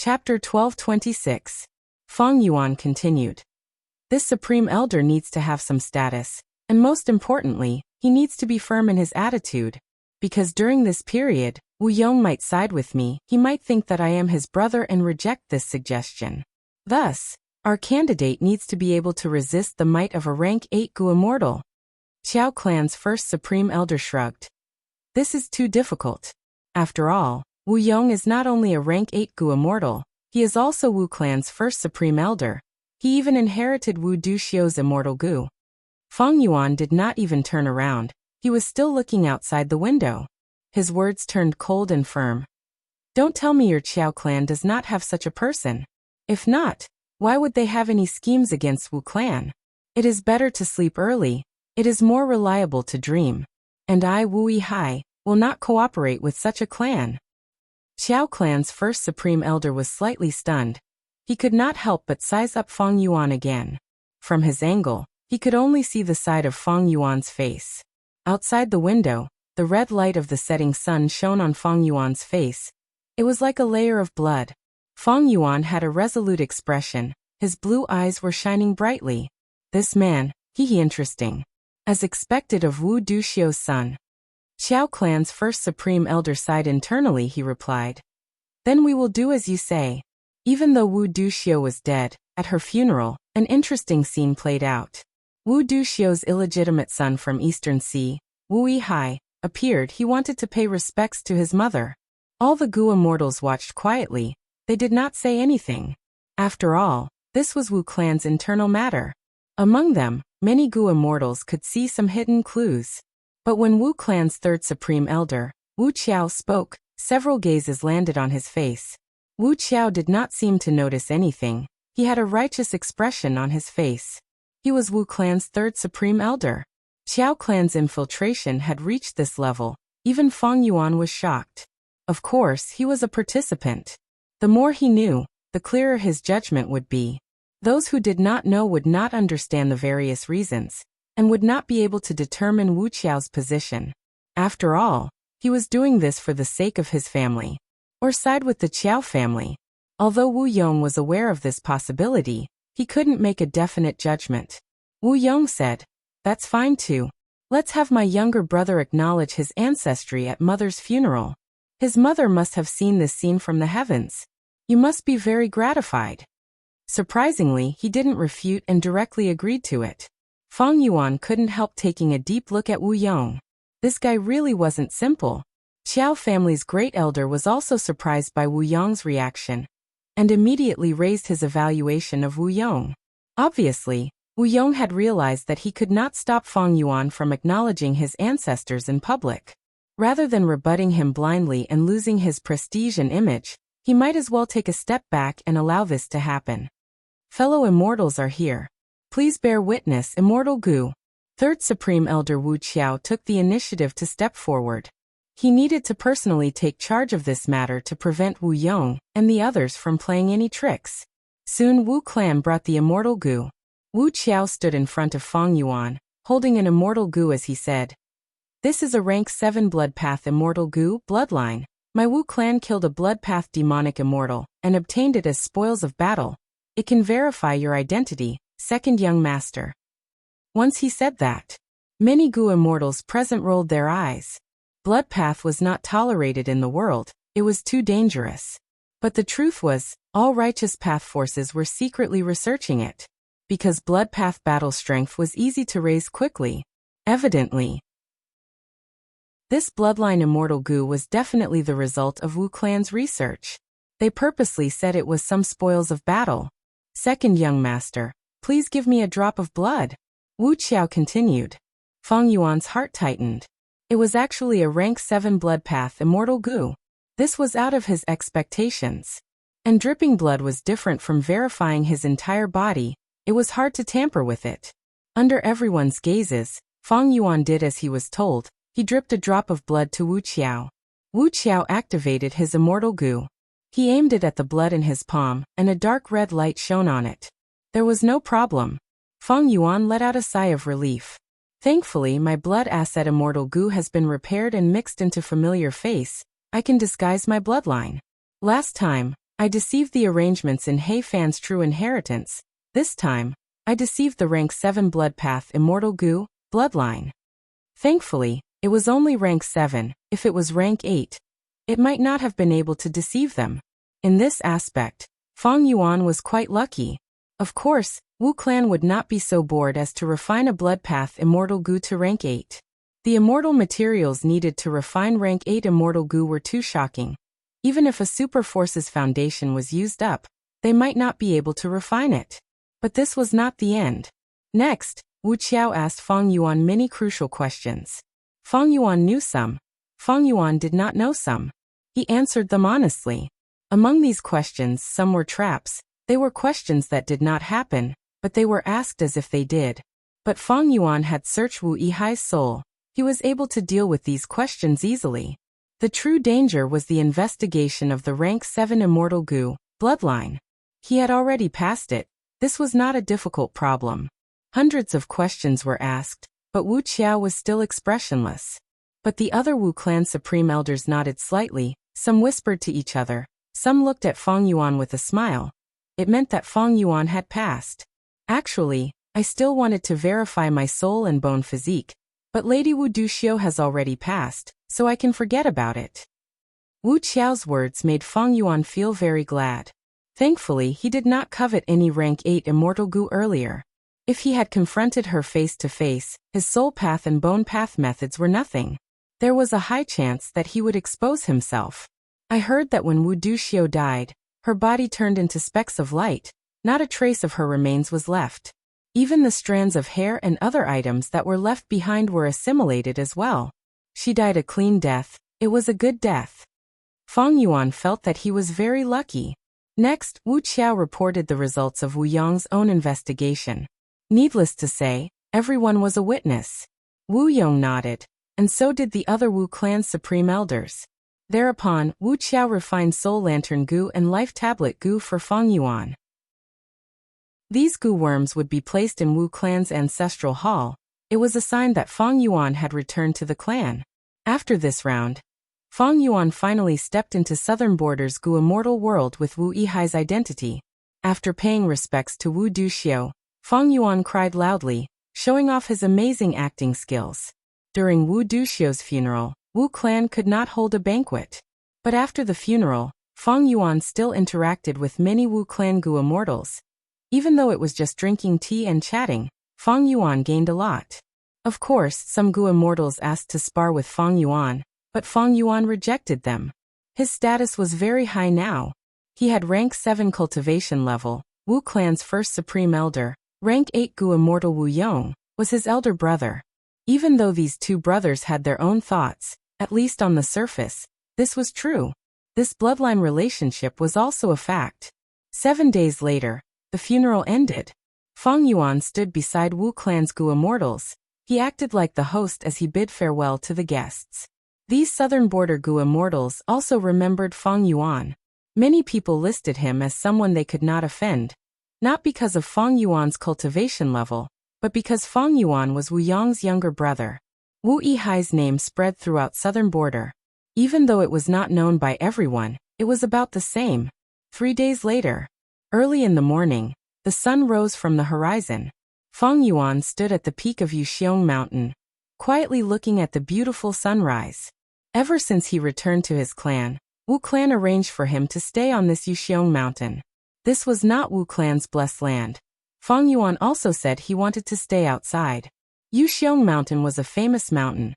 Chapter 1226. Feng Yuan continued. This Supreme Elder needs to have some status, and most importantly, he needs to be firm in his attitude, because during this period, Wu Yong might side with me, he might think that I am his brother and reject this suggestion. Thus, our candidate needs to be able to resist the might of a rank 8 Gu immortal. Qiao Clan's first Supreme Elder shrugged. This is too difficult. After all, Wu Yong is not only a rank 8 Gu immortal, he is also Wu Clan's first Supreme Elder. He even inherited Wu Duxiu's immortal Gu. Feng Yuan did not even turn around, he was still looking outside the window. His words turned cold and firm. Don't tell me your Qiao Clan does not have such a person. If not, why would they have any schemes against Wu Clan? It is better to sleep early, it is more reliable to dream. And I, Wu Yihai, will not cooperate with such a clan. Qiao Clan's first Supreme Elder was slightly stunned. He could not help but size up Feng Yuan again. From his angle, he could only see the side of Feng Yuan's face. Outside the window, the red light of the setting sun shone on Feng Yuan's face. It was like a layer of blood. Feng Yuan had a resolute expression, his blue eyes were shining brightly. This man, he interesting. As expected of Wu Duxiu's son. Qiao Clan's first Supreme Elder sighed internally, he replied. Then we will do as you say. Even though Wu Duxiu was dead, at her funeral, an interesting scene played out. Wu Duxiu's illegitimate son from Eastern Sea, Wu Yihai, appeared. He wanted to pay respects to his mother. All the Gu immortals watched quietly, they did not say anything. After all, this was Wu Clan's internal matter. Among them, many Gu immortals could see some hidden clues. But when Wu Clan's third Supreme Elder, Wu Qiao, spoke, several gazes landed on his face. Wu Qiao did not seem to notice anything, he had a righteous expression on his face. He was Wu Clan's third Supreme Elder. Qiao Clan's infiltration had reached this level, even Feng Yuan was shocked. Of course, he was a participant. The more he knew, the clearer his judgment would be. Those who did not know would not understand the various reasons, and would not be able to determine Wu Qiao's position. After all, he was doing this for the sake of his family. Or side with the Qiao family. Although Wu Yong was aware of this possibility, he couldn't make a definite judgment. Wu Yong said, that's fine too. Let's have my younger brother acknowledge his ancestry at mother's funeral. His mother must have seen this scene from the heavens. You must be very gratified. Surprisingly, he didn't refute and directly agreed to it. Feng Yuan couldn't help taking a deep look at Wu Yong. This guy really wasn't simple. Qiao family's great elder was also surprised by Wu Yong's reaction, and immediately raised his evaluation of Wu Yong. Obviously, Wu Yong had realized that he could not stop Feng Yuan from acknowledging his ancestors in public. Rather than rebutting him blindly and losing his prestige and image, he might as well take a step back and allow this to happen. Fellow immortals are here. Please bear witness, Immortal Gu. Third Supreme Elder Wu Qiao took the initiative to step forward. He needed to personally take charge of this matter to prevent Wu Yong and the others from playing any tricks. Soon Wu Clan brought the Immortal Gu. Wu Qiao stood in front of Feng Yuan, holding an Immortal Gu as he said, this is a rank 7 Blood Path Immortal Gu bloodline. My Wu Clan killed a Blood Path demonic immortal and obtained it as spoils of battle. It can verify your identity, second young master. Once he said that, many Gu immortals present rolled their eyes. Blood Path was not tolerated in the world, it was too dangerous. But the truth was, all righteous path forces were secretly researching it. Because Blood Path battle strength was easy to raise quickly. Evidently, this bloodline Immortal Gu was definitely the result of Wu Clan's research. They purposely said it was some spoils of battle. Second young master, please give me a drop of blood. Wu Qiao continued. Feng Yuan's heart tightened. It was actually a rank 7 Blood Path Immortal Gu. This was out of his expectations. And dripping blood was different from verifying his entire body. It was hard to tamper with it. Under everyone's gazes, Feng Yuan did as he was told. He dripped a drop of blood to Wu Qiao. Wu Qiao activated his Immortal Gu. He aimed it at the blood in his palm, and a dark red light shone on it. There was no problem. Feng Yuan let out a sigh of relief. Thankfully, my blood asset Immortal Gu has been repaired and mixed into familiar face. I can disguise my bloodline. Last time, I deceived the arrangements in He Fan's true inheritance. This time, I deceived the rank 7 blood path immortal Gu bloodline. Thankfully, it was only rank 7. If it was rank 8, it might not have been able to deceive them. In this aspect, Feng Yuan was quite lucky. Of course, Wu clan would not be so bored as to refine a blood path immortal Gu to rank 8. The immortal materials needed to refine rank 8 immortal Gu were too shocking. Even if a super forces foundation was used up, they might not be able to refine it. But this was not the end. Next, Wu Qiao asked Feng Yuan many crucial questions. Feng Yuan knew some. Feng Yuan did not know some. He answered them honestly. Among these questions, some were traps. They were questions that did not happen, but they were asked as if they did. But Feng Yuan had searched Wu Yihai's soul. He was able to deal with these questions easily. The true danger was the investigation of the rank 7 immortal Gu bloodline. He had already passed it. This was not a difficult problem. Hundreds of questions were asked, but Wu Qiao was still expressionless. But the other Wu clan supreme elders nodded slightly, some whispered to each other, some looked at Feng Yuan with a smile. It meant that Feng Yuan had passed. Actually, I still wanted to verify my soul and bone physique, but Lady Wu Duxiu has already passed, so I can forget about it. Wu Qiao's words made Feng Yuan feel very glad. Thankfully, he did not covet any rank 8 immortal Gu earlier. If he had confronted her face to face, his soul path and bone path methods were nothing. There was a high chance that he would expose himself. I heard that when Wu Duxiu died, her body turned into specks of light. Not a trace of her remains was left. Even the strands of hair and other items that were left behind were assimilated as well. She died a clean death. It was a good death. Feng Yuan felt that he was very lucky. Next, Wu Qiao reported the results of Wu Yong's own investigation. Needless to say, everyone was a witness. Wu Yong nodded, and so did the other Wu clan's supreme elders. Thereupon, Wu Qiao refined Soul Lantern Gu and Life Tablet Gu for Feng Yuan. These Gu worms would be placed in Wu clan's ancestral hall. It was a sign that Feng Yuan had returned to the clan. After this round, Feng Yuan finally stepped into Southern Border's Gu immortal world with Wu Yihai's identity. After paying respects to Wu Duxiu, Feng Yuan cried loudly, showing off his amazing acting skills. During Wu Duxiu's funeral, Wu clan could not hold a banquet. But after the funeral, Feng Yuan still interacted with many Wu clan Gu immortals. Even though it was just drinking tea and chatting, Feng Yuan gained a lot. Of course, some Gu immortals asked to spar with Feng Yuan, but Feng Yuan rejected them. His status was very high now. He had rank 7 cultivation level. Wu clan's first supreme elder, rank 8 Gu immortal Wu Yong, was his elder brother. Even though these two brothers had their own thoughts, at least on the surface, this was true. This bloodline relationship was also a fact. 7 days later, the funeral ended. Feng Yuan stood beside Wu clan's Gu immortals. He acted like the host as he bid farewell to the guests. These southern border Gu immortals also remembered Feng Yuan. Many people listed him as someone they could not offend. Not because of Feng Yuan's cultivation level, but because Feng Yuan was Wu Yong's younger brother. Wu Yihai's name spread throughout southern border. Even though it was not known by everyone, it was about the same. 3 days later, early in the morning, the sun rose from the horizon. Feng Yuan stood at the peak of Yuxiong Mountain, quietly looking at the beautiful sunrise. Ever since he returned to his clan, Wu clan arranged for him to stay on this Yuxiong Mountain. This was not Wu clan's blessed land. Feng Yuan also said he wanted to stay outside. Yuxiong Mountain was a famous mountain.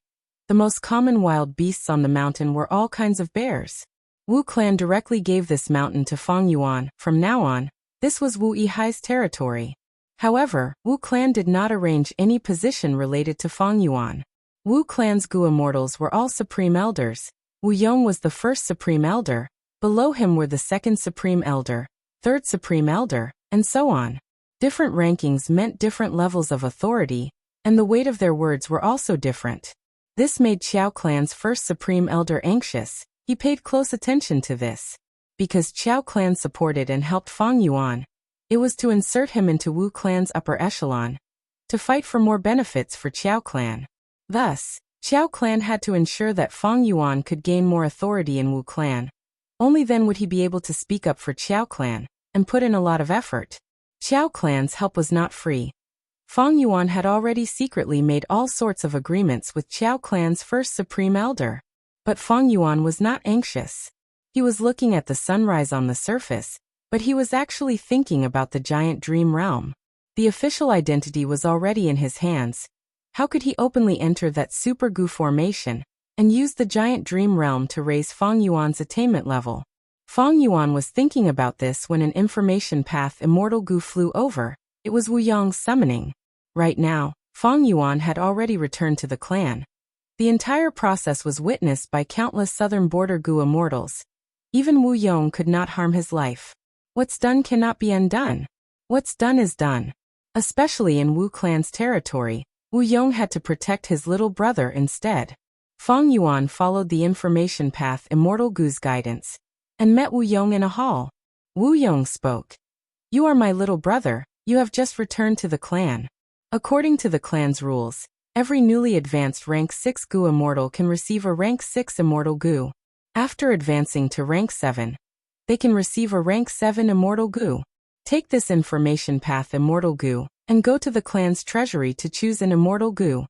The most common wild beasts on the mountain were all kinds of bears. Wu clan directly gave this mountain to Feng Yuan. From now on, this was Wu Yihai's territory. However, Wu clan did not arrange any position related to Feng Yuan. Wu clan's Gu immortals were all supreme elders. Wu Yong was the first supreme elder. Below him were the second supreme elder, third supreme elder, and so on. Different rankings meant different levels of authority, and the weight of their words were also different. This made Qiao clan's first supreme elder anxious. He paid close attention to this. Because Qiao clan supported and helped Feng Yuan, it was to insert him into Wu clan's upper echelon, to fight for more benefits for Qiao clan. Thus, Qiao clan had to ensure that Feng Yuan could gain more authority in Wu clan. Only then would he be able to speak up for Qiao Clan, and put in a lot of effort. Qiao Clan's help was not free. Feng Yuan had already secretly made all sorts of agreements with Qiao Clan's first Supreme Elder. But Feng Yuan was not anxious. He was looking at the sunrise on the surface, but he was actually thinking about the giant dream realm. The official identity was already in his hands. How could he openly enter that super Gu formation and use the giant dream realm to raise Feng Yuan's attainment level? Feng Yuan was thinking about this when an information path Immortal Gu flew over. It was Wu Yong's summoning. Right now, Feng Yuan had already returned to the clan. The entire process was witnessed by countless southern border Gu immortals. Even Wu Yong could not harm his life. What's done cannot be undone. What's done is done. Especially in Wu clan's territory, Wu Yong had to protect his little brother instead. Feng Yuan followed the information path Immortal Gu's guidance, and met Wu Yong in a hall. Wu Yong spoke. "You are my little brother, you have just returned to the clan. According to the clan's rules, every newly advanced rank 6 Gu immortal can receive a rank 6 Immortal Gu. After advancing to rank 7, they can receive a rank 7 Immortal Gu. Take this information path Immortal Gu, and go to the clan's treasury to choose an Immortal Gu."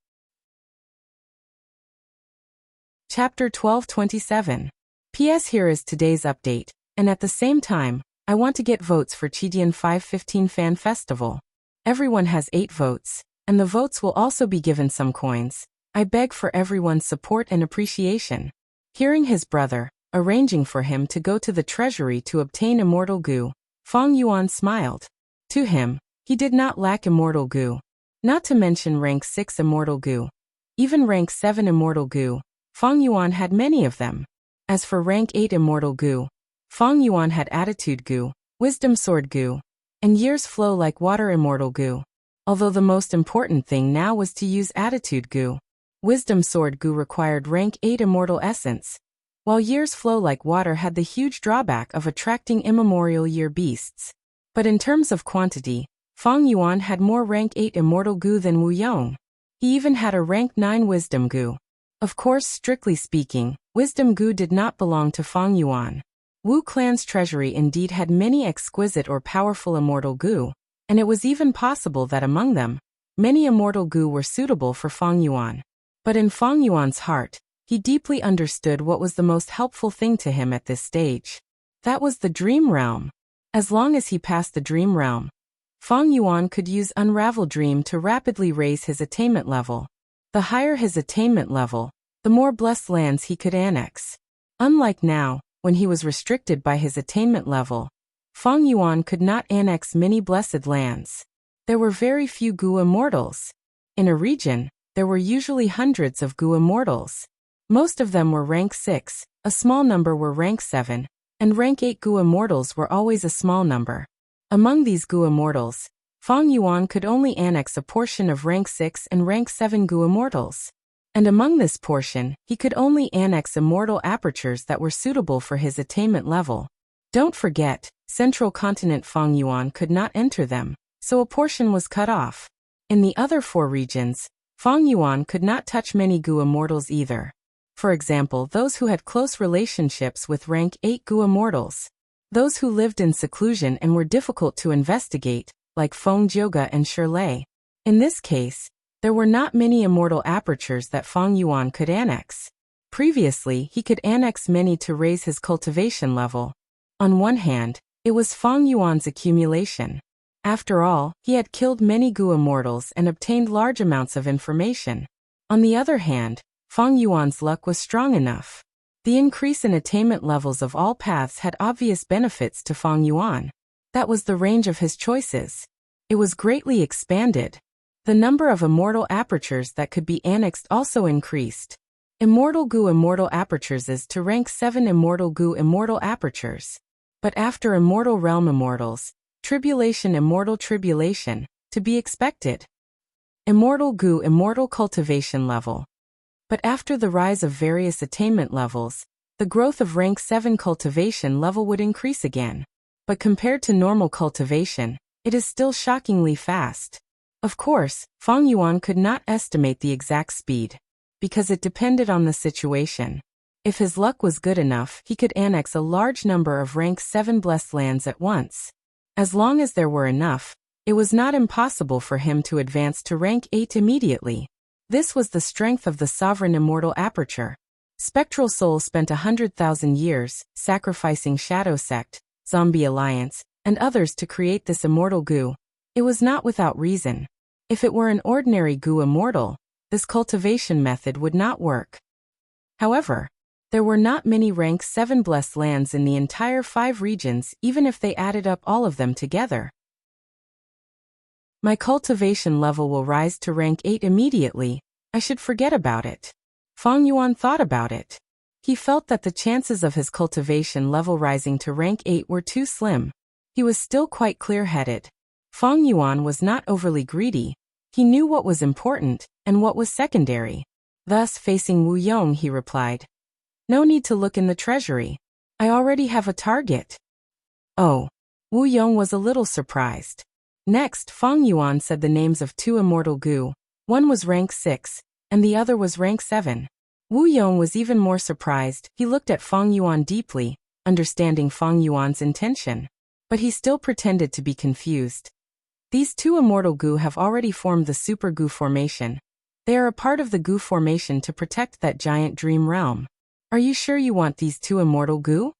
Chapter 1227. PS Here is today's update, and at the same time, I want to get votes for Qidian 515 Fan Festival. Everyone has 8 votes, and the votes will also be given some coins. I beg for everyone's support and appreciation. Hearing his brother, arranging for him to go to the treasury to obtain Immortal Gu, Feng Yuan smiled. To him, he did not lack Immortal Gu. Not to mention rank 6 Immortal Gu. Even rank 7 Immortal Gu, Feng Yuan had many of them. As for rank 8 Immortal Gu, Feng Yuan had Attitude Gu, Wisdom Sword Gu, and Years Flow Like Water Immortal Gu. Although the most important thing now was to use Attitude Gu. Wisdom Sword Gu required rank 8 Immortal Essence, while Years Flow Like Water had the huge drawback of attracting immemorial year beasts. But in terms of quantity, Feng Yuan had more rank 8 Immortal Gu than Wu Yong. He even had a rank 9 Wisdom Gu. Of course, strictly speaking, Wisdom Gu did not belong to Feng Yuan. Wu clan's treasury indeed had many exquisite or powerful Immortal Gu, and it was even possible that among them, many Immortal Gu were suitable for Feng Yuan. But in Feng Yuan's heart, he deeply understood what was the most helpful thing to him at this stage. That was the Dream Realm. As long as he passed the Dream Realm, Feng Yuan could use Unravel Dream to rapidly raise his attainment level. The higher his attainment level, the more blessed lands he could annex. Unlike now, when he was restricted by his attainment level, Feng Yuan could not annex many blessed lands. There were very few Gu immortals. In a region, there were usually hundreds of Gu immortals. Most of them were rank 6, a small number were rank 7, and rank 8 Gu immortals were always a small number. Among these Gu immortals, Feng Yuan could only annex a portion of rank 6 and rank 7 Gu immortals. And among this portion, he could only annex immortal apertures that were suitable for his attainment level. Don't forget, Central Continent Feng Yuan could not enter them, so a portion was cut off. In the other 4 regions, Feng Yuan could not touch many Gu immortals either. For example, those who had close relationships with rank 8 Gu immortals. Those who lived in seclusion and were difficult to investigate, like Feng Jioga and Shirlei. In this case, there were not many immortal apertures that Feng Yuan could annex. Previously, he could annex many to raise his cultivation level. On one hand, it was Feng Yuan's accumulation. After all, he had killed many Gu immortals and obtained large amounts of information. On the other hand, Feng Yuan's luck was strong enough. The increase in attainment levels of all paths had obvious benefits to Feng Yuan. That was the range of his choices. It was greatly expanded. The number of immortal apertures that could be annexed also increased. Immortal Gu immortal apertures is to rank 7 Immortal Gu immortal apertures. But after Immortal Realm immortals, Tribulation Immortal Tribulation, to be expected. Immortal Gu immortal cultivation level. But after the rise of various attainment levels, the growth of rank 7 cultivation level would increase again. But compared to normal cultivation, it is still shockingly fast. Of course, Feng Yuan could not estimate the exact speed, because it depended on the situation. If his luck was good enough, he could annex a large number of rank 7 blessed lands at once. As long as there were enough, it was not impossible for him to advance to rank 8 immediately. This was the strength of the sovereign immortal aperture. Spectral Soul spent 100,000 years, sacrificing Shadow Sect, Zombie Alliance, and others to create this immortal goo. It was not without reason. If it were an ordinary goo immortal, this cultivation method would not work. However, there were not many rank 7 blessed lands in the entire 5 regions, even if they added up all of them together. My cultivation level will rise to rank 8 immediately. I should forget about it. Feng Yuan thought about it. He felt that the chances of his cultivation level rising to rank 8 were too slim. He was still quite clear-headed. Feng Yuan was not overly greedy. He knew what was important and what was secondary. Thus, facing Wu Yong, he replied, "No need to look in the treasury. I already have a target." Oh. Wu Yong was a little surprised. Next, Feng Yuan said the names of 2 immortal goo. One was rank 6, and the other was rank 7. Wu Yong was even more surprised. He looked at Feng Yuan deeply, understanding Feng Yuan's intention. But he still pretended to be confused. These 2 immortal goo have already formed the Super Goo Formation. They are a part of the Goo Formation to protect that giant dream realm. Are you sure you want these 2 immortal goo?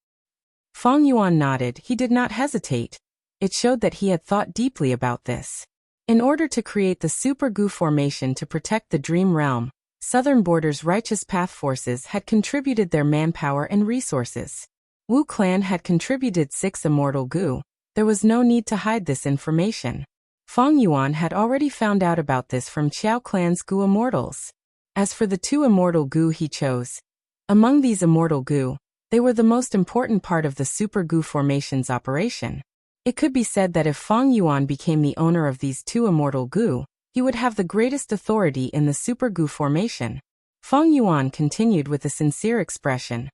Feng Yuan nodded. He did not hesitate. It showed that he had thought deeply about this. In order to create the Super Goo Formation to protect the Dream Realm, Southern Border's Righteous Path forces had contributed their manpower and resources. Wu Clan had contributed 6 immortal goo. There was no need to hide this information. Feng Yuan had already found out about this from Qiao Clan's Goo Immortals. As for the 2 immortal goo he chose, among these immortal goo, they were the most important part of the Super Goo Formation's operation. It could be said that if Feng Yuan became the owner of these 2 immortal goo, he would have the greatest authority in the Super Goo Formation. Feng Yuan continued with a sincere expression.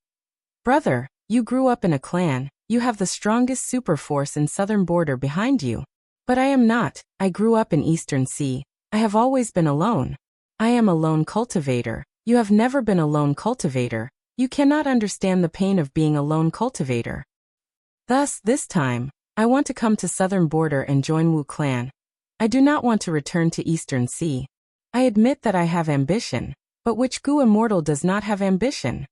"Brother, you grew up in a clan, you have the strongest super force in Southern Border behind you. But I am not. I grew up in Eastern Sea. I have always been alone. I am a lone cultivator. You have never been a lone cultivator. You cannot understand the pain of being a lone cultivator. Thus, this time, I want to come to Southern Border and join Wu Clan. I do not want to return to Eastern Sea. I admit that I have ambition, but which Goo Immortal does not have ambition?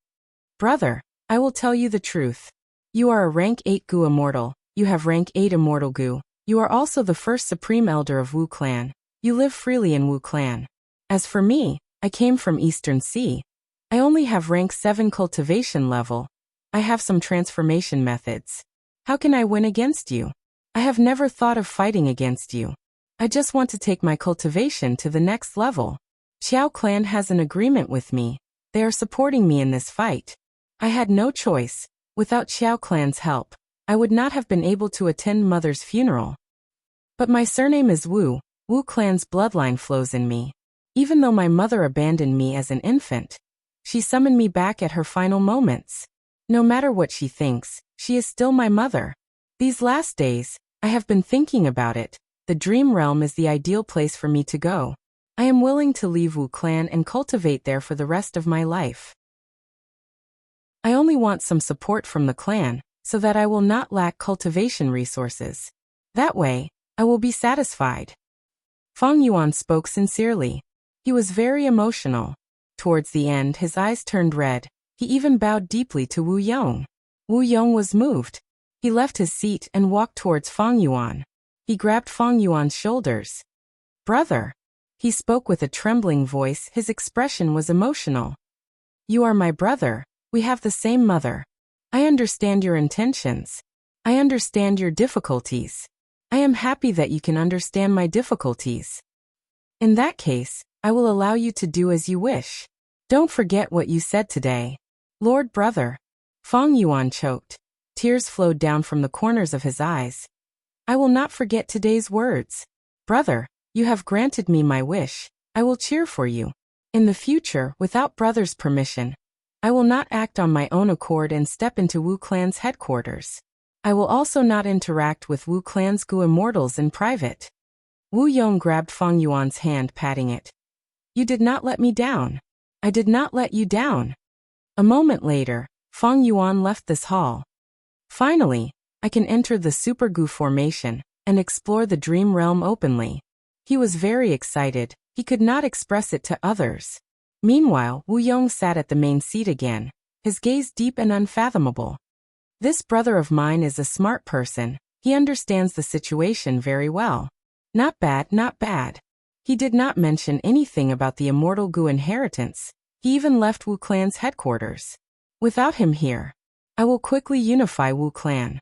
Brother, I will tell you the truth. You are a rank 8 Goo Immortal. You have rank 8 Immortal Goo. You are also the first Supreme Elder of Wu Clan. You live freely in Wu Clan. As for me, I came from Eastern Sea. I only have rank 7 cultivation level. I have some transformation methods. How can I win against you? I have never thought of fighting against you. I just want to take my cultivation to the next level. Qiao Clan has an agreement with me. They are supporting me in this fight. I had no choice. Without Qiao Clan's help, I would not have been able to attend Mother's funeral. But my surname is Wu. Wu Clan's bloodline flows in me. Even though my mother abandoned me as an infant, she summoned me back at her final moments. No matter what she thinks, she is still my mother. These last days, I have been thinking about it. The Dream Realm is the ideal place for me to go. I am willing to leave Wu Clan and cultivate there for the rest of my life. I only want some support from the clan, so that I will not lack cultivation resources. That way, I will be satisfied. Feng Yuan spoke sincerely. He was very emotional. Towards the end, his eyes turned red. He even bowed deeply to Wu Yong. Wu Yong was moved. He left his seat and walked towards Feng Yuan. He grabbed Feng Yuan's shoulders. Brother. He spoke with a trembling voice. His expression was emotional. You are my brother. We have the same mother. I understand your intentions. I understand your difficulties. I am happy that you can understand my difficulties. In that case, I will allow you to do as you wish. Don't forget what you said today. Lord brother. Feng Yuan choked. Tears flowed down from the corners of his eyes. I will not forget today's words. Brother, you have granted me my wish. I will cheer for you. In the future, without brother's permission, I will not act on my own accord and step into Wu Clan's headquarters. I will also not interact with Wu Clan's Goo Immortals in private. Wu Yong grabbed Feng Yuan's hand, patting it. You did not let me down. I did not let you down. A moment later, Feng Yuan left this hall. Finally, I can enter the Super Gu formation and explore the dream realm openly. He was very excited. He could not express it to others. Meanwhile, Wu Yong sat at the main seat again, his gaze deep and unfathomable. This brother of mine is a smart person. He understands the situation very well. Not bad, not bad. He did not mention anything about the immortal Gu inheritance. He even left Wu clan's headquarters. Without him here, I will quickly unify Wu clan.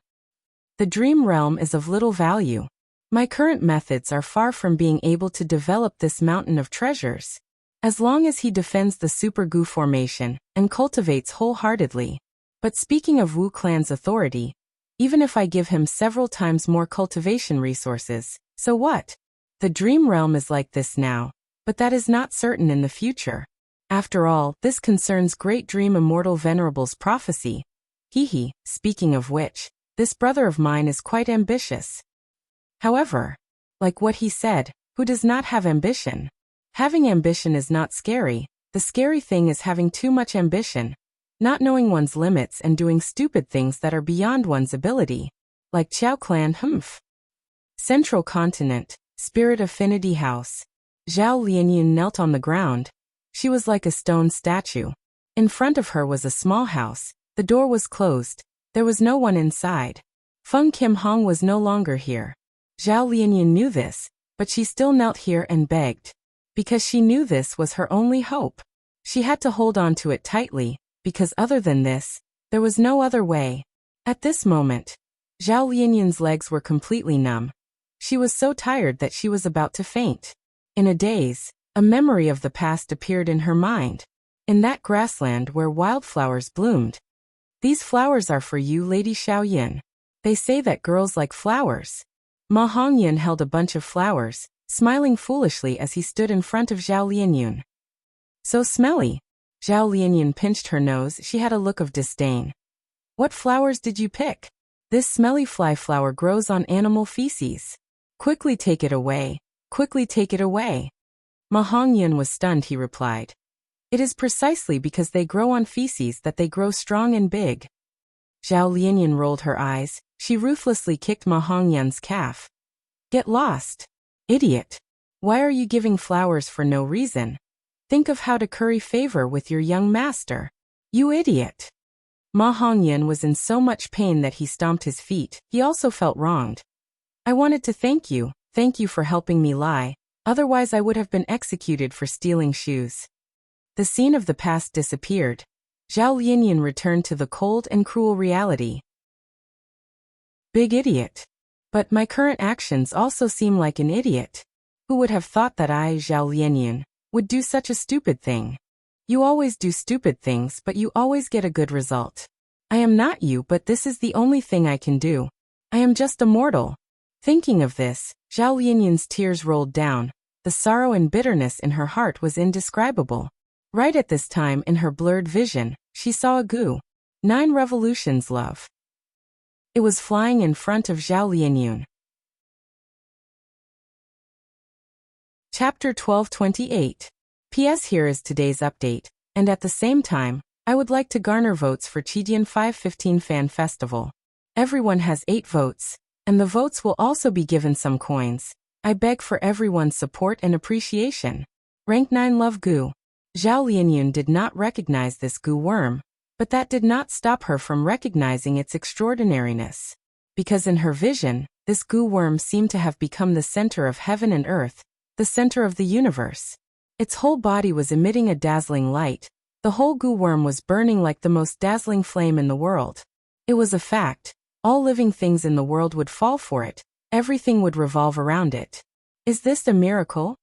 The dream realm is of little value. My current methods are far from being able to develop this mountain of treasures. As long as he defends the Super Gu formation and cultivates wholeheartedly. But speaking of Wu clan's authority, even if I give him several times more cultivation resources, so what? The dream realm is like this now, but that is not certain in the future. After all, this concerns Great Dream Immortal Venerable's prophecy. Speaking of which, this brother of mine is quite ambitious. However, like what he said, who does not have ambition? Having ambition is not scary. The scary thing is having too much ambition, not knowing one's limits and doing stupid things that are beyond one's ability. Like Qiao Clan. Central Continent, Spirit Affinity House. Zhao Lianyun knelt on the ground. She was like a stone statue. In front of her was a small house. The door was closed. There was no one inside. Feng Kim Hong was no longer here. Zhao Lianyun knew this, but she still knelt here and begged. Because she knew this was her only hope. She had to hold on to it tightly, because other than this, there was no other way. At this moment, Zhao Lianyun's legs were completely numb. She was so tired that she was about to faint. In a daze, a memory of the past appeared in her mind. In that grassland where wildflowers bloomed. These flowers are for you, Lady Xiaoyin. They say that girls like flowers. Ma Hongyan held a bunch of flowers, smiling foolishly as he stood in front of Zhao Lianyun. So smelly. Zhao Lianyun pinched her nose. She had a look of disdain. What flowers did you pick? This smelly fly flower grows on animal feces. Quickly take it away. Quickly take it away. Ma Hongyan was stunned. He replied. It is precisely because they grow on feces that they grow strong and big. Zhao Lianyun rolled her eyes. She ruthlessly kicked Ma Hongyan's calf. Get lost. Idiot. Why are you giving flowers for no reason? Think of how to curry favor with your young master. You idiot. Ma Hongyan was in so much pain that he stomped his feet. He also felt wronged. I wanted to thank you for helping me lie, otherwise I would have been executed for stealing shoes. The scene of the past disappeared. Zhao Lianyun returned to the cold and cruel reality. Big idiot. But my current actions also seem like an idiot. Who would have thought that I, Zhao Lianyun, would do such a stupid thing? You always do stupid things, but you always get a good result. I am not you, but this is the only thing I can do. I am just a mortal. Thinking of this, Zhao Lianyun's tears rolled down. The sorrow and bitterness in her heart was indescribable. Right at this time in her blurred vision, she saw a Gu. 9 revolutions, love. It was flying in front of Zhao Lianyun. Chapter 1228. PS Here is today's update, and at the same time, I would like to garner votes for Qidian 515 Fan Festival. Everyone has 8 votes, and the votes will also be given some coins. I beg for everyone's support and appreciation. Rank 9 Love Gu. Zhao Lianyun did not recognize this Gu worm, but that did not stop her from recognizing its extraordinariness. Because in her vision, this Gu worm seemed to have become the center of heaven and earth, the center of the universe. Its whole body was emitting a dazzling light. The whole Gu worm was burning like the most dazzling flame in the world. It was a fact. All living things in the world would fall for it. Everything would revolve around it. Is this a miracle?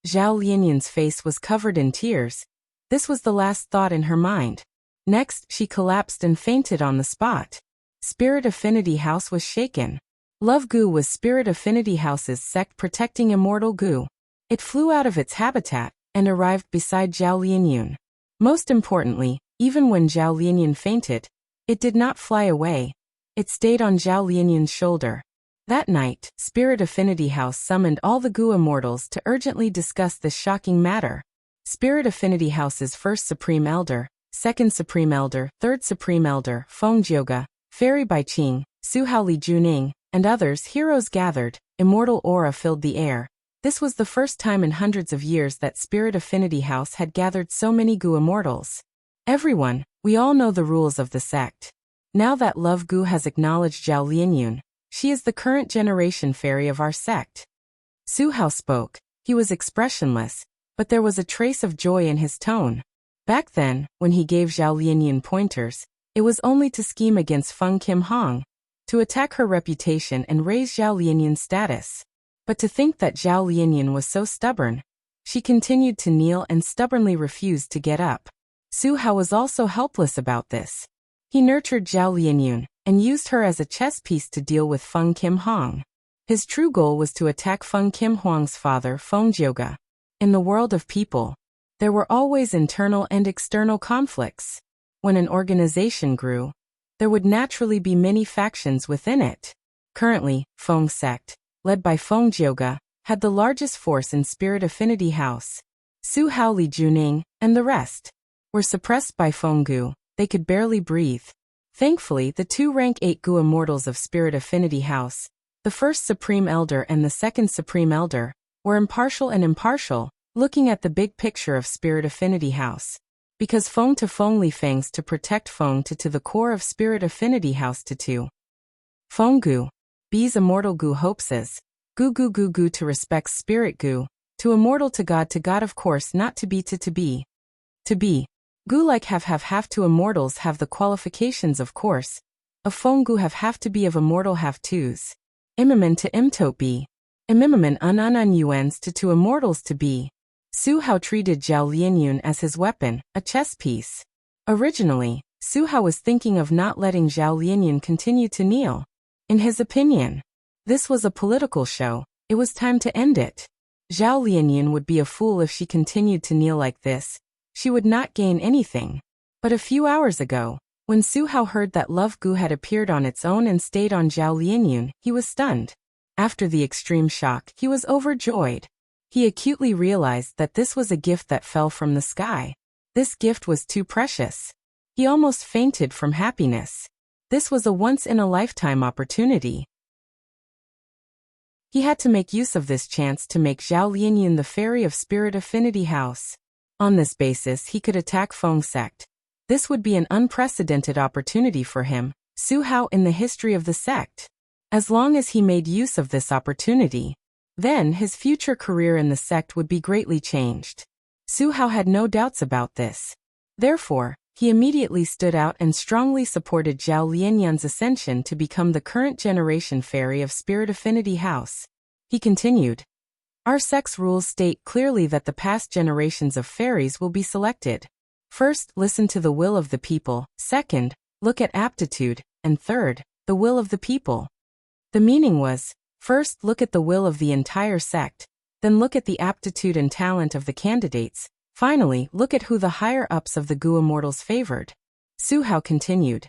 Zhao Lianyun's face was covered in tears. This was the last thought in her mind. Next, she collapsed and fainted on the spot. Spirit Affinity House was shaken. Love Gu was Spirit Affinity House's sect protecting immortal Gu. It flew out of its habitat and arrived beside Zhao Lianyun. Most importantly, even when Zhao Lianyun fainted, it did not fly away. It stayed on Zhao Lianyun's shoulder. That night, Spirit Affinity House summoned all the Gu immortals to urgently discuss this shocking matter. Spirit Affinity House's first Supreme Elder, Second Supreme Elder, Third Supreme Elder, Feng Jioge, Fairy Baiqing, Su Hao Li Juning, and others, heroes gathered. Immortal aura filled the air. This was the first time in hundreds of years that Spirit Affinity House had gathered so many Gu immortals. Everyone, we all know the rules of the sect. Now that Love Gu has acknowledged Zhao Lianyun, she is the current generation fairy of our sect. Su Hao spoke. He was expressionless, but there was a trace of joy in his tone. Back then, when he gave Zhao Lianyun pointers, it was only to scheme against Feng Kim Hong, to attack her reputation and raise Zhao Lianyun's status. But to think that Zhao Lianyun was so stubborn, she continued to kneel and stubbornly refused to get up. Su Hao was also helpless about this. He nurtured Zhao Lianyun and used her as a chess piece to deal with Feng Kim Hong. His true goal was to attack Feng Kim Hong's father, Feng Jioge. In the world of people, there were always internal and external conflicts. When an organization grew, there would naturally be many factions within it. Currently, Feng sect, led by Feng Jioge, had the largest force in Spirit Affinity House. Su Hao Li Juning, and the rest, were suppressed by Feng Gu. They could barely breathe. Thankfully, the two rank 8 Gu immortals of Spirit Affinity House, the first Supreme Elder and the second Supreme Elder, were impartial, looking at the big picture of Spirit Affinity House. Because Feng to Feng Li Fangs to protect Feng to the core of Spirit Affinity House to 2. Feng Gu. B's immortal Gu hopeses. Gu to respects Spirit Gu. To immortal to God of course not to be to be. To be. Gu like have to immortals have the qualifications of course. Of Feng Gu have to be of immortal have twos. Imamen to imtote be. Imimamen yuans to immortals to be. Su Hao treated Zhao Lianyun as his weapon, a chess piece. Originally, Su Hao was thinking of not letting Zhao Lianyun continue to kneel. In his opinion, this was a political show. It was time to end it. Zhao Lianyun would be a fool if she continued to kneel like this. She would not gain anything. But a few hours ago, when Su Hao heard that Love Gu had appeared on its own and stayed on Zhao Lianyun, he was stunned. After the extreme shock, he was overjoyed. He acutely realized that this was a gift that fell from the sky. This gift was too precious. He almost fainted from happiness. This was a once-in-a-lifetime opportunity. He had to make use of this chance to make Zhao Lianyun the fairy of Spirit Affinity House. On this basis, he could attack Feng sect. This would be an unprecedented opportunity for him, Su Hao, in the history of the sect. As long as he made use of this opportunity, then his future career in the sect would be greatly changed. Su Hao had no doubts about this. Therefore, he immediately stood out and strongly supported Zhao Lianyun's ascension to become the current generation fairy of Spirit Affinity House. He continued, "Our sect's rules state clearly that the past generations of fairies will be selected. First, listen to the will of the people. Second, look at aptitude. And third, the will of the people." The meaning was, first look at the will of the entire sect, then look at the aptitude and talent of the candidates, finally look at who the higher-ups of the Gu immortals favored. Su Hao continued,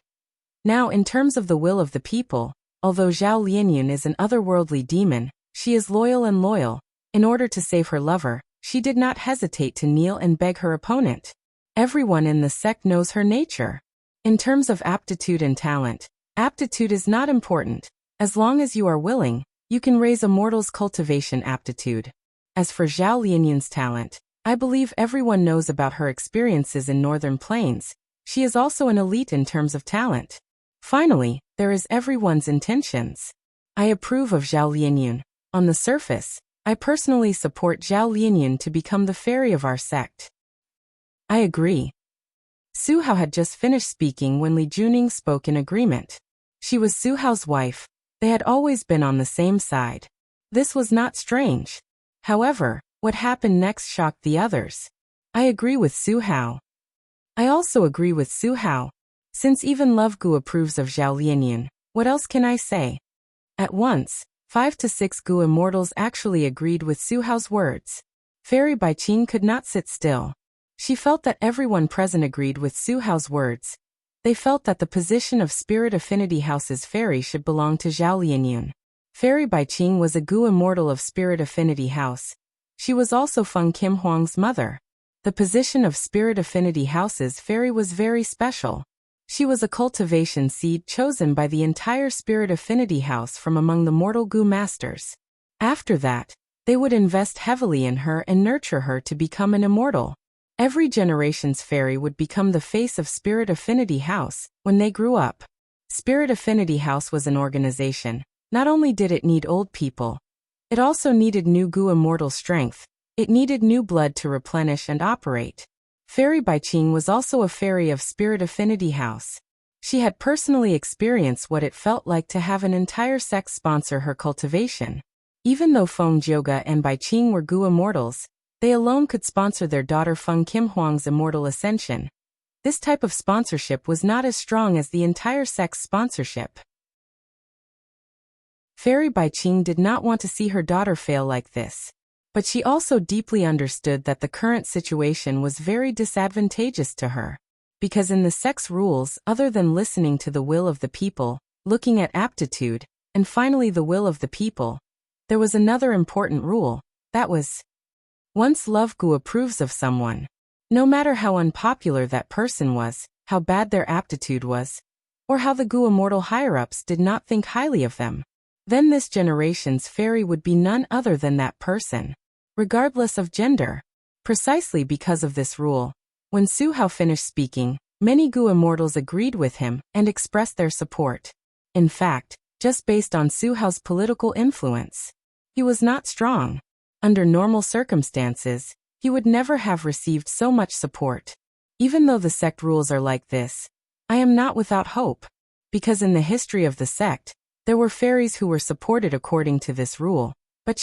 "Now in terms of the will of the people, although Zhao Lianyun is an otherworldly demon, she is loyal. In order to save her lover, she did not hesitate to kneel and beg her opponent. Everyone in the sect knows her nature. In terms of aptitude and talent, aptitude is not important. As long as you are willing, you can raise a mortal's cultivation aptitude. As for Zhao Lianyun's talent, I believe everyone knows about her experiences in Northern Plains. She is also an elite in terms of talent. Finally, there is everyone's intentions. I approve of Zhao Lianyun. On the surface, I personally support Zhao Lianyun to become the fairy of our sect." "I agree." Su Hao had just finished speaking when Li Juning spoke in agreement. She was Su Hao's wife. They had always been on the same side. This was not strange. However, what happened next shocked the others. "I agree with Su Hao." "I also agree with Su Hao. Since even Love Gu approves of Zhao Lianyun, what else can I say?" At once, 5 to 6 Gu immortals actually agreed with Su Hao's words. Fairy Baiqing could not sit still. She felt that everyone present agreed with Su Hao's words. They felt that the position of Spirit Affinity House's fairy should belong to Zhao Lianyun. Fairy Baiqing was a Gu immortal of Spirit Affinity House. She was also Feng Kim Huang's mother. The position of Spirit Affinity House's fairy was very special. She was a cultivation seed chosen by the entire Spirit Affinity House from among the mortal Gu Masters. After that, they would invest heavily in her and nurture her to become an immortal. Every generation's fairy would become the face of Spirit Affinity House when they grew up. Spirit Affinity House was an organization. Not only did it need old people, it also needed new Gu immortal strength. It needed new blood to replenish and operate. Fairy Baiqing was also a fairy of Spirit Affinity House. She had personally experienced what it felt like to have an entire sect sponsor her cultivation. Even though Feng Jioge and Baiqing were Gu immortals, they alone could sponsor their daughter Feng Qimhuang's immortal ascension. This type of sponsorship was not as strong as the entire sect's sponsorship. Fairy Baiqing did not want to see her daughter fail like this. But she also deeply understood that the current situation was very disadvantageous to her. Because in the sect's rules, other than listening to the will of the people, looking at aptitude, and finally the will of the people, there was another important rule, that was, once Love Gu approves of someone, no matter how unpopular that person was, how bad their aptitude was, or how the Gu immortal higher-ups did not think highly of them, then this generation's fairy would be none other than that person, regardless of gender. Precisely because of this rule, when Su Hao finished speaking, many Gu immortals agreed with him and expressed their support. In fact, just based on Su Hao's political influence, he was not strong. Under normal circumstances, he would never have received so much support. Even though the sect rules are like this, I am not without hope, because in the history of the sect, there were fairies who were supported according to this rule, but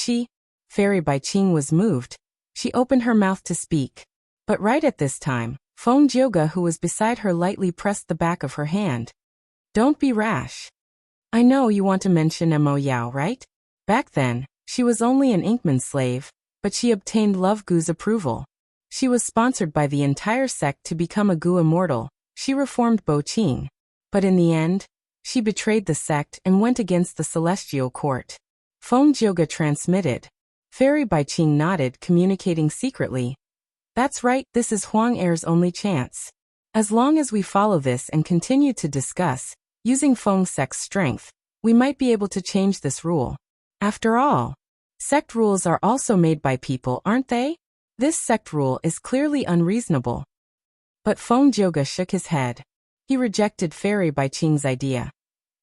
Fairy Baiqing was moved. She opened her mouth to speak. But right at this time, Feng Jioge, who was beside her, lightly pressed the back of her hand. Don't be rash. I know you want to mention Mo Yao, right? Back then, she was only an Inkman slave, but she obtained Love Gu's approval. She was sponsored by the entire sect to become a Gu immortal. She reformed Bo Qing. But in the end, she betrayed the sect and went against the celestial court. Feng Jioge transmitted. Fairy Baiqing nodded, communicating secretly. That's right, this is Huang Er's only chance. As long as we follow this and continue to discuss, using Feng sect's strength, we might be able to change this rule. After all, sect rules are also made by people, aren't they? This sect rule is clearly unreasonable. But Feng Jioge shook his head. He rejected Fairy Baiqing's idea.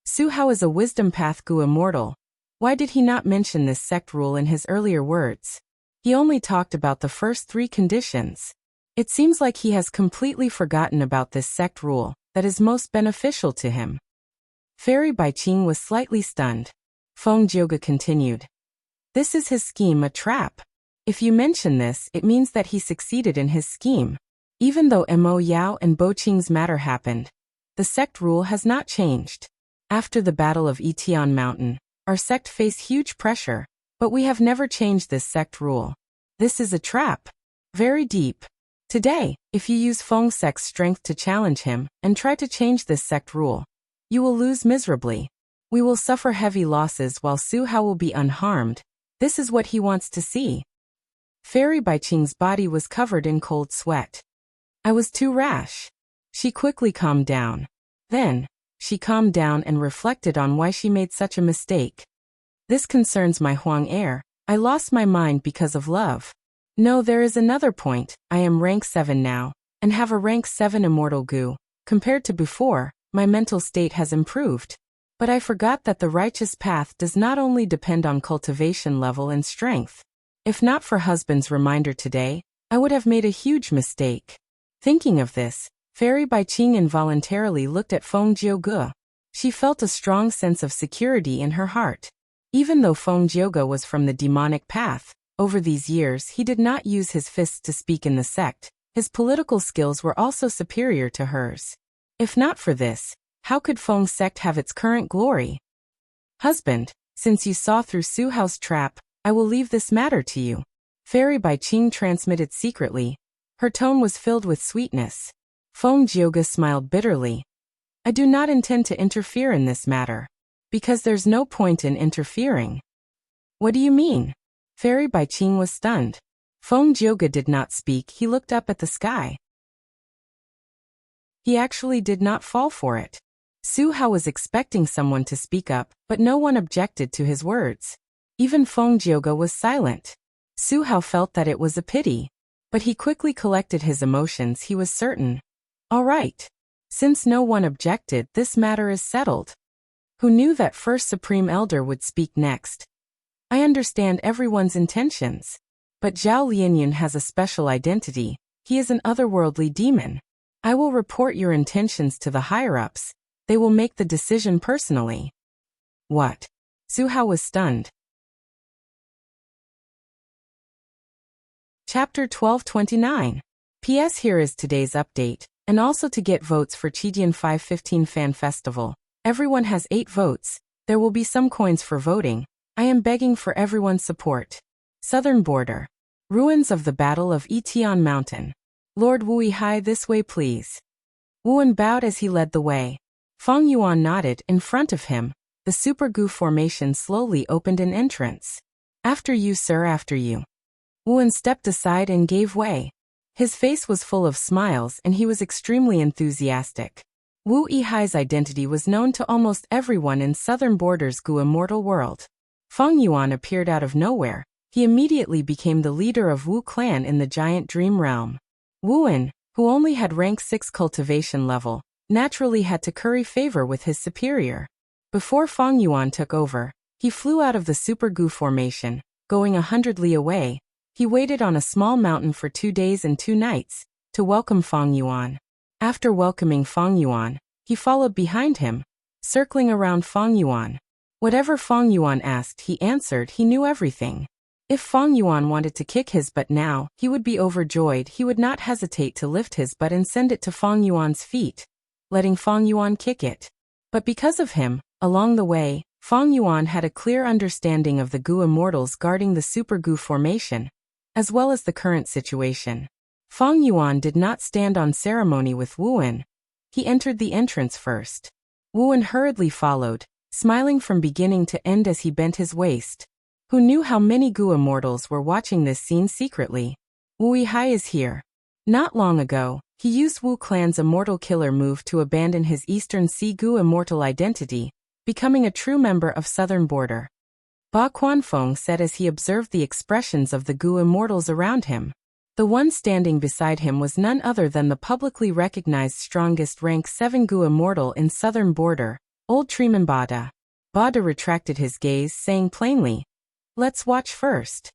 Su Hao is a wisdom path Gu immortal. Why did he not mention this sect rule in his earlier words? He only talked about the first 3 conditions. It seems like he has completely forgotten about this sect rule that is most beneficial to him. Fairy Baiqing was slightly stunned. Feng Jioge continued. This is his scheme, a trap. If you mention this, it means that he succeeded in his scheme. Even though Mo Yao and Bo Qing's matter happened, the sect rule has not changed. After the Battle of Yitian Mountain, our sect faced huge pressure, but we have never changed this sect rule. This is a trap. Very deep. Today, if you use Feng sect's strength to challenge him and try to change this sect rule, you will lose miserably. We will suffer heavy losses while Su Hao will be unharmed. This is what he wants to see. Fairy Baiqing's body was covered in cold sweat. I was too rash. She quickly calmed down. Then, she calmed down and reflected on why she made such a mistake. This concerns my Huang Er. I lost my mind because of love. No, there is another point. I am rank 7 now, and have a rank 7 immortal Gu. Compared to before, my mental state has improved. But I forgot that the righteous path does not only depend on cultivation level and strength. If not for husband's reminder today, I would have made a huge mistake. Thinking of this, Fairy Baiqing involuntarily looked at Feng Jioge. She felt a strong sense of security in her heart. Even though Feng Jioge was from the demonic path, over these years he did not use his fists to speak in the sect. His political skills were also superior to hers. If not for this, how could Feng's sect have its current glory? Husband, since you saw through Su Hao's trap, I will leave this matter to you. Fairy Baiqing transmitted secretly. Her tone was filled with sweetness. Feng Jioge smiled bitterly. I do not intend to interfere in this matter. Because there's no point in interfering. What do you mean? Fairy Baiqing was stunned. Feng Jioge did not speak, he looked up at the sky. He actually did not fall for it. Su Hao was expecting someone to speak up, but no one objected to his words. Even Feng Jioge was silent. Su Hao felt that it was a pity. But he quickly collected his emotions, he was certain. All right. Since no one objected, this matter is settled. Who knew that First Supreme Elder would speak next? I understand everyone's intentions. But Zhao Lianyun has a special identity. He is an otherworldly demon. I will report your intentions to the higher-ups. They will make the decision personally. What? Su Hao was stunned. Chapter 1229. PS Here is today's update, and also to get votes for Qijian 515 Fan Festival. Everyone has 8 votes. There will be some coins for voting. I am begging for everyone's support. Southern Border. Ruins of the Battle of Yitian Mountain. Lord Wu Yihai, this way please. Wuan bowed as he led the way. Feng Yuan nodded. In front of him, the Super Gu formation slowly opened an entrance. After you, sir, after you. Wuan stepped aside and gave way. His face was full of smiles and he was extremely enthusiastic. Wu Yihai's identity was known to almost everyone in Southern Border's Gu immortal world. Feng Yuan appeared out of nowhere. He immediately became the leader of Wu clan in the giant dream realm. Wuan, who only had rank 6 cultivation level, naturally had to curry favor with his superior. Before Feng Yuan took over, he flew out of the Super Gu formation, going 100 li away. He waited on a small mountain for 2 days and 2 nights to welcome Feng Yuan. After welcoming Feng Yuan, he followed behind him, circling around Feng Yuan. Whatever Feng Yuan asked, he answered. He knew everything. If Feng Yuan wanted to kick his butt now, he would be overjoyed. He would not hesitate to lift his butt and send it to Feng Yuan's feet, letting Feng Yuan kick it. But because of him, along the way, Feng Yuan had a clear understanding of the Gu immortals guarding the Super Gu formation, as well as the current situation. Feng Yuan did not stand on ceremony with Wuan. He entered the entrance first. Wuan hurriedly followed, smiling from beginning to end as he bent his waist. Who knew how many Gu immortals were watching this scene secretly? Wu Yihai is here. Not long ago, he used Wu clan's immortal killer move to abandon his Eastern Sea Gu immortal identity, becoming a true member of Southern Border. Ba Quanfeng said as he observed the expressions of the Gu immortals around him. The one standing beside him was none other than the publicly recognized strongest rank 7 Gu immortal in Southern Border, Old Treeman Bada. Bada retracted his gaze, saying plainly, "Let's watch first."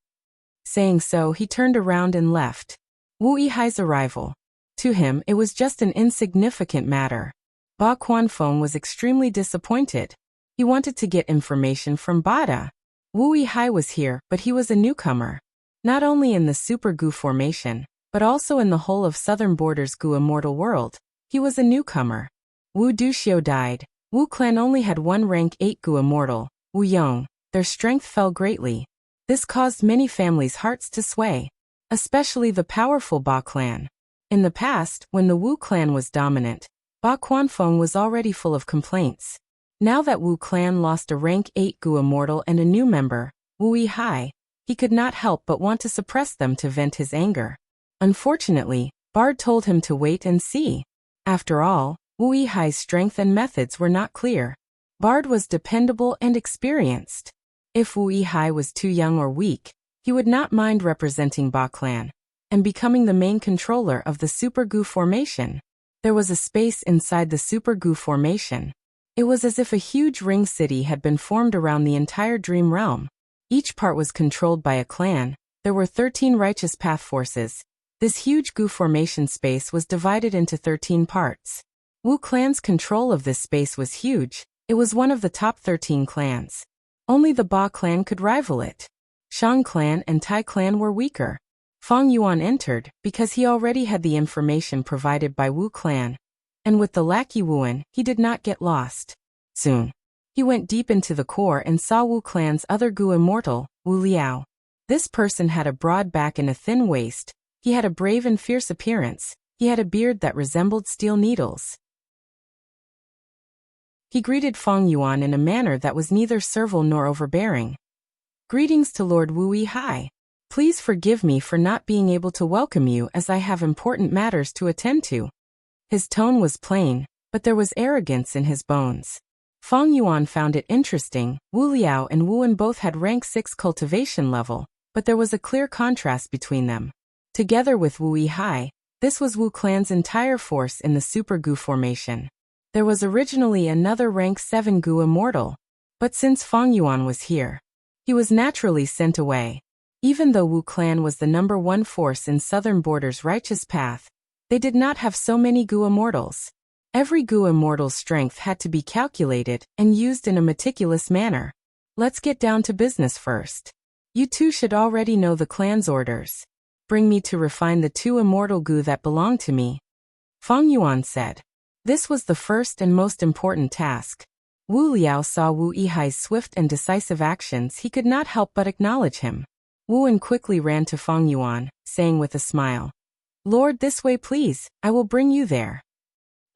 Saying so, he turned around and left. Wu Yihai's arrival. To him, it was just an insignificant matter. Ba Quanfeng was extremely disappointed. He wanted to get information from Bada. Wu Yihai was here, but he was a newcomer. Not only in the Super Gu formation, but also in the whole of Southern Border's Gu immortal world, he was a newcomer. Wu Duxiu died. Wu clan only had one rank 8 Gu immortal, Wu Yong. Their strength fell greatly. This caused many families' hearts to sway, especially the powerful Ba clan. In the past, when the Wu clan was dominant, Ba Quanfeng was already full of complaints. Now that Wu clan lost a rank 8 Gu immortal and a new member, Wu Yihai, he could not help but want to suppress them to vent his anger. Unfortunately, Bard told him to wait and see. After all, Wu Yihai's strength and methods were not clear. Bard was dependable and experienced. If Wu Yihai was too young or weak, he would not mind representing Ba clan and becoming the main controller of the Super Gu formation. There was a space inside the Super Gu formation. It was as if a huge ring city had been formed around the entire dream realm. Each part was controlled by a clan. There were 13 righteous path forces. This huge Gu formation space was divided into 13 parts. Wu clan's control of this space was huge. It was one of the top 13 clans. Only the Ba clan could rival it. Shang clan and Tai clan were weaker. Feng Yuan entered because he already had the information provided by Wu clan, and with the lackey Wuan, he did not get lost. Soon, he went deep into the core and saw Wu clan's other Gu immortal, Wu Liao. This person had a broad back and a thin waist. He had a brave and fierce appearance. He had a beard that resembled steel needles. He greeted Feng Yuan in a manner that was neither servile nor overbearing. "Greetings to Lord Wu Yihai. Please forgive me for not being able to welcome you as I have important matters to attend to. His tone was plain, but there was arrogance in his bones. Fang Yuan found it interesting. Wu Liao and Wu En both had rank 6 cultivation level, but there was a clear contrast between them. Together with Wu Yihai, this was Wu Clan's entire force in the Super Gu formation. There was originally another rank 7 Gu immortal, but since Fang Yuan was here, he was naturally sent away. Even though Wu Clan was the number 1 force in Southern Border's righteous path, they did not have so many Gu immortals. Every Gu immortal's strength had to be calculated and used in a meticulous manner. Let's get down to business first. You two should already know the clan's orders. Bring me to refine the 2 immortal Gu that belong to me. Fang Yuan said. This was the first and most important task. Wu Liao saw Wu Yihai's swift and decisive actions. He could not help but acknowledge him. Wu En quickly ran to Fang Yuan, saying with a smile, Lord, this way please, I will bring you there.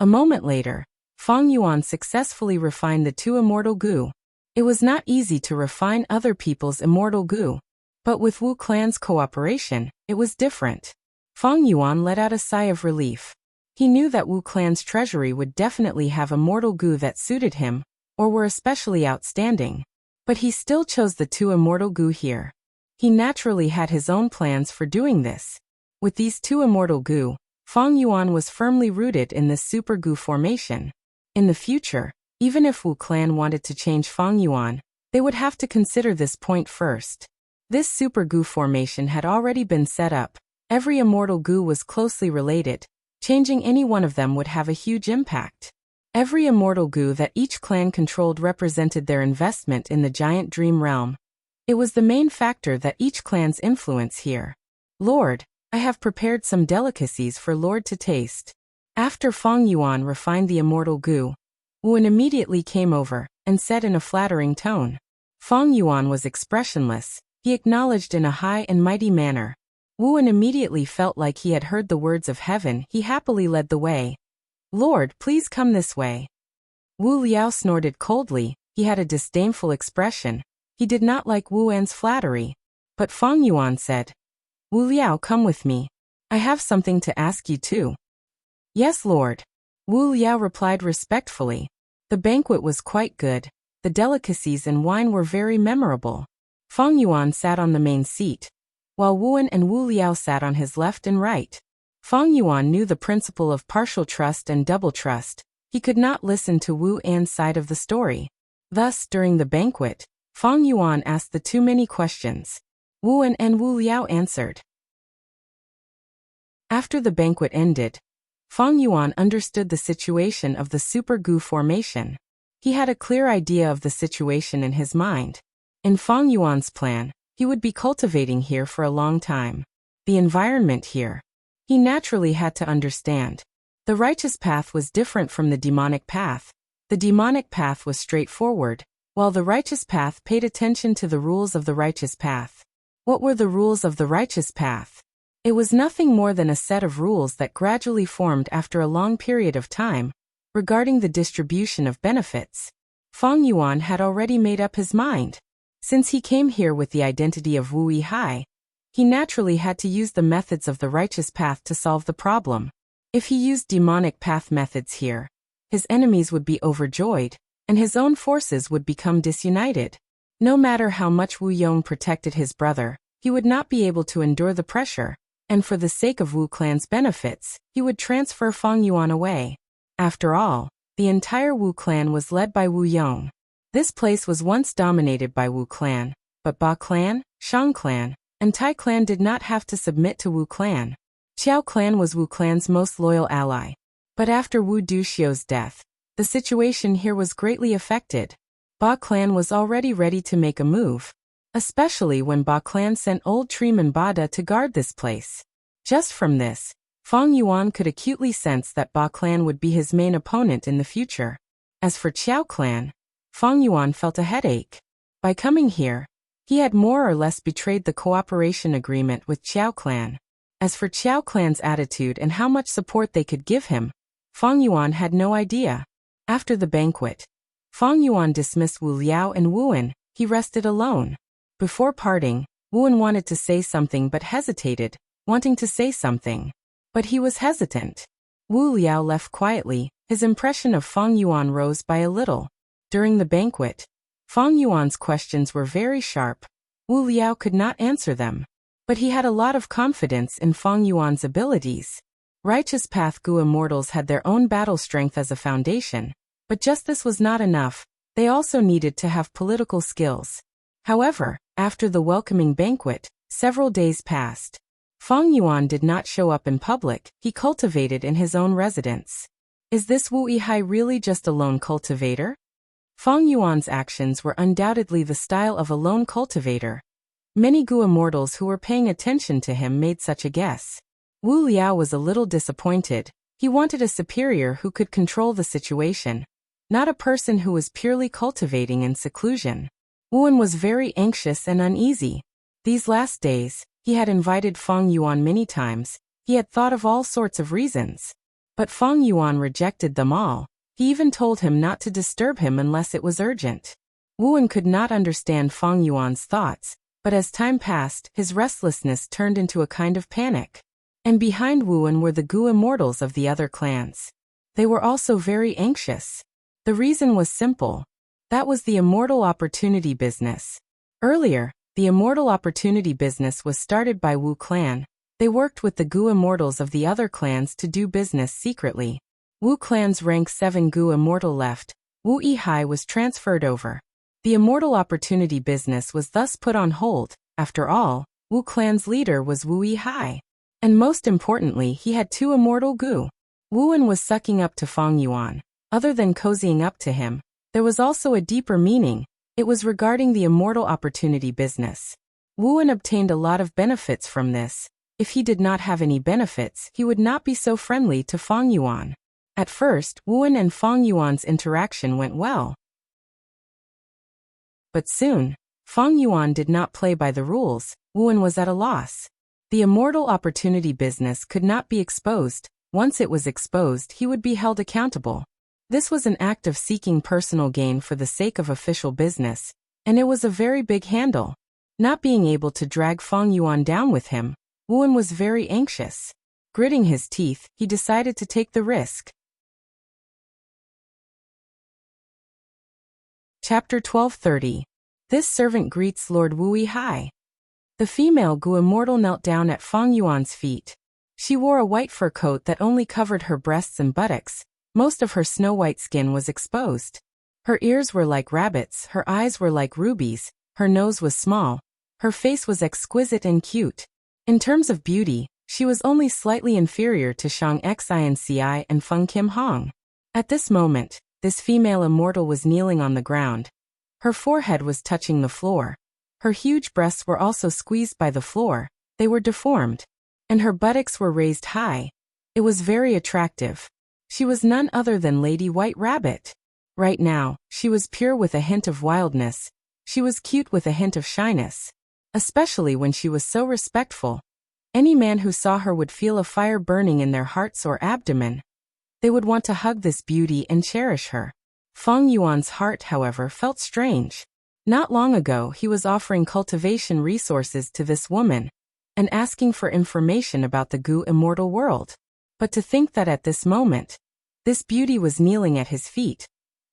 A moment later, Fang Yuan successfully refined the 2 immortal Gu. It was not easy to refine other people's immortal Gu, but with Wu Clan's cooperation, it was different. Fang Yuan let out a sigh of relief. He knew that Wu Clan's treasury would definitely have immortal Gu that suited him, or were especially outstanding. But he still chose the 2 immortal Gu here. He naturally had his own plans for doing this. With these 2 immortal Gu, Fang Yuan was firmly rooted in this Super Gu formation. In the future, even if Wu Clan wanted to change Fang Yuan, they would have to consider this point first. This Super Gu formation had already been set up. Every immortal Gu was closely related. Changing any one of them would have a huge impact. Every immortal Gu that each clan controlled represented their investment in the giant dream realm. It was the main factor that each clan's influence here. Lord, I have prepared some delicacies for Lord to taste. After Fang Yuan refined the immortal Gu, Wu En immediately came over and said in a flattering tone. Fang Yuan was expressionless. He acknowledged in a high and mighty manner. Wu En immediately felt like he had heard the words of heaven. He happily led the way. Lord, please come this way. Wu Liao snorted coldly. He had a disdainful expression. He did not like Wu En's flattery. But Fang Yuan said, Wu Liao, come with me. I have something to ask you too. Yes, Lord. Wu Liao replied respectfully. The banquet was quite good. The delicacies and wine were very memorable. Fang Yuan sat on the main seat, while Wu En and Wu Liao sat on his left and right. Fang Yuan knew the principle of partial trust and double trust. He could not listen to Wu En's side of the story. Thus, during the banquet, Fang Yuan asked the too many questions. Wu En and Wu Liao answered. After the banquet ended, Fang Yuan understood the situation of the Super Gu formation. He had a clear idea of the situation in his mind. In Fang Yuan's plan, he would be cultivating here for a long time. The environment here, he naturally had to understand. The righteous path was different from the demonic path. The demonic path was straightforward, while the righteous path paid attention to the rules of the righteous path. What were the rules of the righteous path? It was nothing more than a set of rules that gradually formed after a long period of time, regarding the distribution of benefits. Fang Yuan had already made up his mind. Since he came here with the identity of Wu Yihai, he naturally had to use the methods of the righteous path to solve the problem. If he used demonic path methods here, his enemies would be overjoyed, and his own forces would become disunited. No matter how much Wu Yong protected his brother, he would not be able to endure the pressure, and for the sake of Wu Clan's benefits, he would transfer Fang Yuan away. After all, the entire Wu Clan was led by Wu Yong. This place was once dominated by Wu Clan, but Ba Clan, Shang Clan, and Tai Clan did not have to submit to Wu Clan. Xiao Clan was Wu Clan's most loyal ally. But after Wu Duxiu's death, the situation here was greatly affected. Ba Clan was already ready to make a move, especially when Ba Clan sent old Treeman Bada to guard this place. Just from this, Fang Yuan could acutely sense that Ba Clan would be his main opponent in the future. As for Xiao Clan, Fang Yuan felt a headache. By coming here, he had more or less betrayed the cooperation agreement with Xiao Clan. As for Xiao Clan's attitude and how much support they could give him, Fang Yuan had no idea. After the banquet, Fang Yuan dismissed Wu Liao and Wu En. He rested alone. Before parting, Wuan wanted to say something but hesitated, wanting to say something. But he was hesitant. Wu Liao left quietly. His impression of Feng Yuan rose by a little. During the banquet, Feng Yuan's questions were very sharp. Wu Liao could not answer them. But he had a lot of confidence in Feng Yuan's abilities. Righteous Path Gu immortals had their own battle strength as a foundation. But just this was not enough. They also needed to have political skills. However, after the welcoming banquet, several days passed. Feng Yuan did not show up in public. He cultivated in his own residence. Is this Wu Yihai really just a lone cultivator? Feng Yuan's actions were undoubtedly the style of a lone cultivator. Many Gu immortals who were paying attention to him made such a guess. Wu Liao was a little disappointed. He wanted a superior who could control the situation, not a person who was purely cultivating in seclusion. Wuan was very anxious and uneasy. These last days, he had invited Feng Yuan many times. He had thought of all sorts of reasons. But Feng Yuan rejected them all. He even told him not to disturb him unless it was urgent. Wuan could not understand Feng Yuan's thoughts, but as time passed, his restlessness turned into a kind of panic. And behind Wuan were the Gu immortals of the other clans. They were also very anxious. The reason was simple. That was the immortal opportunity business. Earlier, the immortal opportunity business was started by Wu clan. They worked with the Gu immortals of the other clans to do business secretly. Wu clan's rank 7 Gu immortal left. Wu Yihai was transferred over. The immortal opportunity business was thus put on hold. After all, Wu clan's leader was Wu Yihai. And most importantly, he had 2 immortal Gu. Wuan was sucking up to Feng Yuan. Other than cozying up to him, there was also a deeper meaning. It was regarding the immortal opportunity business. Wuan obtained a lot of benefits from this. If he did not have any benefits, he would not be so friendly to Feng Yuan. At first, Wuan and Feng Yuan's interaction went well. But soon, Feng Yuan did not play by the rules. Wuan was at a loss. The immortal opportunity business could not be exposed. Once it was exposed, he would be held accountable. This was an act of seeking personal gain for the sake of official business, and it was a very big handle. Not being able to drag Feng Yuan down with him, Wuan was very anxious. Gritting his teeth, he decided to take the risk. Chapter 1230. This servant greets Lord Wu Yihai. The female Gu immortal knelt down at Feng Yuan's feet. She wore a white fur coat that only covered her breasts and buttocks. Most of her snow-white skin was exposed. Her ears were like rabbits, her eyes were like rubies, her nose was small, her face was exquisite and cute. In terms of beauty, she was only slightly inferior to Shang Xinci and Feng Kim Hong. At this moment, this female immortal was kneeling on the ground. Her forehead was touching the floor. Her huge breasts were also squeezed by the floor. They were deformed. And her buttocks were raised high. It was very attractive. She was none other than Lady White Rabbit. Right now, she was pure with a hint of wildness. She was cute with a hint of shyness. Especially when she was so respectful. Any man who saw her would feel a fire burning in their hearts or abdomen. They would want to hug this beauty and cherish her. Feng Yuan's heart, however, felt strange. Not long ago, he was offering cultivation resources to this woman and asking for information about the Gu immortal world. But to think that at this moment, this beauty was kneeling at his feet,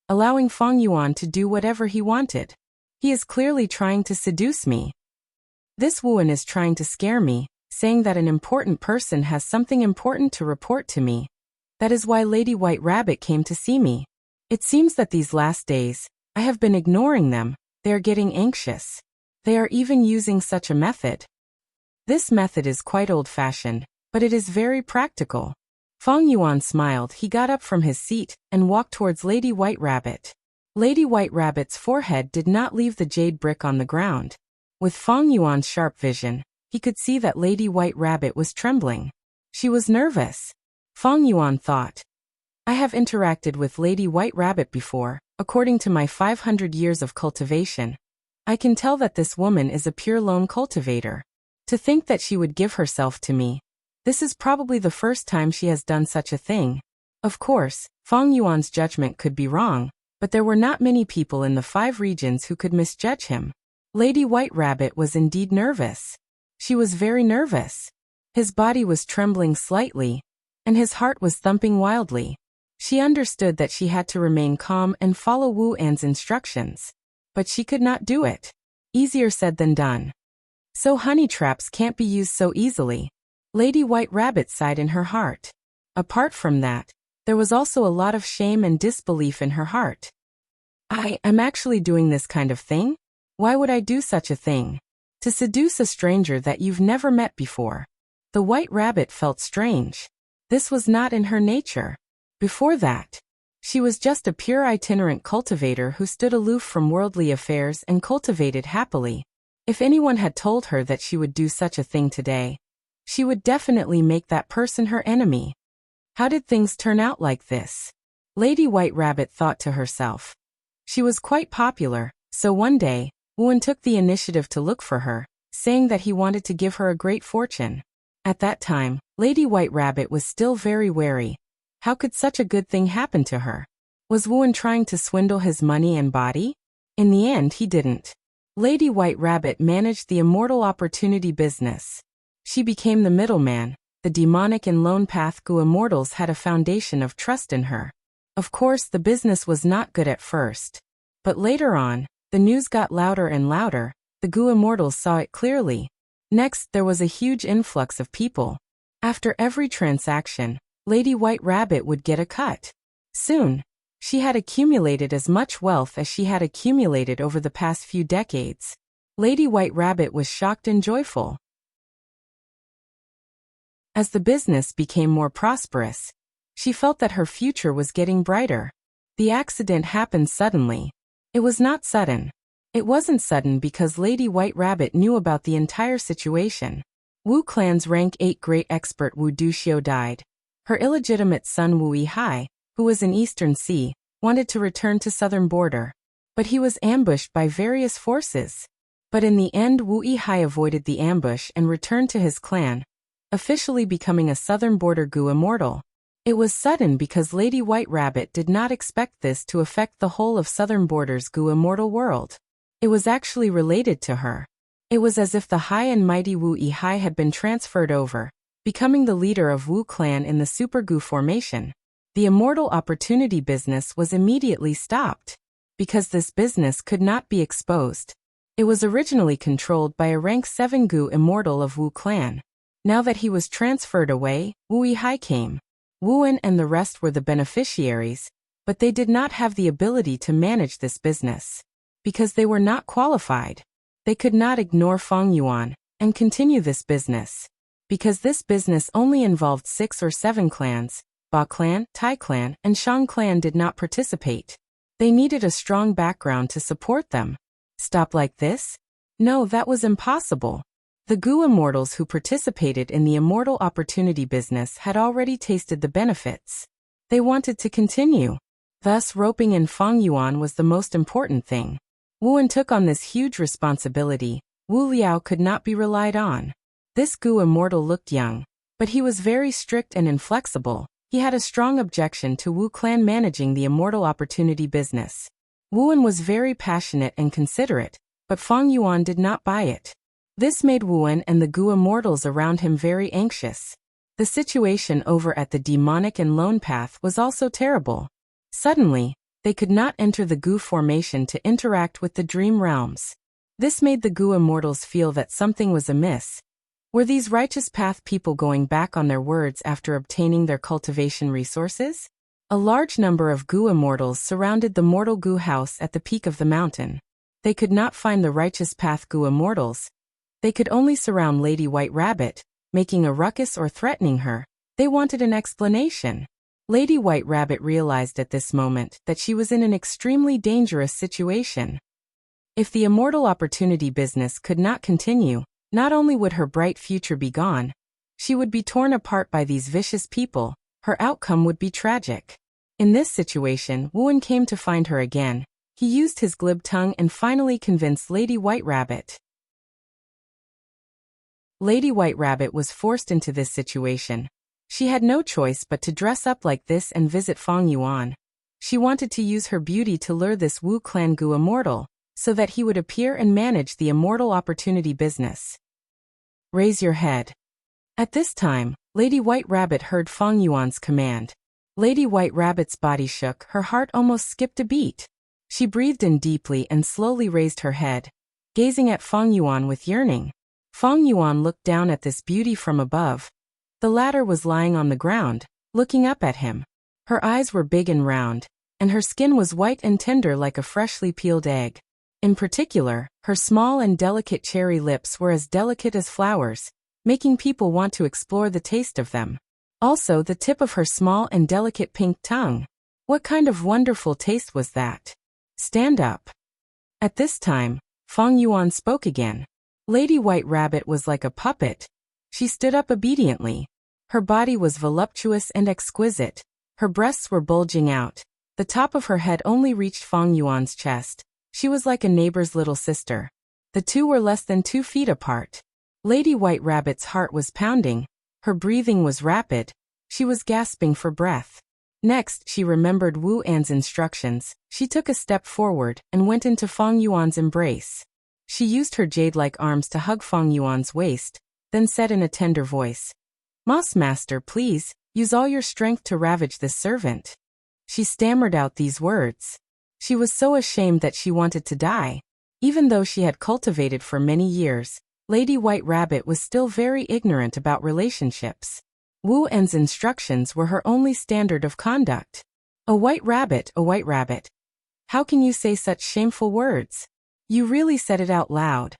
allowing Feng Yuan to do whatever he wanted. He is clearly trying to seduce me. This Wuan is trying to scare me, saying that an important person has something important to report to me. That is why Lady White Rabbit came to see me. It seems that these last days, I have been ignoring them. They are getting anxious. They are even using such a method. This method is quite old-fashioned, but it is very practical. Feng Yuan smiled. He got up from his seat and walked towards Lady White Rabbit. Lady White Rabbit's forehead did not leave the jade brick on the ground. With Feng Yuan's sharp vision, he could see that Lady White Rabbit was trembling. She was nervous. Feng Yuan thought, I have interacted with Lady White Rabbit before. According to my 500 years of cultivation, I can tell that this woman is a pure lone cultivator. To think that she would give herself to me. This is probably the first time she has done such a thing. Of course, Feng Yuan's judgment could be wrong, but there were not many people in the 5 regions who could misjudge him. Lady White Rabbit was indeed nervous. She was very nervous. His body was trembling slightly, and his heart was thumping wildly. She understood that she had to remain calm and follow Wu An's instructions. But she could not do it. Easier said than done. So honey traps can't be used so easily. Lady White Rabbit sighed in her heart. Apart from that, there was also a lot of shame and disbelief in her heart. I'm actually doing this kind of thing? Why would I do such a thing? To seduce a stranger that you've never met before. The White Rabbit felt strange. This was not in her nature. Before that, she was just a pure itinerant cultivator who stood aloof from worldly affairs and cultivated happily. If anyone had told her that she would do such a thing today, she would definitely make that person her enemy. How did things turn out like this? Lady White Rabbit thought to herself. She was quite popular, so one day, Wu took the initiative to look for her, saying that he wanted to give her a great fortune. At that time, Lady White Rabbit was still very wary. How could such a good thing happen to her? Was Wu trying to swindle his money and body? In the end, he didn't. Lady White Rabbit managed the immortal opportunity business. She became the middleman. The demonic and lone path Gu immortals had a foundation of trust in her. Of course, the business was not good at first. But later on, the news got louder and louder. The Gu immortals saw it clearly. Next, there was a huge influx of people. After every transaction, Lady White Rabbit would get a cut. Soon, she had accumulated as much wealth as she had accumulated over the past few decades. Lady White Rabbit was shocked and joyful. As the business became more prosperous, she felt that her future was getting brighter. The accident happened suddenly. It was not sudden. It wasn't sudden because Lady White Rabbit knew about the entire situation. Wu Clan's rank 8 great expert Wu Duxiu died. Her illegitimate son Wu Yihai, who was in Eastern Sea, wanted to return to southern border. But he was ambushed by various forces. But in the end, Wu Yihai avoided the ambush and returned to his clan, officially becoming a southern border Gu immortal. It was sudden because Lady White Rabbit did not expect this to affect the whole of southern border's Gu immortal world. It was actually related to her. It was as if the high and mighty Wu Yihai had been transferred over, becoming the leader of Wu Clan in the Super Gu formation. The immortal opportunity business was immediately stopped. Because this business could not be exposed. It was originally controlled by a rank 7 Gu immortal of Wu Clan. Now that he was transferred away, Wu Yihai came. Wu and the rest were the beneficiaries, but they did not have the ability to manage this business. Because they were not qualified. They could not ignore Feng Yuan and continue this business. Because this business only involved 6 or 7 clans, Ba Clan, Tai Clan, and Shang Clan did not participate. They needed a strong background to support them. Stop like this? No, that was impossible. The Gu immortals who participated in the immortal opportunity business had already tasted the benefits. They wanted to continue. Thus, roping in Feng Yuan was the most important thing. Wu took on this huge responsibility. Wu Liao could not be relied on. This Gu immortal looked young, but he was very strict and inflexible. He had a strong objection to Wu Clan managing the immortal opportunity business. Wu was very passionate and considerate, but Feng Yuan did not buy it. This made Wu and the Gu immortals around him very anxious. The situation over at the demonic and lone path was also terrible. Suddenly, they could not enter the Gu formation to interact with the dream realms. This made the Gu immortals feel that something was amiss. Were these righteous path people going back on their words after obtaining their cultivation resources? A large number of Gu immortals surrounded the mortal Gu house at the peak of the mountain. They could not find the righteous path Gu immortals. They could only surround Lady White Rabbit, making a ruckus or threatening her. They wanted an explanation. Lady White Rabbit realized at this moment that she was in an extremely dangerous situation. If the immortal opportunity business could not continue, not only would her bright future be gone, she would be torn apart by these vicious people. Her outcome would be tragic. In this situation, Wu came to find her again. He used his glib tongue and finally convinced Lady White Rabbit. Lady White Rabbit was forced into this situation. She had no choice but to dress up like this and visit Feng Yuan. She wanted to use her beauty to lure this Wu Clan Gu immortal, so that he would appear and manage the immortal opportunity business. Raise your head. At this time, Lady White Rabbit heard Feng Yuan's command. Lady White Rabbit's body shook, her heart almost skipped a beat. She breathed in deeply and slowly raised her head, gazing at Feng Yuan with yearning. Feng Yuan looked down at this beauty from above. The latter was lying on the ground, looking up at him. Her eyes were big and round, and her skin was white and tender like a freshly peeled egg. In particular, her small and delicate cherry lips were as delicate as flowers, making people want to explore the taste of them. Also, the tip of her small and delicate pink tongue. What kind of wonderful taste was that? Stand up. At this time, Feng Yuan spoke again. Lady White Rabbit was like a puppet. She stood up obediently. Her body was voluptuous and exquisite. Her breasts were bulging out. The top of her head only reached Feng Yuan's chest. She was like a neighbor's little sister. The two were less than 2 feet apart. Lady White Rabbit's heart was pounding. Her breathing was rapid. She was gasping for breath. Next, she remembered Wu An's instructions. She took a step forward and went into Feng Yuan's embrace. She used her jade-like arms to hug Feng Yuan's waist, then said in a tender voice, "Moss Master, please, use all your strength to ravage this servant." She stammered out these words. She was so ashamed that she wanted to die. Even though she had cultivated for many years, Lady White Rabbit was still very ignorant about relationships. Wu An's instructions were her only standard of conduct. A white rabbit, a white rabbit. How can you say such shameful words? You really said it out loud.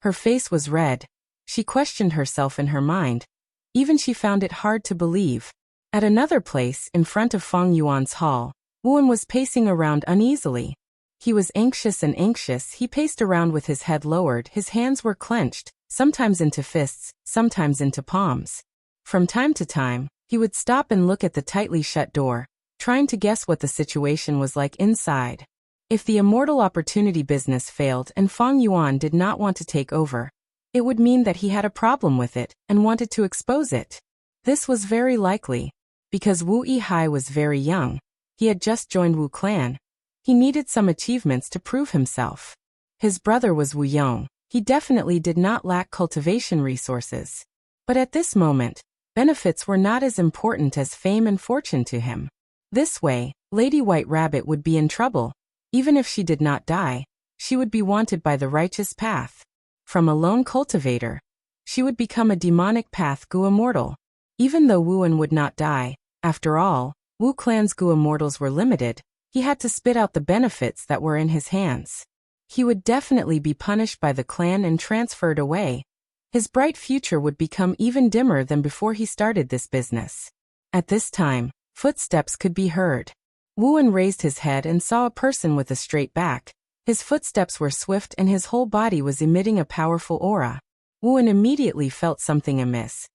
Her face was red. She questioned herself in her mind. Even she found it hard to believe. At another place, in front of Feng Yuan's hall, Wu An was pacing around uneasily. He was anxious and anxious. He paced around with his head lowered. His hands were clenched, sometimes into fists, sometimes into palms. From time to time, he would stop and look at the tightly shut door, trying to guess what the situation was like inside. If the immortal opportunity business failed and Feng Yuan did not want to take over, it would mean that he had a problem with it and wanted to expose it. This was very likely, because Wu Yihai was very young. He had just joined Wu clan. He needed some achievements to prove himself. His brother was Wu Yong. He definitely did not lack cultivation resources. But at this moment, benefits were not as important as fame and fortune to him. This way, Lady White Rabbit would be in trouble. Even if she did not die, she would be wanted by the righteous path. From a lone cultivator, she would become a demonic path Gu immortal. Even though Wu An would not die, after all, Wu clan's Gu immortals were limited. He had to spit out the benefits that were in his hands. He would definitely be punished by the clan and transferred away. His bright future would become even dimmer than before he started this business. At this time, footsteps could be heard. Wu An raised his head and saw a person with a straight back. His footsteps were swift and his whole body was emitting a powerful aura. Wu An immediately felt something amiss.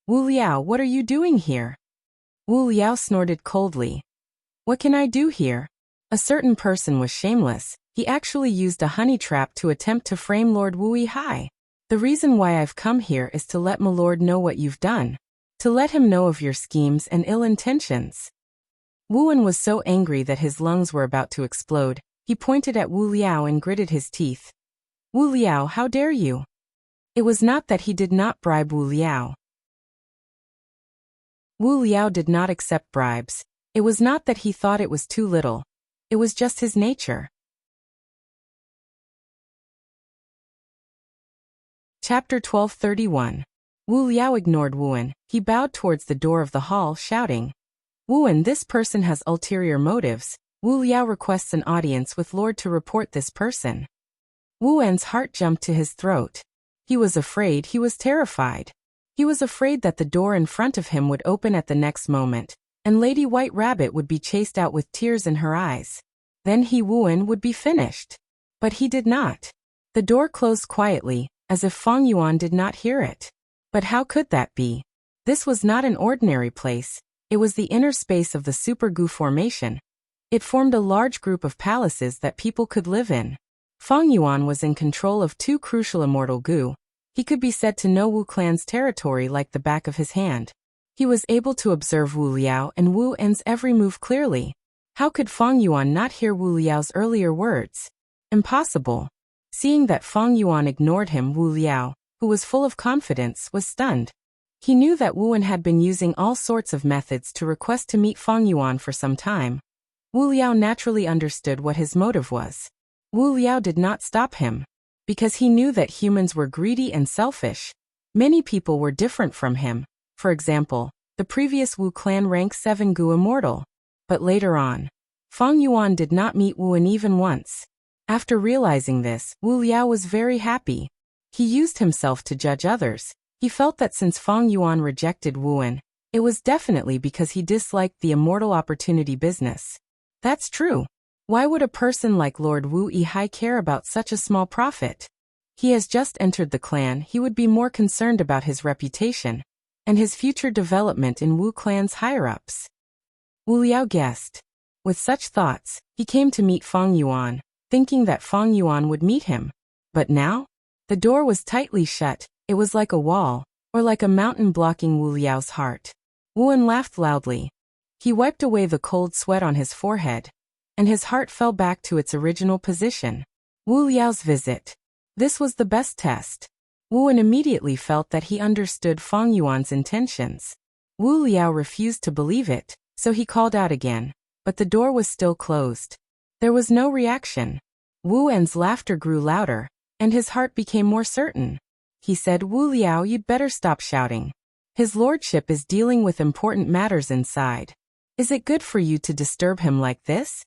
"Wu Liao, what are you doing here?" Wu Liao snorted coldly. "What can I do here?" A certain person was shameless. He actually used a honey trap to attempt to frame Lord Wu Yihai. "The reason why I've come here is to let my lord know what you've done. To let him know of your schemes and ill intentions." Wu An was so angry that his lungs were about to explode. He pointed at Wu Liao and gritted his teeth. "Wu Liao, how dare you?" It was not that he did not bribe Wu Liao. Wu Liao did not accept bribes. It was not that he thought it was too little. It was just his nature. Chapter 1231. Wu Liao ignored Wu An. He bowed towards the door of the hall, shouting, "Wu An, this person has ulterior motives. Wu Liao requests an audience with Lord to report this person." Wu An's heart jumped to his throat. He was afraid, he was terrified. He was afraid that the door in front of him would open at the next moment, and Lady White Rabbit would be chased out with tears in her eyes. Then he, Wu An, would be finished. But he did not. The door closed quietly, as if Feng Yuan did not hear it. But how could that be? This was not an ordinary place. It was the inner space of the Super Gu formation. It formed a large group of palaces that people could live in. Feng Yuan was in control of 2 crucial immortal Gu. He could be said to know Wu clan's territory like the back of his hand. He was able to observe Wu Liao and Wu An's every move clearly. How could Feng Yuan not hear Wu Liao's earlier words? Impossible. Seeing that Feng Yuan ignored him, Wu Liao, who was full of confidence, was stunned. He knew that Wu Wen had been using all sorts of methods to request to meet Feng Yuan for some time. Wu Liao naturally understood what his motive was. Wu Liao did not stop him, because he knew that humans were greedy and selfish. Many people were different from him. For example, the previous Wu clan rank 7 Gu immortal. But later on, Feng Yuan did not meet Wu Wen even once. After realizing this, Wu Liao was very happy. He used himself to judge others. He felt that since Feng Yuan rejected Wu Wen, it was definitely because he disliked the immortal opportunity business. That's true. Why would a person like Lord Wu Yihai care about such a small profit? He has just entered the clan. He would be more concerned about his reputation and his future development in Wu clan's higher-ups. Wu Liao guessed. With such thoughts, he came to meet Feng Yuan, thinking that Feng Yuan would meet him. But now? The door was tightly shut. It was like a wall, or like a mountain blocking Wu Liao's heart. Wu Wen laughed loudly. He wiped away the cold sweat on his forehead, and his heart fell back to its original position. Wu Liao's visit. This was the best test. Wu Wen immediately felt that he understood Feng Yuan's intentions. Wu Liao refused to believe it, so he called out again, but the door was still closed. There was no reaction. Wu Wen's laughter grew louder, and his heart became more certain. He said, Wu Liao, you'd better stop shouting. His lordship is dealing with important matters inside. Is it good for you to disturb him like this?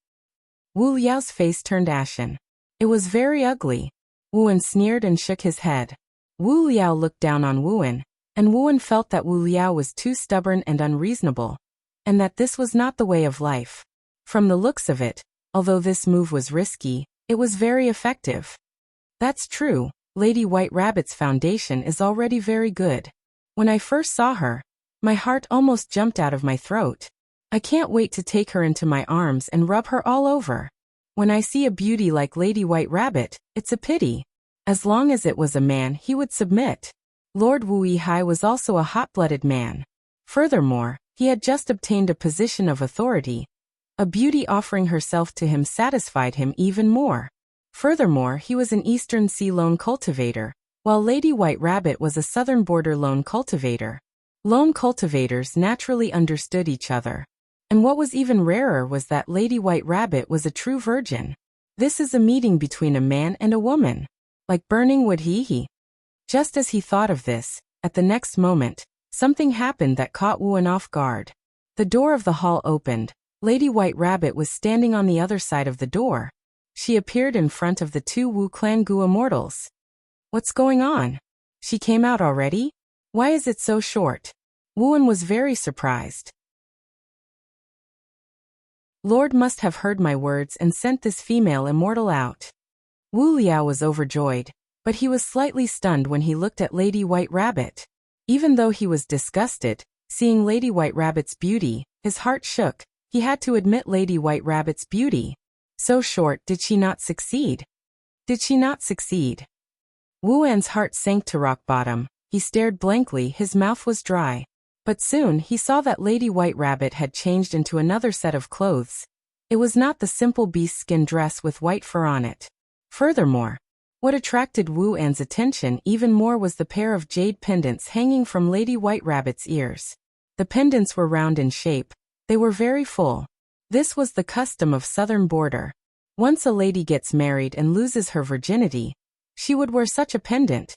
Wu Liao's face turned ashen. It was very ugly. Wu Wen sneered and shook his head. Wu Liao looked down on Wu Wen, and Wu Wen felt that Wu Liao was too stubborn and unreasonable, and that this was not the way of life. From the looks of it, although this move was risky, it was very effective. That's true. Lady White Rabbit's foundation is already very good. When I first saw her, my heart almost jumped out of my throat. I can't wait to take her into my arms and rub her all over. When I see a beauty like Lady White Rabbit, it's a pity. As long as it was a man, he would submit. Lord Wu Yihai was also a hot-blooded man. Furthermore, he had just obtained a position of authority. A beauty offering herself to him satisfied him even more. Furthermore, he was an Eastern Sea lone cultivator, while Lady White Rabbit was a Southern Border lone cultivator. Lone cultivators naturally understood each other. And what was even rarer was that Lady White Rabbit was a true virgin. This is a meeting between a man and a woman. Like burning wood he. Just as he thought of this, at the next moment, something happened that caught Wu Wen off guard. The door of the hall opened. Lady White Rabbit was standing on the other side of the door. She appeared in front of the two Wu clan Gu immortals. What's going on? She came out already? Why is it so short? Wu Wen was very surprised. Lord must have heard my words and sent this female immortal out. Wu Liao was overjoyed, but he was slightly stunned when he looked at Lady White Rabbit. Even though he was disgusted, seeing Lady White Rabbit's beauty, his heart shook. He had to admit Lady White Rabbit's beauty. So short, did she not succeed? Did she not succeed? Wu Wen's heart sank to rock bottom. He stared blankly, his mouth was dry. But soon he saw that Lady White Rabbit had changed into another set of clothes. It was not the simple beast skin dress with white fur on it. Furthermore, what attracted Wu Wen's attention even more was the pair of jade pendants hanging from Lady White Rabbit's ears. The pendants were round in shape. They were very full. This was the custom of Southern Border. Once a lady gets married and loses her virginity, she would wear such a pendant.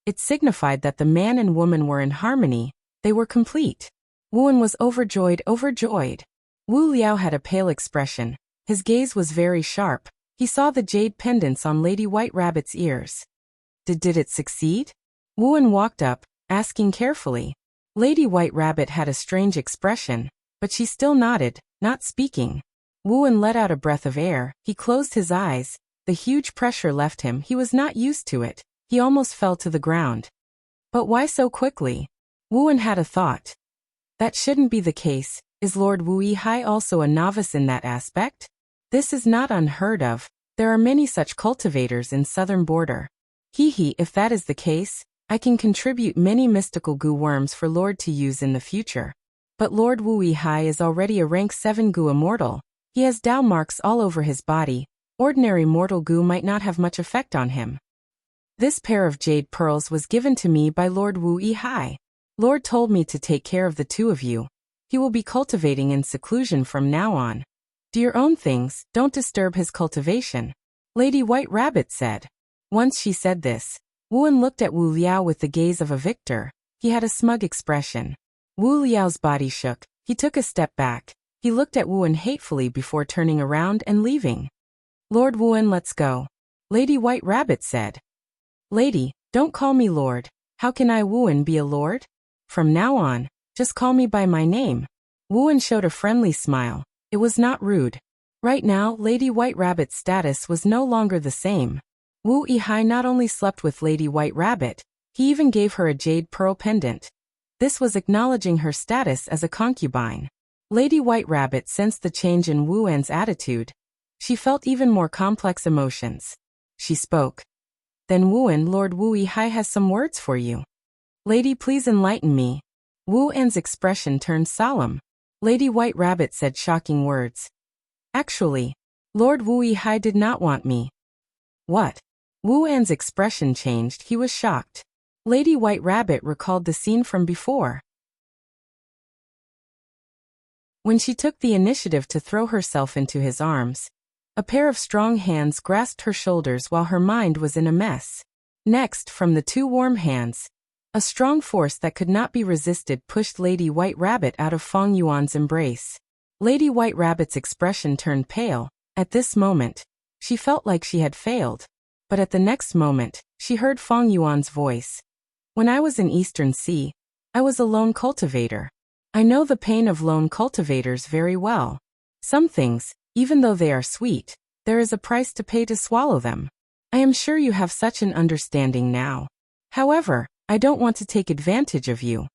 It signified that the man and woman were in harmony, they were complete. Wu Wen was overjoyed. Wu Liao had a pale expression. His gaze was very sharp. He saw the jade pendants on Lady White Rabbit's ears. Did it succeed? Wu Wen walked up, asking carefully. Lady White Rabbit had a strange expression, but she still nodded, not speaking. Wu Wen let out a breath of air. He closed his eyes. The huge pressure left him. He was not used to it. He almost fell to the ground. But why so quickly? Wu Wen had a thought. That shouldn't be the case. Is Lord Wu Yihai also a novice in that aspect? This is not unheard of. There are many such cultivators in Southern Border. If that is the case, I can contribute many mystical Gu worms for Lord to use in the future. But Lord Wu Yihai is already a rank 7 Gu immortal. He has Dao marks all over his body. Ordinary mortal goo might not have much effect on him. This pair of jade pearls was given to me by Lord Wu Yihai. Lord told me to take care of the two of you. He will be cultivating in seclusion from now on. Do your own things, don't disturb his cultivation, Lady White Rabbit said. Once she said this, Wuan looked at Wu Liao with the gaze of a victor. He had a smug expression. Wu Liao's body shook. He took a step back. He looked at Wuan hatefully before turning around and leaving. Lord Wuan, let's go, Lady White Rabbit said. Lady, don't call me Lord. How can I Wuan be a lord? From now on, just call me by my name. Wuan showed a friendly smile. It was not rude. Right now, Lady White Rabbit's status was no longer the same. Wu Yihai not only slept with Lady White Rabbit, he even gave her a jade pearl pendant. This was acknowledging her status as a concubine. Lady White Rabbit sensed the change in Wu An's attitude. She felt even more complex emotions. She spoke. Then Wuan, Lord Wu Yihai has some words for you. Lady, please enlighten me. Wu An's expression turned solemn. Lady White Rabbit said shocking words. Actually, Lord Wu Yihai did not want me. What? Wu An's expression changed. He was shocked. Lady White Rabbit recalled the scene from before. When she took the initiative to throw herself into his arms, a pair of strong hands grasped her shoulders while her mind was in a mess. Next, from the two warm hands, a strong force that could not be resisted pushed Lady White Rabbit out of Feng Yuan's embrace. Lady White Rabbit's expression turned pale. At this moment, she felt like she had failed. But at the next moment, she heard Feng Yuan's voice. When I was in Eastern Sea, I was a lone cultivator. I know the pain of lone cultivators very well. Some things, even though they are sweet, there is a price to pay to swallow them. I am sure you have such an understanding now. However, I don't want to take advantage of you.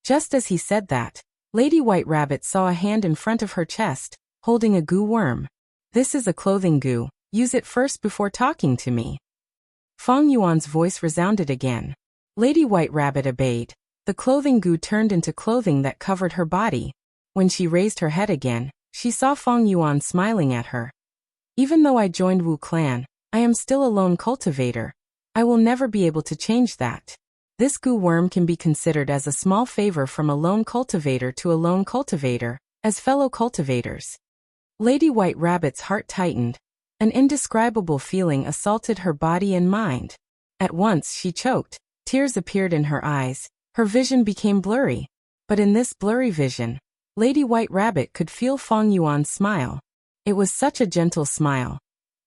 Just as he said that, Lady White Rabbit saw a hand in front of her chest, holding a goo worm. This is a clothing goo. Use it first before talking to me. Feng Yuan's voice resounded again. Lady White Rabbit obeyed. The clothing goo turned into clothing that covered her body. When she raised her head again, she saw Feng Yuan smiling at her. Even though I joined Wu Clan, I am still a lone cultivator. I will never be able to change that. This goo worm can be considered as a small favor from a lone cultivator to a lone cultivator, as fellow cultivators. Lady White Rabbit's heart tightened. An indescribable feeling assaulted her body and mind. At once she choked. Tears appeared in her eyes. Her vision became blurry. But in this blurry vision, Lady White Rabbit could feel Feng Yuan's smile. It was such a gentle smile.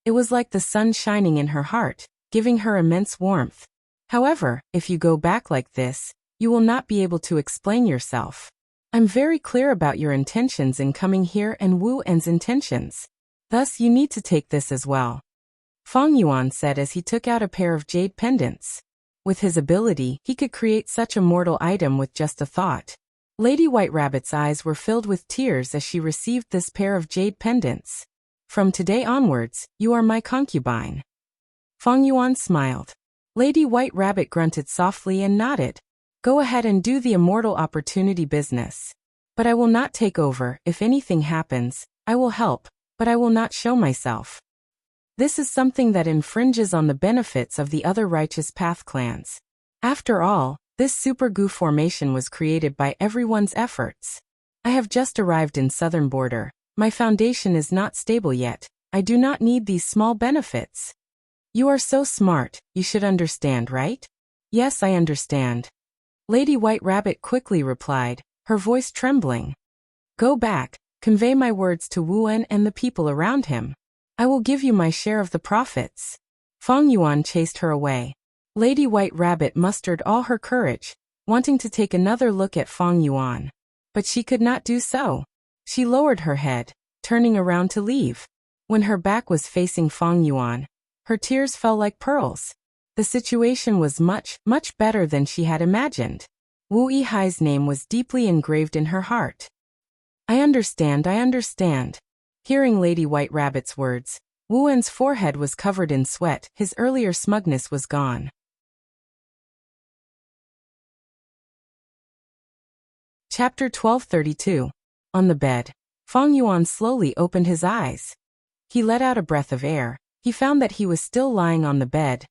It was like the sun shining in her heart, giving her immense warmth. However, if you go back like this, you will not be able to explain yourself. I'm very clear about your intentions in coming here and Wu An's intentions. Thus you need to take this as well. Feng Yuan said as he took out a pair of jade pendants. With his ability, he could create such a mortal item with just a thought. Lady White Rabbit's eyes were filled with tears as she received this pair of jade pendants. From today onwards, you are my concubine. Feng Yuan smiled. Lady White Rabbit grunted softly and nodded. Go ahead and do the immortal opportunity business. But I will not take over. If anything happens, I will help, but I will not show myself. This is something that infringes on the benefits of the other Righteous Path clans. After all, this super goo formation was created by everyone's efforts. I have just arrived in southern border. My foundation is not stable yet. I do not need these small benefits. You are so smart, you should understand, right? Yes, I understand. Lady White Rabbit quickly replied, her voice trembling. Go back, convey my words to Wu An and the people around him. I will give you my share of the profits. Feng Yuan chased her away. Lady White Rabbit mustered all her courage, wanting to take another look at Feng Yuan. But she could not do so. She lowered her head, turning around to leave. When her back was facing Feng Yuan, her tears fell like pearls. The situation was much, much better than she had imagined. Wu Yihai's name was deeply engraved in her heart. I understand, I understand. Hearing Lady White Rabbit's words, Wu An's forehead was covered in sweat. His earlier smugness was gone. Chapter 1232. On the bed, Feng Yuan slowly opened his eyes. He let out a breath of air. He found that he was still lying on the bed.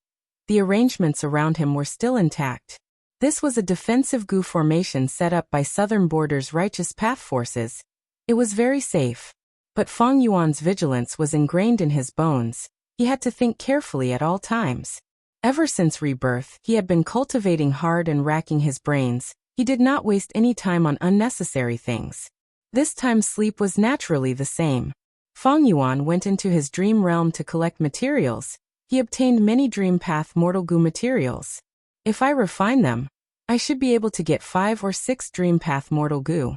The arrangements around him were still intact. This was a defensive goo formation set up by Southern Border's Righteous Path forces. It was very safe. But Feng Yuan's vigilance was ingrained in his bones. He had to think carefully at all times. Ever since rebirth, he had been cultivating hard and racking his brains. He did not waste any time on unnecessary things. This time sleep was naturally the same. Feng Yuan went into his dream realm to collect materials. He obtained many dream path mortal goo materials. If I refine them, I should be able to get 5 or 6 dream path mortal goo.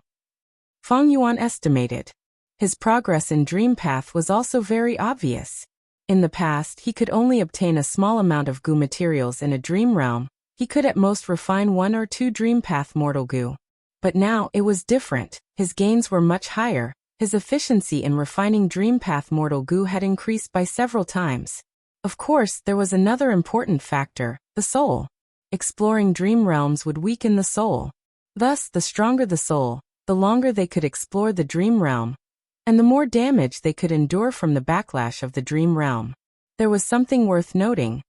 Feng Yuan estimated. His progress in dream path was also very obvious. In the past, he could only obtain a small amount of goo materials in a dream realm. He could at most refine 1 or 2 dream path mortal goo. But now it was different. His gains were much higher. His efficiency in refining dream path mortal goo had increased by several times. Of course, there was another important factor, the soul. Exploring dream realms would weaken the soul. Thus, the stronger the soul, the longer they could explore the dream realm, and the more damage they could endure from the backlash of the dream realm. There was something worth noting.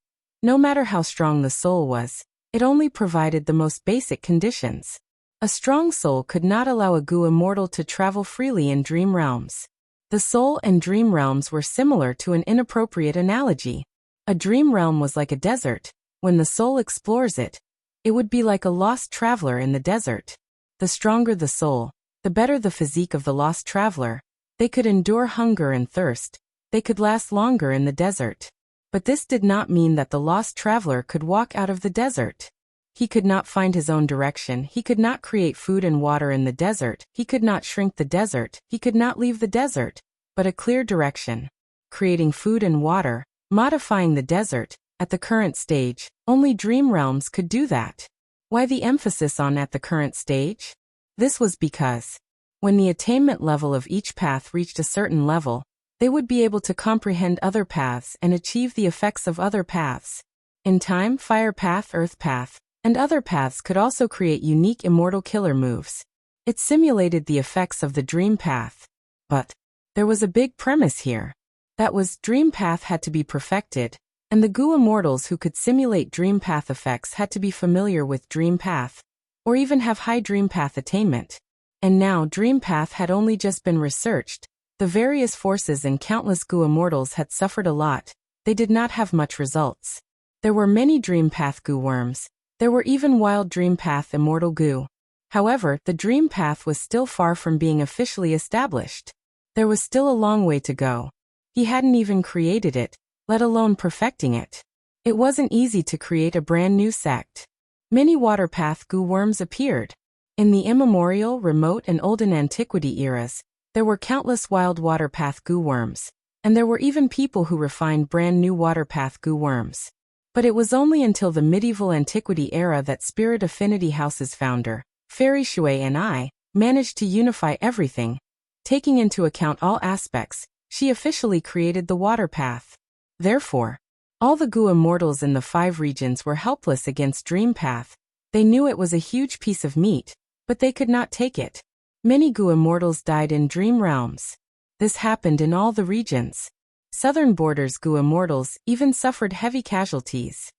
No matter how strong the soul was, it only provided the most basic conditions. A strong soul could not allow a goo immortal to travel freely in dream realms. The soul and dream realms were similar to an inappropriate analogy. A dream realm was like a desert. When the soul explores it, it would be like a lost traveler in the desert. The stronger the soul, the better the physique of the lost traveler. They could endure hunger and thirst. They could last longer in the desert. But this did not mean that the lost traveler could walk out of the desert. He could not find his own direction. He could not create food and water in the desert. He could not shrink the desert. He could not leave the desert. But a clear direction. Creating food and water, modifying the desert, at the current stage, only dream realms could do that. Why the emphasis on at the current stage? This was because, when the attainment level of each path reached a certain level, they would be able to comprehend other paths and achieve the effects of other paths. In time, fire path, earth path, and other paths could also create unique immortal killer moves. It simulated the effects of the dream path. But there was a big premise here. That was, dream path had to be perfected, and the goo immortals who could simulate dream path effects had to be familiar with dream path, or even have high dream path attainment. And now dream path had only just been researched. The various forces and countless goo immortals had suffered a lot. They did not have much results. There were many dream path goo worms. There were even wild dream path immortal goo. However, the dream path was still far from being officially established. There was still a long way to go. He hadn't even created it, let alone perfecting it. It wasn't easy to create a brand new sect. Many water path goo worms appeared. In the immemorial, remote and olden antiquity eras, there were countless wild water path goo worms, and there were even people who refined brand new water path goo worms. But it was only until the medieval antiquity era that Spirit Affinity House's founder, Fairy Shui and I, managed to unify everything. Taking into account all aspects, she officially created the water path. Therefore, all the goo immortals in the 5 regions were helpless against dream path. They knew it was a huge piece of meat, but they could not take it. Many goo immortals died in dream realms. This happened in all the regions. Southern Border's goo immortals even suffered heavy casualties.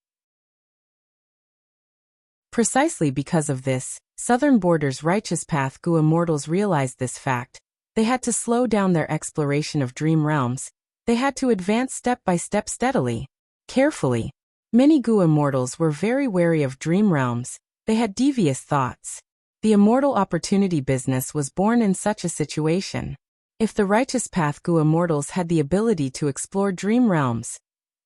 Precisely because of this, Southern Border's Righteous Path goo immortals realized this fact. They had to slow down their exploration of dream realms. They had to advance step by step steadily, carefully. Many goo immortals were very wary of dream realms. They had devious thoughts. The immortal opportunity business was born in such a situation. If the Righteous Path goo immortals had the ability to explore dream realms,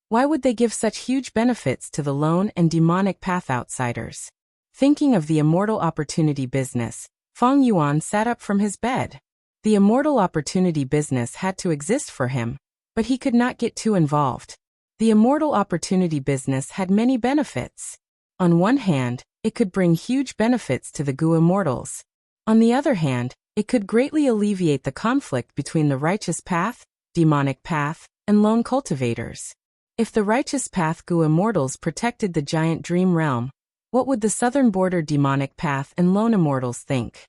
why would they give such huge benefits to the lone and demonic path outsiders? Thinking of the immortal opportunity business, Feng Yuan sat up from his bed. The immortal opportunity business had to exist for him, but he could not get too involved. The immortal opportunity business had many benefits. On one hand, it could bring huge benefits to the goo immortals. On the other hand, it could greatly alleviate the conflict between the Righteous Path, demonic path, and lone cultivators. If the Righteous Path goo immortals protected the giant dream realm, what would the Southern Border demonic path and lone immortals think?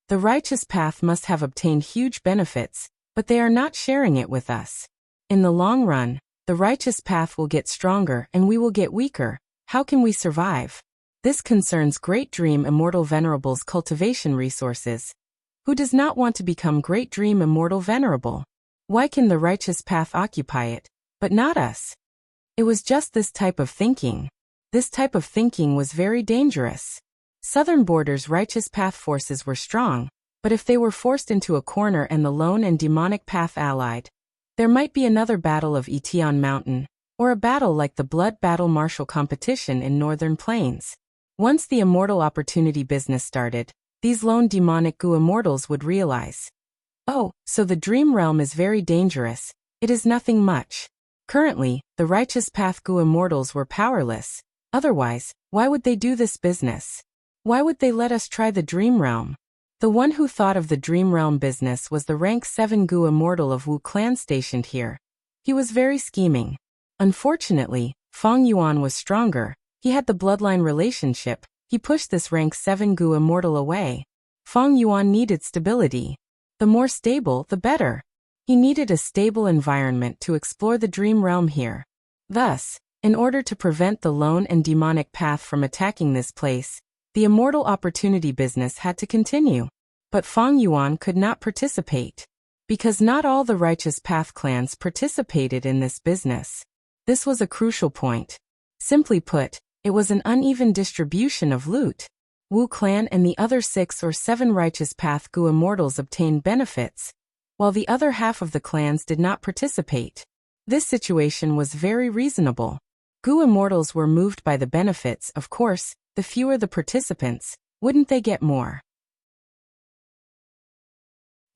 The Righteous Path must have obtained huge benefits. but they are not sharing it with us. In the long run, the righteous path will get stronger and we will get weaker. How can we survive? This concerns Great Dream Immortal Venerable's cultivation resources. Who does not want to become Great Dream Immortal Venerable? Why can the righteous path occupy it, but not us? It was just this type of thinking. This type of thinking was very dangerous. Southern Border's righteous path forces were strong, but if they were forced into a corner and the lone and demonic path allied, there might be another battle of Etion Mountain, or a battle like the Blood Battle Martial competition in Northern Plains. Once the immortal opportunity business started, these lone demonic Gu immortals would realize, oh, so the dream realm is very dangerous, it is nothing much. Currently, the righteous path Gu immortals were powerless. Otherwise, why would they do this business? Why would they let us try the dream realm? The one who thought of the dream realm business was the rank 7 Gu immortal of Wu clan stationed here. He was very scheming. Unfortunately, Feng Yuan was stronger. He had the bloodline relationship. He pushed this rank 7 Gu immortal away. Feng Yuan needed stability. The more stable, the better. He needed a stable environment to explore the dream realm here. Thus, in order to prevent the lone and demonic path from attacking this place, the immortal opportunity business had to continue. But Feng Yuan could not participate. Because not all the righteous path clans participated in this business. This was a crucial point. Simply put, it was an uneven distribution of loot. Wu clan and the other 6 or 7 righteous path Gu immortals obtained benefits, while the other half of the clans did not participate. This situation was very reasonable. Gu immortals were moved by the benefits, of course. The fewer the participants, wouldn't they get more?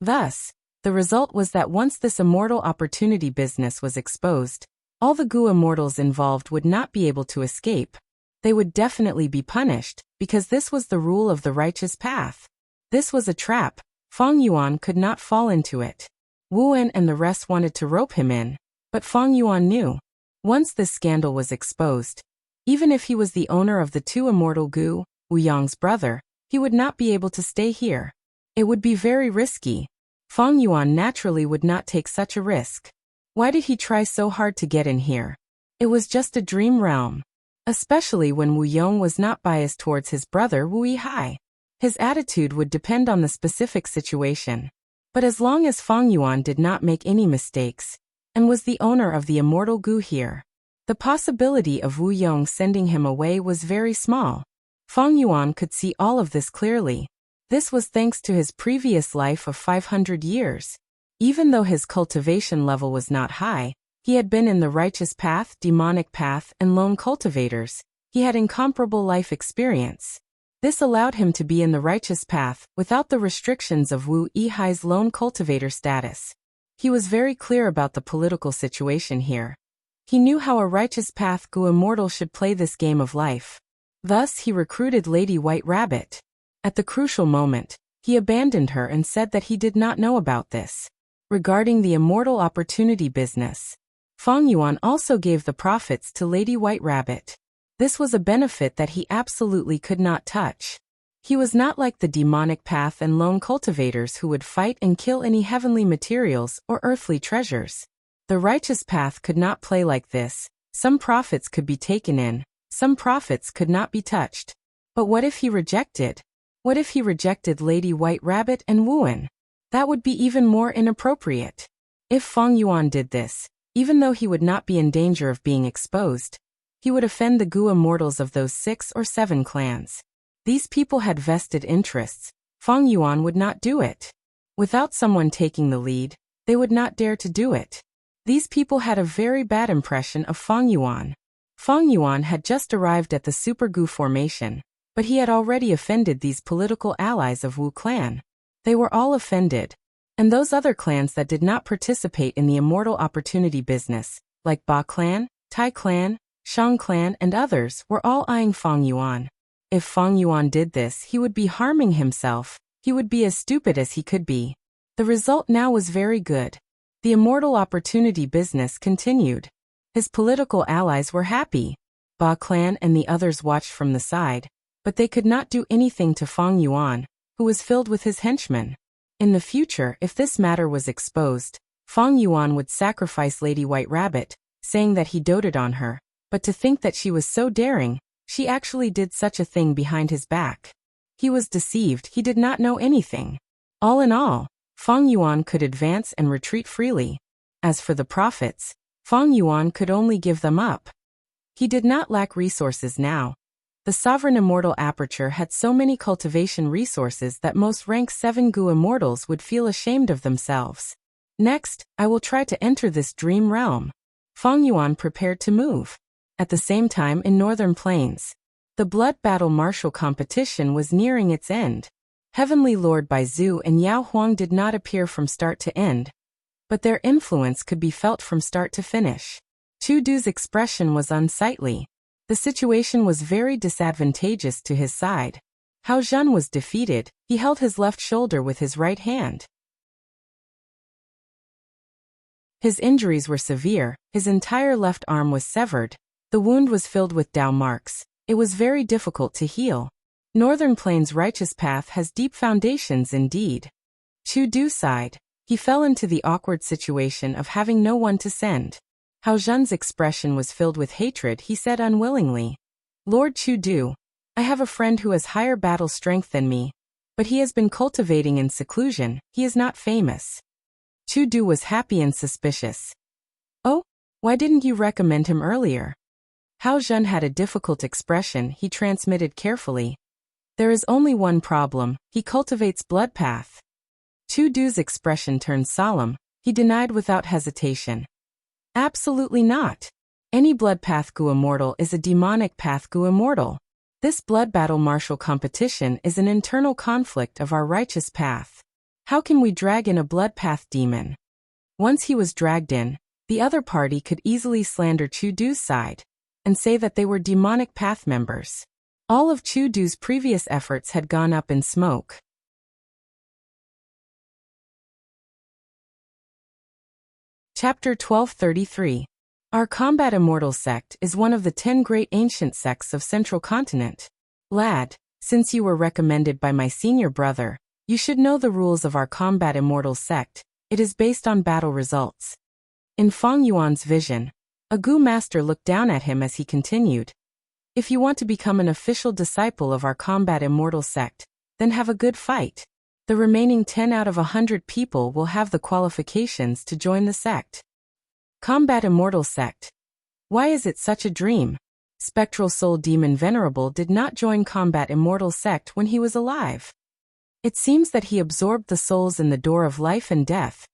Thus, the result was that once this immortal opportunity business was exposed, all the Gu immortals involved would not be able to escape. They would definitely be punished, because this was the rule of the righteous path. This was a trap. Feng Yuan could not fall into it. Wu En and the rest wanted to rope him in, but Feng Yuan knew. Once this scandal was exposed, even if he was the owner of the 2 immortal Gu, Wu Yang's brother, he would not be able to stay here. It would be very risky. Feng Yuan naturally would not take such a risk. Why did he try so hard to get in here? It was just a dream realm. Especially when Wu Yong was not biased towards his brother Wu Yihai. His attitude would depend on the specific situation. But as long as Feng Yuan did not make any mistakes, and was the owner of the immortal Gu here, the possibility of Wu Yong sending him away was very small. Feng Yuan could see all of this clearly. This was thanks to his previous life of 500 years. Even though his cultivation level was not high, he had been in the righteous path, demonic path, and lone cultivators. He had incomparable life experience. This allowed him to be in the righteous path without the restrictions of Wu Yihai's lone cultivator status. He was very clear about the political situation here. He knew how a righteous path Gu immortal should play this game of life. Thus he recruited Lady White Rabbit. At the crucial moment, he abandoned her and said that he did not know about this. Regarding the immortal opportunity business, Feng Yuan also gave the profits to Lady White Rabbit. This was a benefit that he absolutely could not touch. He was not like the demonic path and lone cultivators who would fight and kill any heavenly materials or earthly treasures. The righteous path could not play like this. Some profits could be taken in, some profits could not be touched. But what if he rejected? What if he rejected Lady White Rabbit and Wuan? That would be even more inappropriate. If Feng Yuan did this, even though he would not be in danger of being exposed, he would offend the Gu immortals of those 6 or 7 clans. These people had vested interests. Feng Yuan would not do it. Without someone taking the lead, they would not dare to do it. These people had a very bad impression of Feng Yuan. Feng Yuan had just arrived at the Super Gu formation, but he had already offended these political allies of Wu clan. They were all offended. And those other clans that did not participate in the immortal opportunity business, like Ba clan, Tai clan, Shang clan and others, were all eyeing Feng Yuan. If Feng Yuan did this, he would be harming himself. He would be as stupid as he could be. The result now was very good. The immortal opportunity business continued. His political allies were happy. Ba clan and the others watched from the side, but they could not do anything to Feng Yuan, who was filled with his henchmen. In the future, if this matter was exposed, Feng Yuan would sacrifice Lady White Rabbit, saying that he doted on her, but to think that she was so daring, she actually did such a thing behind his back. He was deceived, he did not know anything. All in all, Feng Yuan could advance and retreat freely. As for the profits, Feng Yuan could only give them up. He did not lack resources now. The Sovereign Immortal Aperture had so many cultivation resources that most rank 7 Gu Immortals would feel ashamed of themselves. Next, I will try to enter this dream realm. Feng Yuan prepared to move. At the same time in Northern Plains, the Blood Battle Martial competition was nearing its end. Heavenly Lord Baizu and Yao Huang did not appear from start to end, but their influence could be felt from start to finish. Chu Du's expression was unsightly. The situation was very disadvantageous to his side. Hao Zhen was defeated, he held his left shoulder with his right hand. His injuries were severe, his entire left arm was severed. The wound was filled with Dao marks. It was very difficult to heal. Northern Plains' righteous path has deep foundations indeed. Chu Du sighed. He fell into the awkward situation of having no one to send. Hao Zhen's expression was filled with hatred. He said unwillingly, Lord Chu Du, I have a friend who has higher battle strength than me, but he has been cultivating in seclusion, he is not famous. Chu Du was happy and suspicious. Oh, why didn't you recommend him earlier? Hao Zhen had a difficult expression. He transmitted carefully. There is only one problem, he cultivates blood path. Chu Du's expression turned solemn. He denied without hesitation. Absolutely not. Any blood path Gu Immortal is a demonic path Gu Immortal. This blood battle martial competition is an internal conflict of our righteous path. How can we drag in a blood path demon? Once he was dragged in, the other party could easily slander Chu Du's side and say that they were demonic path members. All of Chu Du's previous efforts had gone up in smoke. Chapter 1233. Our Combat Immortal sect is one of the 10 great ancient sects of Central Continent. Lad, since you were recommended by my senior brother, you should know the rules of our Combat Immortal sect. It is based on battle results. In Feng Yuan's vision, a Gu master looked down at him as he continued. If you want to become an official disciple of our Combat Immortal sect, then have a good fight. The remaining 10 out of 100 people will have the qualifications to join the sect. Combat Immortal sect. Why is it such a dream? Spectral Soul Demon Venerable did not join Combat Immortal sect when he was alive. It seems that he absorbed the souls in the door of life and death,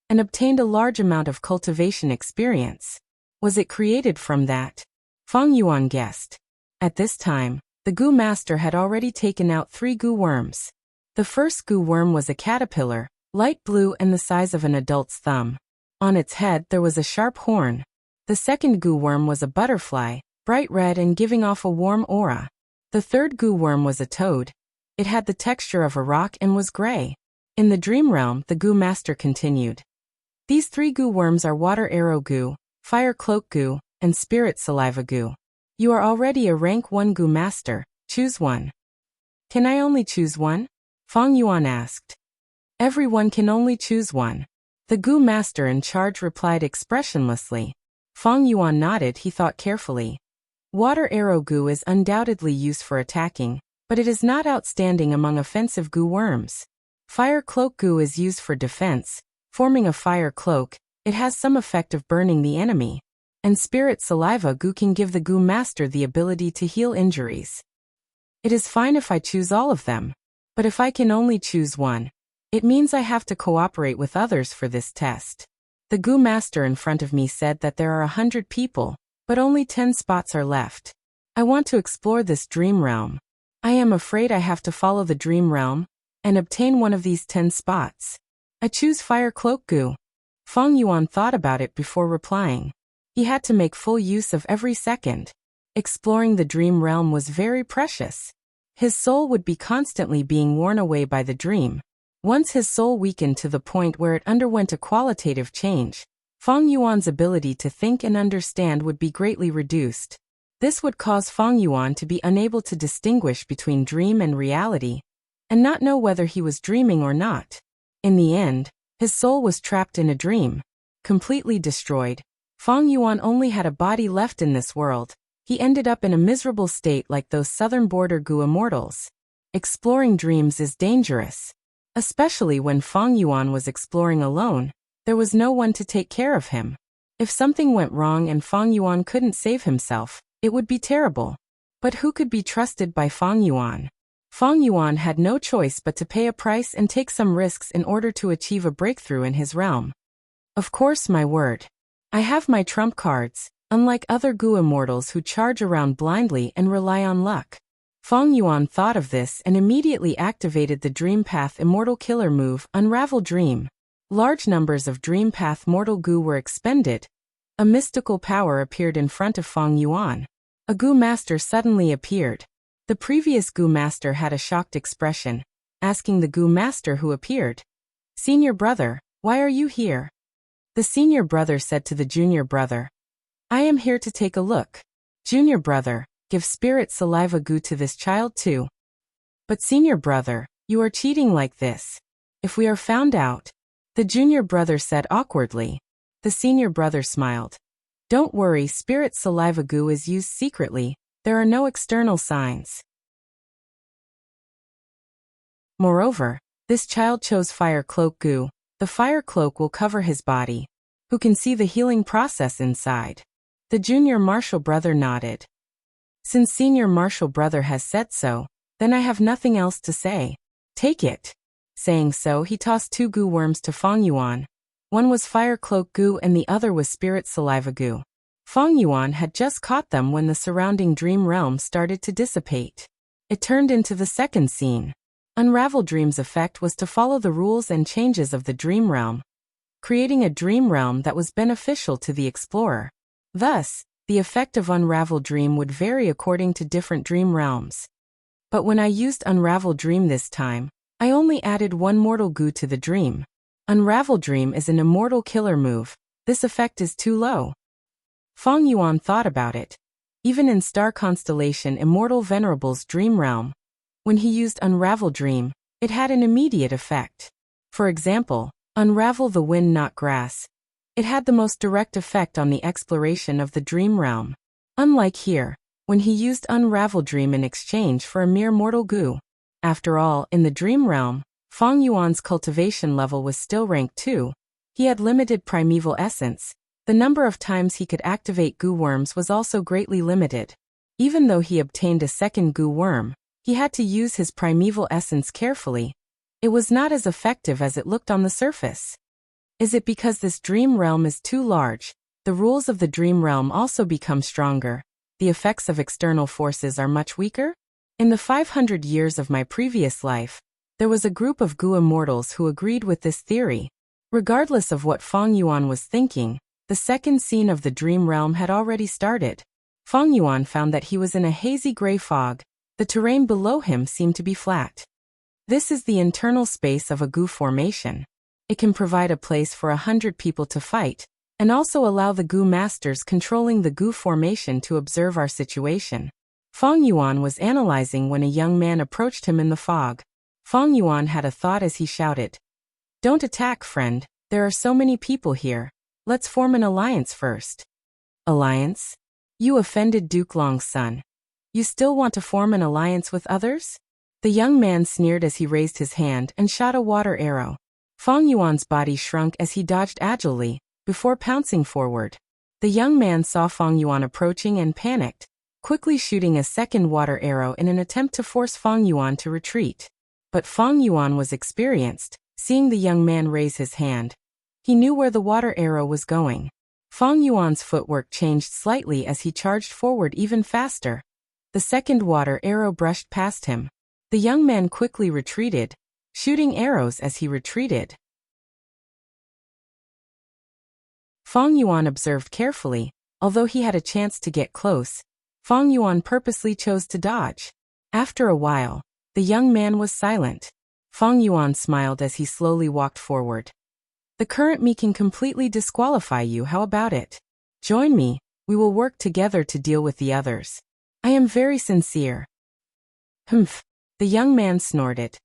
and obtained a large amount of cultivation experience. Was it created from that? Feng Yuan guessed. At this time, the Gu master had already taken out 3 Gu worms. The first Gu worm was a caterpillar, light blue and the size of an adult's thumb. On its head there was a sharp horn. The second Gu worm was a butterfly, bright red and giving off a warm aura. The third Gu worm was a toad. It had the texture of a rock and was gray. In the dream realm, the Gu master continued. These 3 Gu worms are Water Arrow Gu, Fire Cloak Gu, and Spirit Saliva Gu. You are already a rank 1 Gu master, choose one. Can I only choose one? Feng Yuan asked. Everyone can only choose one. The Gu master in charge replied expressionlessly. Feng Yuan nodded. He thought carefully. Water Arrow Gu is undoubtedly used for attacking, but it is not outstanding among offensive Gu worms. Fire Cloak Gu is used for defense, forming a fire cloak. It has some effect of burning the enemy. And Spirit Saliva Gu can give the Gu master the ability to heal injuries. It is fine if I choose all of them. But if I can only choose one, it means I have to cooperate with others for this test. The Gu master in front of me said that there are 100 people, but only 10 spots are left. I want to explore this dream realm. I am afraid I have to follow the dream realm and obtain one of these 10 spots. I choose Fire Cloak Gu. Feng Yuan thought about it before replying. He had to make full use of every second. Exploring the dream realm was very precious. His soul would be constantly being worn away by the dream. Once his soul weakened to the point where it underwent a qualitative change, Feng Yuan's ability to think and understand would be greatly reduced. This would cause Feng Yuan to be unable to distinguish between dream and reality, and not know whether he was dreaming or not. In the end, his soul was trapped in a dream. Completely destroyed, Fang Yuan only had a body left in this world. He ended up in a miserable state like those southern border Gu immortals. Exploring dreams is dangerous. Especially when Fang Yuan was exploring alone, there was no one to take care of him. If something went wrong and Fang Yuan couldn't save himself, it would be terrible. But who could be trusted by Fang Yuan? Fang Yuan had no choice but to pay a price and take some risks in order to achieve a breakthrough in his realm. Of course, my word. I have my trump cards, unlike other Gu immortals who charge around blindly and rely on luck. Fang Yuan thought of this and immediately activated the Dream Path Immortal Killer move, Unravel Dream. Large numbers of Dream Path Mortal Gu were expended. A mystical power appeared in front of Fang Yuan. A Gu master suddenly appeared. The previous Gu master had a shocked expression, asking the Gu master who appeared, "Senior brother, why are you here?" The senior brother said to the junior brother, "I am here to take a look." Junior brother, "Give spirit saliva Gu to this child too." "But senior brother, you are cheating like this. If we are found out," the junior brother said awkwardly. The senior brother smiled. "Don't worry, spirit saliva Gu is used secretly. There are no external signs." Moreover, this child chose Fire Cloak Gu. The Fire Cloak will cover his body. Who can see the healing process inside? The junior martial brother nodded. Since senior martial brother has said so, then I have nothing else to say. Take it. Saying so, he tossed 2 Gu worms to Fang Yuan. One was Fire Cloak Gu and the other was Spirit Saliva Gu. Fang Yuan had just caught them when the surrounding dream realm started to dissipate. It turned into the second scene. Unravel Dream's effect was to follow the rules and changes of the dream realm, creating a dream realm that was beneficial to the explorer. Thus, the effect of Unravel Dream would vary according to different dream realms. But when I used Unravel Dream this time, I only added 1 mortal Gu to the dream. Unravel Dream is an immortal killer move. This effect is too low. Fang Yuan thought about it. Even in Star Constellation Immortal Venerable's dream realm, when he used Unravel Dream, it had an immediate effect. For example, Unravel the Wind Not Grass. It had the most direct effect on the exploration of the dream realm. Unlike here, when he used Unravel Dream in exchange for a mere mortal Gu. After all, in the dream realm, Fang Yuan's cultivation level was still rank 2. He had limited primeval essence. The number of times he could activate Gu worms was also greatly limited. Even though he obtained a second Gu worm, he had to use his primeval essence carefully. It was not as effective as it looked on the surface. Is it because this dream realm is too large? The rules of the dream realm also become stronger. The effects of external forces are much weaker? In the 500 years of my previous life, there was a group of Gu immortals who agreed with this theory. Regardless of what Fang Yuan was thinking, the second scene of the dream realm had already started. Fang Yuan found that he was in a hazy gray fog. The terrain below him seemed to be flat. This is the internal space of a Gu formation. It can provide a place for 100 people to fight, and also allow the Gu masters controlling the Gu formation to observe our situation. Fang Yuan was analyzing when a young man approached him in the fog. Fang Yuan had a thought as he shouted, "Don't attack, friend. There are so many people here. Let's form an alliance first." Alliance? You offended Duke Long's son. You still want to form an alliance with others? The young man sneered as he raised his hand and shot a water arrow. Fang Yuan's body shrunk as he dodged agilely, before pouncing forward. The young man saw Fang Yuan approaching and panicked, quickly shooting a second water arrow in an attempt to force Fang Yuan to retreat. But Fang Yuan was experienced. Seeing the young man raise his hand, he knew where the water arrow was going. Fang Yuan's footwork changed slightly as he charged forward even faster. The second water arrow brushed past him. The young man quickly retreated, shooting arrows as he retreated. Fang Yuan observed carefully. Although he had a chance to get close, Fang Yuan purposely chose to dodge. After a while, the young man was silent. Fang Yuan smiled as he slowly walked forward. "The current me can completely disqualify you, how about it? Join me, we will work together to deal with the others. I am very sincere." Humph, the young man snorted.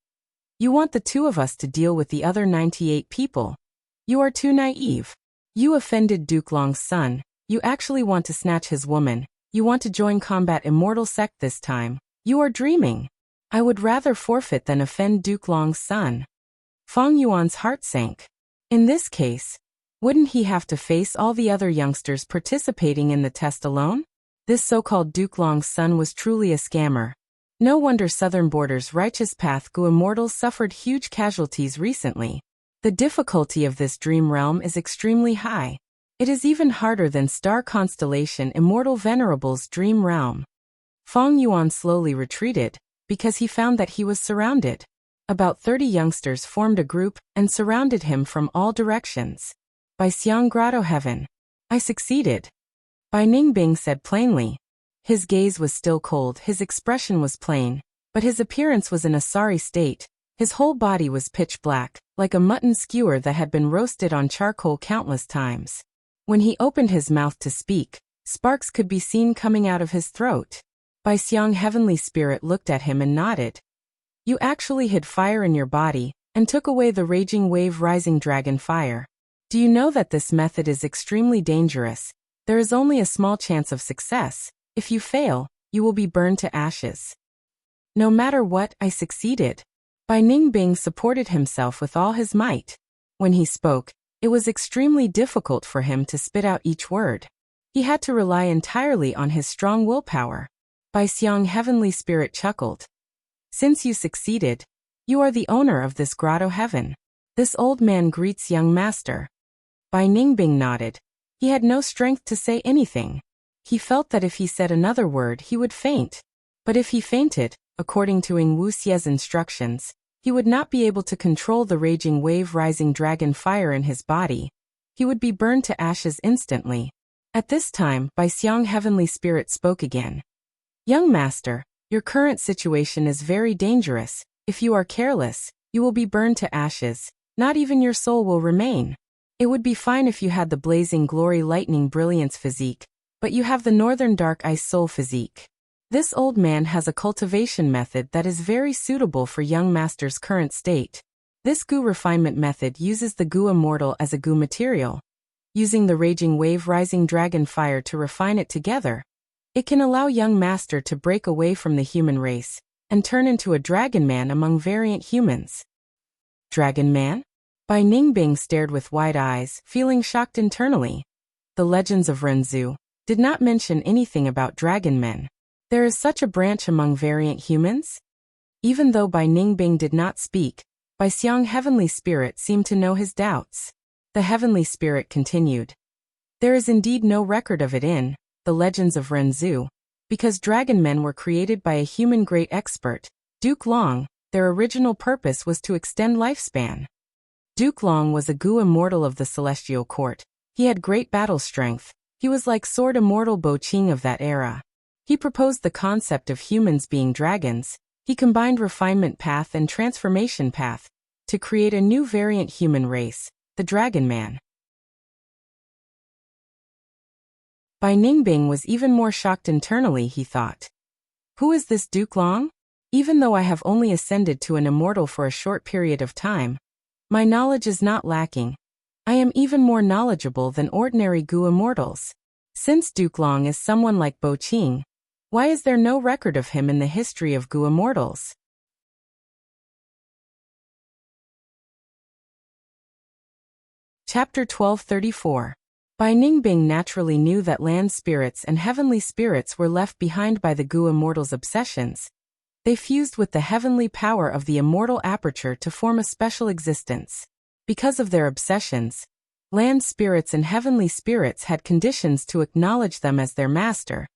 You want the two of us to deal with the other 98 people. You are too naive. You offended Duke Long's son. You actually want to snatch his woman. You want to join combat immortal sect this time. You are dreaming. I would rather forfeit than offend Duke Long's son. Feng Yuan's heart sank. In this case, wouldn't he have to face all the other youngsters participating in the test alone? This so-called Duke Long's son was truly a scammer. No wonder Southern Border's righteous path Gu immortals suffered huge casualties recently. The difficulty of this dream realm is extremely high. It is even harder than Star Constellation Immortal Venerable's dream realm. Feng Yuan slowly retreated, because he found that he was surrounded. About 30 youngsters formed a group and surrounded him from all directions. By Xiang Grotto Heaven. I succeeded. Bai Ningbing said plainly. His gaze was still cold, his expression was plain, but his appearance was in a sorry state. His whole body was pitch black, like a mutton skewer that had been roasted on charcoal countless times. When he opened his mouth to speak, sparks could be seen coming out of his throat. Bai Xiang Heavenly Spirit looked at him and nodded. You actually hid fire in your body, and took away the raging wave rising dragon fire. Do you know that this method is extremely dangerous? There is only a small chance of success. If you fail, you will be burned to ashes. No matter what, I succeeded. Bai Ningbing supported himself with all his might. When he spoke, it was extremely difficult for him to spit out each word. He had to rely entirely on his strong willpower. Bai Xiang Heavenly Spirit chuckled. Since you succeeded, you are the owner of this grotto heaven. This old man greets young master. Bai Ningbing nodded. He had no strength to say anything. He felt that if he said another word he would faint. But if he fainted, according to Ing Wuxie's instructions, he would not be able to control the raging wave rising dragon fire in his body. He would be burned to ashes instantly. At this time, Bai Xiang Heavenly Spirit spoke again. Young master, your current situation is very dangerous. If you are careless, you will be burned to ashes. Not even your soul will remain. It would be fine if you had the blazing glory lightning brilliance physique, but you have the northern dark ice soul physique. This old man has a cultivation method that is very suitable for young master's current state. This Gu refinement method uses the Gu immortal as a Gu material. Using the raging wave rising dragon fire to refine it together, it can allow young master to break away from the human race and turn into a dragon man among variant humans. Dragon man? Bai Ningbing stared with wide eyes, feeling shocked internally. The legends of Renzu did not mention anything about dragon men. There is such a branch among variant humans? Even though Bai Ningbing did not speak, Bai Xiang Heavenly Spirit seemed to know his doubts. The Heavenly Spirit continued. There is indeed no record of it in the legends of Renzu, because dragon men were created by a human great expert, Duke Long. Their original purpose was to extend lifespan. Duke Long was a Gu immortal of the Celestial Court. He had great battle strength. He was like Sword Immortal Bo Qing of that era. He proposed the concept of humans being dragons. He combined refinement path and transformation path to create a new variant human race, the Dragon Man. Bai Ningbing was even more shocked internally, he thought. Who is this Duke Long? Even though I have only ascended to an immortal for a short period of time, my knowledge is not lacking. I am even more knowledgeable than ordinary Gu immortals. Since Duke Long is someone like Bo Qing, why is there no record of him in the history of Gu immortals? Chapter 1234. Bai Ningbing naturally knew that land spirits and heavenly spirits were left behind by the Gu immortals' obsessions. They fused with the heavenly power of the immortal aperture to form a special existence. Because of their obsessions, land spirits and heavenly spirits had conditions to acknowledge them as their master.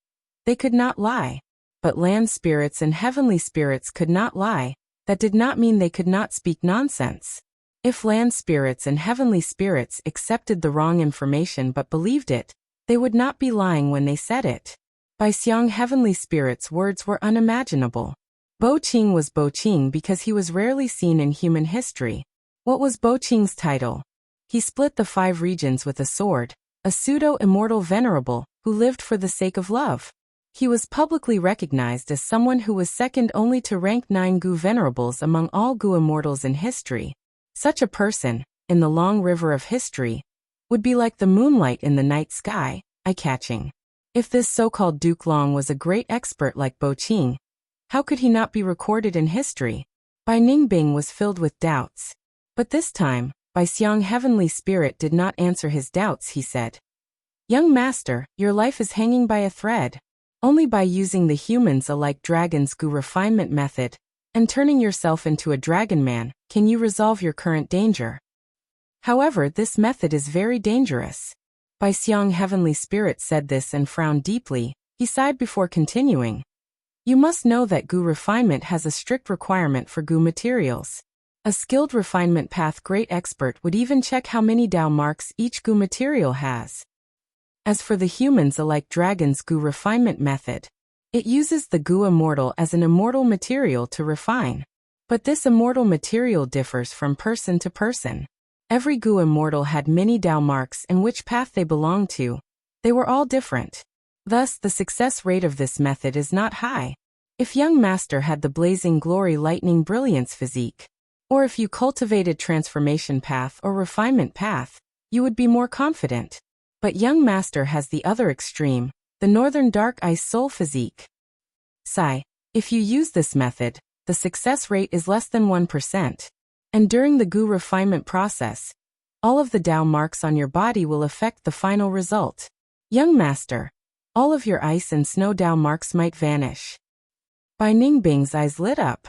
They could not lie. But land spirits and heavenly spirits could not lie. That did not mean they could not speak nonsense. If land spirits and heavenly spirits accepted the wrong information but believed it, they would not be lying when they said it. Bai Xiang Heavenly Spirit's words were unimaginable. Bo Qing was Bo Qing because he was rarely seen in human history. What was Bo Qing's title? He split the 5 regions with a sword, a pseudo-immortal venerable who lived for the sake of love. He was publicly recognized as someone who was second only to rank 9 Gu venerables among all Gu immortals in history. Such a person, in the long river of history, would be like the moonlight in the night sky, eye-catching. If this so-called Duke Long was a great expert like Bo Qing, how could he not be recorded in history? Bai Ningbing was filled with doubts. But this time, Bai Xiang Heavenly Spirit did not answer his doubts. He said, "Young master, your life is hanging by a thread. Only by using the humans-alike dragon's Gu refinement method and turning yourself into a dragon man can you resolve your current danger. However, this method is very dangerous." Bai Xiang Heavenly Spirit said this and frowned deeply. He sighed before continuing. "You must know that Gu refinement has a strict requirement for Gu materials. A skilled refinement path great expert would even check how many Dao marks each Gu material has. As for the humans-alike dragon's Gu refinement method, it uses the Gu immortal as an immortal material to refine. But this immortal material differs from person to person. Every Gu immortal had many Dao marks and which path they belonged to. They were all different. Thus, the success rate of this method is not high. If young master had the blazing glory lightning brilliance physique, or if you cultivated transformation path or refinement path, you would be more confident. But young master has the other extreme, the northern dark ice soul physique. If you use this method, the success rate is less than 1%. And during the Gu refinement process, all of the Dao marks on your body will affect the final result. Young master, all of your ice and snow Dao marks might vanish. Bai Ningbing's eyes lit up.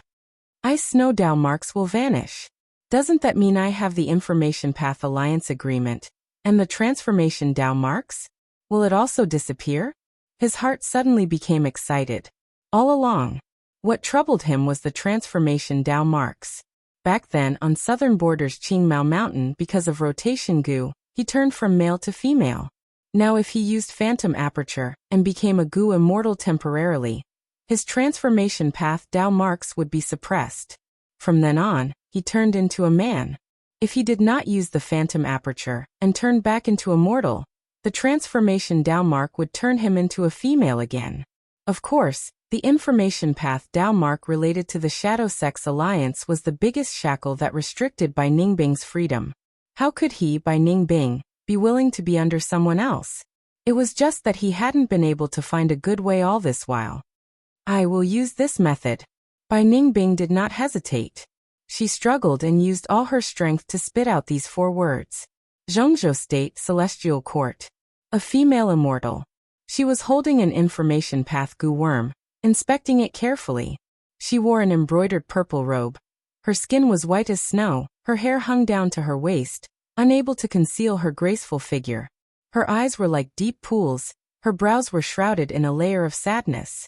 Ice snow Dao marks will vanish. Doesn't that mean I have the Information Path Alliance agreement? And the transformation Dao marks? Will it also disappear? His heart suddenly became excited. All along, what troubled him was the transformation Dao marks. Back then, on southern borders Qingmao Mountain, because of rotation Gu, he turned from male to female. Now if he used phantom aperture and became a Gu immortal temporarily, his transformation path Dao marks would be suppressed. From then on, he turned into a man. If he did not use the phantom aperture and turned back into a mortal, the transformation Dao mark would turn him into a female again. Of course, the information path Dao mark related to the Shadow Sex Alliance was the biggest shackle that restricted Bai Ningbing's freedom. How could he, Bai Ningbing, be willing to be under someone else? It was just that he hadn't been able to find a good way all this while. "I will use this method." Bai Ningbing did not hesitate. She struggled and used all her strength to spit out these 4 words. Zhongzhou State Celestial Court. A female immortal. She was holding an information path Gu worm, inspecting it carefully. She wore an embroidered purple robe. Her skin was white as snow, her hair hung down to her waist, unable to conceal her graceful figure. Her eyes were like deep pools, her brows were shrouded in a layer of sadness.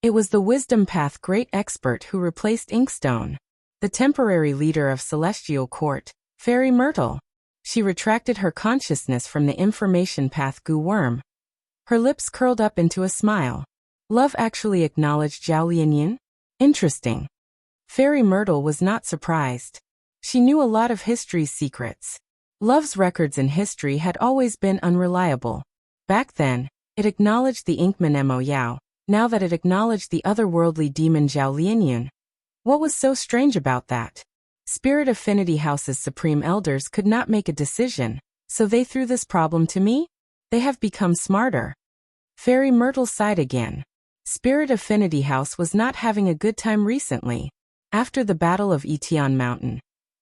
It was the Wisdom Path Great Expert who replaced Inkstone, the temporary leader of Celestial Court, Fairy Myrtle. She retracted her consciousness from the Information Path Gu worm. Her lips curled up into a smile. Love actually acknowledged Zhao Lianyin? Interesting. Fairy Myrtle was not surprised. She knew a lot of history's secrets. Love's records in history had always been unreliable. Back then, it acknowledged the Inkman Mo Yao. Now that it acknowledged the otherworldly demon Zhao Lianyin. What was so strange about that? Spirit Affinity House's supreme elders could not make a decision, so they threw this problem to me? They have become smarter. Fairy Myrtle sighed again. Spirit Affinity House was not having a good time recently. After the Battle of Etian Mountain,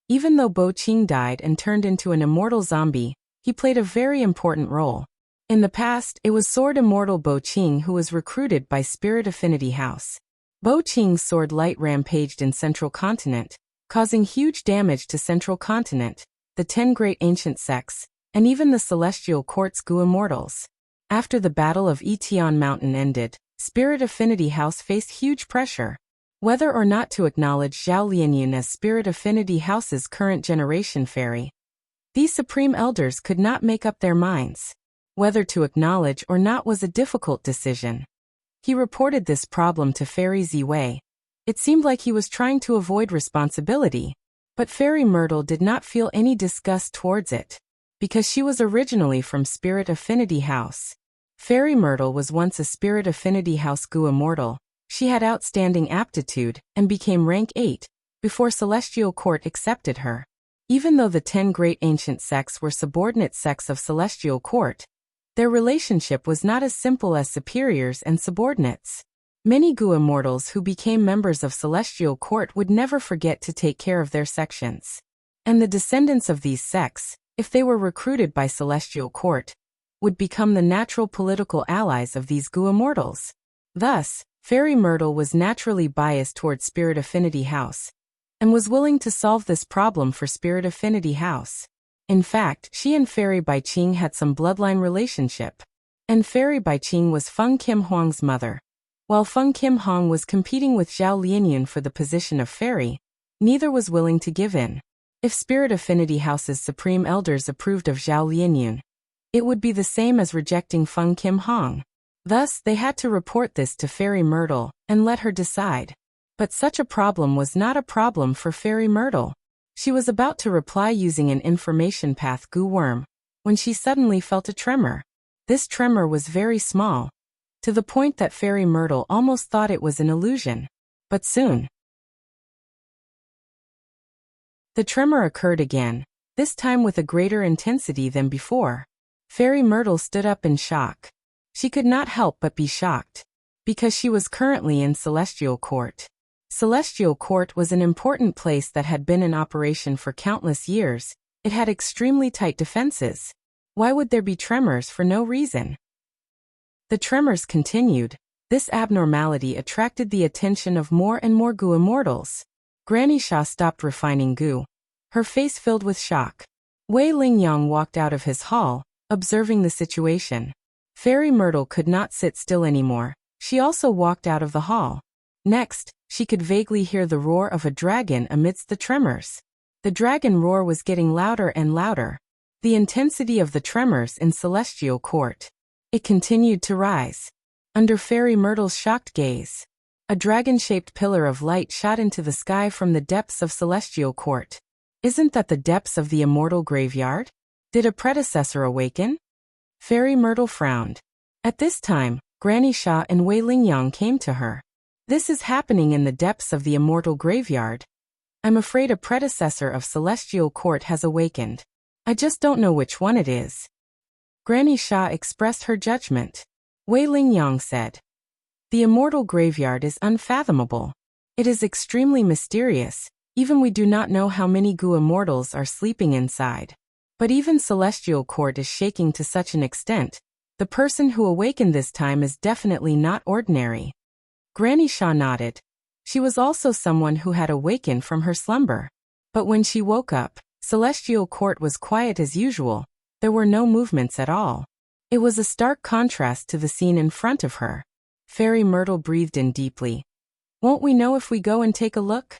even though Bo Qing died and turned into an immortal zombie, he played a very important role. In the past, it was Sword Immortal Bo Qing who was recruited by Spirit Affinity House. Bo Qing's sword light rampaged in Central Continent, causing huge damage to Central Continent, the 10 great ancient sects, and even the Celestial Court's Gu immortals. After the Battle of Etian Mountain ended, Spirit Affinity House faced huge pressure. Whether or not to acknowledge Zhao Lianyin as Spirit Affinity House's current generation fairy, these supreme elders could not make up their minds. Whether to acknowledge or not was a difficult decision. He reported this problem to Fairy Ziwei. It seemed like he was trying to avoid responsibility, but Fairy Myrtle did not feel any disgust towards it, because she was originally from Spirit Affinity House. Fairy Myrtle was once a Spirit Affinity House Goo immortal. She had outstanding aptitude and became rank 8 before Celestial Court accepted her. Even though the 10 great ancient sects were subordinate sects of Celestial Court, their relationship was not as simple as superiors and subordinates. Many Goo immortals who became members of Celestial Court would never forget to take care of their sections. And the descendants of these sects, if they were recruited by Celestial Court, would become the natural political allies of these Goo immortals. Thus, Fairy Myrtle was naturally biased toward Spirit Affinity House, and was willing to solve this problem for Spirit Affinity House. In fact, she and Fairy Baiqing had some bloodline relationship. And Fairy Baiqing was Feng Kim Huang's mother. While Feng Kim Huang was competing with Zhao Lianyun for the position of Fairy, neither was willing to give in. If Spirit Affinity House's supreme elders approved of Zhao Lianyun, it would be the same as rejecting Feng Kim Huang. Thus, they had to report this to Fairy Myrtle and let her decide. But such a problem was not a problem for Fairy Myrtle. She was about to reply using an information path Goo worm, when she suddenly felt a tremor. This tremor was very small, to the point that Fairy Myrtle almost thought it was an illusion. But soon, the tremor occurred again, this time with a greater intensity than before. Fairy Myrtle stood up in shock. She could not help but be shocked, because she was currently in Celestial Court. Celestial Court was an important place that had been in operation for countless years. It had extremely tight defenses. Why would there be tremors for no reason? The tremors continued. This abnormality attracted the attention of more and more Goo immortals. Granny Sha stopped refining Goo, her face filled with shock. Wei Lingyang walked out of his hall, observing the situation. Fairy Myrtle could not sit still anymore. She also walked out of the hall. Next, she could vaguely hear the roar of a dragon amidst the tremors. The dragon roar was getting louder and louder. The intensity of the tremors in Celestial Court. It continued to rise. Under Fairy Myrtle's shocked gaze, a dragon-shaped pillar of light shot into the sky from the depths of Celestial Court. Isn't that the depths of the immortal graveyard? Did a predecessor awaken? Fairy Myrtle frowned. At this time, Granny Sha and Wei Lingyang came to her. This is happening in the depths of the immortal graveyard. I'm afraid a predecessor of Celestial Court has awakened. I just don't know which one it is. Granny Sha expressed her judgment. Wei Lingyang said, the immortal graveyard is unfathomable. It is extremely mysterious. Even we do not know how many Goo immortals are sleeping inside. But even Celestial Court is shaking to such an extent. The person who awakened this time is definitely not ordinary. Granny Sha nodded. She was also someone who had awakened from her slumber. But when she woke up, Celestial Court was quiet as usual. There were no movements at all. It was a stark contrast to the scene in front of her. Fairy Myrtle breathed in deeply. Won't we know if we go and take a look?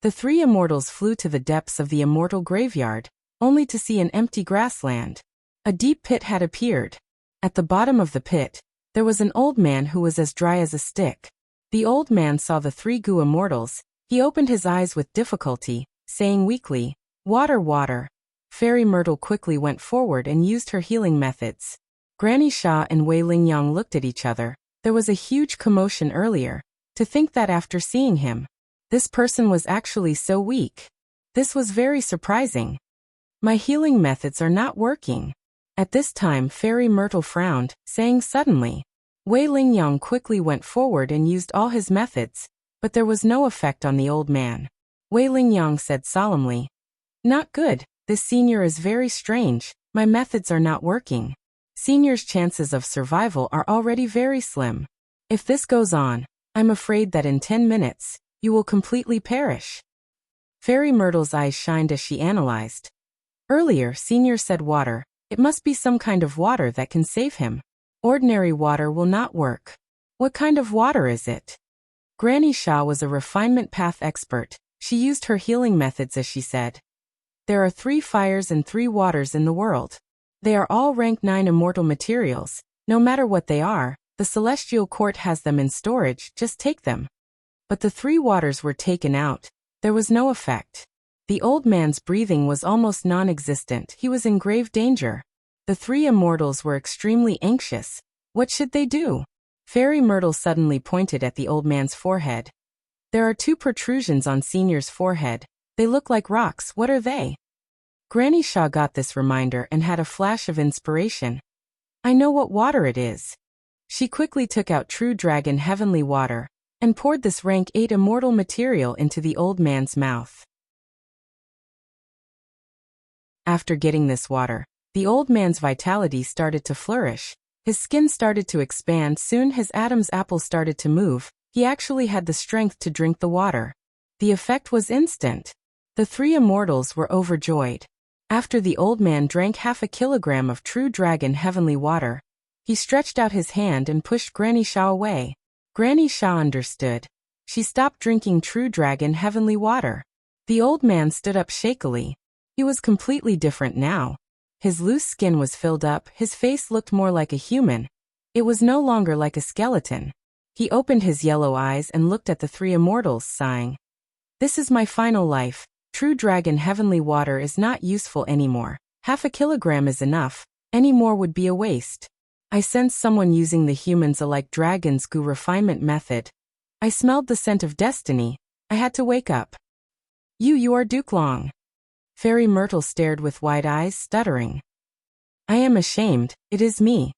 The three immortals flew to the depths of the immortal graveyard, only to see an empty grassland. A deep pit had appeared. At the bottom of the pit, there was an old man who was as dry as a stick. The old man saw the three Goo immortals. He opened his eyes with difficulty, saying weakly, "Water, water." Fairy Myrtle quickly went forward and used her healing methods. Granny Sha and Wei Lingyang looked at each other. There was a huge commotion earlier. To think that after seeing him, this person was actually so weak. This was very surprising. My healing methods are not working. At this time Fairy Myrtle frowned, saying suddenly. Wei Lingyang quickly went forward and used all his methods, but there was no effect on the old man. Wei Lingyang said solemnly, "Not good. This senior is very strange. My methods are not working. Senior's chances of survival are already very slim. If this goes on, I'm afraid that in 10 minutes, you will completely perish." Fairy Myrtle's eyes shined as she analyzed. Earlier, Senior said water. It must be some kind of water that can save him. Ordinary water will not work. What kind of water is it? Granny Sha was a refinement path expert. She used her healing methods as she said. There are 3 fires and 3 waters in the world. They are all rank 9 immortal materials. No matter what they are, the Celestial Court has them in storage, just take them. But the 3 waters were taken out. There was no effect. The old man's breathing was almost non-existent. He was in grave danger. The 3 immortals were extremely anxious. What should they do? Fairy Myrtle suddenly pointed at the old man's forehead. There are 2 protrusions on Senior's forehead. They look like rocks. What are they? Granny Shaw got this reminder and had a flash of inspiration. I know what water it is. She quickly took out True Dragon Heavenly Water and poured this rank 8 immortal material into the old man's mouth. After getting this water, the old man's vitality started to flourish. His skin started to expand. Soon his Adam's apple started to move. He actually had the strength to drink the water. The effect was instant. The 3 immortals were overjoyed. After the old man drank half a kilogram of True Dragon Heavenly Water, he stretched out his hand and pushed Granny Shaw away. Granny Shaw understood. She stopped drinking True Dragon Heavenly Water. The old man stood up shakily. He was completely different now. His loose skin was filled up. His face looked more like a human. It was no longer like a skeleton. He opened his yellow eyes and looked at the 3 immortals, sighing. This is my final life. True Dragon Heavenly Water is not useful anymore. Half a kilogram is enough. Any more would be a waste. I sensed someone using the humans-alike dragon's goo refinement method. I smelled the scent of destiny. I had to wake up. You are Duke Long. Fairy Myrtle stared with wide eyes, stuttering. I am ashamed. It is me.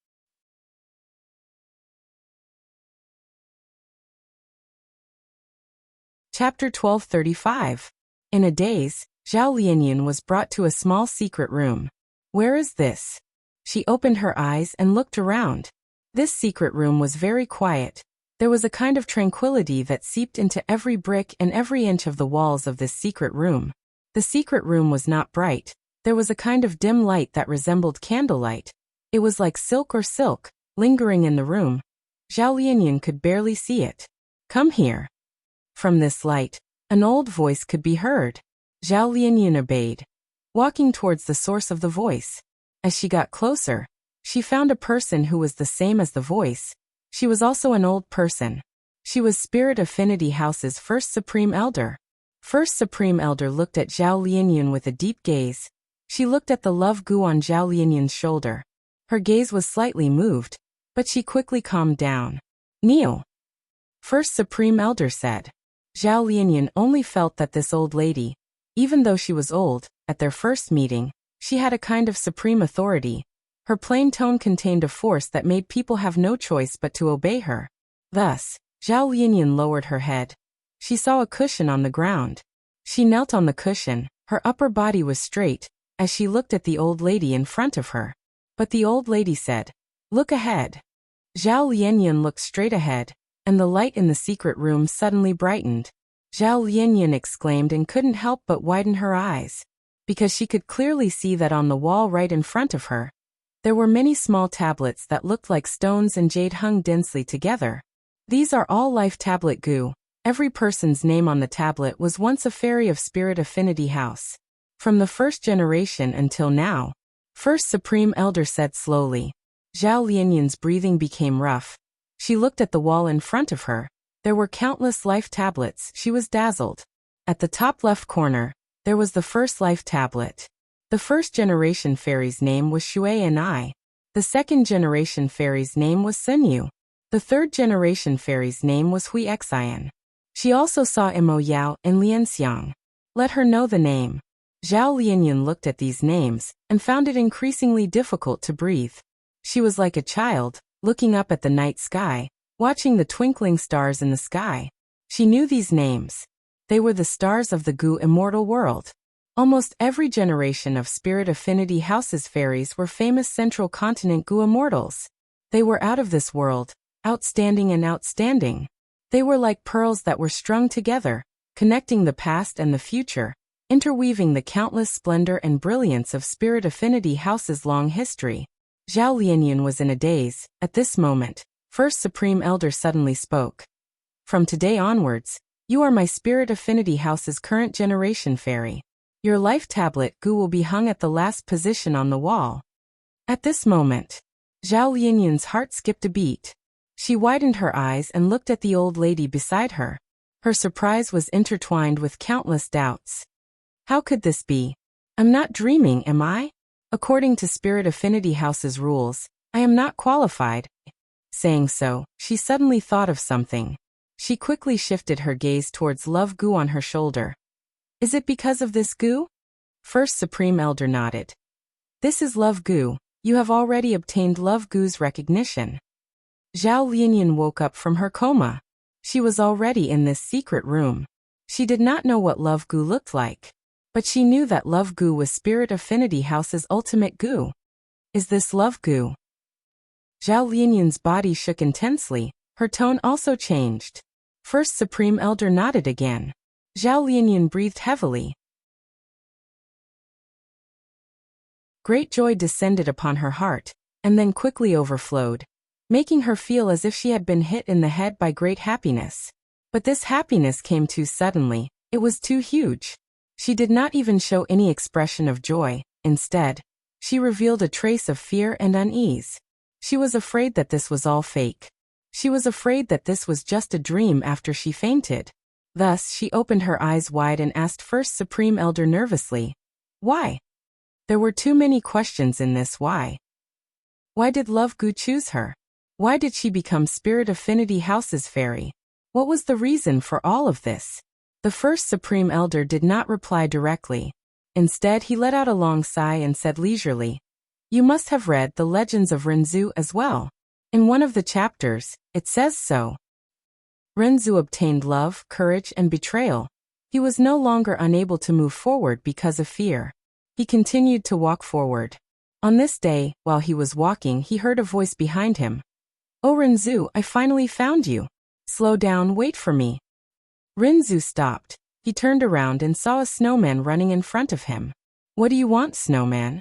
Chapter 1235. In a daze, Zhao Lianyun was brought to a small secret room. Where is this? She opened her eyes and looked around. This secret room was very quiet. There was a kind of tranquility that seeped into every brick and every inch of the walls of this secret room. The secret room was not bright. There was a kind of dim light that resembled candlelight. It was like silk or silk, lingering in the room. Zhao Lianyun could barely see it. Come here. From this light, an old voice could be heard. Zhao Lianyun obeyed, walking towards the source of the voice. As she got closer, she found a person who was the same as the voice. She was also an old person. She was Spirit Affinity House's first Supreme Elder. First Supreme Elder looked at Zhao Lianyun with a deep gaze. She looked at the love goo on Zhao Lianyun's shoulder. Her gaze was slightly moved, but she quickly calmed down. Kneel. First Supreme Elder said. Zhao Lianyun only felt that this old lady, even though she was old, at their first meeting, she had a kind of supreme authority. Her plain tone contained a force that made people have no choice but to obey her. Thus, Zhao Lianyun lowered her head. She saw a cushion on the ground. She knelt on the cushion. Her upper body was straight, as she looked at the old lady in front of her. But the old lady said, "Look ahead." Zhao Lianyun looked straight ahead, and the light in the secret room suddenly brightened. Zhao Lianyun exclaimed and couldn't help but widen her eyes, because she could clearly see that on the wall right in front of her, there were many small tablets that looked like stones and jade hung densely together. These are all life tablet goo. Every person's name on the tablet was once a fairy of Spirit Affinity House. From the first generation until now. First Supreme Elder said slowly. Zhao Lianyun's breathing became rough. She looked at the wall in front of her. There were countless life tablets. She was dazzled. At the top left corner, there was the first life tablet. The first generation fairy's name was Shui and I. The second generation fairy's name was Sunyu. The third generation fairy's name was Hui Xian. She also saw Imo Yao and Lianxiang. Let her know the name. Zhao Lianyun looked at these names and found it increasingly difficult to breathe. She was like a child, looking up at the night sky, watching the twinkling stars in the sky. She knew these names. They were the stars of the goo immortal world. Almost every generation of Spirit Affinity House's fairies were famous Central Continent goo immortals. They were out of this world, outstanding and outstanding. They were like pearls that were strung together, connecting the past and the future, interweaving the countless splendor and brilliance of Spirit Affinity House's long history. Zhao Lianyun was in a daze. At this moment, First Supreme Elder suddenly spoke. From today onwards, you are my Spirit Affinity House's current generation fairy. Your life tablet goo will be hung at the last position on the wall. At this moment, Zhao Lianyun's heart skipped a beat. She widened her eyes and looked at the old lady beside her. Her surprise was intertwined with countless doubts. How could this be? I'm not dreaming, am I? According to Spirit Affinity House's rules, I am not qualified. Saying so, she suddenly thought of something. She quickly shifted her gaze towards Love Gu on her shoulder. Is it because of this Gu? First Supreme Elder nodded. This is Love Gu. You have already obtained Love Gu's recognition. Zhao Lianyan woke up from her coma. She was already in this secret room. She did not know what Love Gu looked like, but she knew that Love Gu was Spirit Affinity House's ultimate Gu. Is this Love Gu? Zhao Lianyan's body shook intensely. Her tone also changed. First Supreme Elder nodded again. Zhao Lianyan breathed heavily. Great joy descended upon her heart, and then quickly overflowed, making her feel as if she had been hit in the head by great happiness. But this happiness came too suddenly. It was too huge. She did not even show any expression of joy. Instead, she revealed a trace of fear and unease. She was afraid that this was all fake. She was afraid that this was just a dream after she fainted. Thus, she opened her eyes wide and asked First Supreme Elder nervously, "Why?" There were too many questions in this why. Why did Love Gu choose her? Why did she become Spirit Affinity House's fairy? What was the reason for all of this? The First Supreme Elder did not reply directly. Instead, he let out a long sigh and said leisurely, "You must have read the legends of Renzu as well. In one of the chapters, it says so." Renzu obtained love, courage, and betrayal. He was no longer unable to move forward because of fear. He continued to walk forward. On this day, while he was walking, he heard a voice behind him. "Oh Renzu, I finally found you. Slow down, wait for me." Renzu stopped. He turned around and saw a snowman running in front of him. "What do you want, snowman?"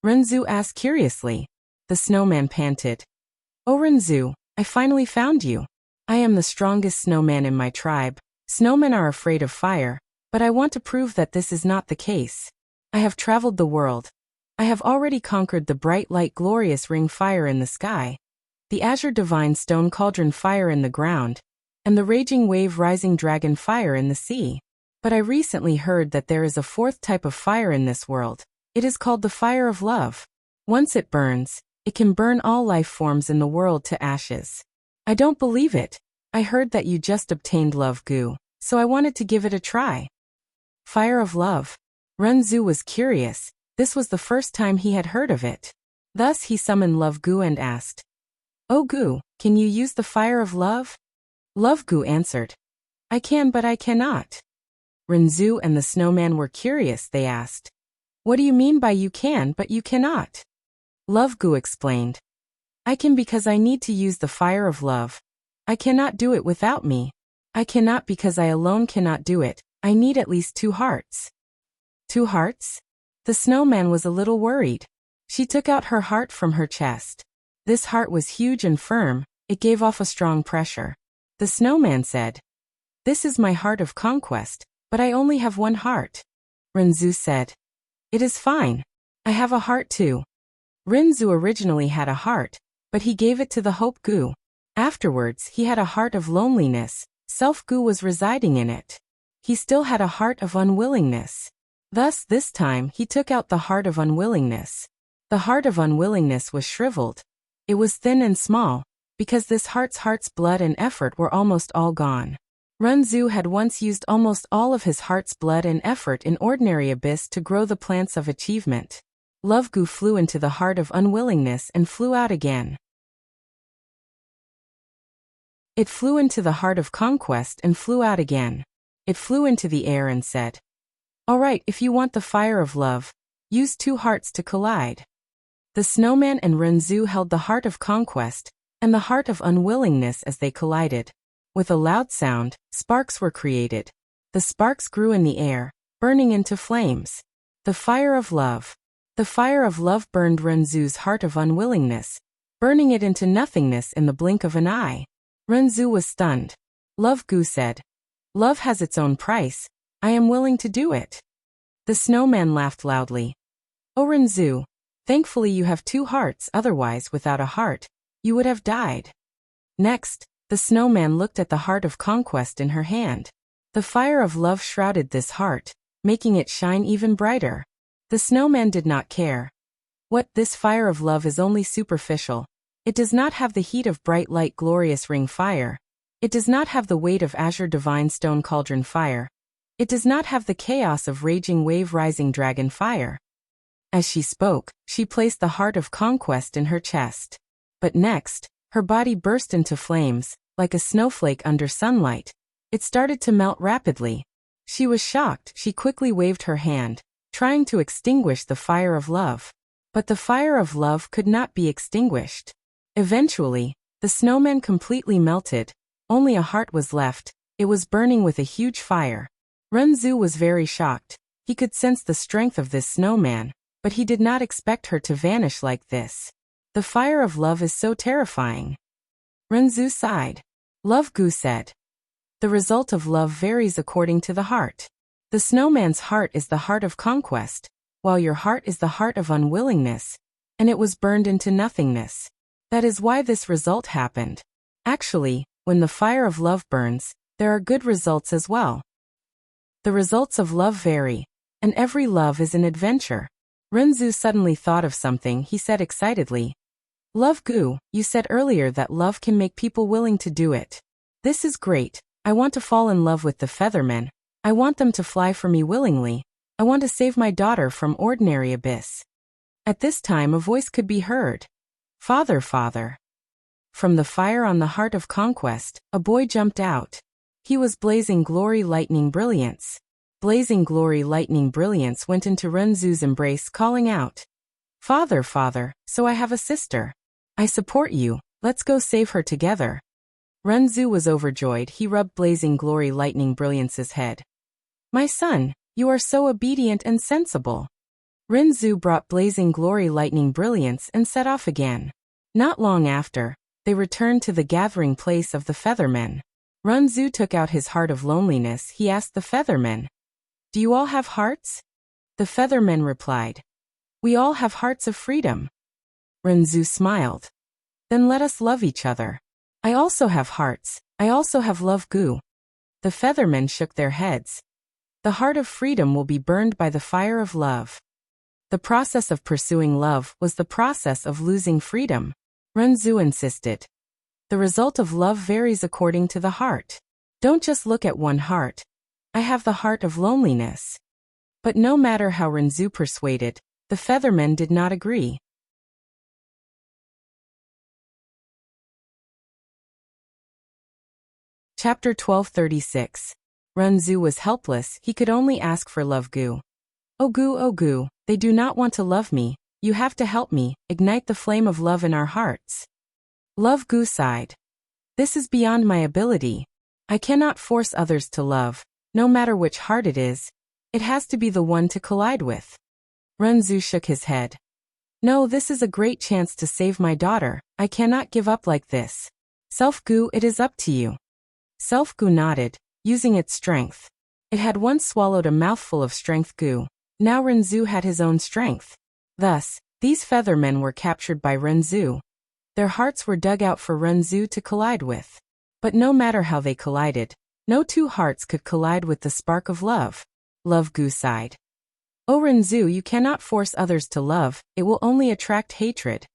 Renzu asked curiously. The snowman panted. "Oh Renzu, I finally found you. I am the strongest snowman in my tribe. Snowmen are afraid of fire, but I want to prove that this is not the case. I have traveled the world. I have already conquered the bright light glorious ring fire in the sky, the azure divine stone cauldron fire in the ground, and the raging wave rising dragon fire in the sea. But I recently heard that there is a fourth type of fire in this world. It is called the fire of love. Once it burns, it can burn all life forms in the world to ashes. I don't believe it. I heard that you just obtained Love Gu, so I wanted to give it a try." Fire of love. Renzu was curious. This was the first time he had heard of it. Thus he summoned Love Gu and asked, "Oh Gu, can you use the fire of love?" Love Gu answered, "I can, but I cannot." Renzu and the snowman were curious. They asked, "What do you mean by you can, but you cannot?" Love Gu explained, "I can because I need to use the fire of love. I cannot do it without me. I cannot because I alone cannot do it. I need at least 2 hearts." 2 hearts? The snowman was a little worried. She took out her heart from her chest. This heart was huge and firm. It gave off a strong pressure. The snowman said, "This is my heart of conquest, but I only have 1 heart." Renzu said, "It is fine. I have a heart too." Renzu originally had a heart, but he gave it to the Hope Gu. Afterwards, he had a heart of loneliness. Self Gu was residing in it. He still had a heart of unwillingness. Thus, this time, he took out the heart of unwillingness. The heart of unwillingness was shriveled. It was thin and small, because this heart's blood and effort were almost all gone. Renzu had once used almost all of his heart's blood and effort in ordinary abyss to grow the plants of achievement. Love Gu flew into the heart of unwillingness and flew out again. It flew into the heart of conquest and flew out again. It flew into the air and said, "All right, if you want the fire of love, use 2 hearts to collide." The snowman and Renzu held the heart of conquest and the heart of unwillingness as they collided. With a loud sound, sparks were created. The sparks grew in the air, burning into flames. The fire of love. The fire of love burned Renzu's heart of unwillingness, burning it into nothingness in the blink of an eye. Renzu was stunned. Love Gu said, "Love has its own price. I am willing to do it." The snowman laughed loudly. "Oh Renzu, thankfully you have 2 hearts, otherwise without a heart, you would have died." Next, the snowman looked at the heart of conquest in her hand. The fire of love shrouded this heart, making it shine even brighter. The snowman did not care. This fire of love is only superficial. It does not have the heat of bright light glorious ring fire. It does not have the weight of azure divine stone cauldron fire. It does not have the chaos of raging wave rising dragon fire. As she spoke, she placed the heart of conquest in her chest. But next, her body burst into flames, like a snowflake under sunlight. It started to melt rapidly. She was shocked. She quickly waved her hand, trying to extinguish the fire of love. But the fire of love could not be extinguished. Eventually, the snowman completely melted. Only a heart was left. It was burning with a huge fire. Renzu was very shocked. He could sense the strength of this snowman, but he did not expect her to vanish like this. The fire of love is so terrifying. Renzu sighed. Love Gu said. The result of love varies according to the heart. The snowman's heart is the heart of conquest, while your heart is the heart of unwillingness, and it was burned into nothingness. That is why this result happened. Actually, when the fire of love burns, there are good results as well. The results of love vary, and every love is an adventure. Renzu suddenly thought of something. He said excitedly, Love Gu, you said earlier that love can make people willing to do it. This is great. I want to fall in love with the feathermen. I want them to fly for me willingly. I want to save my daughter from ordinary abyss. At this time a voice could be heard. Father, father. From the fire on the heart of conquest, a boy jumped out. He was Blazing Glory Lightning Brilliance. Blazing Glory Lightning Brilliance went into Renzu's embrace calling out, Father, father, so I have a sister. I support you, let's go save her together. Renzu was overjoyed. He rubbed Blazing Glory Lightning Brilliance's head. My son, you are so obedient and sensible. Renzu brought Blazing Glory Lightning Brilliance and set off again. Not long after, they returned to the gathering place of the feathermen. Renzu took out his heart of loneliness. He asked the feathermen, Do you all have hearts? The feathermen replied, We all have hearts of freedom. Renzu smiled. Then let us love each other. I also have hearts. I also have love Gu. The feathermen shook their heads. The heart of freedom will be burned by the fire of love. The process of pursuing love was the process of losing freedom. Renzu insisted. The result of love varies according to the heart. Don't just look at one heart. I have the heart of loneliness. But no matter how Renzu persuaded, the feathermen did not agree. Chapter 1236. Renzu was helpless. He could only ask for love Gu. Oh Gu, they do not want to love me. You have to help me, ignite the flame of love in our hearts. Love Gu sighed. This is beyond my ability. I cannot force others to love, no matter which heart it is. It has to be the one to collide with. Renzu shook his head. No, this is a great chance to save my daughter. I cannot give up like this. Self Gu, it is up to you. Self Gu nodded, using its strength. It had once swallowed a mouthful of strength Gu. Now Renzu had his own strength. Thus, these feathermen were captured by Renzu. Their hearts were dug out for Renzu to collide with. But no matter how they collided, no two hearts could collide with the spark of love. Love Gu sighed. Oh Renzu, you cannot force others to love, it will only attract hatred.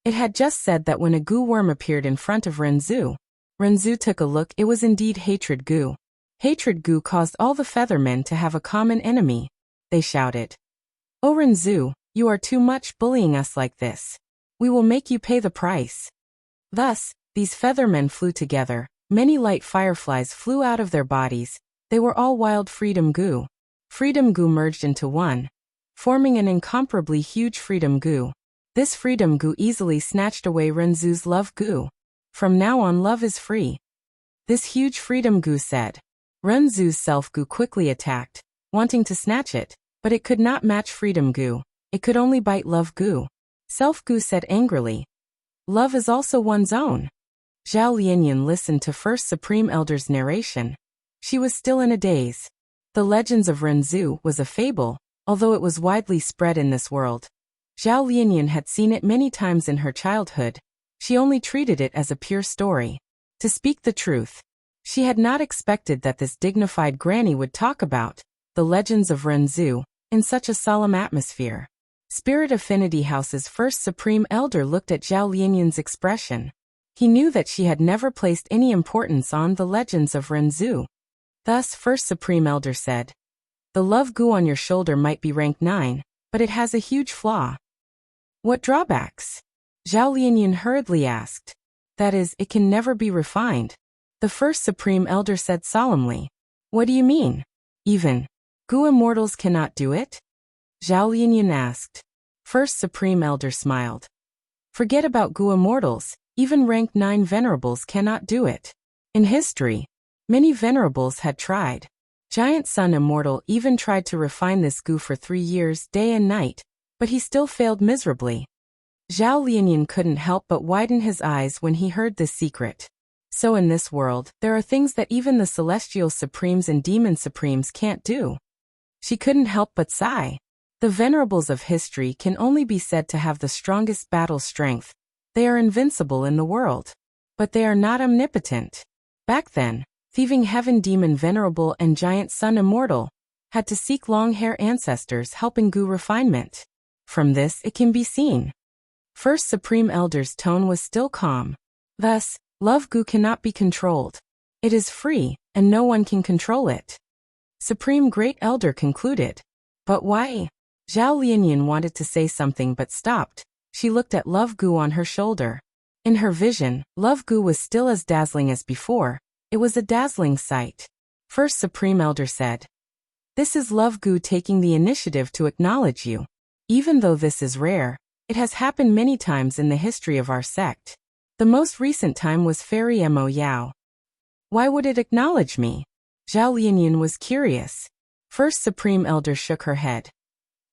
It had just said that when a Gu worm appeared in front of Renzu. Renzu took a look. It was indeed Hatred Gu. Hatred Gu caused all the feathermen to have a common enemy. They shouted. Oh Renzu, you are too much bullying us like this. We will make you pay the price. Thus, these feathermen flew together. Many light fireflies flew out of their bodies. They were all wild Freedom Gu. Freedom Gu merged into one, forming an incomparably huge Freedom Gu. This Freedom Gu easily snatched away Renzu's love Gu. From now on love is free. This huge Freedom Gu said. Renzu's self Gu quickly attacked, wanting to snatch it, but it could not match Freedom Gu. It could only bite love Gu. Self Gu said angrily. Love is also one's own. Zhao Lianyan listened to First Supreme Elder's narration. She was still in a daze. The legends of Renzu was a fable, although it was widely spread in this world. Zhao Lianyan had seen it many times in her childhood. She only treated it as a pure story. To speak the truth, she had not expected that this dignified granny would talk about the legends of Renzu in such a solemn atmosphere. Spirit Affinity House's first Supreme Elder looked at Zhao Lianyun's expression. He knew that she had never placed any importance on the legends of Renzu. Thus, First Supreme Elder said, "The love goo on your shoulder might be rank 9, but it has a huge flaw." "What drawbacks?" Zhao Lianyun hurriedly asked. "That is, it can never be refined," the First Supreme Elder said solemnly. "What do you mean? Even goo immortals cannot do it?" Zhao Lianyun asked. First Supreme Elder smiled. "Forget about goo immortals, even rank 9 venerables cannot do it. In history, many venerables had tried. Giant Sun Immortal even tried to refine this goo for 3 years, day and night, but he still failed miserably." Zhao Lianyun couldn't help but widen his eyes when he heard this secret. So in this world, there are things that even the Celestial Supremes and Demon Supremes can't do. She couldn't help but sigh. The venerables of history can only be said to have the strongest battle strength. They are invincible in the world. But they are not omnipotent. Back then, Thieving Heaven Demon Venerable and Giant Sun Immortal had to seek long-hair ancestors helping goo refinement. From this it can be seen. First Supreme Elder's tone was still calm. Thus, love goo cannot be controlled. It is free, and no one can control it. Supreme Great Elder concluded. But why? Zhao Lianyun wanted to say something but stopped. She looked at love goo on her shoulder. In her vision, love goo was still as dazzling as before. It was a dazzling sight. First Supreme Elder said, "This is love goo taking the initiative to acknowledge you. Even though this is rare, it has happened many times in the history of our sect. The most recent time was Fairy Mo Yao." "Why would it acknowledge me?" Zhao Lianyun was curious. First Supreme Elder shook her head.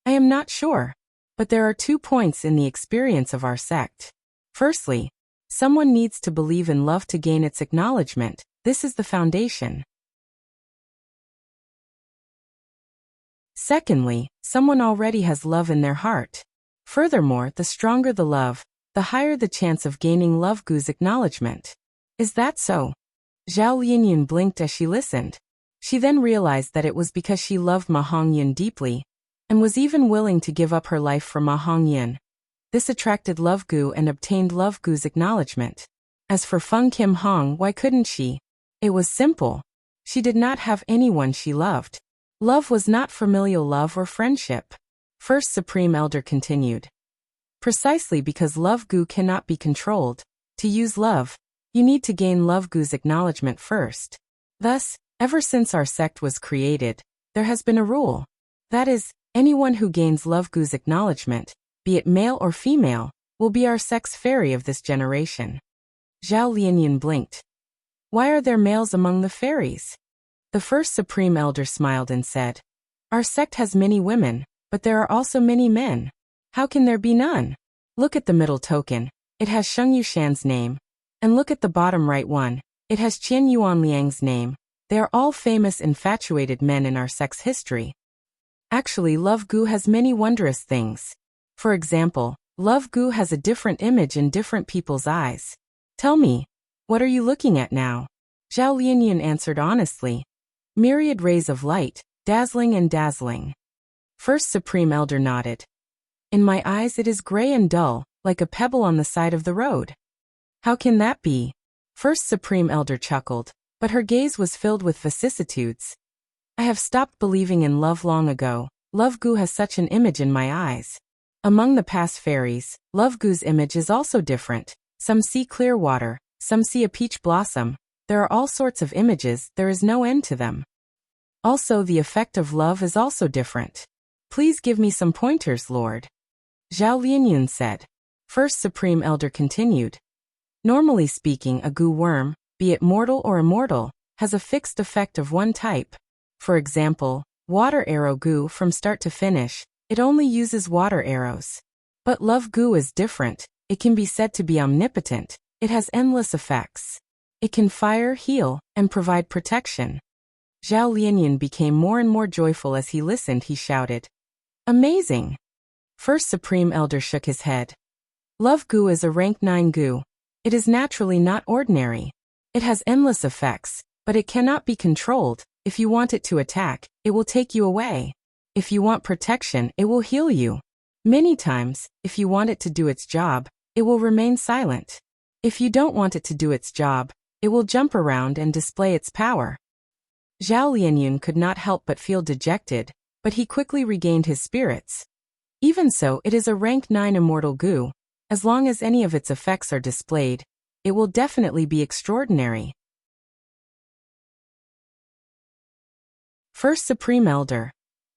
"I am not sure. But there are 2 points in the experience of our sect. Firstly, someone needs to believe in love to gain its acknowledgement. This is the foundation. Secondly, someone already has love in their heart. Furthermore, the stronger the love, the higher the chance of gaining love goo's acknowledgement. Is that so?" Zhao Lianyun blinked as she listened. She then realized that it was because she loved Ma Hongyun deeply, and was even willing to give up her life for Ma Hongyun. This attracted love goo and obtained love goo's acknowledgement. As for Feng Kim Hong, why couldn't she? It was simple. She did not have anyone she loved. Love was not familial love or friendship. First Supreme Elder continued. Precisely because love goo cannot be controlled. To use love, you need to gain love goo's acknowledgement first. Thus, ever since our sect was created, there has been a rule. That is, anyone who gains love goo's acknowledgement, be it male or female, will be our sect's fairy of this generation. Zhao Lianyun blinked. Why are there males among the fairies? The First Supreme Elder smiled and said, "Our sect has many women, but there are also many men. How can there be none? Look at the middle token. It has Sheng Yushan's name. And look at the bottom right one. It has Qian Yuanliang's name. They are all famous infatuated men in our sect's history. Actually, love goo has many wondrous things. For example, love goo has a different image in different people's eyes. Tell me, what are you looking at now?" Zhao Lianyun answered honestly. "Myriad rays of light, dazzling and dazzling." First Supreme Elder nodded. "In my eyes it is gray and dull, like a pebble on the side of the road." "How can that be?" First Supreme Elder chuckled, but her gaze was filled with vicissitudes. "I have stopped believing in love long ago. Love goo has such an image in my eyes. Among the past fairies, love goo's image is also different. Some see clear water, some see a peach blossom. There are all sorts of images, there is no end to them. Also, the effect of love is also different. Please give me some pointers, Lord." Zhao Lianyun said. First Supreme Elder continued. "Normally speaking, a goo worm, be it mortal or immortal, has a fixed effect of one type. For example, water arrow goo from start to finish, it only uses water arrows. But love goo is different. It can be said to be omnipotent. It has endless effects. It can fire, heal, and provide protection." Zhao Lianyun became more and more joyful as he listened. He shouted, "Amazing!" First Supreme Elder shook his head. "Love goo is a rank 9 goo. It is naturally not ordinary. It has endless effects, but it cannot be controlled. If you want it to attack, it will take you away. If you want protection, it will heal you. Many times, if you want it to do its job, it will remain silent. If you don't want it to do its job, it will jump around and display its power. Zhao Lianyun could not help but feel dejected, but he quickly regained his spirits. Even so, it is a rank 9 immortal goo. As long as any of its effects are displayed, it will definitely be extraordinary. First Supreme Elder.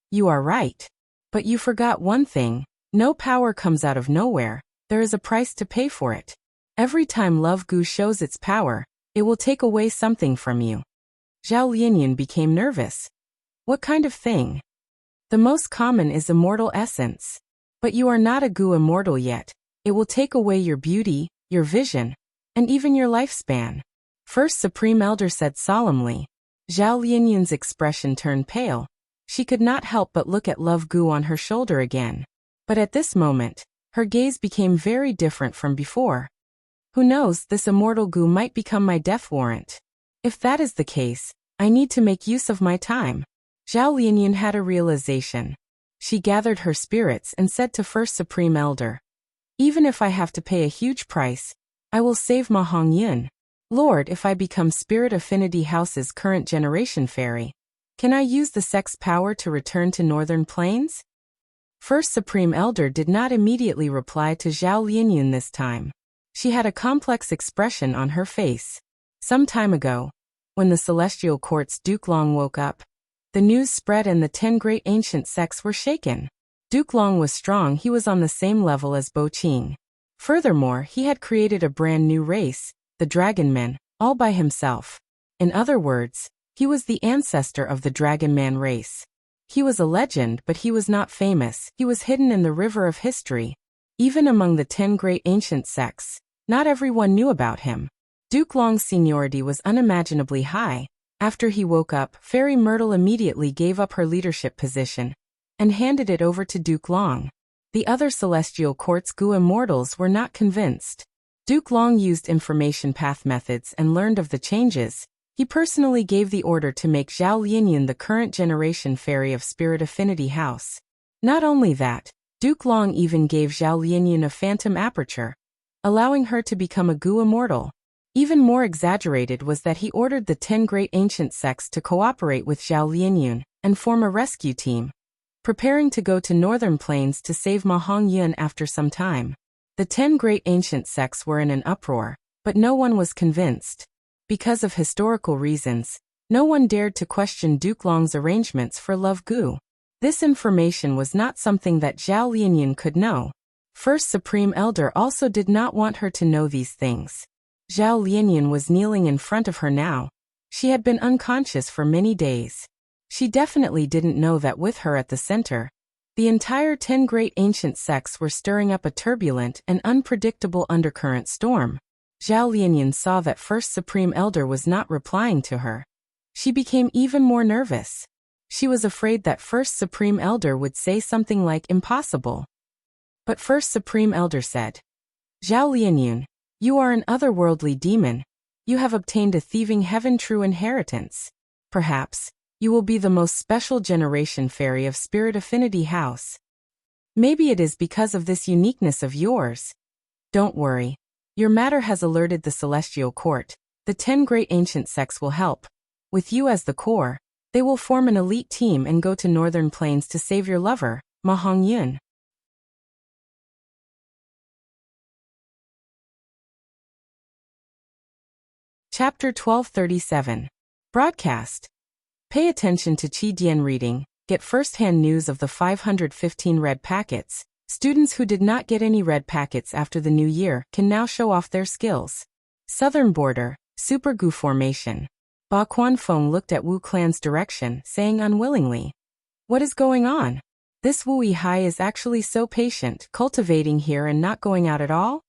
You are right. But you forgot one thing. No power comes out of nowhere. There is a price to pay for it. Every time Love Goo shows its power, it will take away something from you. Zhao Lianyun became nervous. What kind of thing? The most common is immortal essence. But you are not a goo immortal yet. It will take away your beauty, your vision, and even your lifespan. First Supreme Elder said solemnly. Zhao Lianyun's expression turned pale. She could not help but look at Love Goo on her shoulder again. But at this moment, her gaze became very different from before. Who knows, this immortal goo might become my death warrant. If that is the case, I need to make use of my time. Zhao Lianyun had a realization. She gathered her spirits and said to First Supreme Elder, even if I have to pay a huge price, I will save Ma Hongyun. Lord, if I become Spirit Affinity House's current generation fairy, can I use the sex power to return to Northern Plains? First Supreme Elder did not immediately reply to Zhao Lianyun this time. She had a complex expression on her face. Some time ago, when the Celestial Court's Duke Long woke up, the news spread and the 10 great ancient sects were shaken. Duke Long was strong, he was on the same level as Bo Qing. Furthermore, he had created a brand new race, the Dragon Men, all by himself. In other words, he was the ancestor of the Dragon Man race. He was a legend, but he was not famous. He was hidden in the river of history. Even among the 10 great ancient sects, not everyone knew about him. Duke Long's seniority was unimaginably high. After he woke up, Fairy Myrtle immediately gave up her leadership position and handed it over to Duke Long. The other Celestial Court's goo immortals were not convinced. Duke Long used information path methods and learned of the changes. He personally gave the order to make Zhao Lianyun the current generation fairy of Spirit Affinity House. Not only that, Duke Long even gave Zhao Lianyun a phantom aperture, allowing her to become a goo immortal. Even more exaggerated was that he ordered the 10 great ancient sects to cooperate with Zhao Lianyun and form a rescue team, preparing to go to Northern Plains to save Ma Hongyun after some time. The 10 great ancient sects were in an uproar, but no one was convinced. Because of historical reasons, no one dared to question Duke Long's arrangements for Love Goo. This information was not something that Zhao Lianyun could know. First Supreme Elder also did not want her to know these things. Zhao Lianyun was kneeling in front of her now. She had been unconscious for many days. She definitely didn't know that with her at the center, the entire 10 great ancient sects were stirring up a turbulent and unpredictable undercurrent storm. Zhao Lianyun saw that First Supreme Elder was not replying to her. She became even more nervous. She was afraid that First Supreme Elder would say something like impossible. But First Supreme Elder said, Zhao Lianyun, you are an otherworldly demon. You have obtained a thieving heaven true inheritance. Perhaps, you will be the most special generation fairy of Spirit Affinity House. Maybe it is because of this uniqueness of yours. Don't worry. Your matter has alerted the Celestial Court. The 10 great ancient sects will help. With you as the core, they will form an elite team and go to Northern Plains to save your lover, Ma Hongyun. Chapter 1237. Broadcast. Pay attention to Qi Dian reading. Get first-hand news of the 515 red packets. Students who did not get any red packets after the new year can now show off their skills. Southern Border, Super Goo Formation. Ba Quanfeng looked at Wu Clan's direction, saying unwillingly, what is going on? This Wu Yihai is actually so patient, cultivating here and not going out at all?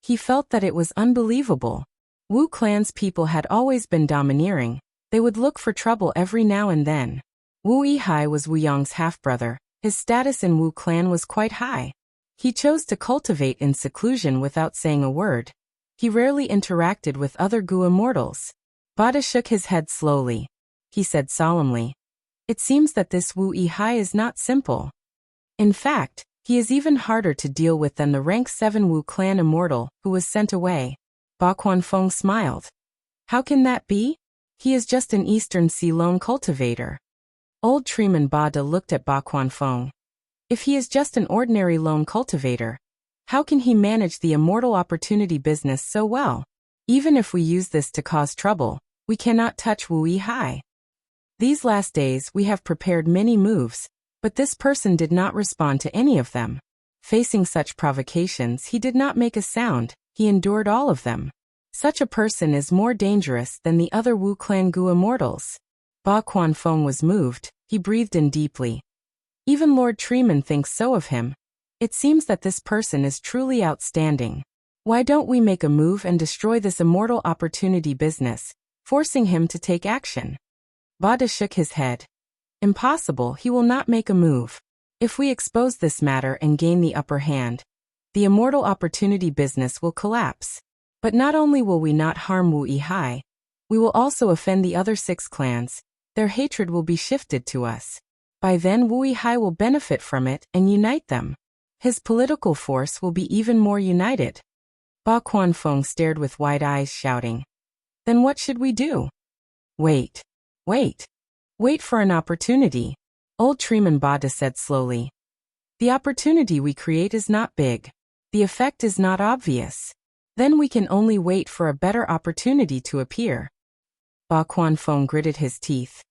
He felt that it was unbelievable. Wu Clan's people had always been domineering. They would look for trouble every now and then. Wu Yihai was Wu Yong's half-brother. His status in Wu Clan was quite high. He chose to cultivate in seclusion without saying a word. He rarely interacted with other Goo immortals. Bada shook his head slowly. He said solemnly, it seems that this Wu Yihai is not simple. In fact, He is even harder to deal with than the rank 7 Wu clan immortal who was sent away. Ba Quanfeng smiled. How can that be? He is just an Eastern Sea lone cultivator. Old Treeman Ba looked at Ba Quanfeng. If he is just an ordinary lone cultivator, how can he manage the immortal opportunity business so well? Even if we use this to cause trouble, we cannot touch Wu Yihai. These last days we have prepared many moves, but this person did not respond to any of them. Facing such provocations, he did not make a sound, he endured all of them. Such a person is more dangerous than the other Wu Clan Gu immortals. Ba Quanfeng was moved, he breathed in deeply. Even Lord Treeman thinks so of him. It seems that this person is truly outstanding. Why don't we make a move and destroy this immortal opportunity business, forcing him to take action? Bada shook his head. Impossible, he will not make a move. If we expose this matter and gain the upper hand, the immortal opportunity business will collapse. But not only will we not harm Wu Yihai, we will also offend the other 6 clans. Their hatred will be shifted to us. By then Wu Yihai will benefit from it and unite them. His political force will be even more united. Ba Quanfeng stared with wide eyes, shouting. Then what should we do? Wait. Wait. Wait for an opportunity. Old Treeman Bada said slowly. The opportunity we create is not big. The effect is not obvious. Then we can only wait for a better opportunity to appear. Ba Quanfeng gritted his teeth.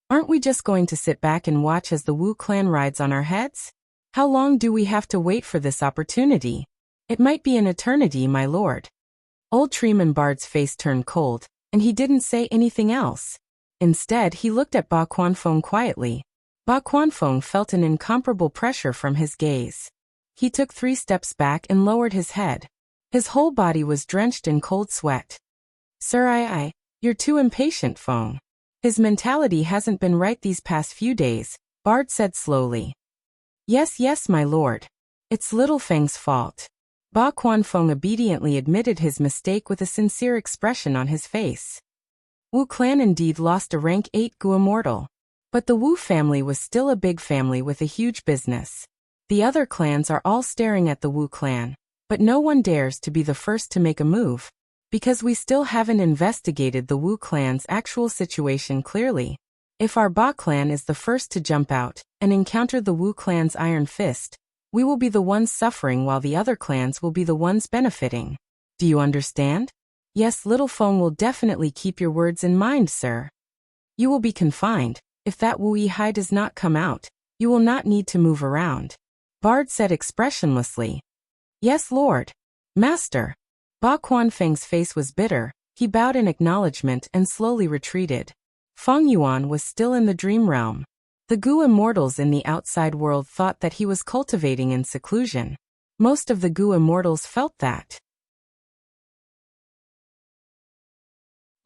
Aren't we just going to sit back and watch as the Wu clan rides on our heads? How long do we have to wait for this opportunity? It might be an eternity, my lord. Old Treeman Bard's face turned cold, and he didn't say anything else. Instead, he looked at Ba Quanfeng quietly. Ba Quanfeng felt an incomparable pressure from his gaze. He took 3 steps back and lowered his head. His whole body was drenched in cold sweat. Sir, you're too impatient, Feng. His mentality hasn't been right these past few days, Bard said slowly. Yes, my lord. It's Little Feng's fault. Ba Quanfeng obediently admitted his mistake with a sincere expression on his face. Wu clan indeed lost a rank 8 Gu immortal. But the Wu family was still a big family with a huge business. The other clans are all staring at the Wu clan, but no one dares to be the first to make a move, because we still haven't investigated the Wu clan's actual situation clearly. If our Ba clan is the first to jump out and encounter the Wu clan's iron fist, we will be the ones suffering while the other clans will be the ones benefiting. Do you understand? Yes, Little Feng will definitely keep your words in mind, sir. You will be confined. If that Wu Yihai does not come out, you will not need to move around. Bard said expressionlessly. Yes, Lord. Master. Ba Quanfeng's face was bitter, he bowed in acknowledgement and slowly retreated. Feng Yuan was still in the dream realm. The Gu immortals in the outside world thought that he was cultivating in seclusion. Most of the Gu immortals felt that.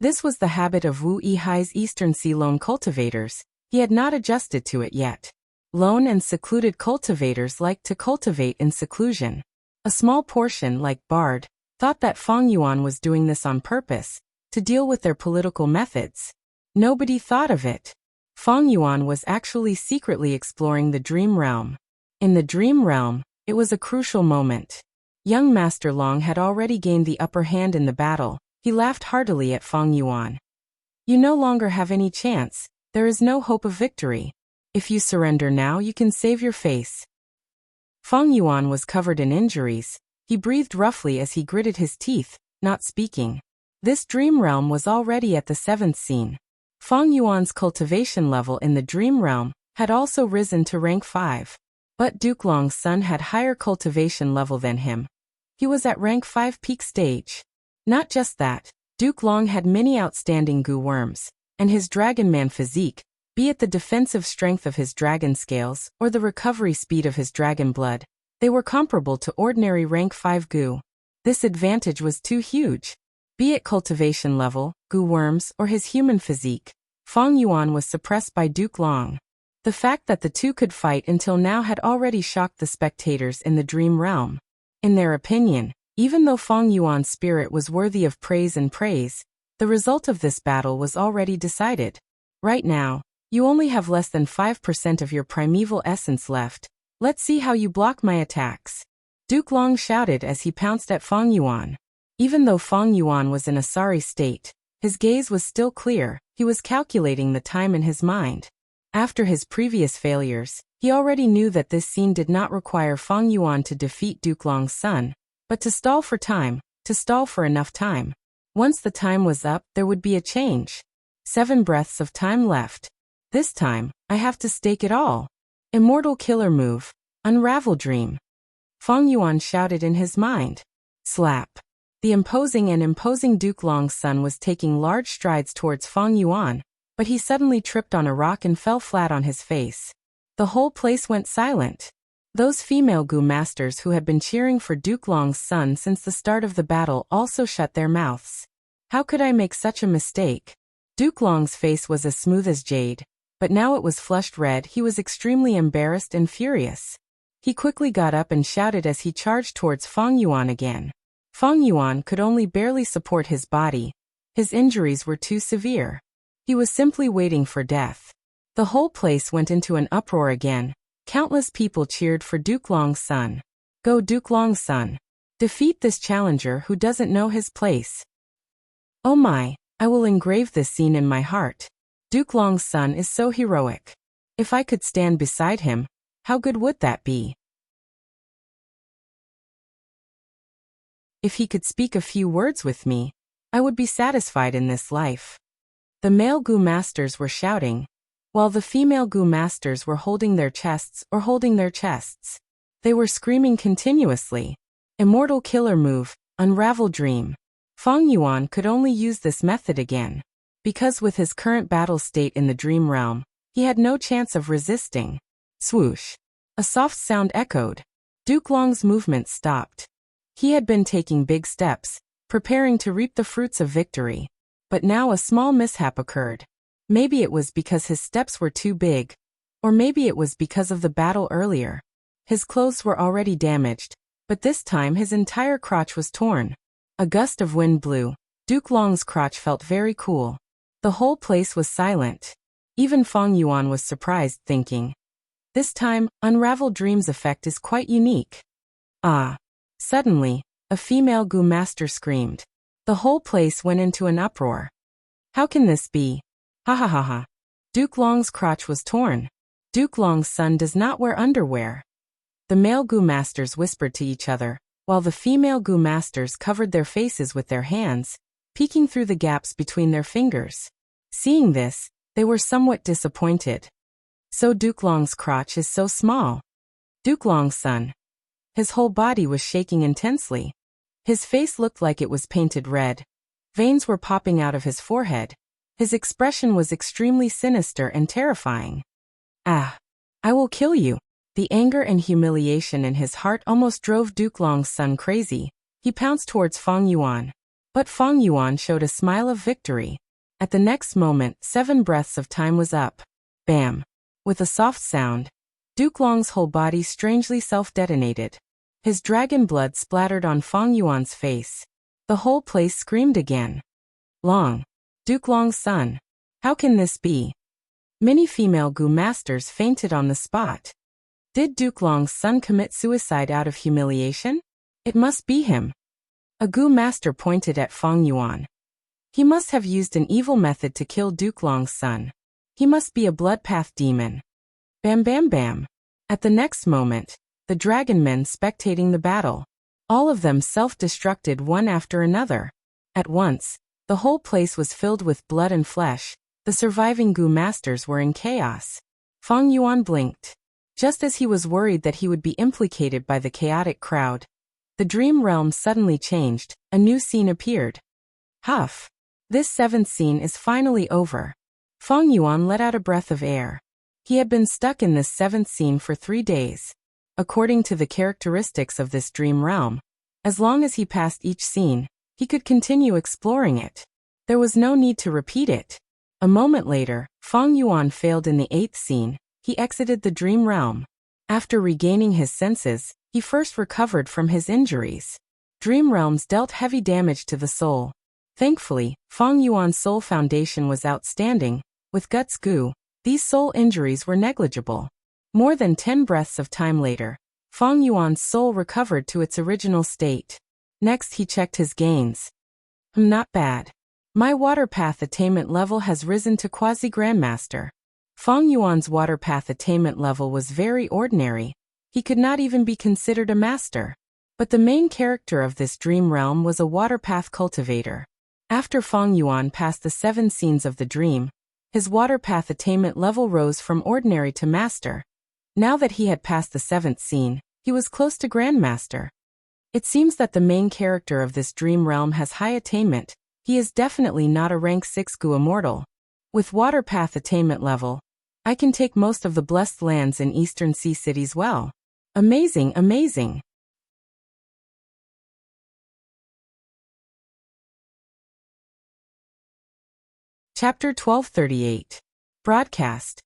This was the habit of Wu Yihai's Eastern Sea lone cultivators. He had not adjusted to it yet. Lone and secluded cultivators like to cultivate in seclusion. A small portion, like Bard, thought that Feng Yuan was doing this on purpose, to deal with their political methods. Nobody thought of it. Feng Yuan was actually secretly exploring the dream realm. In the dream realm, it was a crucial moment. Young Master Long had already gained the upper hand in the battle. He laughed heartily at Feng Yuan. You no longer have any chance. There is no hope of victory. If you surrender now, you can save your face. Feng Yuan was covered in injuries. He breathed roughly as he gritted his teeth, not speaking. This dream realm was already at the 7th scene. Feng Yuan's cultivation level in the dream realm had also risen to rank 5. But Duke Long's son had higher cultivation level than him. He was at rank 5 peak stage. Not just that, Duke Long had many outstanding Gu worms, and his Dragon Man physique, be it the defensive strength of his dragon scales or the recovery speed of his dragon blood, they were comparable to ordinary rank 5 Gu. This advantage was too huge. Be it cultivation level, Gu worms, or his human physique, Feng Yuan was suppressed by Duke Long. The fact that the two could fight until now had already shocked the spectators in the dream realm. In their opinion, even though Feng Yuan's spirit was worthy of praise, the result of this battle was already decided. Right now, you only have less than 5% of your primeval essence left. Let's see how you block my attacks. Duke Long shouted as he pounced at Feng Yuan. Even though Feng Yuan was in a sorry state, his gaze was still clear. He was calculating the time in his mind. After his previous failures, he already knew that this scene did not require Feng Yuan to defeat Duke Long's son, but to stall for time, to stall for enough time. Once the time was up, there would be a change. 7 breaths of time left. This time, I have to stake it all. Immortal killer move. Unravel dream. Feng Yuan shouted in his mind. Slap. The imposing Duke Long's son was taking large strides towards Feng Yuan, but he suddenly tripped on a rock and fell flat on his face. The whole place went silent. Those female Gu masters who had been cheering for Duke Long's son since the start of the battle also shut their mouths. How could I make such a mistake? Duke Long's face was as smooth as jade, but now it was flushed red. He was extremely embarrassed and furious. He quickly got up and shouted as he charged towards Feng Yuan again. Feng Yuan could only barely support his body. His injuries were too severe. He was simply waiting for death. The whole place went into an uproar again. Countless people cheered for Duke Long's son. Go Duke Long's son. Defeat this challenger who doesn't know his place. Oh my, I will engrave this scene in my heart. Duke Long's son is so heroic. If I could stand beside him, how good would that be? If he could speak a few words with me, I would be satisfied in this life. The male Gu masters were shouting, while the female Gu masters were holding their chests. They were screaming continuously. Immortal killer move, unravel dream. Feng Yuan could only use this method again, because with his current battle state in the dream realm, he had no chance of resisting. Swoosh. A soft sound echoed. Duke Long's movement stopped. He had been taking big steps, preparing to reap the fruits of victory. But now a small mishap occurred. Maybe it was because his steps were too big, or maybe it was because of the battle earlier. His clothes were already damaged, but this time his entire crotch was torn. A gust of wind blew. Duke Long's crotch felt very cool. The whole place was silent. Even Feng Yuan was surprised, thinking, this time, Unravel Dream's effect is quite unique. Ah! Suddenly, a female Gu master screamed. The whole place went into an uproar. How can this be? Ha ha ha ha. Duke Long's crotch was torn. Duke Long's son does not wear underwear. The male Gu masters whispered to each other, while the female Gu masters covered their faces with their hands, peeking through the gaps between their fingers. Seeing this, they were somewhat disappointed. So Duke Long's crotch is so small. Duke Long's son. His whole body was shaking intensely. His face looked like it was painted red. Veins were popping out of his forehead. His expression was extremely sinister and terrifying. Ah! I will kill you. The anger and humiliation in his heart almost drove Duke Long's son crazy. He pounced towards Feng Yuan. But Feng Yuan showed a smile of victory. At the next moment, 7 breaths of time was up. Bam! With a soft sound, Duke Long's whole body strangely self-detonated. His dragon blood splattered on Feng Yuan's face. The whole place screamed again. Long. Duke Long's son. How can this be? Many female Gu masters fainted on the spot. Did Duke Long's son commit suicide out of humiliation? It must be him. A Gu master pointed at Feng Yuan. He must have used an evil method to kill Duke Long's son. He must be a bloodpath demon. Bam bam bam. At the next moment, the dragon men spectating the battle. All of them self-destructed one after another. At once, the whole place was filled with blood and flesh. The surviving Gu masters were in chaos. Feng Yuan blinked. Just as he was worried that he would be implicated by the chaotic crowd, the dream realm suddenly changed. A new scene appeared. Huff! This 7th scene is finally over. Feng Yuan let out a breath of air. He had been stuck in this 7th scene for 3 days. According to the characteristics of this dream realm, as long as he passed each scene, he could continue exploring it. There was no need to repeat it. A moment later, Feng Yuan failed in the 8th scene. He exited the dream realm. After regaining his senses, he first recovered from his injuries. Dream realms dealt heavy damage to the soul. Thankfully, Feng Yuan's soul foundation was outstanding. With Guts Gu, these soul injuries were negligible. More than 10 breaths of time later, Fang Yuan's soul recovered to its original state. Next he checked his gains. Not bad. My water path attainment level has risen to quasi-grandmaster. Fang Yuan's water path attainment level was very ordinary. He could not even be considered a master. But the main character of this dream realm was a water path cultivator. After Fang Yuan passed the 7 scenes of the dream, his water path attainment level rose from ordinary to master. Now that he had passed the 7th scene, he was close to grandmaster. It seems that the main character of this dream realm has high attainment. He is definitely not a rank 6 Gu immortal. With water path attainment level, I can take most of the blessed lands in Eastern Sea cities well. Amazing, amazing. Chapter 1238. Broadcast.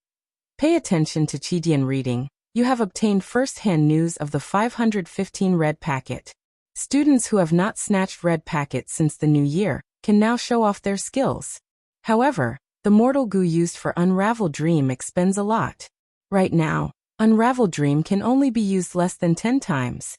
Pay attention to Chidian reading. You have obtained first-hand news of the 515 red packet. Students who have not snatched red packets since the new year can now show off their skills. However, the mortal goo used for Unravel Dream expends a lot. Right now, Unravel Dream can only be used less than 10 times.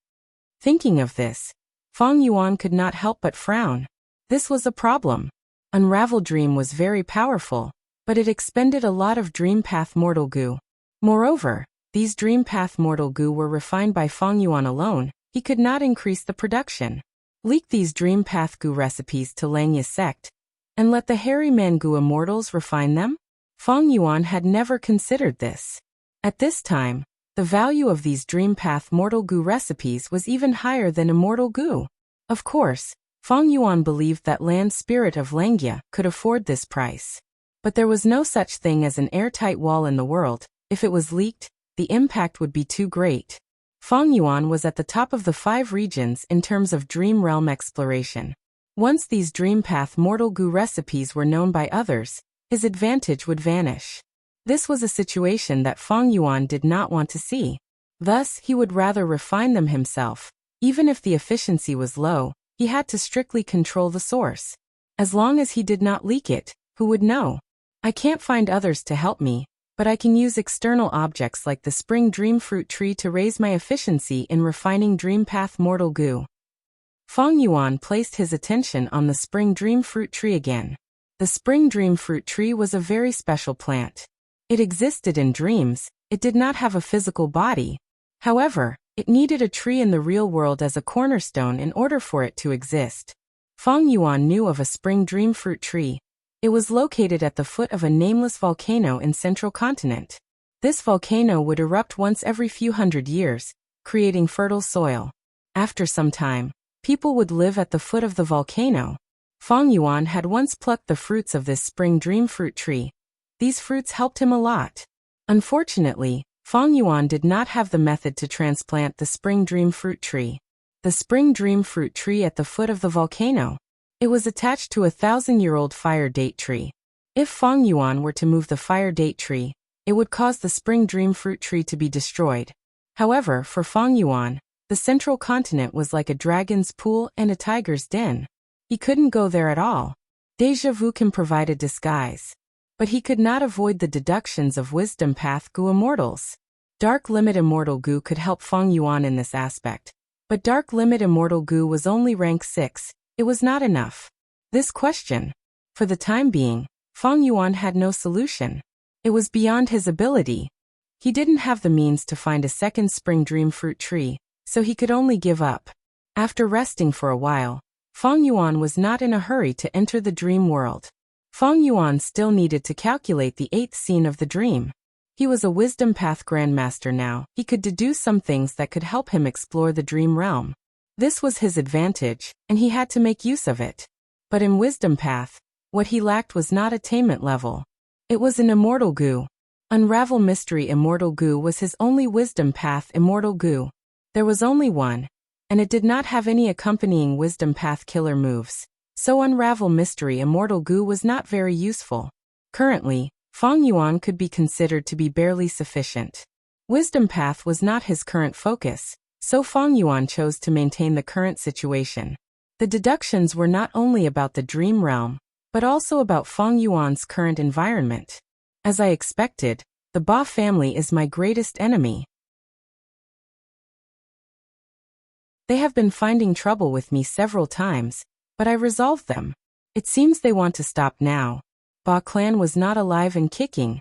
Thinking of this, Fang Yuan could not help but frown. This was a problem. Unravel Dream was very powerful, but it expended a lot of Dream Path Mortal Goo. Moreover, these Dream Path Mortal Goo were refined by Fang Yuan alone. He could not increase the production. Leak these Dream Path Goo recipes to Langya sect, and let the Hairy Man Goo immortals refine them? Fang Yuan had never considered this. At this time, the value of these Dream Path Mortal Goo recipes was even higher than Immortal Goo. Of course, Fang Yuan believed that Land Spirit of Langya could afford this price. But there was no such thing as an airtight wall in the world. If it was leaked, the impact would be too great. Fang Yuan was at the top of the 5 regions in terms of Dream Realm exploration. Once these Dream Path Mortal Goo recipes were known by others, his advantage would vanish. This was a situation that Fang Yuan did not want to see. Thus, he would rather refine them himself. Even if the efficiency was low, he had to strictly control the source. As long as he did not leak it, who would know? I can't find others to help me, but I can use external objects like the Spring Dream Fruit Tree to raise my efficiency in refining Dream Path Mortal Goo. Fang Yuan placed his attention on the Spring Dream Fruit Tree again. The Spring Dream Fruit Tree was a very special plant. It existed in dreams. It did not have a physical body. However, it needed a tree in the real world as a cornerstone in order for it to exist. Fang Yuan knew of a Spring Dream Fruit Tree. It was located at the foot of a nameless volcano in central continent. This volcano would erupt once every few hundred years, creating fertile soil. After some time, people would live at the foot of the volcano. Fang Yuan had once plucked the fruits of this Spring Dream Fruit Tree. These fruits helped him a lot. Unfortunately, Fang Yuan did not have the method to transplant the Spring Dream Fruit Tree. The Spring Dream Fruit Tree at the foot of the volcano. It was attached to a 1,000-year-old fire date tree. If Fang Yuan were to move the fire date tree, it would cause the Spring Dream Fruit Tree to be destroyed. However, for Fang Yuan, the central continent was like a dragon's pool and a tiger's den. He couldn't go there at all. Deja vu can provide a disguise. But he could not avoid the deductions of Wisdom Path Goo immortals. Dark Limit Immortal Goo could help Fang Yuan in this aspect. But Dark Limit Immortal Goo was only rank 6. It was not enough. This question. For the time being, Fang Yuan had no solution. It was beyond his ability. He didn't have the means to find a second Spring Dream Fruit Tree, so he could only give up. After resting for a while, Fang Yuan was not in a hurry to enter the dream world. Fang Yuan still needed to calculate the 8th scene of the dream. He was a Wisdom Path Grandmaster now. He could deduce some things that could help him explore the dream realm. This was his advantage, and he had to make use of it. But in Wisdom Path, what he lacked was not attainment level. It was an Immortal Goo. Unravel Mystery Immortal Goo was his only Wisdom Path Immortal Goo. There was only one, and it did not have any accompanying Wisdom Path killer moves, so Unravel Mystery Immortal Goo was not very useful. Currently, Fang Yuan could be considered to be barely sufficient. Wisdom Path was not his current focus. So Fang Yuan chose to maintain the current situation. The deductions were not only about the dream realm, but also about Fang Yuan's current environment. As I expected, the The Ba family is my greatest enemy. They have been finding trouble with me several times, but I resolved them. It seems they want to stop now. Ba clan was not alive and kicking.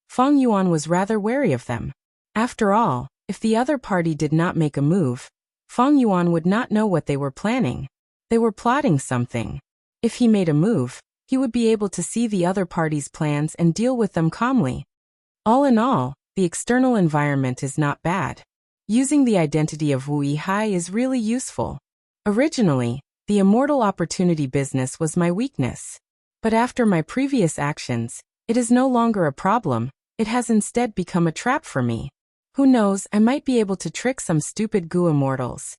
Feng Yuan was rather wary of them. After all, if the other party did not make a move, Feng Yuan would not know what they were planning. They were plotting something. If he made a move, he would be able to see the other party's plans and deal with them calmly. All in all, the external environment is not bad. Using the identity of Wu Yihai is really useful. Originally, the immortal opportunity business was my weakness. But after my previous actions, it is no longer a problem, it has instead become a trap for me. Who knows, I might be able to trick some stupid Gu immortals.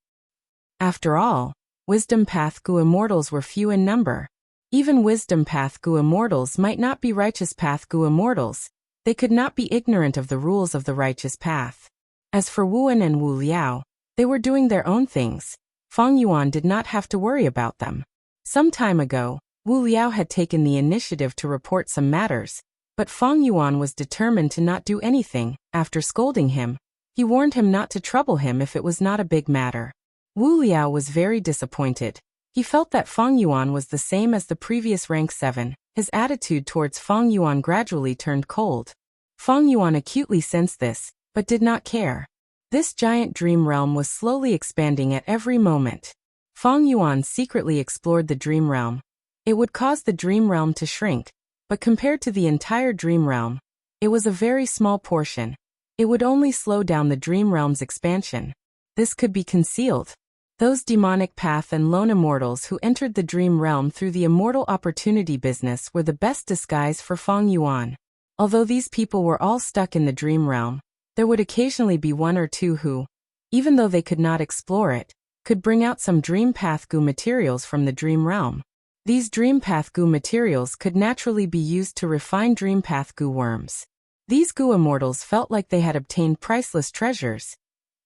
After all, Wisdom Path Gu immortals were few in number. Even Wisdom Path Gu immortals might not be Righteous Path Gu immortals. They could not be ignorant of the rules of the Righteous Path. As for Wuan and Wu Liao, they were doing their own things. Feng Yuan did not have to worry about them. Some time ago, Wu Liao had taken the initiative to report some matters, but Feng Yuan was determined to not do anything. After scolding him, he warned him not to trouble him if it was not a big matter. Wu Liao was very disappointed. He felt that Feng Yuan was the same as the previous rank 7. His attitude towards Feng Yuan gradually turned cold. Feng Yuan acutely sensed this, but did not care. This giant dream realm was slowly expanding at every moment. Feng Yuan secretly explored the dream realm. It would cause the dream realm to shrink, but compared to the entire dream realm, it was a very small portion. It would only slow down the dream realm's expansion. This could be concealed. Those demonic path and lone immortals who entered the dream realm through the immortal opportunity business were the best disguise for Feng Yuan. Although these people were all stuck in the dream realm, there would occasionally be one or two who, even though they could not explore it, could bring out some dream path Gu materials from the dream realm. These dream path Gu materials could naturally be used to refine dream path Gu worms. These Gu immortals felt like they had obtained priceless treasures.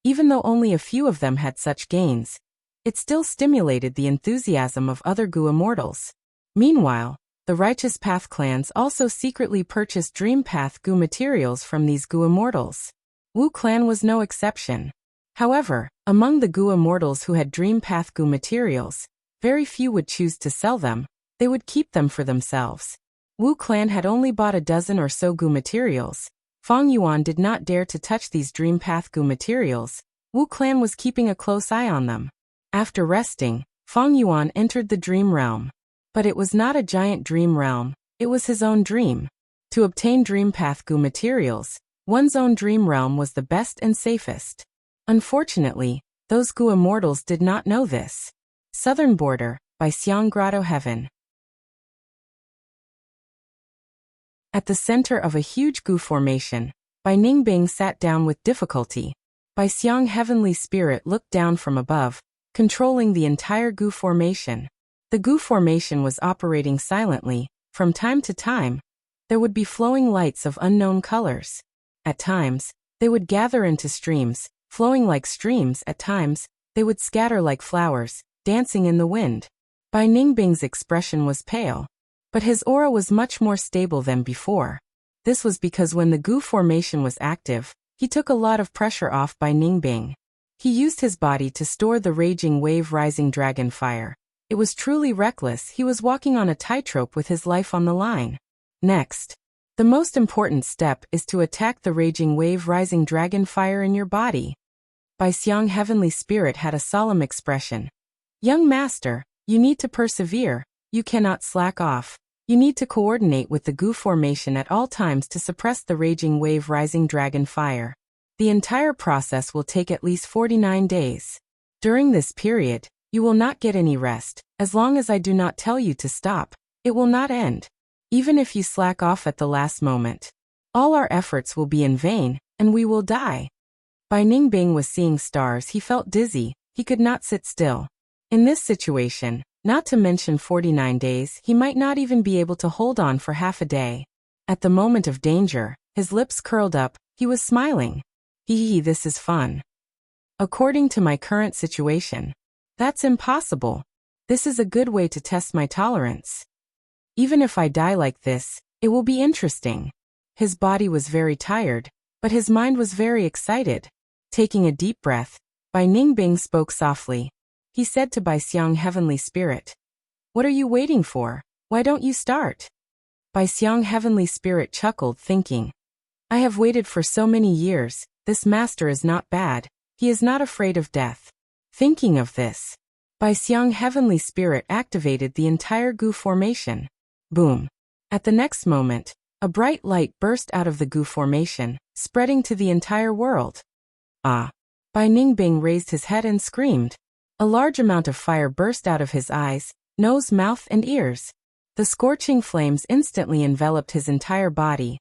Even though only a few of them had such gains, it still stimulated the enthusiasm of other Gu immortals. Meanwhile, the Righteous Path clans also secretly purchased Dream Path Gu materials from these Gu immortals. Wu clan was no exception. However, among the Gu immortals who had Dream Path Gu materials, very few would choose to sell them. They would keep them for themselves. Wu clan had only bought a dozen or so Gu materials. Feng Yuan did not dare to touch these Dream Path Gu materials. Wu clan was keeping a close eye on them. After resting, Feng Yuan entered the dream realm. But it was not a giant dream realm, it was his own dream. To obtain Dream Path Gu materials, one's own dream realm was the best and safest. Unfortunately, those Gu immortals did not know this. Southern Border, by Xiang Grotto Heaven. At the center of a huge Gu formation, Bai Ningbing sat down with difficulty. Bai Xiang Heavenly Spirit looked down from above, controlling the entire Gu formation. The Gu formation was operating silently. From time to time, there would be flowing lights of unknown colors. At times, they would gather into streams, flowing like streams. At times, they would scatter like flowers, dancing in the wind. Bai Ningbing's expression was pale, but his aura was much more stable than before. This was because when the Gu formation was active, he took a lot of pressure off Bai Ningbing. He used his body to store the raging wave rising dragon fire. It was truly reckless. He was walking on a tightrope with his life on the line. Next, the most important step is to attack the raging wave rising dragon fire in your body. Bai Xiang Heavenly Spirit had a solemn expression. Young master, you need to persevere. You cannot slack off. You need to coordinate with the Gu formation at all times to suppress the raging wave rising dragon fire. The entire process will take at least 49 days. During this period, you will not get any rest. As long as I do not tell you to stop, it will not end. Even if you slack off at the last moment, all our efforts will be in vain, and we will die. Bai Ningbing was seeing stars. He felt dizzy. He could not sit still. In this situation, not to mention 49 days, he might not even be able to hold on for half a day. At the moment of danger, his lips curled up. He was smiling. Hee, this is fun. According to my current situation, that's impossible. This is a good way to test my tolerance. Even if I die like this, it will be interesting. His body was very tired, but his mind was very excited. Taking a deep breath, Bai Ningbing spoke softly. He said to Bai Xiang, Heavenly Spirit, "What are you waiting for? Why don't you start?" Bai Xiang, Heavenly Spirit, chuckled, thinking, "I have waited for so many years. This master is not bad. He is not afraid of death." Thinking of this, Bai Xiang, Heavenly Spirit, activated the entire Gu formation. Boom! At the next moment, a bright light burst out of the Gu formation, spreading to the entire world. Ah! Bai Ningbing raised his head and screamed. A large amount of fire burst out of his eyes, nose, mouth, and ears. The scorching flames instantly enveloped his entire body,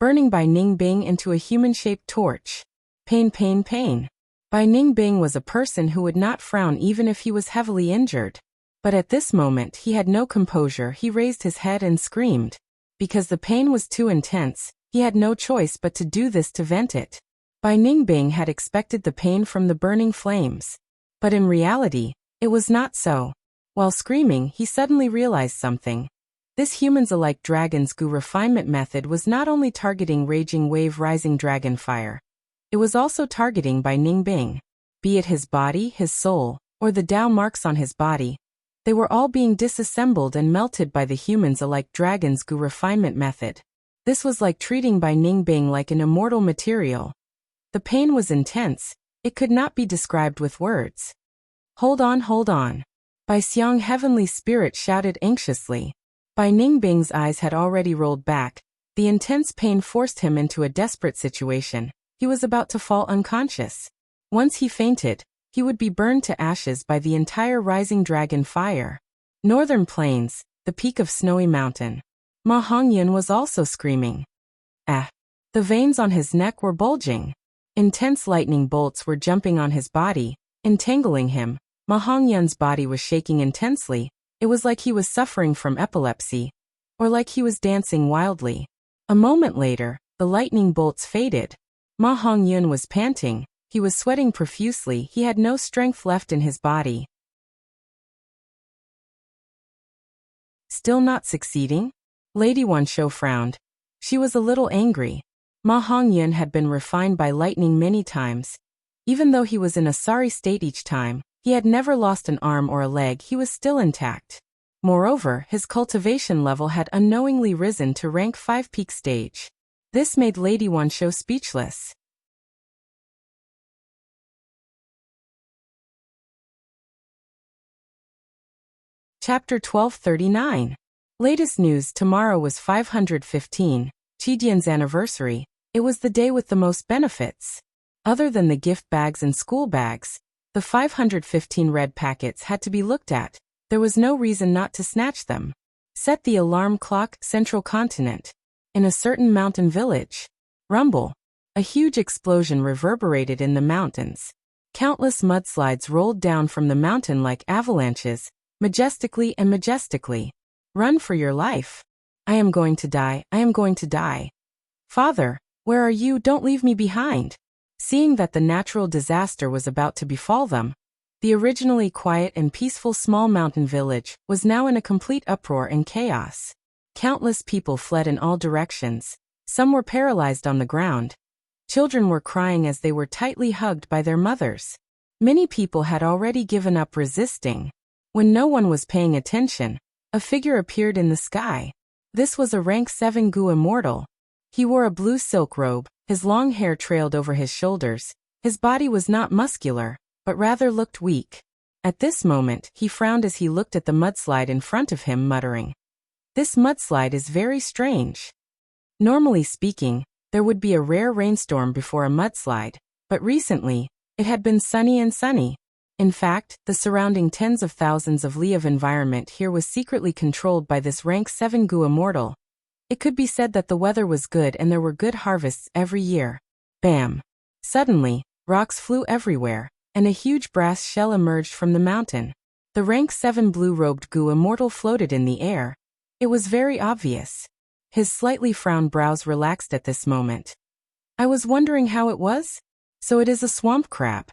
burning Bai Ningbing into a human-shaped torch. Pain, pain, pain. Bai Ningbing was a person who would not frown even if he was heavily injured. But at this moment he had no composure. He raised his head and screamed. Because the pain was too intense, he had no choice but to do this to vent it. Bai Ningbing had expected the pain from the burning flames. But in reality, it was not so. While screaming, he suddenly realized something. This humans-alike dragon's Gu refinement method was not only targeting raging wave rising dragon fire. It was also targeting Bai Ningbing. Be it his body, his soul, or the Dao marks on his body, they were all being disassembled and melted by the humans-alike dragon's Gu refinement method. This was like treating Bai Ningbing like an immortal material. The pain was intense. It could not be described with words. Hold on, hold on. Bai Xiang, Heavenly Spirit, shouted anxiously. Bai Ningbing's eyes had already rolled back. The intense pain forced him into a desperate situation. He was about to fall unconscious. Once he fainted, he would be burned to ashes by the entire rising dragon fire. Northern Plains, the peak of Snowy Mountain. Ma Hongyun was also screaming. Ah! The veins on his neck were bulging. Intense lightning bolts were jumping on his body, entangling him. Ma Hongyun's body was shaking intensely. It was like he was suffering from epilepsy, or like he was dancing wildly. A moment later, the lightning bolts faded. Ma Hongyun was panting. He was sweating profusely. He had no strength left in his body. Still not succeeding? Lady Wanshou frowned. She was a little angry. Ma Hongyun had been refined by lightning many times. Even though he was in a sorry state each time, he had never lost an arm or a leg. He was still intact. Moreover, his cultivation level had unknowingly risen to rank 5 peak stage. This made Lady Wanshou speechless. Chapter 1239. Latest news: tomorrow was 515, Qidian's anniversary. It was the day with the most benefits. Other than the gift bags and school bags, the 515 red packets had to be looked at. There was no reason not to snatch them. Set the alarm clock, Central Continent. In a certain mountain village. Rumble. A huge explosion reverberated in the mountains. Countless mudslides rolled down from the mountain like avalanches, majestically and majestically. Run for your life. I am going to die. I am going to die. Father, where are you? Don't leave me behind. Seeing that the natural disaster was about to befall them, the originally quiet and peaceful small mountain village was now in a complete uproar and chaos. Countless people fled in all directions. Some were paralyzed on the ground. Children were crying as they were tightly hugged by their mothers. Many people had already given up resisting. When no one was paying attention, a figure appeared in the sky. This was a rank 7 Gu immortal. He wore a blue silk robe, his long hair trailed over his shoulders. His body was not muscular, but rather looked weak. At this moment, he frowned as he looked at the mudslide in front of him, muttering, "This mudslide is very strange." Normally speaking, there would be a rare rainstorm before a mudslide, but recently, it had been sunny and sunny. In fact, the surrounding tens of thousands of li of environment here was secretly controlled by this rank 7 Gu immortal. It could be said that the weather was good and there were good harvests every year. Bam! Suddenly, rocks flew everywhere, and a huge brass shell emerged from the mountain. The rank 7 blue-robed Gu immortal floated in the air. It was very obvious. His slightly frowned brows relaxed at this moment. I was wondering how it was? So it is a swamp crab.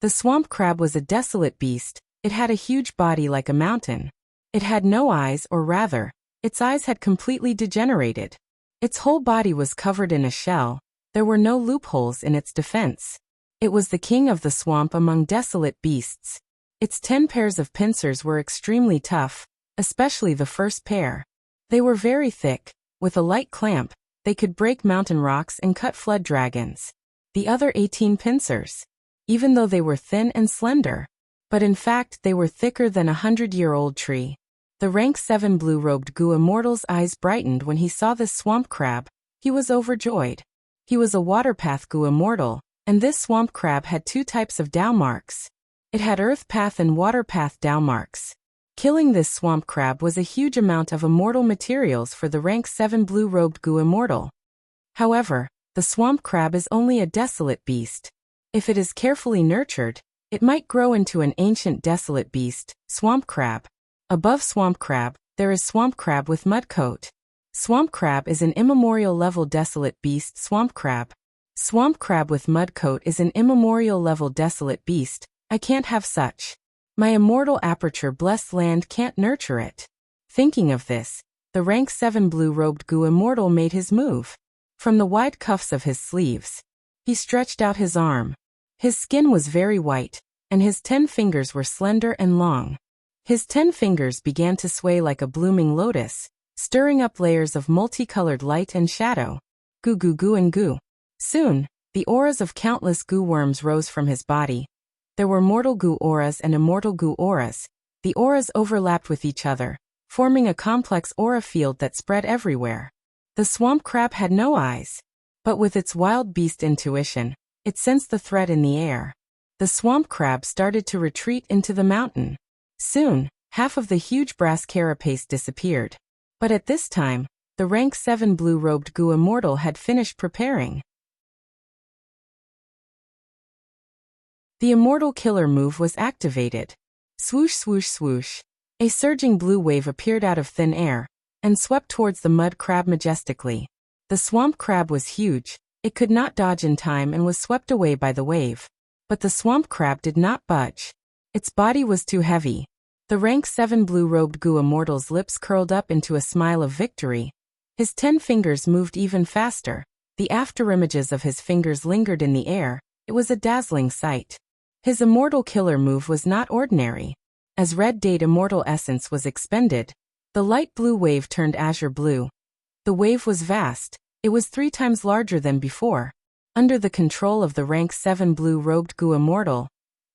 The swamp crab was a desolate beast. It had a huge body like a mountain. It had no eyes, or rather, its eyes had completely degenerated. Its whole body was covered in a shell. There were no loopholes in its defense. It was the king of the swamp among desolate beasts. Its 10 pairs of pincers were extremely tough, especially the first pair. They were very thick. With a light clamp, they could break mountain rocks and cut flood dragons. The other 18 pincers, even though they were thin and slender, but in fact they were thicker than a 100-year-old tree. The rank 7 blue-robed goo immortal's eyes brightened when he saw this swamp crab. He was overjoyed. He was a waterpath goo immortal, and this swamp crab had 2 types of Dao marks. It had earth path and water path Dao marks. Killing this swamp crab was a huge amount of immortal materials for the rank 7 blue-robed goo immortal. However, the swamp crab is only a desolate beast. If it is carefully nurtured, it might grow into an ancient desolate beast, swamp crab. Above swamp crab, there is swamp crab with mud coat. Swamp crab is an immemorial level desolate beast. Swamp crab. Swamp crab with mud coat is an immemorial level desolate beast. I can't have such. My immortal aperture blessed land can't nurture it. Thinking of this, the rank 7 blue-robed goo immortal made his move. From the wide cuffs of his sleeves, he stretched out his arm. His skin was very white, and his 10 fingers were slender and long. His 10 fingers began to sway like a blooming lotus, stirring up layers of multicolored light and shadow. Goo goo goo and goo. Soon, the auras of countless goo worms rose from his body. There were mortal goo auras and immortal goo auras. The auras overlapped with each other, forming a complex aura field that spread everywhere. The swamp crab had no eyes, but with its wild beast intuition, it sensed the threat in the air. The swamp crab started to retreat into the mountain. Soon, half of the huge brass carapace disappeared. But at this time, the rank 7 blue-robed goo immortal had finished preparing. The immortal killer move was activated. Swoosh swoosh swoosh. A surging blue wave appeared out of thin air and swept towards the mud crab majestically. The swamp crab was huge. It could not dodge in time and was swept away by the wave. But the swamp crab did not budge. Its body was too heavy. The rank 7 blue-robed goo immortal's lips curled up into a smile of victory. His 10 fingers moved even faster. The afterimages of his fingers lingered in the air. It was a dazzling sight. His immortal killer move was not ordinary. As red date immortal essence was expended, the light blue wave turned azure blue. The wave was vast. It was 3 times larger than before. Under the control of the rank 7 blue-robed goo immortal,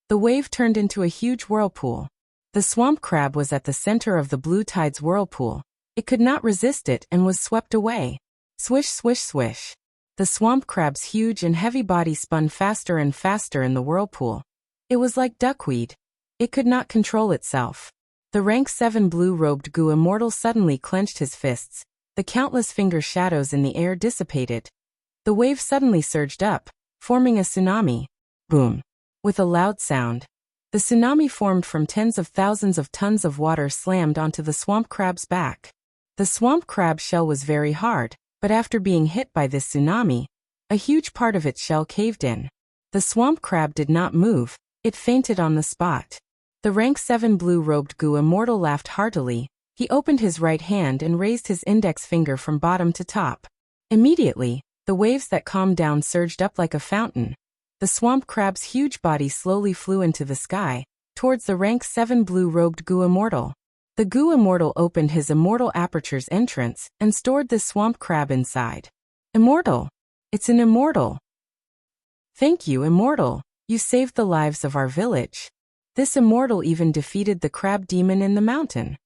the wave turned into a huge whirlpool. The swamp crab was at the center of the blue tide's whirlpool. It could not resist it and was swept away. Swish swish swish. The swamp crab's huge and heavy body spun faster and faster in the whirlpool. It was like duckweed. It could not control itself. The rank 7 blue-robed goo immortal suddenly clenched his fists. The countless finger shadows in the air dissipated. The wave suddenly surged up, forming a tsunami. Boom. With a loud sound, the tsunami formed from tens of thousands of tons of water slammed onto the swamp crab's back. The swamp crab shell was very hard, but after being hit by this tsunami, a huge part of its shell caved in. The swamp crab did not move. It fainted on the spot. The rank 7 blue-robed goo immortal laughed heartily. He opened his right hand and raised his index finger from bottom to top. Immediately, the waves that calmed down surged up like a fountain. The swamp crab's huge body slowly flew into the sky, towards the rank 7 blue-robed goo immortal. The goo immortal opened his immortal aperture's entrance and stored the swamp crab inside. Immortal. It's an immortal. Thank you, immortal. You saved the lives of our village. This immortal even defeated the crab demon in the mountain.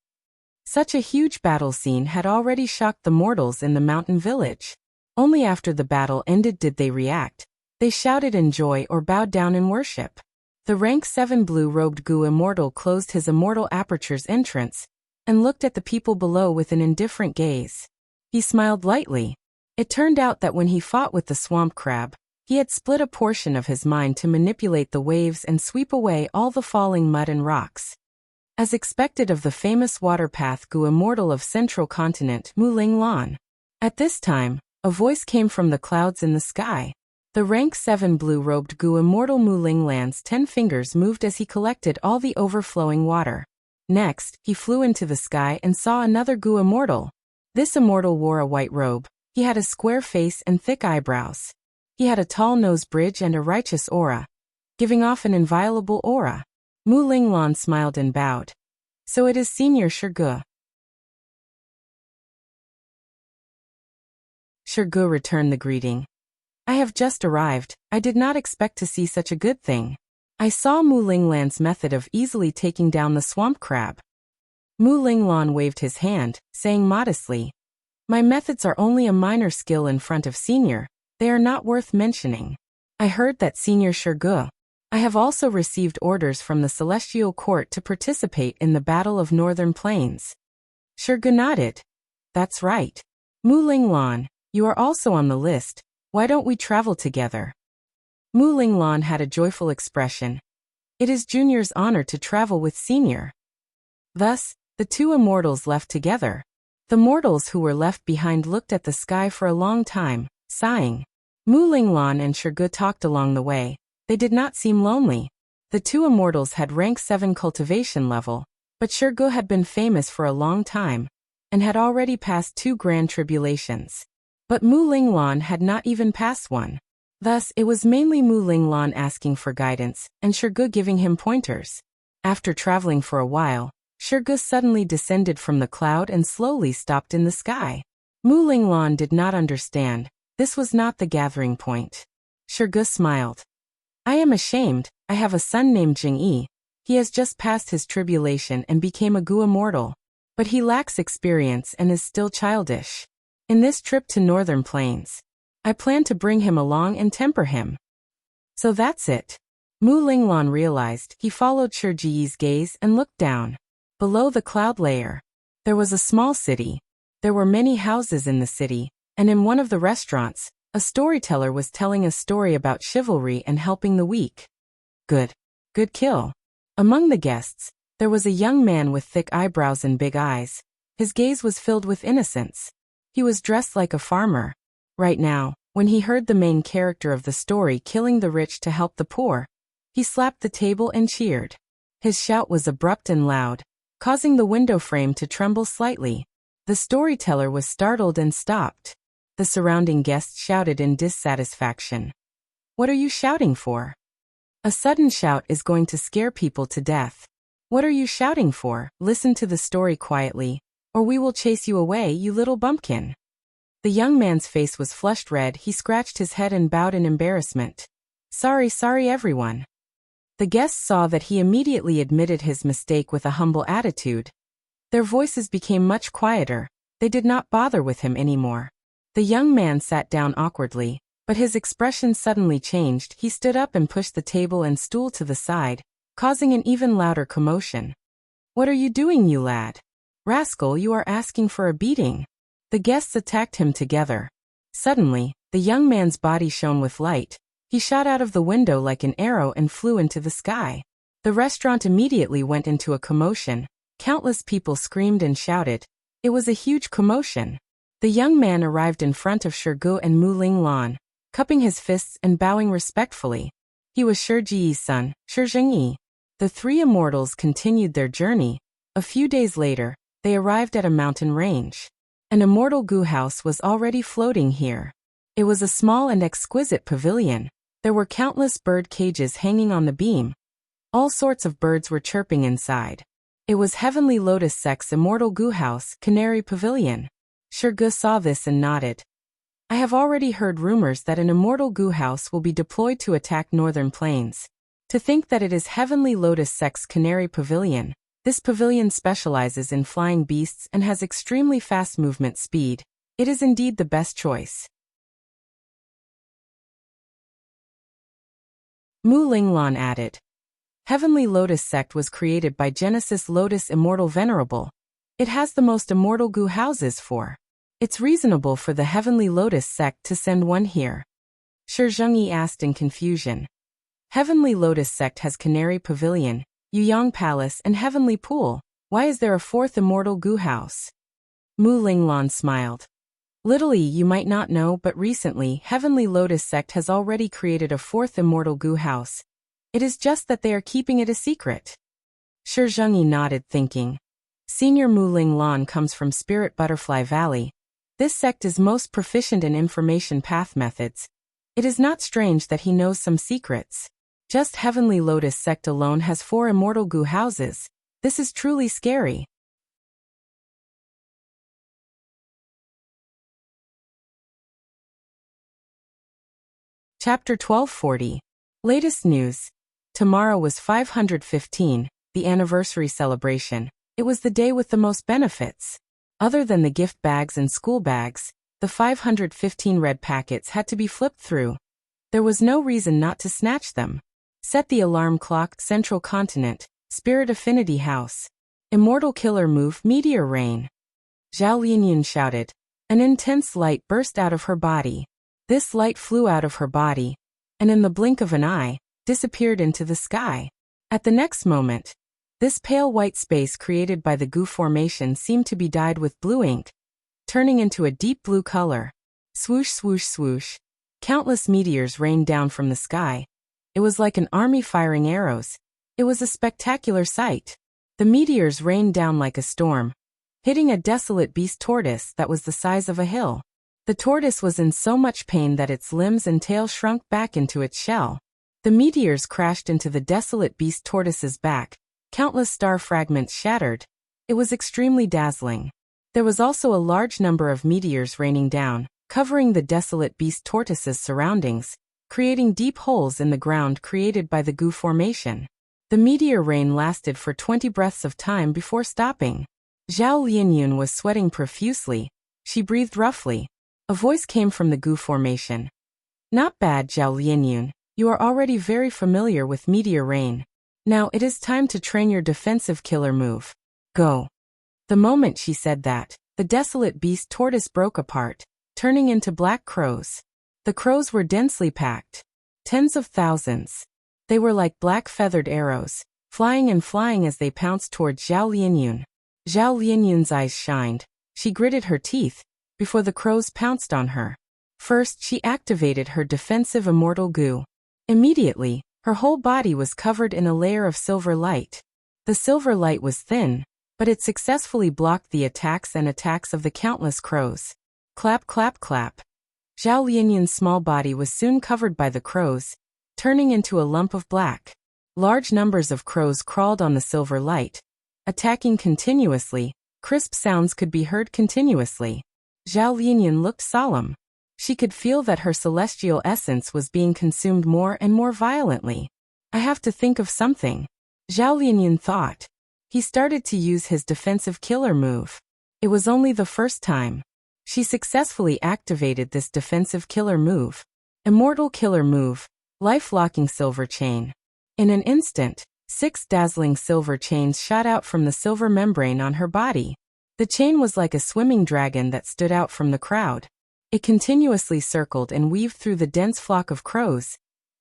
Such a huge battle scene had already shocked the mortals in the mountain village. Only after the battle ended did they react. They shouted in joy or bowed down in worship. The rank 7 blue-robed goo immortal closed his immortal aperture's entrance and looked at the people below with an indifferent gaze. He smiled lightly. It turned out that when he fought with the swamp crab, he had split a portion of his mind to manipulate the waves and sweep away all the falling mud and rocks. As expected of the famous waterpath goo immortal of Central Continent Muling Lan. At this time, a voice came from the clouds in the sky. The rank 7 blue-robed goo immortal Muling Lan's 10 fingers moved as he collected all the overflowing water. Next, he flew into the sky and saw another goo immortal. This immortal wore a white robe. He had a square face and thick eyebrows. He had a tall nose bridge and a righteous aura, giving off an inviolable aura. Mu Linglan smiled and bowed. So it is Senior Shirgu. Shirgu returned the greeting. I have just arrived. I did not expect to see such a good thing. I saw Mu Linglan's method of easily taking down the swamp crab. Mu Linglan waved his hand, saying modestly, my methods are only a minor skill in front of Senior. They are not worth mentioning. I heard that Senior Shirgu. I have also received orders from the Celestial Court to participate in the Battle of Northern Plains. Shirgu nodded. That's right. Mu Linglan, you are also on the list. Why don't we travel together? Mu Linglan had a joyful expression. It is Junior's honor to travel with Senior. Thus, the two immortals left together. The mortals who were left behind looked at the sky for a long time, sighing. Mu Linglan and Shirgu talked along the way. They did not seem lonely. The two immortals had rank 7 cultivation level, but Shirgu had been famous for a long time, and had already passed 2 grand tribulations. But Mu Linglan had not even passed one. Thus, it was mainly Mu Linglan asking for guidance, and Shirgu giving him pointers. After traveling for a while, Shirgu suddenly descended from the cloud and slowly stopped in the sky. Mu Linglan did not understand. This was not the gathering point. Shirgu smiled. I am ashamed. I have a son named Jingyi. He has just passed his tribulation and became a Gu immortal. But he lacks experience and is still childish. In this trip to Northern Plains, I plan to bring him along and temper him. So that's it. Mu Linglan realized. He followed Shirji's gaze and looked down. Below the cloud layer, there was a small city. There were many houses in the city, and in one of the restaurants, a storyteller was telling a story about chivalry and helping the weak. Good kill. Among the guests, there was a young man with thick eyebrows and big eyes. His gaze was filled with innocence. He was dressed like a farmer. Right now, when he heard the main character of the story killing the rich to help the poor, he slapped the table and cheered. His shout was abrupt and loud, causing the window frame to tremble slightly. The storyteller was startled and stopped. The surrounding guests shouted in dissatisfaction. What are you shouting for? A sudden shout is going to scare people to death. What are you shouting for? Listen to the story quietly, or we will chase you away, you little bumpkin. The young man's face was flushed red. He scratched his head and bowed in embarrassment. Sorry everyone. The guests saw that he immediately admitted his mistake with a humble attitude. Their voices became much quieter. They did not bother with him anymore. The young man sat down awkwardly, but his expression suddenly changed. He stood up and pushed the table and stool to the side, causing an even louder commotion. What are you doing, you lad? Rascal, you are asking for a beating. The guests attacked him together. Suddenly, the young man's body shone with light. He shot out of the window like an arrow and flew into the sky. The restaurant immediately went into a commotion. Countless people screamed and shouted. It was a huge commotion. The young man arrived in front of Shirgu and Mu Linglan, cupping his fists and bowing respectfully. He was Shirji's son, Shirjingyi. The three immortals continued their journey. A few days later, they arrived at a mountain range. An immortal Gu house was already floating here. It was a small and exquisite pavilion. There were countless bird cages hanging on the beam. All sorts of birds were chirping inside. It was Heavenly Lotus Sect's immortal Gu house, Canary Pavilion. Shirgu saw this and nodded. I have already heard rumors that an immortal Gu house will be deployed to attack Northern Plains. To think that it is Heavenly Lotus Sect's Canary Pavilion. This pavilion specializes in flying beasts and has extremely fast movement speed. It is indeed the best choice. Mu Linglan added. Heavenly Lotus Sect was created by Genesis Lotus Immortal Venerable. It has the most immortal Gu houses for. It's reasonable for the Heavenly Lotus Sect to send one here. Shi Zhengyi asked in confusion. Heavenly Lotus Sect has Canary Pavilion, Yuyang Palace and Heavenly Pool. Why is there a fourth immortal Gu house? Mu Linglan smiled. Little you might not know, but recently Heavenly Lotus Sect has already created a fourth immortal Gu house. It is just that they are keeping it a secret. Shi Zhengyi nodded, thinking. Senior Mu Linglan comes from Spirit Butterfly Valley. This sect is most proficient in information path methods. It is not strange that he knows some secrets. Just Heavenly Lotus sect alone has 4 immortal goo houses. This is truly scary. Chapter 1240. Latest news. Tomorrow was 515, the anniversary celebration. It was the day with the most benefits. Other than the gift bags and school bags, the 515 red packets had to be flipped through. There was no reason not to snatch them. Set the alarm clock, Central Continent, Spirit Affinity House. Immortal Killer Move, Meteor Rain. Zhao Lianyun shouted. An intense light burst out of her body. This light flew out of her body, and in the blink of an eye, disappeared into the sky. At the next moment, this pale white space created by the goo formation seemed to be dyed with blue ink, turning into a deep blue color. Swoosh, swoosh, swoosh. Countless meteors rained down from the sky. It was like an army firing arrows. It was a spectacular sight. The meteors rained down like a storm, hitting a desolate beast tortoise that was the size of a hill. The tortoise was in so much pain that its limbs and tail shrunk back into its shell. The meteors crashed into the desolate beast tortoise's back. Countless star fragments shattered. It was extremely dazzling. There was also a large number of meteors raining down, covering the desolate beast tortoise's surroundings, creating deep holes in the ground created by the goo formation. The meteor rain lasted for 20 breaths of time before stopping. Zhao Lianyun was sweating profusely. She breathed roughly. A voice came from the goo formation. Not bad, Zhao Lianyun. You are already very familiar with meteor rain. Now it is time to train your defensive killer move. Go. The moment she said that, the desolate beast tortoise broke apart, turning into black crows. The crows were densely packed. Tens of thousands. They were like black feathered arrows, flying and flying as they pounced toward Zhao Lianyun. Zhao Lianyun's eyes shined. She gritted her teeth before the crows pounced on her. First, she activated her defensive immortal goo. Immediately, her whole body was covered in a layer of silver light. The silver light was thin, but it successfully blocked the attacks of the countless crows. Clap, clap, clap. Zhao Lianyun's small body was soon covered by the crows, turning into a lump of black. Large numbers of crows crawled on the silver light, attacking continuously. Crisp sounds could be heard continuously. Zhao Lianyun looked solemn. She could feel that her celestial essence was being consumed more and more violently. I have to think of something, Zhao Lianyun thought. He started to use his defensive killer move. It was only the first time. She successfully activated this defensive killer move. Immortal killer move, life-locking silver chain. In an instant, 6 dazzling silver chains shot out from the silver membrane on her body. The chain was like a swimming dragon that stood out from the crowd. It continuously circled and weaved through the dense flock of crows,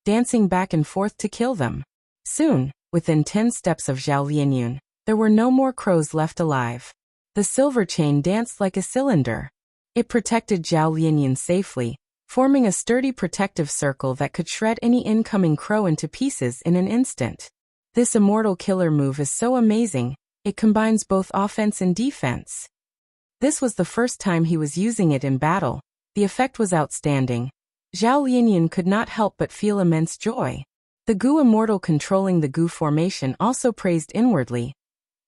dancing back and forth to kill them. Soon, within 10 steps of Zhao Lianyun, there were no more crows left alive. The silver chain danced like a cylinder. It protected Zhao Lianyun safely, forming a sturdy protective circle that could shred any incoming crow into pieces in an instant. This immortal killer move is so amazing, it combines both offense and defense. This was the first time he was using it in battle. The effect was outstanding. Zhao Lianyun could not help but feel immense joy. The goo immortal controlling the goo formation also praised inwardly.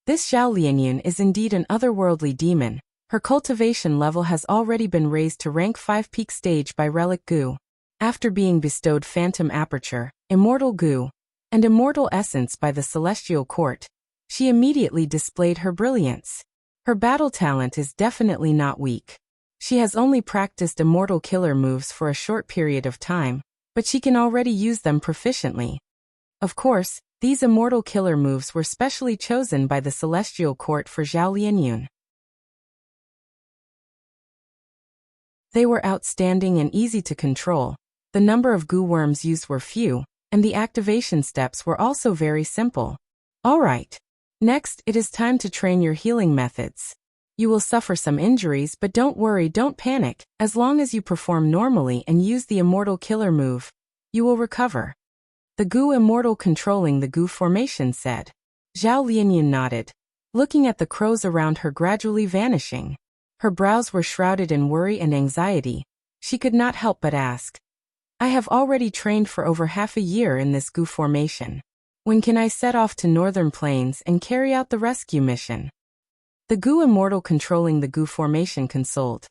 This Zhao Lianyun is indeed an otherworldly demon. Her cultivation level has already been raised to rank 5 peak stage by Relic Goo. After being bestowed Phantom Aperture, Immortal Goo, and Immortal Essence by the Celestial Court, she immediately displayed her brilliance. Her battle talent is definitely not weak. She has only practiced immortal killer moves for a short period of time, but she can already use them proficiently. Of course, these immortal killer moves were specially chosen by the Celestial Court for Zhao Lianyun. They were outstanding and easy to control. The number of goo worms used were few, and the activation steps were also very simple. Alright. Next, it is time to train your healing methods. You will suffer some injuries, but don't worry, don't panic. As long as you perform normally and use the immortal killer move, you will recover. The goo immortal controlling the goo formation said. Zhao Lianyun nodded, looking at the crows around her gradually vanishing. Her brows were shrouded in worry and anxiety. She could not help but ask, I have already trained for over half a year in this goo formation. When can I set off to Northern Plains and carry out the rescue mission? The goo immortal controlling the goo formation consoled.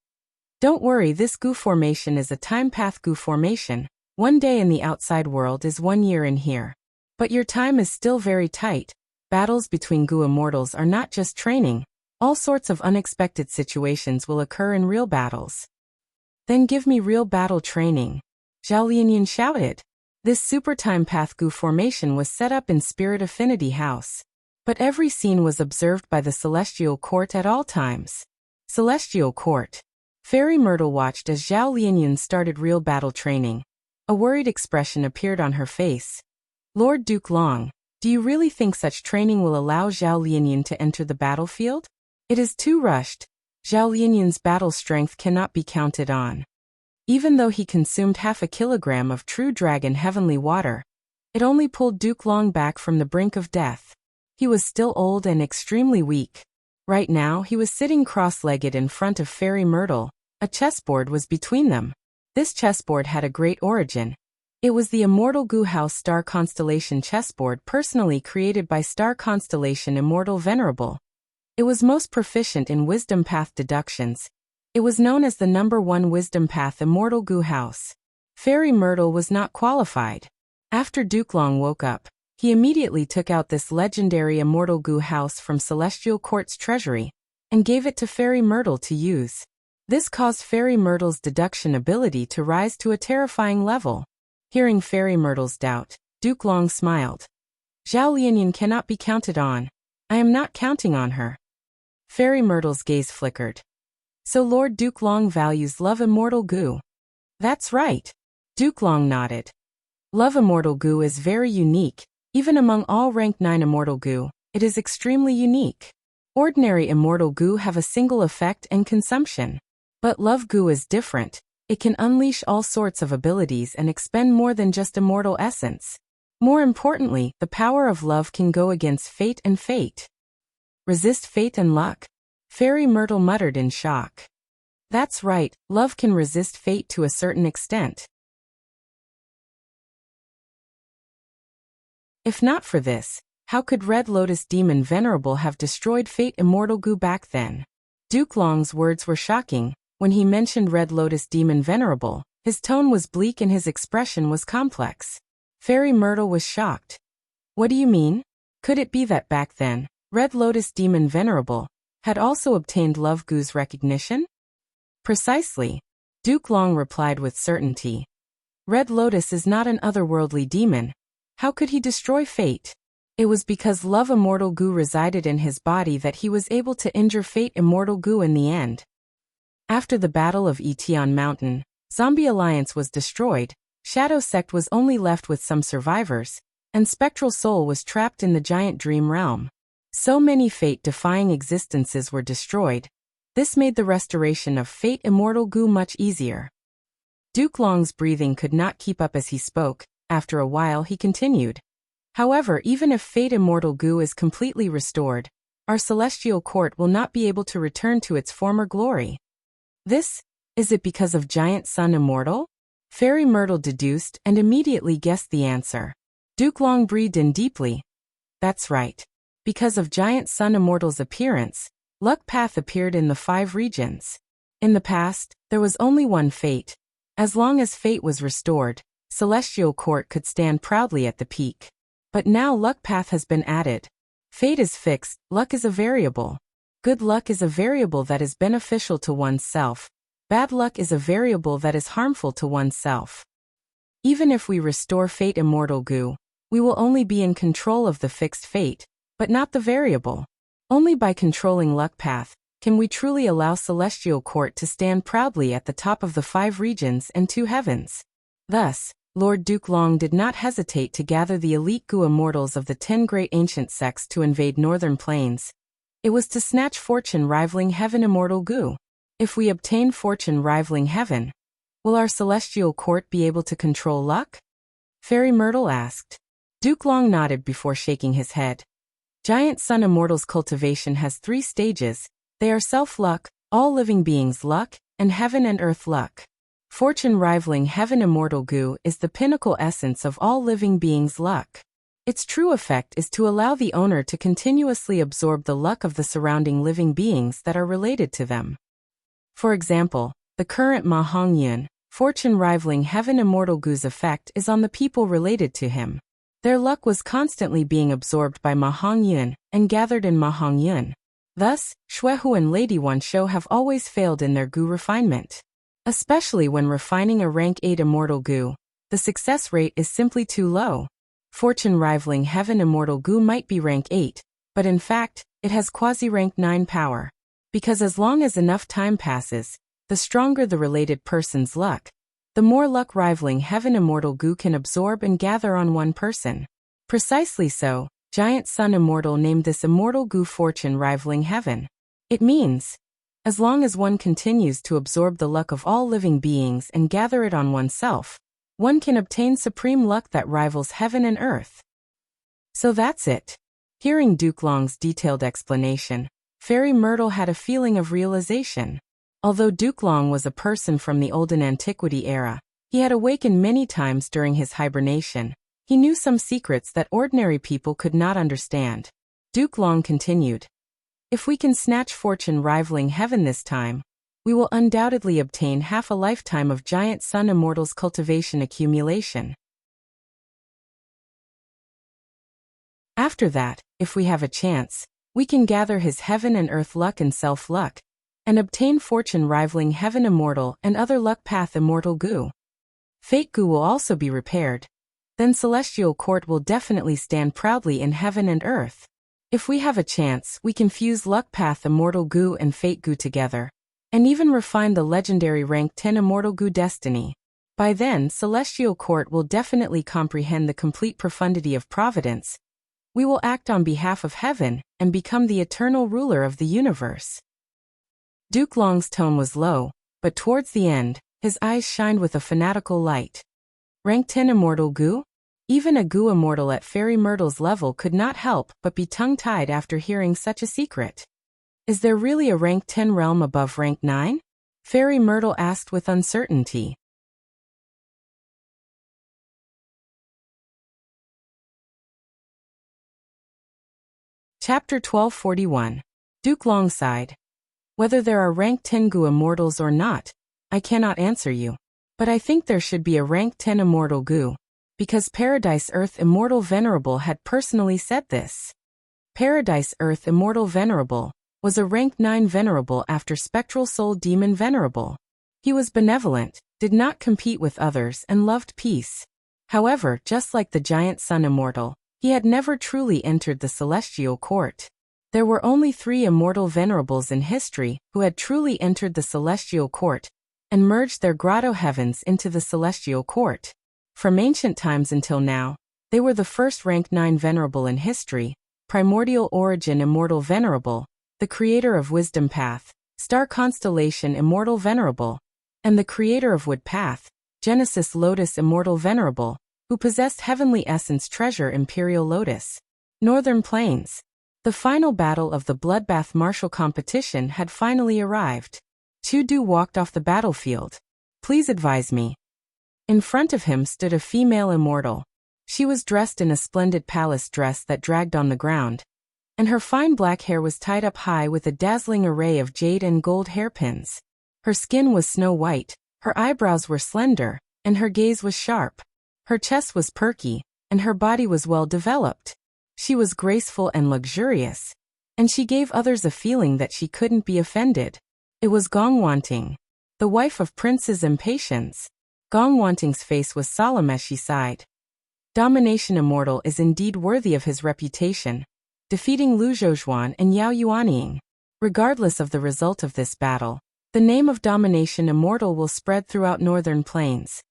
Don't worry, this goo formation is a time path goo formation. 1 day in the outside world is 1 year in here. But your time is still very tight. Battles between goo immortals are not just training. All sorts of unexpected situations will occur in real battles. Then give me real battle training, Zhao Lianyan shouted. This super time path goo formation was set up in Spirit Affinity House. But every scene was observed by the Celestial Court at all times. Celestial Court. Fairy Myrtle watched as Zhao Lianyan started real battle training. A worried expression appeared on her face. Lord Duke Long, do you really think such training will allow Zhao Lianyan to enter the battlefield? It is too rushed. Zhao Lianyan's battle strength cannot be counted on. Even though he consumed half a kilogram of true dragon heavenly water, it only pulled Duke Long back from the brink of death. He was still old and extremely weak. Right now he was sitting cross-legged in front of Fairy Myrtle. A chessboard was between them. This chessboard had a great origin. It was the Immortal Goo House Star Constellation chessboard personally created by Star Constellation Immortal Venerable. It was most proficient in wisdom path deductions. It was known as the #1 wisdom path Immortal Goo House. Fairy Myrtle was not qualified. After Duke Long woke up, he immediately took out this legendary Immortal Goo House from Celestial Court's treasury and gave it to Fairy Myrtle to use. This caused Fairy Myrtle's deduction ability to rise to a terrifying level. Hearing Fairy Myrtle's doubt, Duke Long smiled. Zhao Lianyan cannot be counted on. I am not counting on her. Fairy Myrtle's gaze flickered. So Lord Duke Long values Love Immortal Goo. That's right. Duke Long nodded. Love Immortal Goo is very unique. Even among all rank 9 Immortal Goo, it is extremely unique. Ordinary Immortal Goo have a single effect and consumption. But Love Goo is different. It can unleash all sorts of abilities and expend more than just immortal essence. More importantly, the power of love can go against fate and fate. Resist fate and luck? Fairy Myrtle muttered in shock. That's right, love can resist fate to a certain extent. If not for this, how could Red Lotus Demon Venerable have destroyed Fate Immortal Goo back then? Duke Long's words were shocking. When he mentioned Red Lotus Demon Venerable, his tone was bleak and his expression was complex. Fairy Myrtle was shocked. What do you mean? Could it be that back then, Red Lotus Demon Venerable had also obtained Love Goo's recognition? Precisely. Duke Long replied with certainty. Red Lotus is not an otherworldly demon. How could he destroy fate? It was because Love Immortal Goo resided in his body that he was able to injure Fate Immortal Goo in the end. After the Battle of Etion Mountain, Zombie Alliance was destroyed, Shadow Sect was only left with some survivors, and Spectral Soul was trapped in the giant dream realm. So many fate-defying existences were destroyed. This made the restoration of Fate Immortal Goo much easier. Duke Long's breathing could not keep up as he spoke. After a while he continued. However, even if Fate Immortal Goo is completely restored, our Celestial Court will not be able to return to its former glory. Is it because of Giant Sun Immortal? Fairy Myrtle deduced and immediately guessed the answer. Duke Long breathed in deeply. That's right. Because of Giant Sun Immortal's appearance, Luck Path appeared in the 5 regions. In the past, there was only one fate. As long as fate was restored, Celestial Court could stand proudly at the peak. But now Luck Path has been added. Fate is fixed, luck is a variable. Good luck is a variable that is beneficial to oneself. Bad luck is a variable that is harmful to oneself. Even if we restore Fate Immortal Goo, we will only be in control of the fixed fate, but not the variable. Only by controlling Luck Path can we truly allow Celestial Court to stand proudly at the top of the 5 regions and 2 heavens. Thus, Lord Duke Long did not hesitate to gather the elite Goo immortals of the 10 great ancient sects to invade Northern Plains. It was to snatch fortune rivaling Heaven Immortal Goo. If we obtain fortune rivaling Heaven, will our Celestial Court be able to control luck? Fairy Myrtle asked. Duke Long nodded before shaking his head. Giant Sun Immortal's cultivation has 3 stages. They are self-luck, all living beings' luck, and heaven and earth luck. Fortune rivaling heaven immortal goo is the pinnacle essence of all living beings' luck. Its true effect is to allow the owner to continuously absorb the luck of the surrounding living beings that are related to them. For example, the current Ma Hongyun, fortune rivaling heaven immortal goo's effect is on the people related to him. Their luck was constantly being absorbed by Ma Hongyun and gathered in Ma Hongyun. Thus, Xuehu and Lady One Shou have always failed in their goo refinement. Especially when refining a rank 8 immortal goo, the success rate is simply too low. Fortune rivaling heaven immortal goo might be rank 8, but in fact, it has quasi-rank 9 power. Because as long as enough time passes, the stronger the related person's luck, the more luck rivaling heaven immortal goo can absorb and gather on one person. Precisely so, Giant Sun Immortal named this immortal goo fortune rivaling heaven. It means, as long as one continues to absorb the luck of all living beings and gather it on oneself, one can obtain supreme luck that rivals heaven and earth. So that's it. Hearing Duke Long's detailed explanation, Fairy Myrtle had a feeling of realization. Although Duke Long was a person from the olden antiquity era, he had awakened many times during his hibernation. He knew some secrets that ordinary people could not understand. Duke Long continued, "If we can snatch fortune rivaling heaven this time, we will undoubtedly obtain half a lifetime of Giant Sun Immortal's cultivation accumulation. After that, if we have a chance, we can gather his heaven and earth luck and self-luck, and obtain fortune rivaling heaven immortal and other luck path immortal goo. Fate goo will also be repaired. Then celestial court will definitely stand proudly in heaven and earth. If we have a chance, we can fuse luck path immortal goo and fate goo together, and even refine the legendary rank 10 immortal goo destiny. By then, celestial court will definitely comprehend the complete profundity of providence. We will act on behalf of heaven and become the eternal ruler of the universe." Duke Long's tone was low, but towards the end, his eyes shined with a fanatical light. Rank 10 immortal goo? Even a goo immortal at Fairy Myrtle's level could not help but be tongue-tied after hearing such a secret. Is there really a rank 10 realm above rank 9? Fairy Myrtle asked with uncertainty. Chapter 1241. Duke Long sighed. "Whether there are rank 10 goo immortals or not, I cannot answer you. But I think there should be a rank 10 immortal goo, because Paradise Earth Immortal Venerable had personally said this." Paradise Earth Immortal Venerable was a rank 9 venerable after Spectral Soul Demon Venerable. He was benevolent, did not compete with others and loved peace. However, just like the Giant Sun Immortal, he had never truly entered the celestial court. There were only 3 immortal venerables in history who had truly entered the celestial court and merged their grotto heavens into the celestial court. From ancient times until now, they were the first rank 9 venerable in history, Primordial Origin Immortal Venerable, the creator of Wisdom Path, Star Constellation Immortal Venerable, and the creator of Wood Path, Genesis Lotus Immortal Venerable, who possessed Heavenly Essence Treasure Imperial Lotus. Northern Plains. The final battle of the Bloodbath Martial Competition had finally arrived. Chudu walked off the battlefield. "Please advise me." In front of him stood a female immortal. She was dressed in a splendid palace dress that dragged on the ground, and her fine black hair was tied up high with a dazzling array of jade and gold hairpins. Her skin was snow white, her eyebrows were slender, and her gaze was sharp. Her chest was perky, and her body was well developed. She was graceful and luxurious, and she gave others a feeling that she couldn't be offended. It was Gong Wanting, the wife of Prince's Impatience. Gong Wanting's face was solemn as she sighed. Domination Immortal is indeed worthy of his reputation, defeating Lu Zhozhuan and Yao Yuanying. Regardless of the result of this battle, the name of Domination Immortal will spread throughout Northern Plains.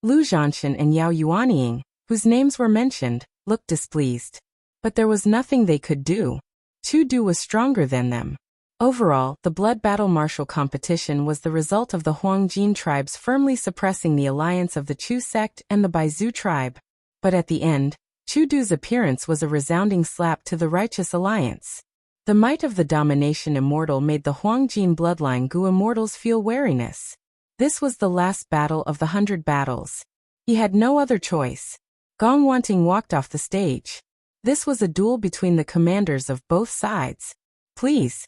Lu Zhanshan and Yao Yuanying, whose names were mentioned, looked displeased. But there was nothing they could do. Chu Du was stronger than them. Overall, the Blood Battle Martial Competition was the result of the Huangjin tribes firmly suppressing the alliance of the Chu sect and the Baizu tribe. But at the end, Chu Du's appearance was a resounding slap to the righteous alliance. The might of the domination immortal made the Huangjin bloodline Gu immortals feel wariness. This was the last battle of the 100 battles. He had no other choice. Gong Wanting walked off the stage. This was a duel between the commanders of both sides. Please.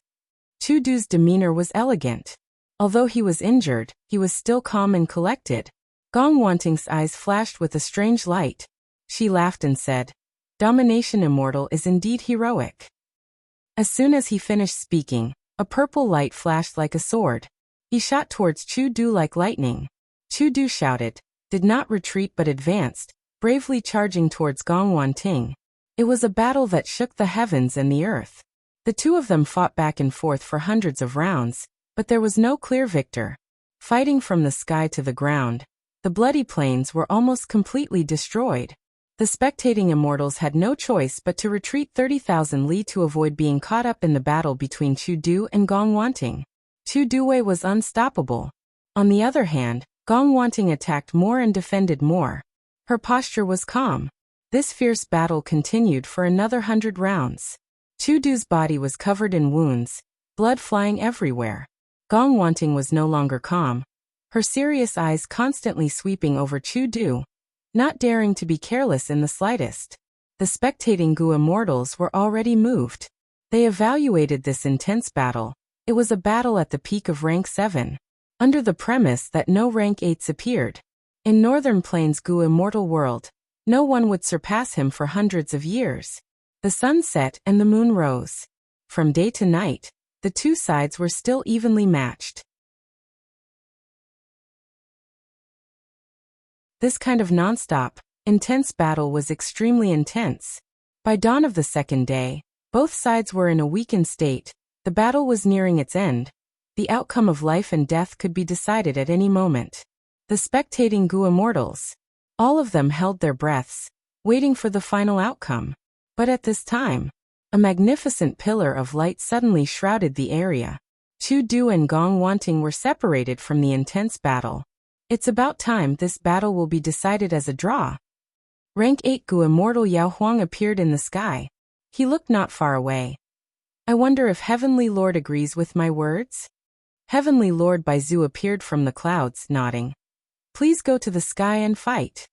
Chu Du's demeanor was elegant. Although he was injured, he was still calm and collected. Gong Wanting's eyes flashed with a strange light. She laughed and said, "Domination immortal is indeed heroic." As soon as he finished speaking, a purple light flashed like a sword. He shot towards Chu Du like lightning. Chu Du shouted, did not retreat but advanced, bravely charging towards Gong Wanting. It was a battle that shook the heavens and the earth. The two of them fought back and forth for hundreds of rounds, but there was no clear victor. Fighting from the sky to the ground, the bloody plains were almost completely destroyed. The spectating immortals had no choice but to retreat 30,000 li to avoid being caught up in the battle between Chu Du and Gong Wanting. Chu Duwei was unstoppable. On the other hand, Gong Wanting attacked more and defended more. Her posture was calm. This fierce battle continued for another 100 rounds. Chu Du's body was covered in wounds, blood flying everywhere. Gong Wanting was no longer calm, her serious eyes constantly sweeping over Chu Du, not daring to be careless in the slightest. The spectating Gu immortals were already moved. They evaluated this intense battle. It was a battle at the peak of rank 7, under the premise that no rank 8s appeared. In Northern Plains Gu immortal world, no one would surpass him for hundreds of years. The sun set and the moon rose. From day to night, the two sides were still evenly matched. This kind of non-stop, intense battle was extremely intense. By dawn of the second day, both sides were in a weakened state. The battle was nearing its end. The outcome of life and death could be decided at any moment. The spectating Gu immortals, all of them held their breaths, waiting for the final outcome. But at this time, a magnificent pillar of light suddenly shrouded the area. Chu Du and Gong Wanting were separated from the intense battle. It's about time this battle will be decided as a draw. Rank 8 Gu immortal Yao Huang appeared in the sky. He looked not far away. I wonder if Heavenly Lord agrees with my words? Heavenly Lord Baizu appeared from the clouds, nodding. Please go to the sky and fight.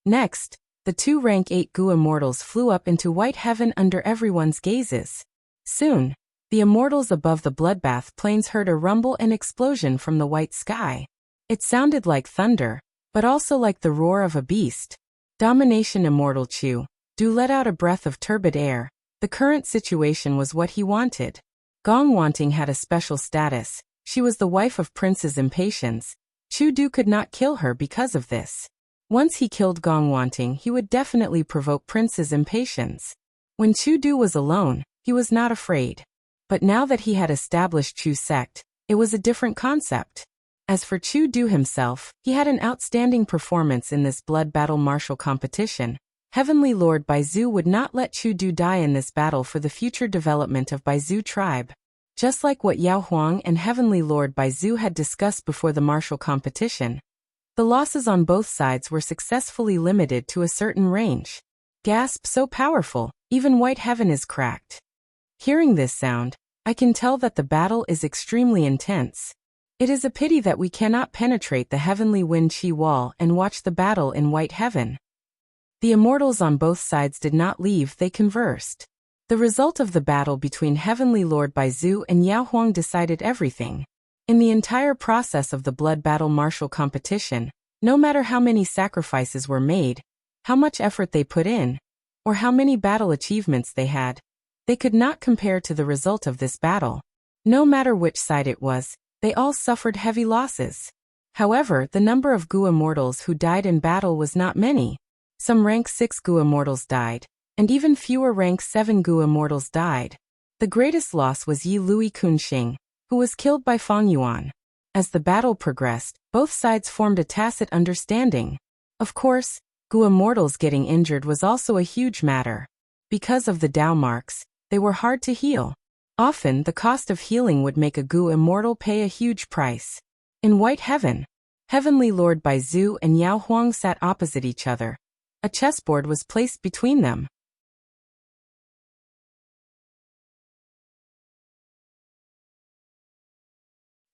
Next, the two rank 8 Gu immortals flew up into white heaven under everyone's gazes. Soon, the immortals above the bloodbath plains heard a rumble and explosion from the white sky. It sounded like thunder, but also like the roar of a beast. Domination immortal Chu Du let out a breath of turbid air. The current situation was what he wanted. Gong Wanting had a special status. She was the wife of Prince's Impatience. Chu Du could not kill her because of this. Once he killed Gong Wanting, he would definitely provoke Prince's Impatience. When Chu Du was alone, he was not afraid. But now that he had established Chu's sect, it was a different concept. As for Chu Du himself, he had an outstanding performance in this blood battle martial competition. Heavenly Lord Baizu would not let Chu Du die in this battle for the future development of Baizu tribe. Just like what Yao Huang and Heavenly Lord Baizu had discussed before the martial competition, the losses on both sides were successfully limited to a certain range. Gasp so powerful, even white heaven is cracked. Hearing this sound, I can tell that the battle is extremely intense. It is a pity that we cannot penetrate the heavenly wind chi wall and watch the battle in white heaven. The immortals on both sides did not leave, they conversed. The result of the battle between Heavenly Lord Baizu and Yao Huang decided everything. In the entire process of the blood battle martial competition, no matter how many sacrifices were made, how much effort they put in, or how many battle achievements they had, they could not compare to the result of this battle. No matter which side it was, they all suffered heavy losses. However, the number of Gu immortals who died in battle was not many. Some rank 6 Gu immortals died, and even fewer rank 7 Gu immortals died. The greatest loss was Yi Lui Kunxing, who was killed by Fang Yuan. As the battle progressed, both sides formed a tacit understanding. Of course, Gu immortals getting injured was also a huge matter. Because of the Dao marks, they were hard to heal. Often, the cost of healing would make a Gu immortal pay a huge price. In White Heaven, Heavenly Lord Baizu and Yao Huang sat opposite each other. A chessboard was placed between them.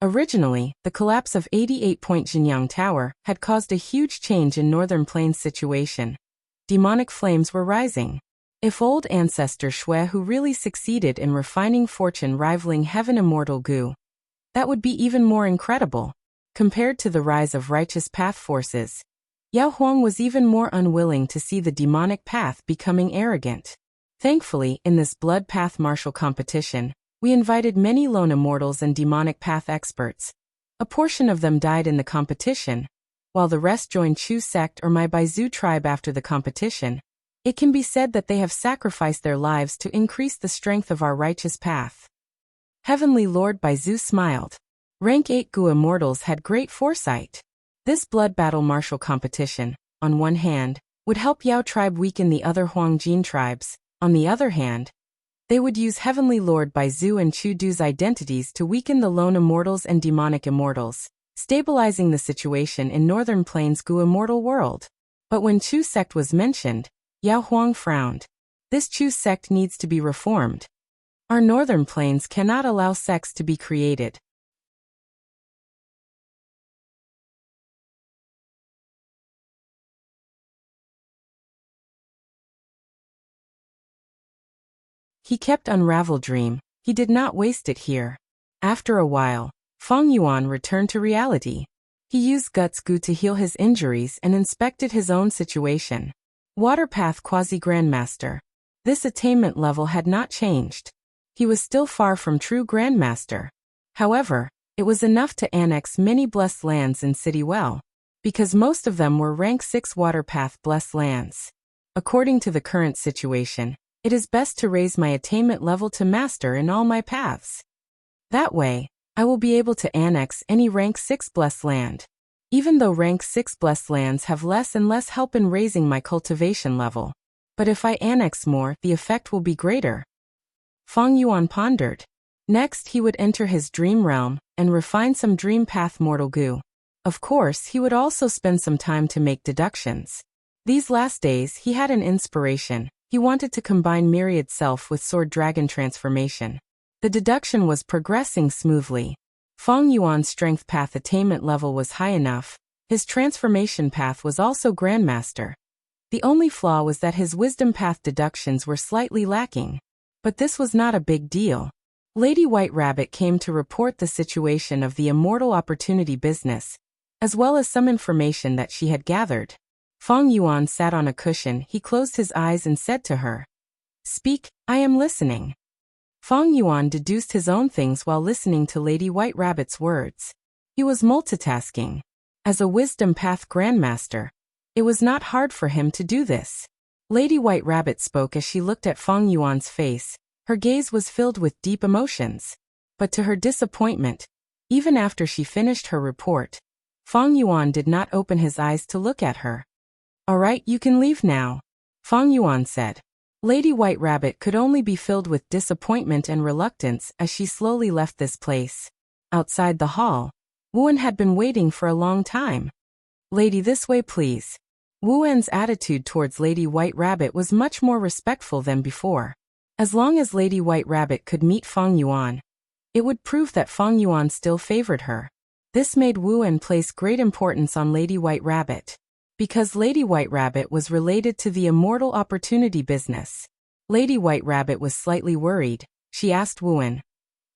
Originally, the collapse of 88-point Jinyang Tower had caused a huge change in Northern Plains' situation. Demonic flames were rising. If old ancestor Shui Hu really succeeded in refining fortune rivaling heaven immortal Gu, that would be even more incredible. Compared to the rise of righteous path forces, Yao Huang was even more unwilling to see the demonic path becoming arrogant. Thankfully, in this blood path martial competition, we invited many lone immortals and demonic path experts. A portion of them died in the competition, while the rest joined Chu sect or my Baizu tribe after the competition. It can be said that they have sacrificed their lives to increase the strength of our righteous path. Heavenly Lord Baizu smiled. Rank 8 Gu immortals had great foresight. This blood battle martial competition, on one hand, would help Yao tribe weaken the other Huangjin tribes. On the other hand, they would use Heavenly Lord Baizu and Chu Du's identities to weaken the lone immortals and demonic immortals, stabilizing the situation in Northern Plains' Gu immortal world. But when Chu sect was mentioned, Yao Huang frowned. This Chu sect needs to be reformed. Our Northern Plains cannot allow sects to be created. He kept unravel dream. He did not waste it here. After a while, Feng Yuan returned to reality. He used Guts Gu to heal his injuries and inspected his own situation. Waterpath Quasi-Grandmaster. This attainment level had not changed. He was still far from true Grandmaster. However, it was enough to annex many blessed lands in City Well, because most of them were rank 6 Waterpath blessed lands. According to the current situation, it is best to raise my attainment level to master in all my paths. That way, I will be able to annex any rank 6 blessed land. Even though rank 6 blessed lands have less and less help in raising my cultivation level. But if I annex more, the effect will be greater. Feng Yuan pondered. Next, he would enter his dream realm and refine some dream path mortal Gu. Of course, he would also spend some time to make deductions. These last days, he had an inspiration. He wanted to combine Myriad Self with Sword Dragon transformation. The deduction was progressing smoothly. Feng Yuan's strength path attainment level was high enough. His transformation path was also Grandmaster. The only flaw was that his wisdom path deductions were slightly lacking. But this was not a big deal. Lady White Rabbit came to report the situation of the Immortal Opportunity business, as well as some information that she had gathered. Feng Yuan sat on a cushion. He closed his eyes and said to her, "Speak, I am listening." Feng Yuan deduced his own things while listening to Lady White Rabbit's words. He was multitasking. As a Wisdom Path Grandmaster, it was not hard for him to do this. Lady White Rabbit spoke as she looked at Feng Yuan's face. Her gaze was filled with deep emotions. But to her disappointment, even after she finished her report, Feng Yuan did not open his eyes to look at her. "All right, you can leave now," Feng Yuan said. Lady White Rabbit could only be filled with disappointment and reluctance as she slowly left this place. Outside the hall, Wuan had been waiting for a long time. "Lady, this way please." Wuan's attitude towards Lady White Rabbit was much more respectful than before. As long as Lady White Rabbit could meet Feng Yuan, it would prove that Feng Yuan still favored her. This made Wuan place great importance on Lady White Rabbit. Because Lady White Rabbit was related to the Immortal Opportunity business, Lady White Rabbit was slightly worried. She asked Wuan,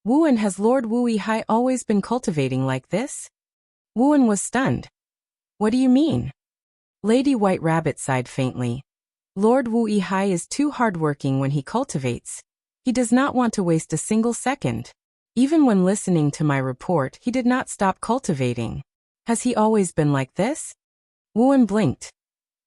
"Wuan, has Lord Wu Yihai always been cultivating like this?" Wuan was stunned. "What do you mean?" Lady White Rabbit sighed faintly. "Lord Wu Yihai is too hardworking when he cultivates. He does not want to waste a single second. Even when listening to my report, he did not stop cultivating. Has he always been like this?" Wuan blinked.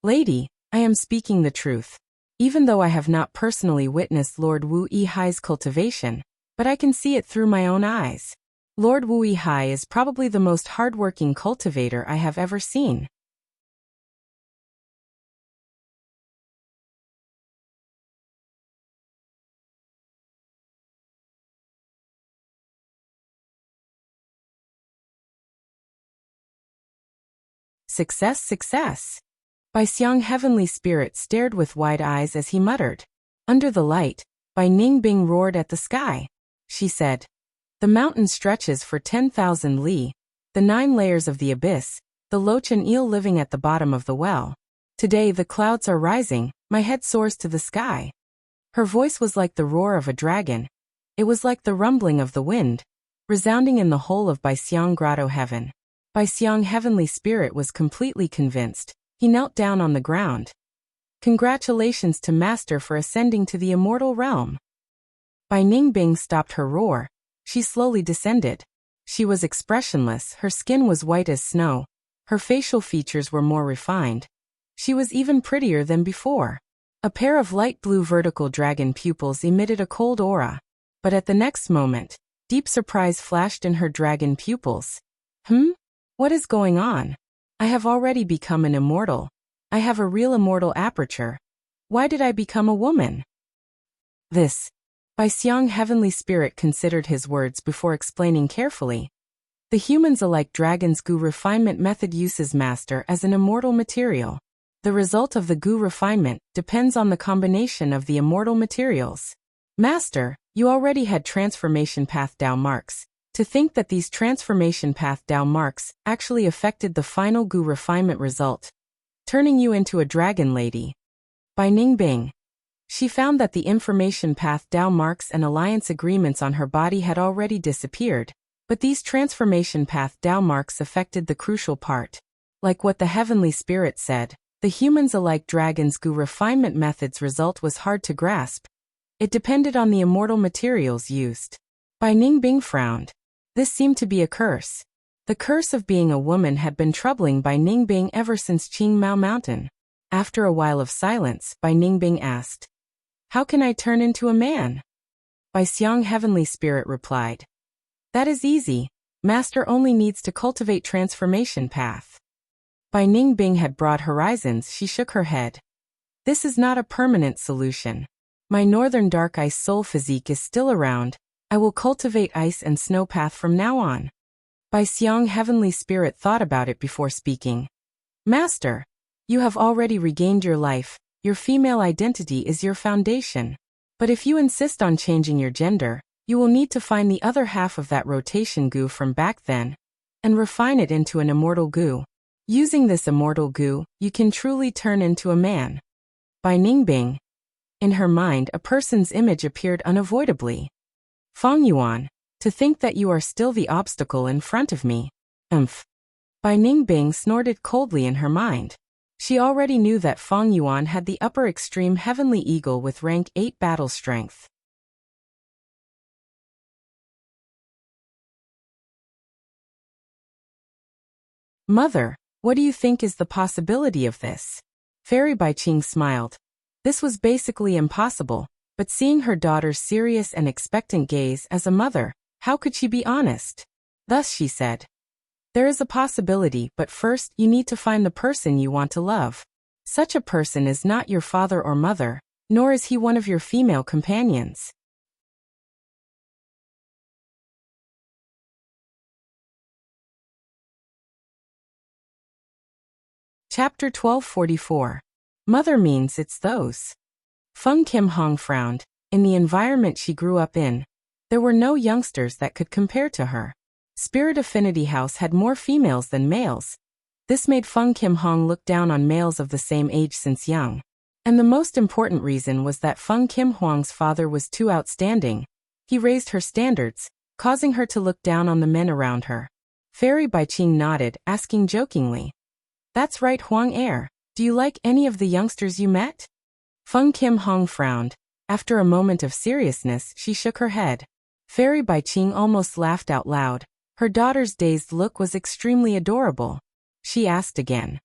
"Lady, I am speaking the truth. Even though I have not personally witnessed Lord Wu Yihai's cultivation, but I can see it through my own eyes. Lord Wu Yihai is probably the most hardworking cultivator I have ever seen." "Success, success." Bai Xiang Heavenly Spirit stared with wide eyes as he muttered. Under the light, Bai Ningbing roared at the sky. She said, The mountain stretches for 10,000 li, the 9 layers of the abyss, the loach and eel living at the bottom of the well. Today the clouds are rising, my head soars to the sky. Her voice was like the roar of a dragon. It was like the rumbling of the wind, resounding in the whole of Baixiang Grotto heaven. Baixiang Heavenly Spirit was completely convinced. He knelt down on the ground. Congratulations to Master for ascending to the immortal realm. Bai Ningbing stopped her roar. She slowly descended. She was expressionless, her skin was white as snow. Her facial features were more refined. She was even prettier than before. A pair of light blue vertical dragon pupils emitted a cold aura. But at the next moment, deep surprise flashed in her dragon pupils. What is going on? I have already become an immortal. I have a real immortal aperture. Why did I become a woman? This. Baixiang Heavenly Spirit considered his words before explaining carefully. The humans alike Dragon's Gu refinement method uses master as an immortal material. The result of the Gu refinement depends on the combination of the immortal materials. Master, you already had transformation path Dao marks. To think that these transformation path Dao marks actually affected the final Gu refinement result, turning you into a dragon lady. Bai Ningbing. She found that the information path Dao marks and alliance agreements on her body had already disappeared, but these transformation path Dao marks affected the crucial part. Like what the Heavenly Spirit said, the humans alike Dragon's Gu refinement method's result was hard to grasp. It depended on the immortal materials used. Bai Ningbing frowned. This seemed to be a curse. The curse of being a woman had been troubling Bai Ningbing ever since Qingmao Mountain. After a while of silence, Bai Ningbing asked, "How can I turn into a man?" Baixiang Heavenly Spirit replied, "That is easy. Master only needs to cultivate transformation path." Bai Ningbing had broad horizons. She shook her head. "This is not a permanent solution. My northern dark ice soul physique is still around. I will cultivate ice and snow path from now on." Baixiang Heavenly Spirit thought about it before speaking. "Master, you have already regained your life. Your female identity is your foundation. But if you insist on changing your gender, you will need to find the other half of that rotation Gu from back then and refine it into an immortal Gu. Using this immortal Gu, you can truly turn into a man." Bai Ningbing. In her mind, a person's image appeared unavoidably. "Feng Yuan, to think that you are still the obstacle in front of me. Bai Ningbing snorted coldly in her mind. She already knew that Feng Yuan had the upper extreme heavenly eagle with rank 8 battle strength. "Mother, what do you think is the possibility of this?" Fairy Baiqing smiled. This was basically impossible, but seeing her daughter's serious and expectant gaze as a mother, how could she be honest? Thus she said, "There is a possibility, but first you need to find the person you want to love. Such a person is not your father or mother, nor is he one of your female companions." Chapter 1244. Mother means it's those. Feng Kim Hong frowned. In the environment she grew up in, there were no youngsters that could compare to her. Spirit Affinity House had more females than males. This made Feng Kim Hong look down on males of the same age since young. And the most important reason was that Feng Kim Hong's father was too outstanding. He raised her standards, causing her to look down on the men around her. Fairy Baiqing nodded, asking jokingly, "That's right, Huang Heir. Do you like any of the youngsters you met?" Feng Kim Hong frowned. After a moment of seriousness, she shook her head. Fairy Baiqing almost laughed out loud. Her daughter's dazed look was extremely adorable. She asked again,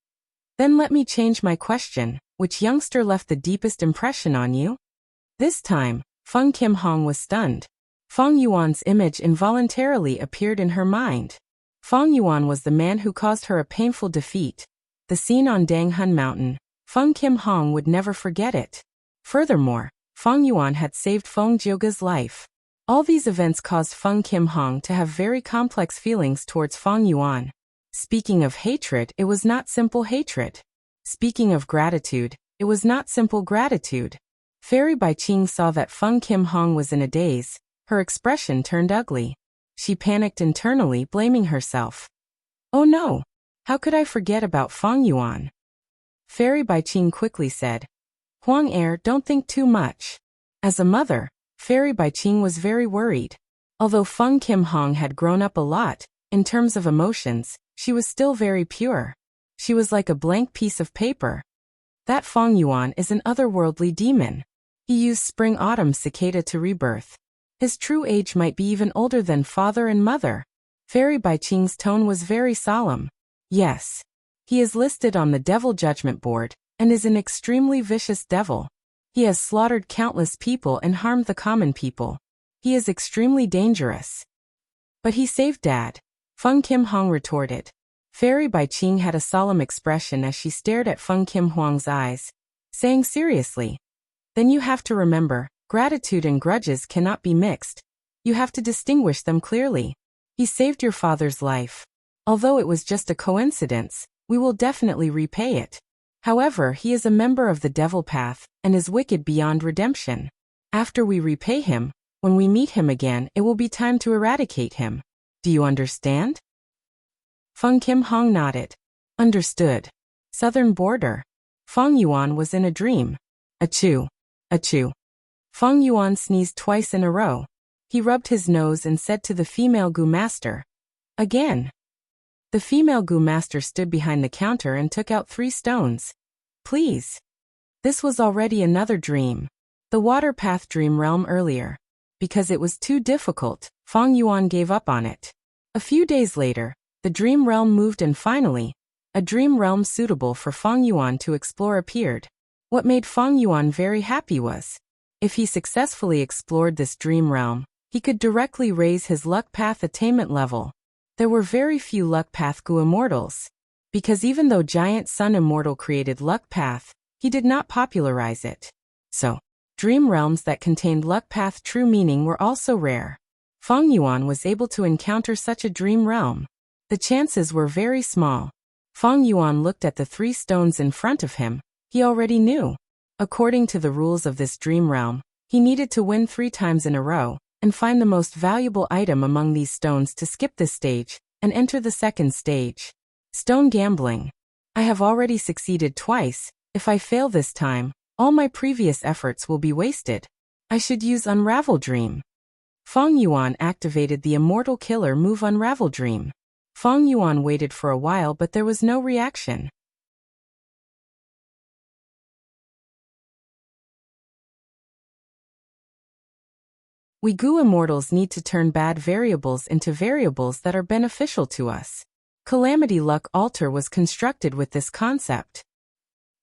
"Then let me change my question. Which youngster left the deepest impression on you?" This time, Feng Kim Hong was stunned. Feng Yuan's image involuntarily appeared in her mind. Feng Yuan was the man who caused her a painful defeat. The scene on Danghun Mountain, Feng Kim Hong would never forget it. Furthermore, Feng Yuan had saved Feng Jiuge's life. All these events caused Feng Kim Hong to have very complex feelings towards Feng Yuan. Speaking of hatred, it was not simple hatred. Speaking of gratitude, it was not simple gratitude. Fairy Baiqing saw that Feng Kim Hong was in a daze. Her expression turned ugly. She panicked internally, blaming herself. Oh no! How could I forget about Feng Yuan? Fairy Baiqing quickly said. Huang Er, don't think too much. As a mother, Fairy Baiqing was very worried. Although Feng Kim Hong had grown up a lot, in terms of emotions, she was still very pure. She was like a blank piece of paper. That Feng Yuan is an otherworldly demon. He used spring-autumn cicada to rebirth. His true age might be even older than father and mother. Fairy Baiqing's tone was very solemn. Yes. He is listed on the Devil Judgment Board, and is an extremely vicious devil. He has slaughtered countless people and harmed the common people. He is extremely dangerous. But he saved Dad, Feng Kim Hong retorted. Fairy Baiqing had a solemn expression as she stared at Feng Kim Hong's eyes, saying seriously, then you have to remember, gratitude and grudges cannot be mixed. You have to distinguish them clearly. He saved your father's life. Although it was just a coincidence, we will definitely repay it. However, he is a member of the Devil Path, and is wicked beyond redemption. After we repay him, when we meet him again, it will be time to eradicate him. Do you understand? Feng Kim Hong nodded. Understood. Southern border. Feng Yuan was in a dream. Achoo. Achoo. Feng Yuan sneezed twice in a row. He rubbed his nose and said to the female Gu Master. Again. The female Gu Master stood behind the counter and took out 3 stones. Please. This was already another dream. The Water Path Dream Realm earlier. Because it was too difficult, Feng Yuan gave up on it. A few days later, the Dream Realm moved and finally, a Dream Realm suitable for Feng Yuan to explore appeared. What made Feng Yuan very happy was, if he successfully explored this Dream Realm, he could directly raise his Luck Path attainment level. There were very few Luck Path Gu Immortals. Because even though Giant Sun Immortal created Luck Path, he did not popularize it. So, Dream Realms that contained Luck Path true meaning were also rare. Feng Yuan was able to encounter such a Dream Realm. The chances were very small. Feng Yuan looked at the 3 stones in front of him. He already knew. According to the rules of this Dream Realm, he needed to win 3 times in a row, and find the most valuable item among these stones to skip this stage, and enter the second stage. Stone gambling. I have already succeeded twice. If I fail this time, all my previous efforts will be wasted. I should use Unravel Dream. Feng Yuan activated the Immortal Killer move Unravel Dream. Feng Yuan waited for a while but there was no reaction. We Gu Immortals need to turn bad variables into variables that are beneficial to us. Calamity Luck Altar was constructed with this concept.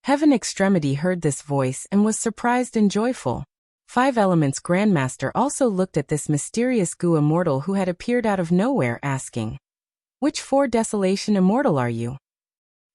Heaven Extremity heard this voice and was surprised and joyful. 5 Elements Grandmaster also looked at this mysterious Gu Immortal who had appeared out of nowhere asking, which 4 Desolation Immortal are you?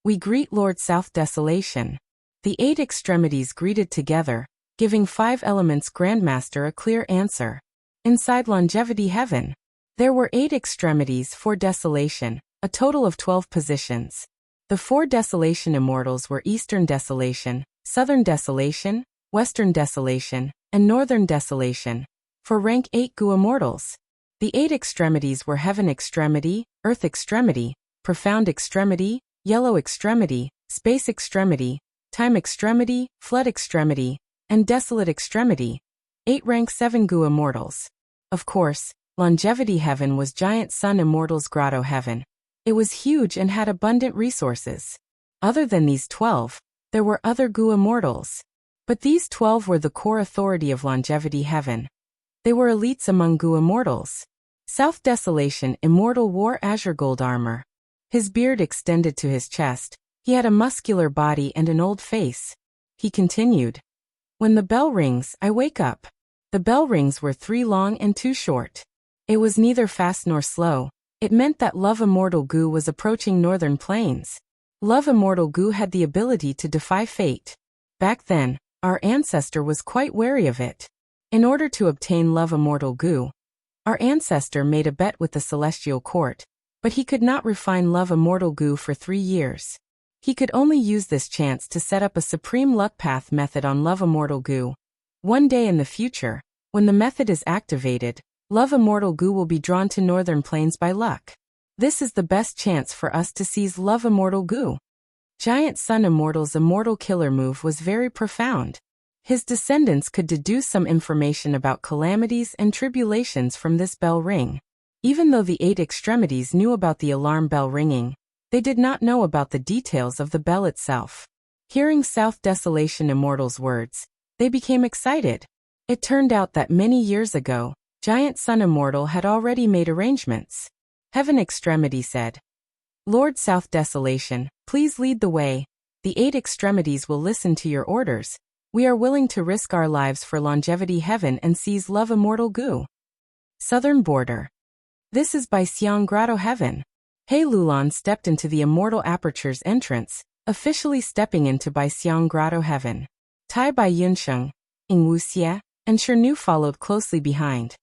We greet Lord South Desolation. The 8 Extremities greeted together, giving 5 Elements Grandmaster a clear answer. Inside Longevity Heaven, there were 8 extremities for Desolation, a total of 12 positions. The 4 Desolation Immortals were Eastern Desolation, Southern Desolation, Western Desolation, and Northern Desolation. For rank 8 Gu Immortals, the 8 extremities were Heaven Extremity, Earth Extremity, Profound Extremity, Yellow Extremity, Space Extremity, Time Extremity, Flood Extremity, and Desolate Extremity. 8 rank 7 Gu Immortals. Of course, Longevity Heaven was Giant Sun Immortals Grotto Heaven. It was huge and had abundant resources. Other than these 12, there were other Gu Immortals. But these 12 were the core authority of Longevity Heaven. They were elites among Gu Immortals. South Desolation Immortal wore azure gold armor. His beard extended to his chest. He had a muscular body and an old face. He continued. When the bell rings, I wake up. The bell rings were 3 long and 2 short. It was neither fast nor slow. It meant that Love Immortal Gu was approaching Northern Plains. Love Immortal Gu had the ability to defy fate. Back then, our ancestor was quite wary of it. In order to obtain Love Immortal Gu, our ancestor made a bet with the Celestial Court, but he could not refine Love Immortal Gu for 3 years. He could only use this chance to set up a Supreme Luck Path method on Love Immortal Gu. One day in the future, when the method is activated, Love Immortal Goo will be drawn to Northern Plains by luck. This is the best chance for us to seize Love Immortal Goo. Giant Sun Immortal's immortal killer move was very profound. His descendants could deduce some information about calamities and tribulations from this bell ring. Even though the 8 extremities knew about the alarm bell ringing, they did not know about the details of the bell itself. Hearing South Desolation Immortal's words, they became excited. It turned out that many years ago, Giant Sun Immortal had already made arrangements. Heaven Extremity said, "Lord South Desolation, please lead the way. The 8 extremities will listen to your orders. We are willing to risk our lives for longevity heaven and seize Love Immortal Goo." Southern Border. This is by Xiang Grotto Heaven. He Lulan stepped into the Immortal Aperture's entrance, officially stepping into Bai Xiang Grotto Heaven. Tai Bai Yunsheng, Ing Wuxie, and Shirnu followed closely behind.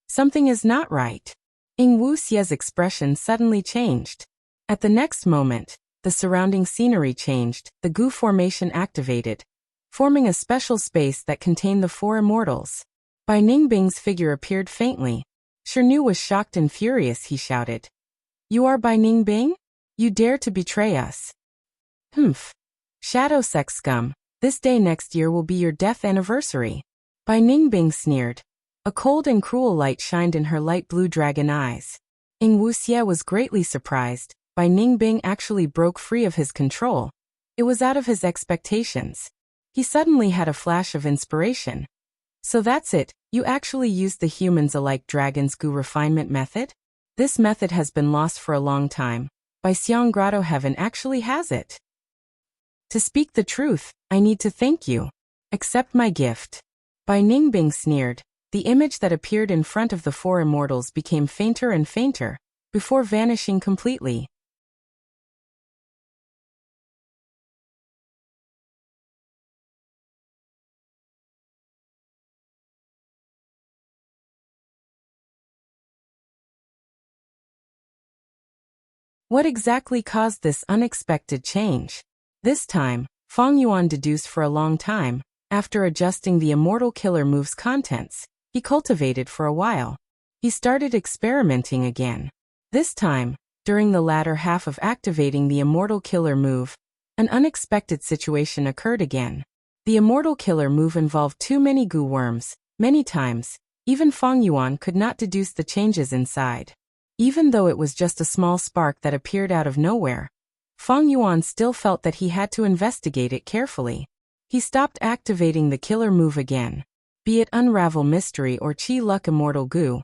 Something is not right. Ing Wuxie's expression suddenly changed. At the next moment, the surrounding scenery changed, the Goo formation activated, forming a special space that contained the 4 immortals. Bai Ningbing's figure appeared faintly. Shirnu was shocked and furious. He shouted, "You are Bai Ningbing? You dare to betray us?" Shadow sex scum, this day next year will be your death anniversary. Bai Ningbing sneered. A cold and cruel light shined in her light blue dragon eyes. Ing Wuxie was greatly surprised. Bai Ningbing actually broke free of his control. It was out of his expectations. He suddenly had a flash of inspiration. So that's it, you actually used the humans-alike dragon's Goo refinement method? This method has been lost for a long time. Bai Xiang Grotto Heaven actually has it. To speak the truth, I need to thank you. Accept my gift. Bai Ningbing sneered. The image that appeared in front of the 4 immortals became fainter and fainter, before vanishing completely. What exactly caused this unexpected change? This time, Feng Yuan deduced for a long time. After adjusting the Immortal Killer move's contents, he cultivated for a while. He started experimenting again. This time, during the latter half of activating the Immortal Killer move, an unexpected situation occurred again. The Immortal Killer move involved too many Goo worms. Many times, even Feng Yuan could not deduce the changes inside. Even though it was just a small spark that appeared out of nowhere, Feng Yuan still felt that he had to investigate it carefully. He stopped activating the killer move again. Be it Unravel Mystery or Chi Luck Immortal Goo,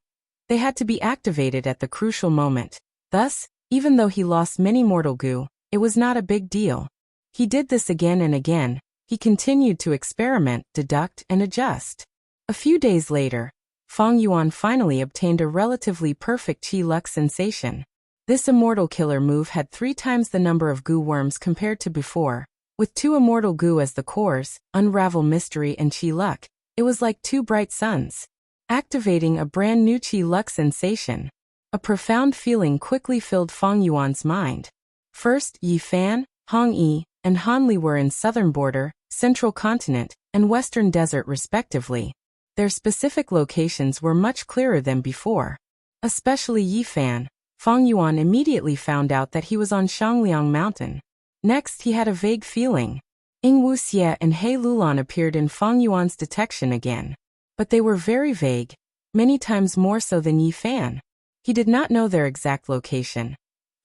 they had to be activated at the crucial moment. Thus, even though he lost many mortal Goo, it was not a big deal. He did this again and again. He continued to experiment, deduct, and adjust. A few days later, Feng Yuan finally obtained a relatively perfect Chi Luck sensation. This Immortal Killer move had 3 times the number of Goo worms compared to before. With 2 Immortal Goo as the cores, Unravel Mystery and Chi Luck, it was like 2 bright suns, activating a brand new Chi Luck sensation. A profound feeling quickly filled Feng Yuan's mind. First, Yi Fan, Hong Yi, and Han Li were in Southern Border, Central Continent, and Western Desert respectively. Their specific locations were much clearer than before. Especially Yi Fan, Feng Yuan immediately found out that he was on Shangliang Mountain. Next, he had a vague feeling. Ing Wuxie and He Lulan appeared in Feng Yuan's detection again. But they were very vague, many times more so than Yi Fan. He did not know their exact location.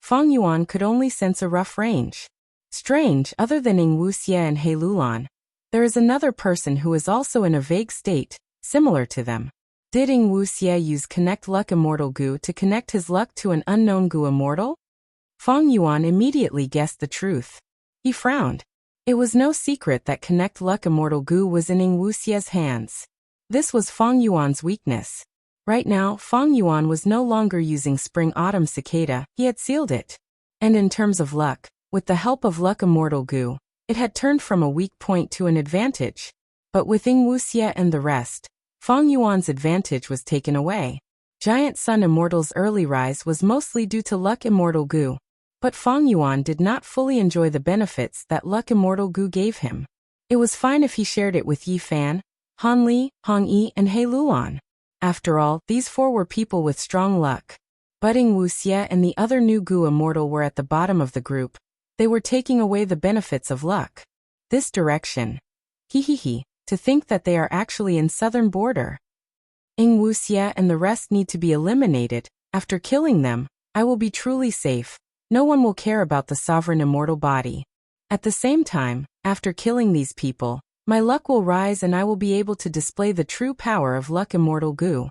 Feng Yuan could only sense a rough range. Strange, other than Ing Wuxie and He Lulan, there is another person who is also in a vague state, similar to them. Did Ing Wuxie use Connect Luck Immortal Goo to connect his luck to an unknown Goo immortal? Feng Yuan immediately guessed the truth. He frowned. It was no secret that Connect Luck Immortal Goo was in Ing Wuxie's hands. This was Feng Yuan's weakness. Right now, Feng Yuan was no longer using Spring Autumn Cicada, he had sealed it. And in terms of luck, with the help of Luck Immortal Goo, it had turned from a weak point to an advantage. But with Ing Wuxie and the rest, Feng Yuan's advantage was taken away. Giant Sun Immortal's early rise was mostly due to Luck Immortal Goo. But Feng Yuan did not fully enjoy the benefits that Luck Immortal Goo gave him. It was fine if he shared it with Yi Fan, Han Li, Hong Yi, and He Lulan. After all, these four were people with strong luck. But Ing Wuxie and the other new Gu immortal were at the bottom of the group. They were taking away the benefits of luck. This direction. To think that they are actually in southern border. Ing Wuxie and the rest need to be eliminated. After killing them, I will be truly safe. No one will care about the sovereign immortal body. At the same time, after killing these people, my luck will rise and I will be able to display the true power of luck immortal Gu.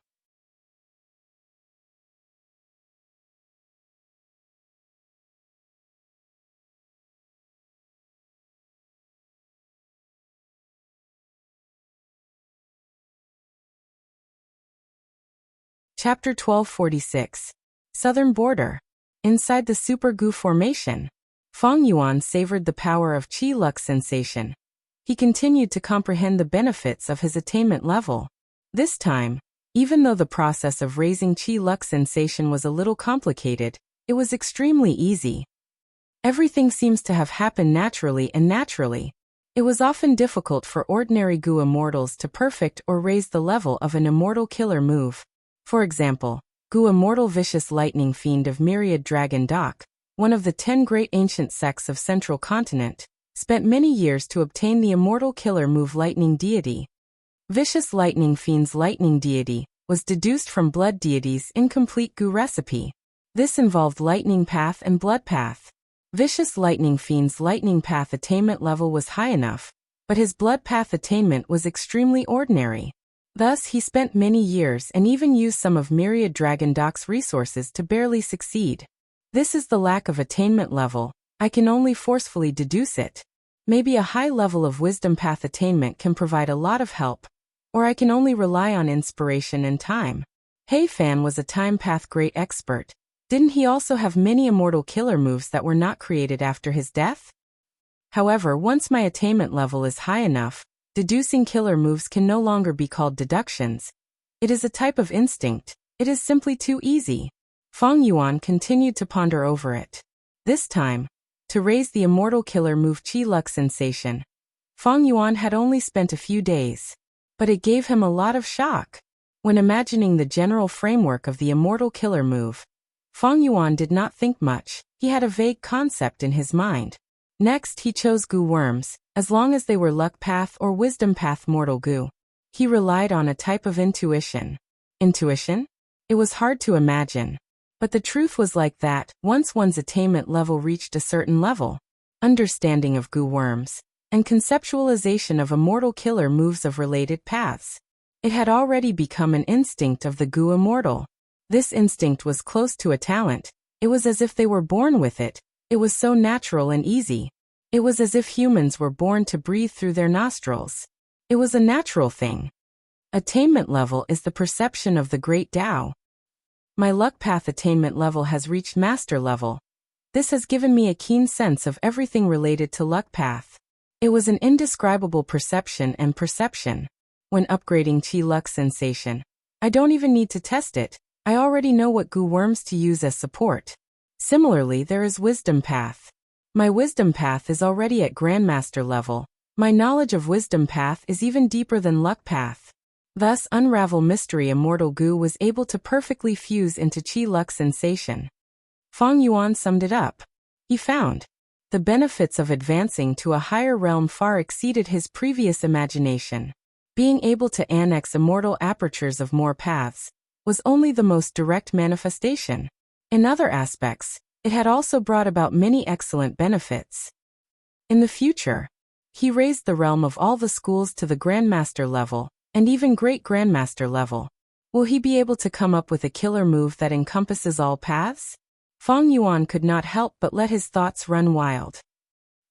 Chapter 1246. Southern Border. Inside the Super Gu formation, Feng Yuan savored the power of Qi Luck sensation. He continued to comprehend the benefits of his attainment level. This time, even though the process of raising Qi Luck sensation was a little complicated, it was extremely easy. Everything seems to have happened naturally. It was often difficult for ordinary Gu immortals to perfect or raise the level of an immortal killer move. For example, Gu immortal Vicious Lightning Fiend of Myriad Dragon Doc, one of the 10 great ancient sects of Central Continent, spent many years to obtain the immortal killer move Lightning Deity. Vicious Lightning Fiend's Lightning Deity was deduced from Blood Deity's incomplete Gu recipe. This involved Lightning Path and Blood Path. Vicious Lightning Fiend's Lightning Path attainment level was high enough, but his Blood Path attainment was extremely ordinary. Thus, he spent many years and even used some of Myriad Dragon Doc's resources to barely succeed. This is the lack of attainment level. I can only forcefully deduce it. Maybe a high level of Wisdom Path attainment can provide a lot of help. Or I can only rely on inspiration and time. Hei Fan was a Time Path great expert. Didn't he also have many immortal killer moves that were not created after his death? However, once my attainment level is high enough, deducing killer moves can no longer be called deductions. It is a type of instinct. It is simply too easy. Feng Yuan continued to ponder over it. This time, to raise the immortal killer move Qi Luck sensation, Feng Yuan had only spent a few days. But it gave him a lot of shock. When imagining the general framework of the immortal killer move, Feng Yuan did not think much. He had a vague concept in his mind. Next, he chose Gu worms, as long as they were Luck Path or Wisdom Path mortal Gu. He relied on a type of intuition. Intuition? It was hard to imagine. But the truth was like that, once one's attainment level reached a certain level, understanding of Gu worms, and conceptualization of immortal killer moves of related paths. It had already become an instinct of the Gu immortal. This instinct was close to a talent. It was as if they were born with it. It was so natural and easy. It was as if humans were born to breathe through their nostrils. It was a natural thing. Attainment level is the perception of the great Tao. My Luck Path attainment level has reached master level. This has given me a keen sense of everything related to Luck Path. It was an indescribable perception. When upgrading Qi Luck sensation, I don't even need to test it. I already know what Gu worms to use as support. Similarly, there is Wisdom Path. My Wisdom Path is already at Grandmaster level. My knowledge of Wisdom Path is even deeper than Luck Path. Thus, Unravel Mystery Immortal Gu was able to perfectly fuse into Qi Luck sensation. Feng Yuan summed it up. He found the benefits of advancing to a higher realm far exceeded his previous imagination. Being able to annex immortal apertures of more paths was only the most direct manifestation. In other aspects, it had also brought about many excellent benefits. In the future, he raised the realm of all the schools to the Grandmaster level, and even Great Grandmaster level. Will he be able to come up with a killer move that encompasses all paths? Feng Yuan could not help but let his thoughts run wild.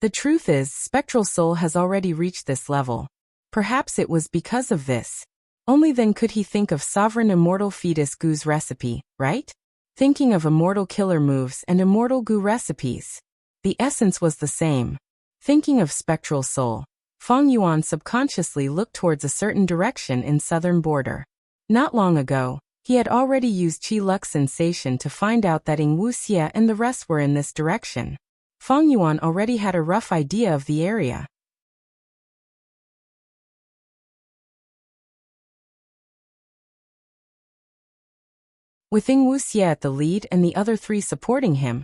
The truth is, Spectral Soul has already reached this level. Perhaps it was because of this. Only then could he think of Sovereign Immortal Fetus Gu's recipe, right? Thinking of immortal killer moves and immortal Gu recipes. The essence was the same. Thinking of Spectral Soul, Feng Yuan subconsciously looked towards a certain direction in southern border. Not long ago, he had already used Qi Luck sensation to find out that Ing Wuxie and the rest were in this direction. Feng Yuan already had a rough idea of the area. With Ing Wuxia at the lead and the other three supporting him,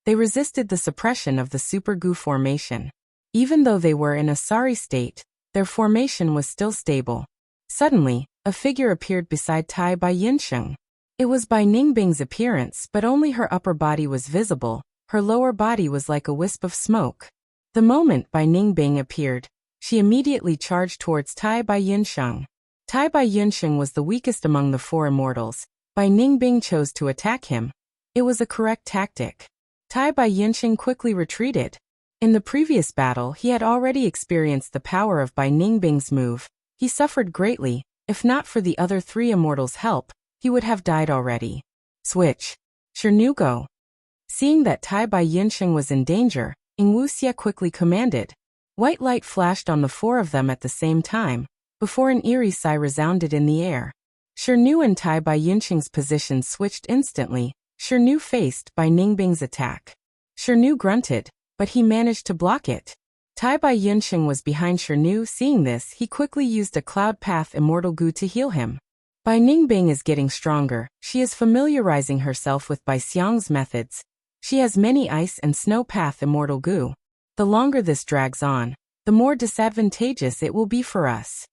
they resisted the suppression of the Super Gu formation. Even though they were in a sorry state, their formation was still stable. Suddenly, a figure appeared beside Tai Bai Yinsheng. It was Bai Ningbing's appearance, but only her upper body was visible, her lower body was like a wisp of smoke. The moment Bai Ningbing appeared, she immediately charged towards Tai Bai Yinsheng. Tai Bai Yinsheng was the weakest among the four immortals. Bai Ningbing chose to attack him. It was a correct tactic. Tai Bai Yinsheng quickly retreated. In the previous battle, he had already experienced the power of Bai Ningbing's move. He suffered greatly. If not for the other three immortals' help, he would have died already. Switch. Shirnugo. Seeing that Tai Bai Yinsheng was in danger, Ing Wuxia quickly commanded. White light flashed on the four of them at the same time, before an eerie sigh resounded in the air. Shirnu and Tai Bai Yinsheng's positions switched instantly. Shirnu faced Bai Ningbing's attack. Shirnu grunted, but he managed to block it. Tai Bai Yinsheng was behind Shirnu. Seeing this, he quickly used a Cloud Path Immortal Gu to heal him. Bai Ningbing is getting stronger. She is familiarizing herself with Bai Xiang's methods. She has many Ice and Snow Path Immortal Gu. The longer this drags on, the more disadvantageous it will be for us.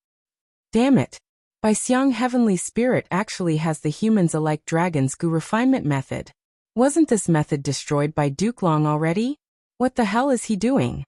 Damn it. Bai Xiang Heavenly Spirit actually has the humans alike Dragon's Gu refinement method. Wasn't this method destroyed by Duke Long already? What the hell is he doing?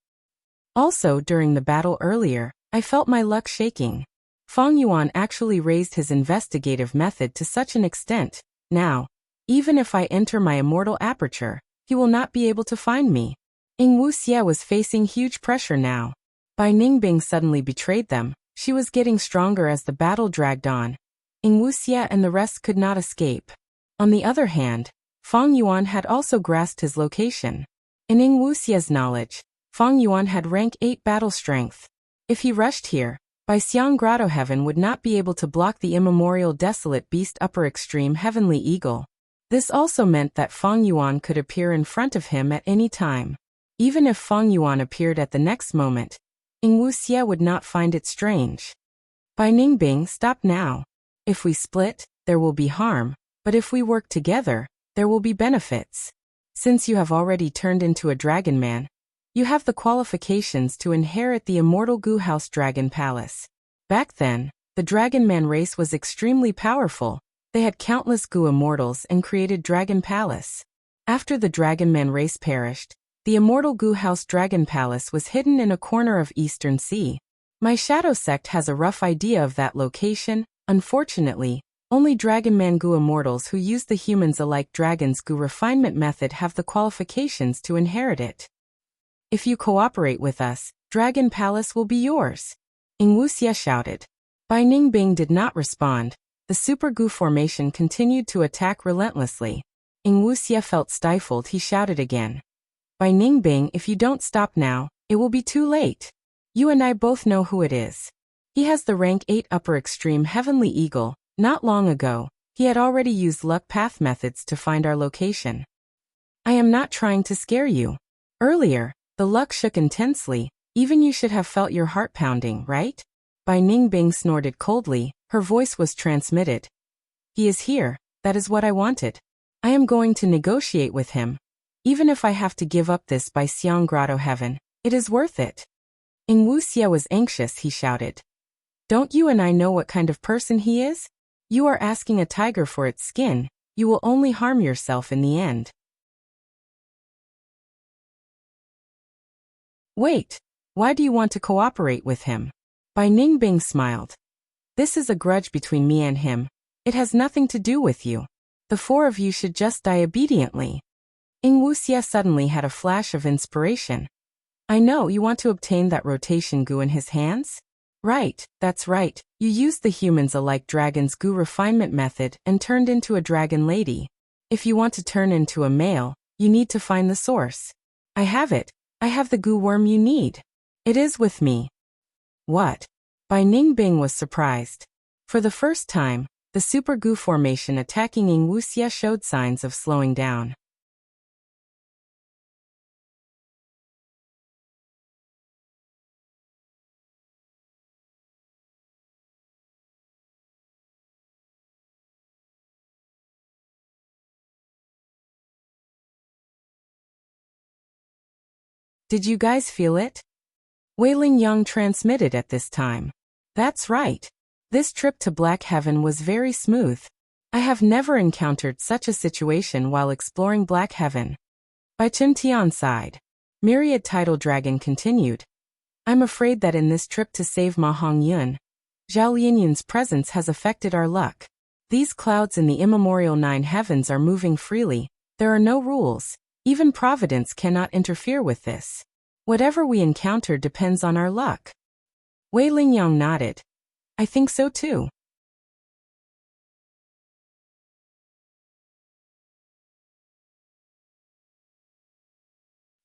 Also, during the battle earlier, I felt my luck shaking. Feng Yuan actually raised his investigative method to such an extent. Now, even if I enter my immortal aperture, he will not be able to find me. Ing Wuxia was facing huge pressure now. Bai Ningbing suddenly betrayed them. She was getting stronger as the battle dragged on. Ing Wuxia and the rest could not escape. On the other hand, Feng Yuan had also grasped his location. In Ing Wuxia's knowledge, Feng Yuan had rank 8 battle strength. If he rushed here, Bai Xiang Grotto Heaven would not be able to block the immemorial desolate beast upper extreme heavenly eagle. This also meant that Feng Yuan could appear in front of him at any time. Even if Feng Yuan appeared at the next moment, Ing Wuxia would not find it strange. Bai Ningbing, stop now. If we split, there will be harm, but if we work together, there will be benefits. Since you have already turned into a dragon man, you have the qualifications to inherit the immortal Gu House Dragon Palace. Back then, the Dragon Man race was extremely powerful. They had countless Gu immortals and created Dragon Palace. After the Dragon Man race perished, the immortal Gu House Dragon Palace was hidden in a corner of Eastern Sea. My Shadow Sect has a rough idea of that location. Unfortunately, only Dragon Man Gu immortals who use the humans alike Dragon's Gu refinement method have the qualifications to inherit it. If you cooperate with us, Dragon Palace will be yours. Ing Wuxia shouted. Bai Ningbing did not respond. The Super Gu formation continued to attack relentlessly. Ing Wuxia felt stifled. He shouted again. Bai Ningbing, if you don't stop now, it will be too late. You and I both know who it is. He has the rank 8 upper extreme heavenly eagle. Not long ago, he had already used luck path methods to find our location. I am not trying to scare you. Earlier, the luck shook intensely. Even you should have felt your heart pounding, right? Bai Ningbing snorted coldly. Her voice was transmitted. He is here. That is what I wanted. I am going to negotiate with him. Even if I have to give up this Bai Xiang Grotto Heaven, it is worth it. Ing Wuxia was anxious. He shouted. Don't you and I know what kind of person he is? You are asking a tiger for its skin. You will only harm yourself in the end. Wait, why do you want to cooperate with him? Bai Ningbing smiled. This is a grudge between me and him. It has nothing to do with you. The four of you should just die obediently. Ing Wuxia suddenly had a flash of inspiration. I know you want to obtain that rotation Gu in his hands? Right, that's right. You used the humans alike Dragon's Gu refinement method and turned into a dragon lady. If you want to turn into a male, you need to find the source. I have it. I have the Gu worm you need. It is with me. What? Bai Ningbing was surprised. For the first time, the Super Gu formation attacking Ing Wuxia showed signs of slowing down. Did you guys feel it? Wailing Yang transmitted at this time. That's right. This trip to Black Heaven was very smooth. I have never encountered such a situation while exploring Black Heaven. By Chen Tian's side, Myriad Tidal Dragon continued. I'm afraid that in this trip to save Ma Hongyun, Zhao Lianyun's presence has affected our luck. These clouds in the immemorial 9 heavens are moving freely. There are no rules. Even Providence cannot interfere with this. Whatever we encounter depends on our luck. Wei Lingyang nodded. I think so too.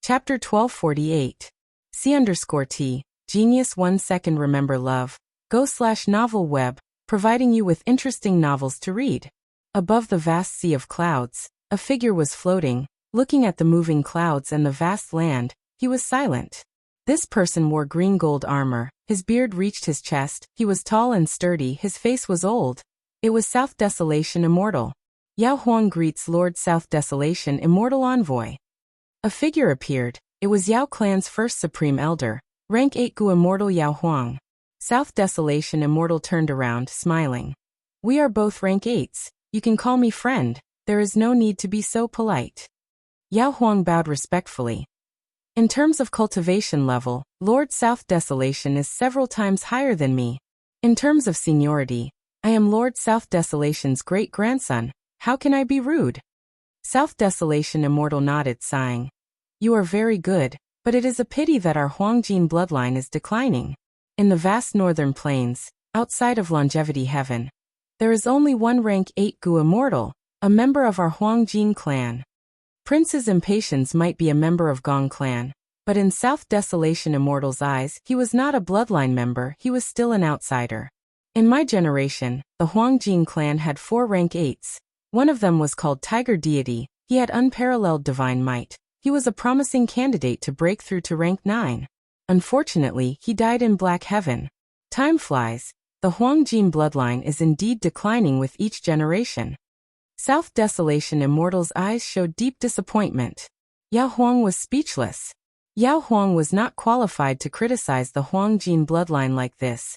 Chapter 1248. C_T, Genius 1 second remember love, go/novel web, providing you with interesting novels to read. Above the vast sea of clouds, a figure was floating. Looking at the moving clouds and the vast land, he was silent. This person wore green gold armor, his beard reached his chest, he was tall and sturdy, his face was old. It was South Desolation Immortal. Yao Huang greets Lord South Desolation Immortal Envoy. A figure appeared. It was Yao Clan's first Supreme Elder, rank 8 Gu Immortal Yao Huang. South Desolation Immortal turned around, smiling. We are both rank 8s, you can call me friend, there is no need to be so polite. Yao Huang bowed respectfully. In terms of cultivation level, Lord South Desolation is several times higher than me. In terms of seniority, I am Lord South Desolation's great-grandson, how can I be rude? South Desolation Immortal nodded, sighing. You are very good, but it is a pity that our Huangjin bloodline is declining. In the vast northern plains, outside of Longevity Heaven, there is only one rank 8 Gu Immortal, a member of our Huangjin clan. Prince's Impatience might be a member of Gong clan, but in South Desolation Immortal's eyes, he was not a bloodline member, he was still an outsider. In my generation, the Huangjin clan had 4 rank 8s. One of them was called Tiger Deity, he had unparalleled divine might. He was a promising candidate to break through to rank 9. Unfortunately, he died in Black Heaven. Time flies. The Huangjin bloodline is indeed declining with each generation. South Desolation Immortal's eyes showed deep disappointment. Yao Huang was speechless. Yao Huang was not qualified to criticize the Huangjin bloodline like this.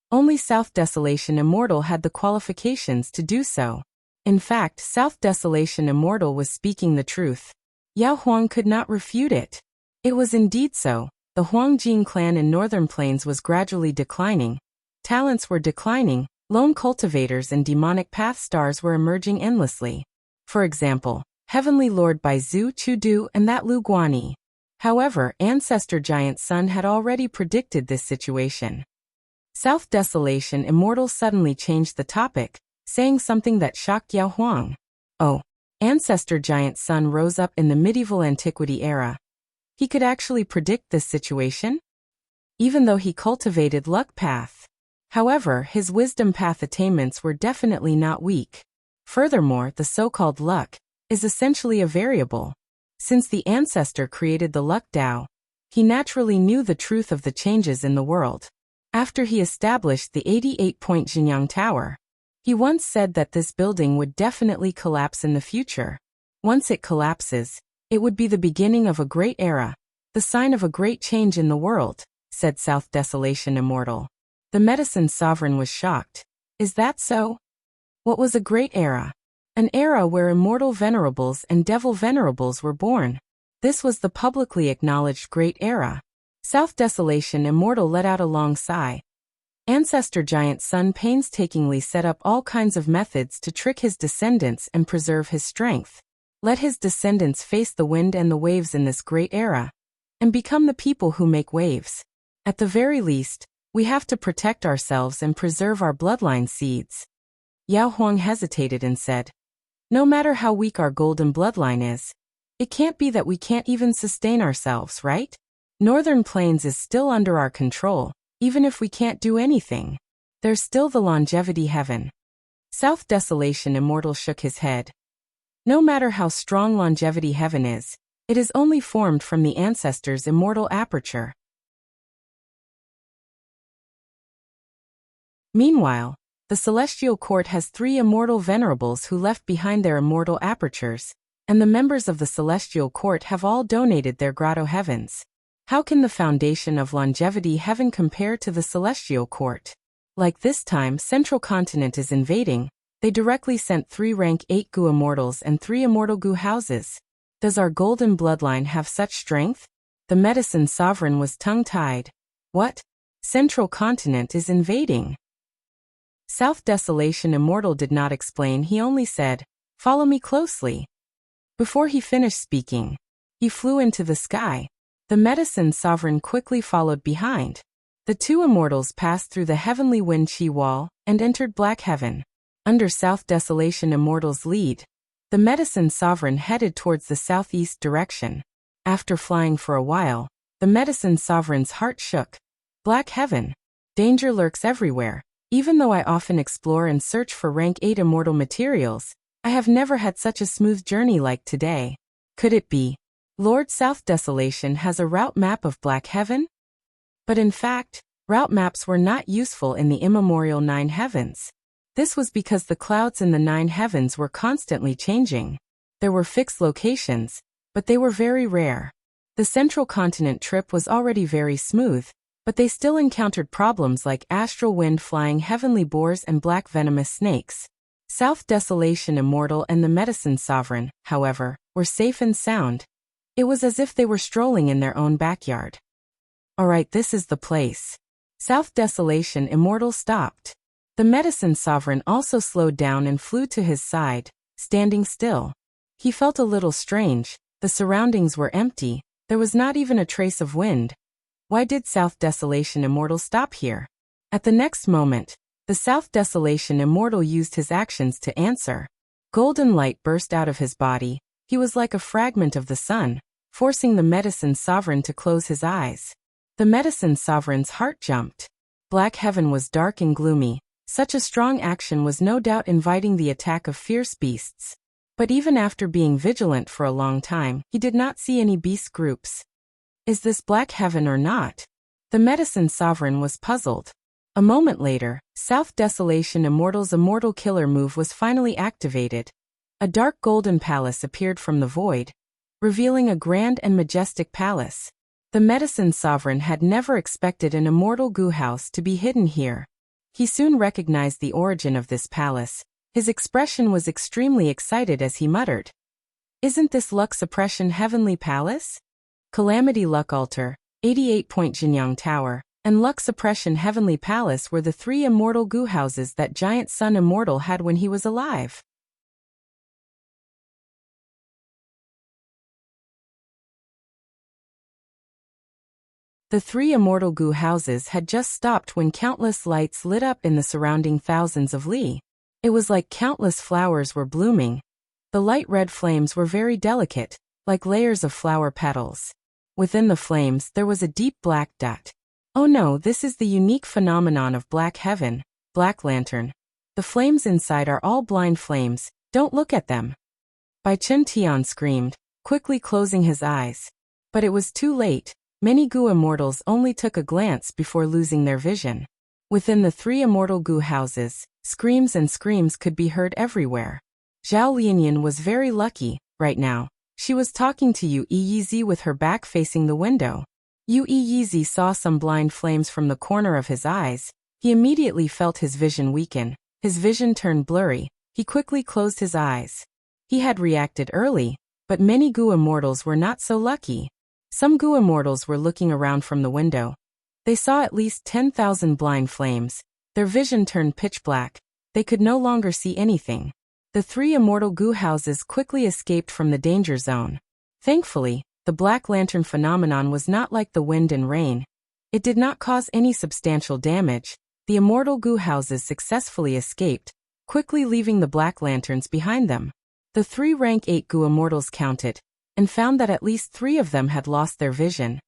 Only South Desolation Immortal had the qualifications to do so. In fact, South Desolation Immortal was speaking the truth. Yao Huang could not refute it. It was indeed so. The Huangjin clan in Northern Plains was gradually declining. Talents were declining. Lone cultivators and demonic path stars were emerging endlessly. For example, Heavenly Lord Bai Zhu Chudu and that Lu Guani. However, Ancestor Giant Sun had already predicted this situation. South Desolation Immortal suddenly changed the topic, saying something that shocked Yao Huang. Oh, Ancestor Giant Sun rose up in the medieval antiquity era. He could actually predict this situation? Even though he cultivated luck path. However, his wisdom path attainments were definitely not weak. Furthermore, the so-called luck is essentially a variable. Since the ancestor created the luck Tao, he naturally knew the truth of the changes in the world. After he established the 88-point Jinyang Tower, he once said that this building would definitely collapse in the future. Once it collapses, it would be the beginning of a great era, the sign of a great change in the world, said South Desolation Immortal. The medicine sovereign was shocked. Is that so? What was a great era? An era where immortal venerables and devil venerables were born. This was the publicly acknowledged great era. South Desolation Immortal let out a long sigh. Ancestor Giant Sun painstakingly set up all kinds of methods to trick his descendants and preserve his strength. Let his descendants face the wind and the waves in this great era, and become the people who make waves. At the very least, we have to protect ourselves and preserve our bloodline seeds. Yao Huang hesitated and said, no matter how weak our golden bloodline is, it can't be that we can't even sustain ourselves, right? Northern Plains is still under our control. Even if we can't do anything, there's still the Longevity Heaven. South Desolation Immortal shook his head. No matter how strong Longevity Heaven is, it is only formed from the ancestors' immortal aperture. Meanwhile, the Celestial Court has 3 immortal venerables who left behind their immortal apertures, and the members of the Celestial Court have all donated their grotto heavens. How can the foundation of longevity heaven compare to the celestial court? Like this time, Central Continent is invading. They directly sent 3 rank 8 Gu immortals and 3 immortal Gu houses. Does our golden bloodline have such strength? The medicine sovereign was tongue-tied. What? Central Continent is invading. South Desolation Immortal did not explain, he only said, "Follow me closely." Before he finished speaking, he flew into the sky. The medicine sovereign quickly followed behind. The 2 immortals passed through the heavenly wind chi wall and entered Black Heaven. Under South Desolation Immortal's lead, the medicine sovereign headed towards the southeast direction. After flying for a while, the medicine sovereign's heart shook. Black Heaven. Danger lurks everywhere. Even though I often explore and search for rank 8 immortal materials, I have never had such a smooth journey like today. Could it be Lord South Desolation has a route map of Black Heaven? But in fact, route maps were not useful in the immemorial 9 heavens. This was because the clouds in the 9 heavens were constantly changing. There were fixed locations, but they were very rare. The Central Continent trip was already very smooth, but they still encountered problems like astral wind, flying heavenly boars, and black venomous snakes. South Desolation Immortal and the Medicine Sovereign, however, were safe and sound. It was as if they were strolling in their own backyard. Alright, this is the place. South Desolation Immortal stopped. The Medicine Sovereign also slowed down and flew to his side, standing still. He felt a little strange. The surroundings were empty. There was not even a trace of wind. Why did South Desolation Immortal stop here? At the next moment, the South Desolation Immortal used his actions to answer. Golden light burst out of his body. He was like a fragment of the sun, forcing the Medicine Sovereign to close his eyes. The Medicine Sovereign's heart jumped. Black Heaven was dark and gloomy. Such a strong action was no doubt inviting the attack of fierce beasts. But even after being vigilant for a long time, he did not see any beast groups. Is this Black Heaven or not? The Medicine Sovereign was puzzled. A moment later, South Desolation Immortal's Immortal Killer move was finally activated. A dark golden palace appeared from the void, revealing a grand and majestic palace. The Medicine Sovereign had never expected an immortal Gu house to be hidden here. He soon recognized the origin of this palace. His expression was extremely excited as he muttered, "Isn't this Luck Suppression Heavenly Palace? Calamity Luck Altar, 88-point Jinyang Tower, and Luck Suppression Heavenly Palace were the 3 immortal Gu houses that Giant Sun Immortal had when he was alive." The 3 immortal Gu houses had just stopped when countless lights lit up in the surrounding thousands of li. It was like countless flowers were blooming. The light red flames were very delicate, like layers of flower petals. Within the flames there was a deep black dot. Oh no, this is the unique phenomenon of Black Heaven, Black Lantern. The flames inside are all blind flames, don't look at them. Bai Chen Tian screamed, quickly closing his eyes. But it was too late. Many Gu immortals only took a glance before losing their vision. Within the 3 immortal Gu houses, screams and screams could be heard everywhere. Zhao Lianyan was very lucky, right now. She was talking to Yu Yizi with her back facing the window. Yu Yizi saw some blind flames from the corner of his eyes. He immediately felt his vision weaken. His vision turned blurry. He quickly closed his eyes. He had reacted early, but many Gu immortals were not so lucky. Some Gu immortals were looking around from the window. They saw at least 10,000 blind flames. Their vision turned pitch black. They could no longer see anything. The 3 immortal Gu houses quickly escaped from the danger zone. Thankfully, the Black Lantern phenomenon was not like the wind and rain. It did not cause any substantial damage. The immortal Gu houses successfully escaped, quickly leaving the Black Lanterns behind them. The 3 rank 8 Gu immortals counted, and found that at least 3 of them had lost their vision.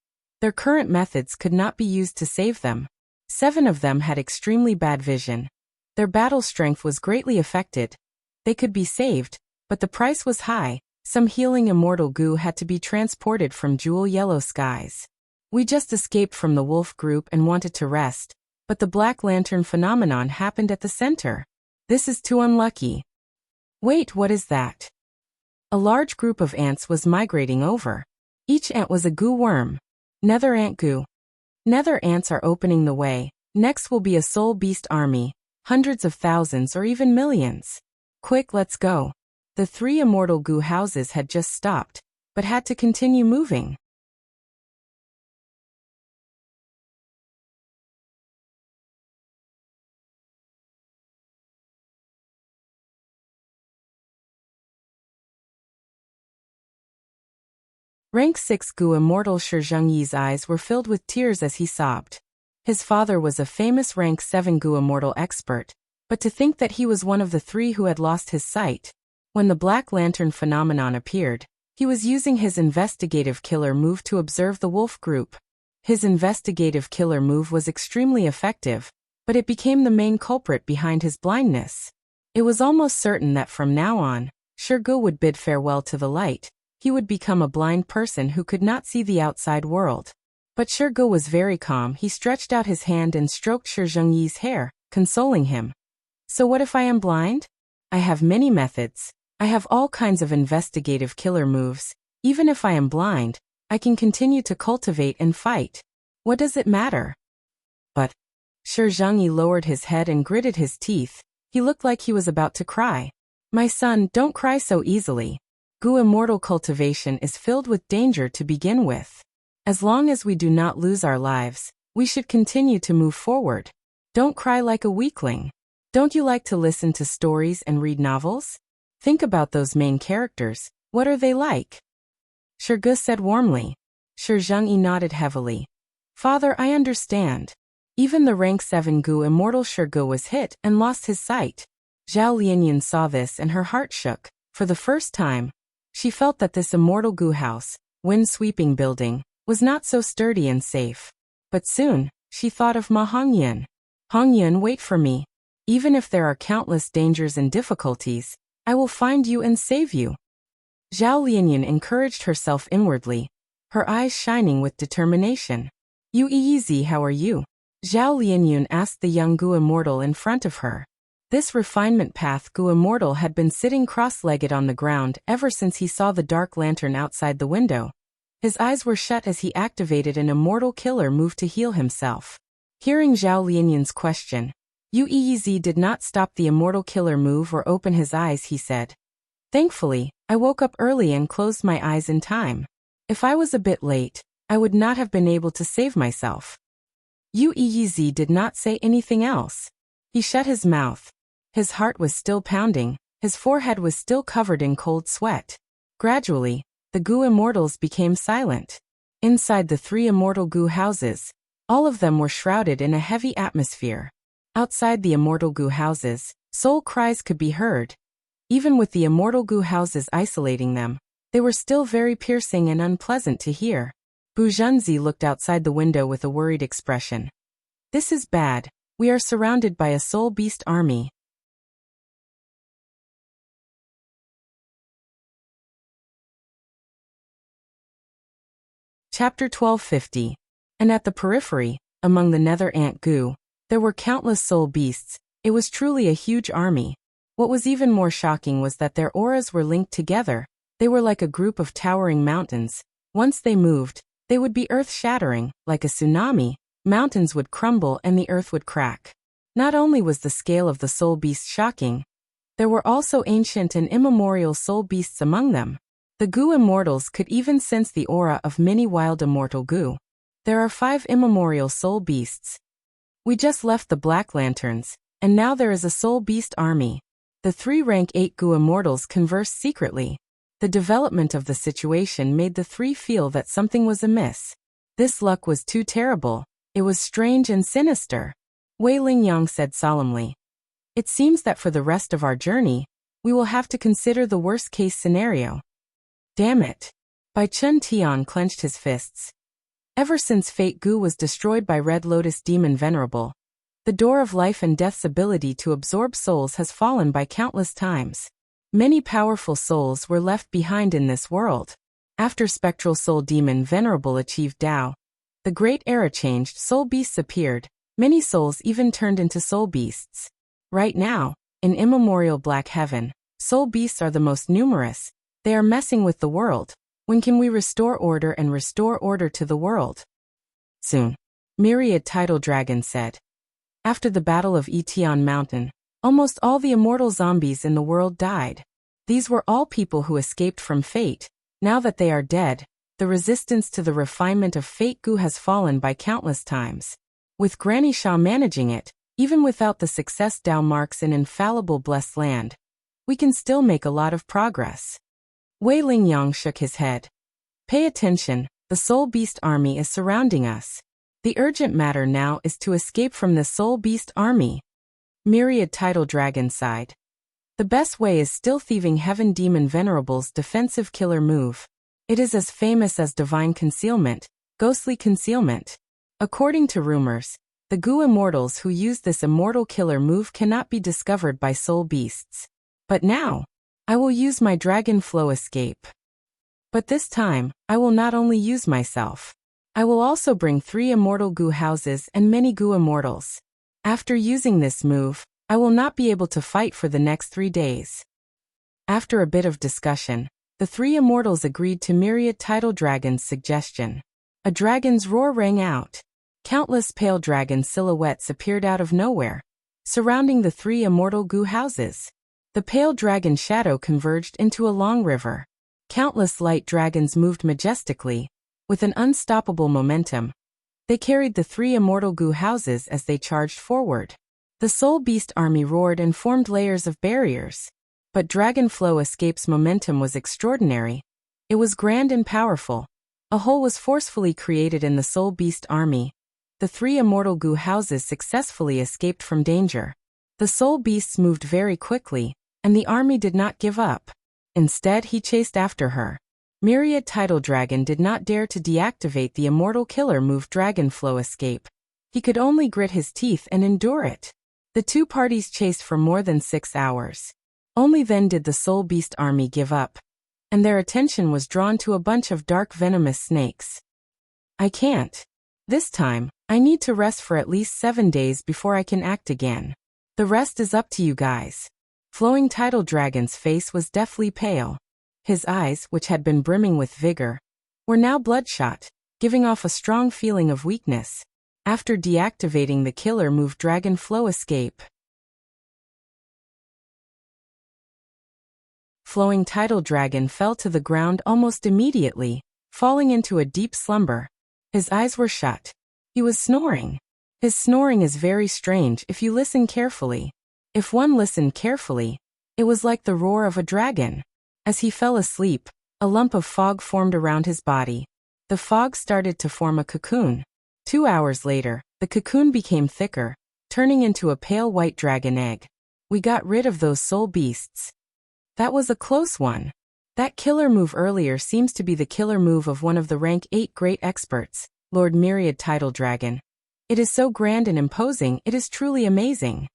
Their current methods could not be used to save them. 7 of them had extremely bad vision. Their battle strength was greatly affected. They could be saved, but the price was high. Some healing immortal Gu had to be transported from jewel yellow skies. We just escaped from the wolf group and wanted to rest, but the Black Lantern phenomenon happened at the center. This is too unlucky. Wait, what is that? A large group of ants was migrating over. Each ant was a Gu worm. Nether Ant Gu. Nether ants are opening the way. Next will be a soul beast army, hundreds of thousands or even millions. Quick, let's go. The 3 immortal goo houses had just stopped, but had to continue moving. Rank 6 Gu immortal Shi Zhengyi's eyes were filled with tears as he sobbed. His father was a famous rank 7 Gu immortal expert, but to think that he was one of the 3 who had lost his sight. When the Black Lantern phenomenon appeared, he was using his investigative killer move to observe the wolf group. His investigative killer move was extremely effective, but it became the main culprit behind his blindness. It was almost certain that from now on, Shi Gu would bid farewell to the light. He would become a blind person who could not see the outside world. But Shi Gu was very calm. He stretched out his hand and stroked Shi Zhengyi's hair, consoling him. So what if I am blind? I have many methods. I have all kinds of investigative killer moves. Even if I am blind, I can continue to cultivate and fight. What does it matter? But Shi Zhengyi lowered his head and gritted his teeth. He looked like he was about to cry. My son, don't cry so easily. Gu immortal cultivation is filled with danger to begin with. As long as we do not lose our lives, we should continue to move forward. Don't cry like a weakling. Don't you like to listen to stories and read novels? Think about those main characters. What are they like? Shi Gu said warmly. Shi Zhengyi nodded heavily. Father, I understand. Even the rank 7 Gu immortal Shi Gu was hit and lost his sight. Zhao Lianyan saw this and her heart shook. For the first time, she felt that this immortal Gu house, wind-sweeping building, was not so sturdy and safe. But soon, she thought of Ma Hongyan. Hongyan, wait for me. Even if there are countless dangers and difficulties, I will find you and save you. Zhao Lianyan encouraged herself inwardly, her eyes shining with determination. Yu Yizi, how are you? Zhao Lianyan asked the young Gu immortal in front of her. This refinement path Gu immortal had been sitting cross-legged on the ground ever since he saw the dark lantern outside the window. His eyes were shut as he activated an immortal killer move to heal himself. Hearing Zhao Lianyan's question, Yu Yizi did not stop the immortal killer move or open his eyes. He said, Thankfully, I woke up early and closed my eyes in time. If I was a bit late, I would not have been able to save myself. Yu Yizi did not say anything else. He shut his mouth. His heart was still pounding, his forehead was still covered in cold sweat. Gradually, the Gu immortals became silent. Inside the 3 immortal Gu houses, all of them were shrouded in a heavy atmosphere. Outside the immortal Gu houses, soul cries could be heard. Even with the immortal Gu houses isolating them, they were still very piercing and unpleasant to hear. Bu Zhenzi looked outside the window with a worried expression. This is bad. We are surrounded by a soul beast army. Chapter 1250. And at the periphery, among the Nether Ant Gu, there were countless soul beasts. It was truly a huge army. What was even more shocking was that their auras were linked together. They were like a group of towering mountains. Once they moved, they would be earth-shattering. Like a tsunami, mountains would crumble and the earth would crack. Not only was the scale of the soul beasts shocking, there were also ancient and immemorial soul beasts among them. The Gu immortals could even sense the aura of many wild immortal Gu. There are 5 immemorial soul beasts. We just left the Black Lanterns, and now there is a soul beast army. The 3 rank 8 Gu immortals conversed secretly. The development of the situation made the 3 feel that something was amiss. This luck was too terrible. It was strange and sinister. Wei Lingyang said solemnly. It seems that for the rest of our journey, we will have to consider the worst-case scenario. Damn it. Bai Chun Tian clenched his fists. Ever since Fate Gu was destroyed by Red Lotus Demon Venerable, the door of life and death's ability to absorb souls has fallen by countless times. Many powerful souls were left behind in this world. After Spectral Soul Demon Venerable achieved Tao, the great era changed, soul beasts appeared, many souls even turned into soul beasts. Right now, in immemorial Black Heaven, soul beasts are the most numerous. They are messing with the world. When can we restore order to the world? Soon. Myriad tidal dragons said. After the Battle of Etion Mountain, almost all the immortal zombies in the world died. These were all people who escaped from fate. Now that they are dead, the resistance to the refinement of fate goo has fallen by countless times. With Granny Shaw managing it, even without the success Dao marks an infallible blessed land, we can still make a lot of progress. Wei Lingyang shook his head. Pay attention, the Soul Beast army is surrounding us. The urgent matter now is to escape from the Soul Beast army. Myriad tidal dragon sighed. The best way is still thieving Heaven Demon Venerable's defensive killer move. It is as famous as divine concealment, ghostly concealment. According to rumors, the Goo immortals who use this immortal killer move cannot be discovered by soul beasts. But now, I will use my dragon flow escape. But this time, I will not only use myself. I will also bring 3 immortal Goo houses and many Goo immortals. After using this move, I will not be able to fight for the next 3 days. After a bit of discussion, the 3 immortals agreed to Myriad tidal dragon's suggestion. A dragon's roar rang out. Countless pale dragon silhouettes appeared out of nowhere, surrounding the 3 immortal Goo houses. The pale dragon shadow converged into a long river. Countless light dragons moved majestically, with an unstoppable momentum. They carried the 3 immortal Goo houses as they charged forward. The Soul Beast army roared and formed layers of barriers. But Dragon Flow Escape's momentum was extraordinary. It was grand and powerful. A hole was forcefully created in the Soul Beast army. The 3 immortal Goo houses successfully escaped from danger. The Soul Beasts moved very quickly, and the army did not give up. Instead, he chased after her. Myriad Tidal Dragon did not dare to deactivate the immortal killer move Dragon Flow Escape. He could only grit his teeth and endure it. The 2 parties chased for more than 6 hours. Only then did the Soul Beast army give up, and their attention was drawn to a bunch of dark venomous snakes. I can't. This time, I need to rest for at least 7 days before I can act again. The rest is up to you guys. Flowing Tidal Dragon's face was deathly pale. His eyes, which had been brimming with vigor, were now bloodshot, giving off a strong feeling of weakness. After deactivating the killer move Dragon Flow Escape, Flowing Tidal Dragon fell to the ground almost immediately, falling into a deep slumber. His eyes were shut. He was snoring. His snoring is very strange if you listen carefully. If one listened carefully, it was like the roar of a dragon. As he fell asleep, a lump of fog formed around his body. The fog started to form a cocoon. 2 hours later, the cocoon became thicker, turning into a pale white dragon egg. We got rid of those soul beasts. That was a close one. That killer move earlier seems to be the killer move of one of the rank 8 great experts, Lord Myriad Tidal Dragon. It is so grand and imposing, it is truly amazing.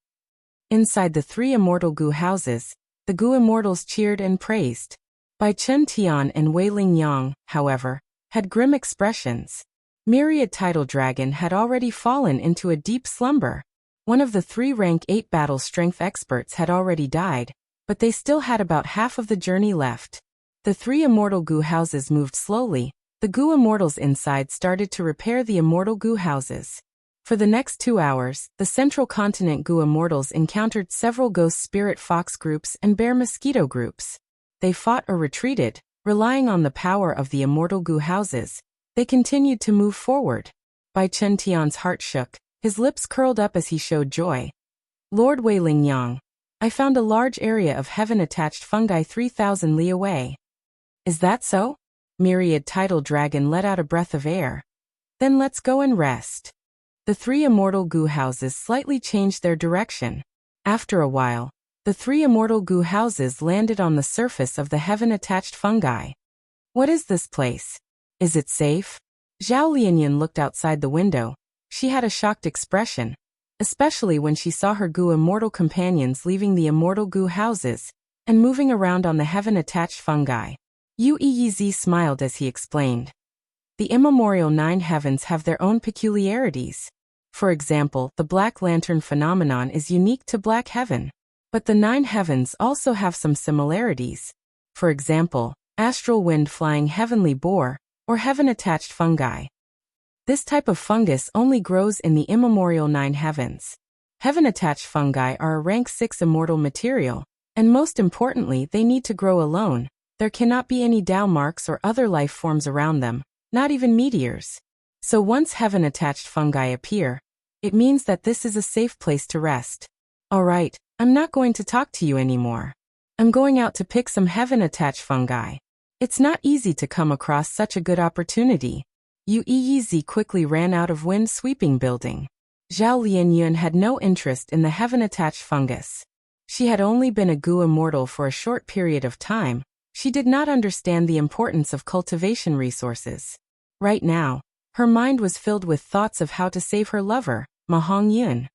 Inside the 3 immortal Goo houses, the Goo immortals cheered and praised. Bai Chen Tian and Wei Lingyang, however, had grim expressions. Myriad Tidal Dragon had already fallen into a deep slumber. One of the 3 rank 8 battle strength experts had already died, but they still had about half of the journey left. The 3 immortal Goo houses moved slowly. The Goo immortals inside started to repair the immortal Goo houses. For the next 2 hours, the Central Continent Goo immortals encountered several ghost spirit fox groups and bear mosquito groups. They fought or retreated, relying on the power of the immortal Goo houses. They continued to move forward. Bai Chen Tian's heart shook. His lips curled up as he showed joy. Lord Wei Lingyang, I found a large area of heaven-attached fungi 3,000 li away. Is that so? Myriad Tidal Dragon let out a breath of air. Then let's go and rest. The 3 immortal Goo houses slightly changed their direction. After a while, the 3 immortal Goo houses landed on the surface of the heaven-attached fungi. What is this place? Is it safe? Zhao Lianyan looked outside the window. She had a shocked expression, especially when she saw her Goo immortal companions leaving the immortal Goo houses and moving around on the heaven-attached fungi. Yu Yizi smiled as he explained. The immemorial 9 heavens have their own peculiarities. For example, the Black Lantern phenomenon is unique to Black Heaven. But the 9 heavens also have some similarities. For example, astral wind flying heavenly boar, or heaven-attached fungi. This type of fungus only grows in the immemorial 9 heavens. Heaven-attached fungi are a rank 6 immortal material, and most importantly, they need to grow alone. There cannot be any Tao marks or other life forms around them, not even meteors. So once heaven-attached fungi appear, it means that this is a safe place to rest. Alright, I'm not going to talk to you anymore. I'm going out to pick some heaven-attached fungi. It's not easy to come across such a good opportunity. Yu Yizi quickly ran out of wind-sweeping building. Zhao Lianyun had no interest in the heaven-attached fungus. She had only been a Gu immortal for a short period of time. She did not understand the importance of cultivation resources. Right now, her mind was filled with thoughts of how to save her lover, Ma Hongyun.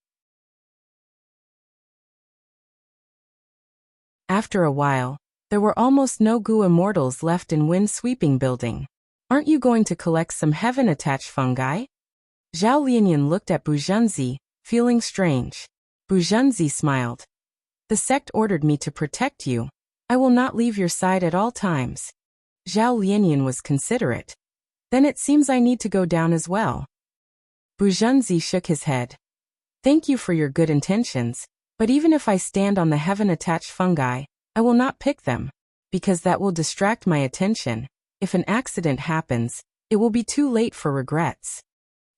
After a while, there were almost no Gu immortals left in wind-sweeping building. Aren't you going to collect some heaven-attached fungi? Zhao Lianyun looked at Buzhenzi, feeling strange. Buzhenzi smiled. The sect ordered me to protect you. I will not leave your side at all times. Zhao Lianyun was considerate. Then it seems I need to go down as well. Buzhenzi shook his head. Thank you for your good intentions, but even if I stand on the heaven-attached fungi, I will not pick them, because that will distract my attention. If an accident happens, it will be too late for regrets.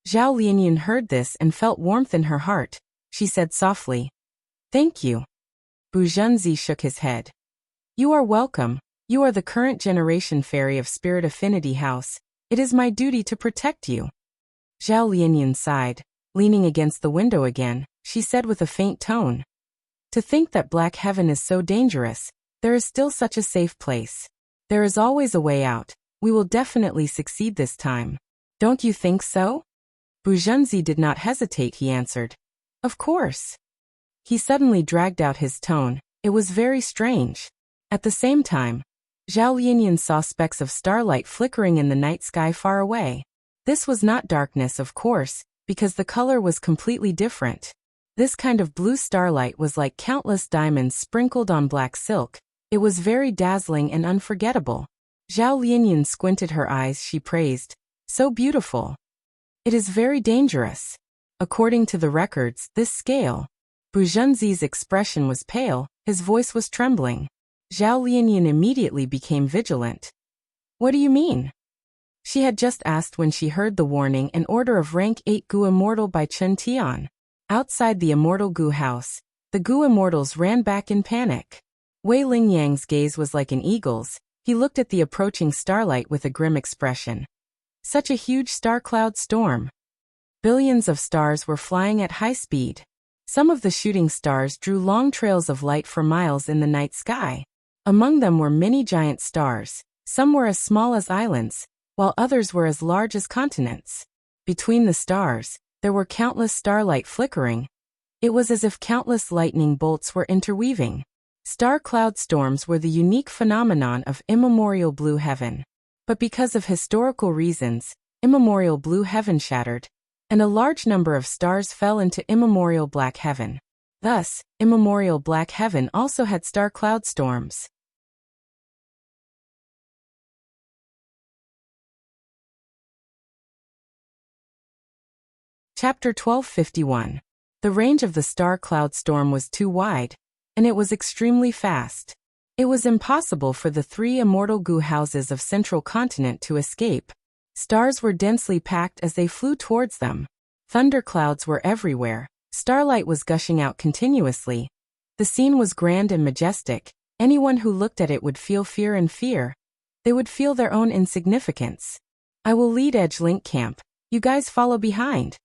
Zhao Lianyun heard this and felt warmth in her heart. She said softly, Thank you. Buzhenzi shook his head. You are welcome. You are the current generation fairy of Spirit Affinity House. It is my duty to protect you. Zhao Lianyun sighed. Leaning against the window again, she said with a faint tone. To think that Black Heaven is so dangerous, there is still such a safe place. There is always a way out. We will definitely succeed this time. Don't you think so? Buzhenzi did not hesitate, he answered. Of course. He suddenly dragged out his tone. It was very strange. At the same time, Zhao Lianyun saw specks of starlight flickering in the night sky far away. This was not darkness, of course, because the color was completely different. This kind of blue starlight was like countless diamonds sprinkled on black silk. It was very dazzling and unforgettable. Zhao Lianyun squinted her eyes. She praised. So beautiful. It is very dangerous. According to the records, this scale. Buzhenzi's expression was pale, his voice was trembling. Zhao Lianyun immediately became vigilant. What do you mean? She had just asked when she heard the warning and order of rank 8 Gu Immortal by Chen Tian. Outside the Immortal Gu house, the Gu Immortals ran back in panic. Wei Lingyang's gaze was like an eagle's. He looked at the approaching starlight with a grim expression. Such a huge star cloud storm. Billions of stars were flying at high speed. Some of the shooting stars drew long trails of light for miles in the night sky. Among them were many giant stars. Some were as small as islands, while others were as large as continents. Between the stars, there were countless starlight flickering. It was as if countless lightning bolts were interweaving. Star cloud storms were the unique phenomenon of immemorial blue heaven. But because of historical reasons, immemorial blue heaven shattered, and a large number of stars fell into immemorial black heaven. Thus, immemorial black heaven also had star cloud storms. Chapter 1251. The range of the star cloud storm was too wide, and it was extremely fast. It was impossible for the 3 immortal Gu houses of Central Continent to escape. Stars were densely packed as they flew towards them. Thunderclouds were everywhere. Starlight was gushing out continuously. The scene was grand and majestic. Anyone who looked at it would feel fear and fear. They would feel their own insignificance. I will lead Edge Link Camp. You guys follow behind.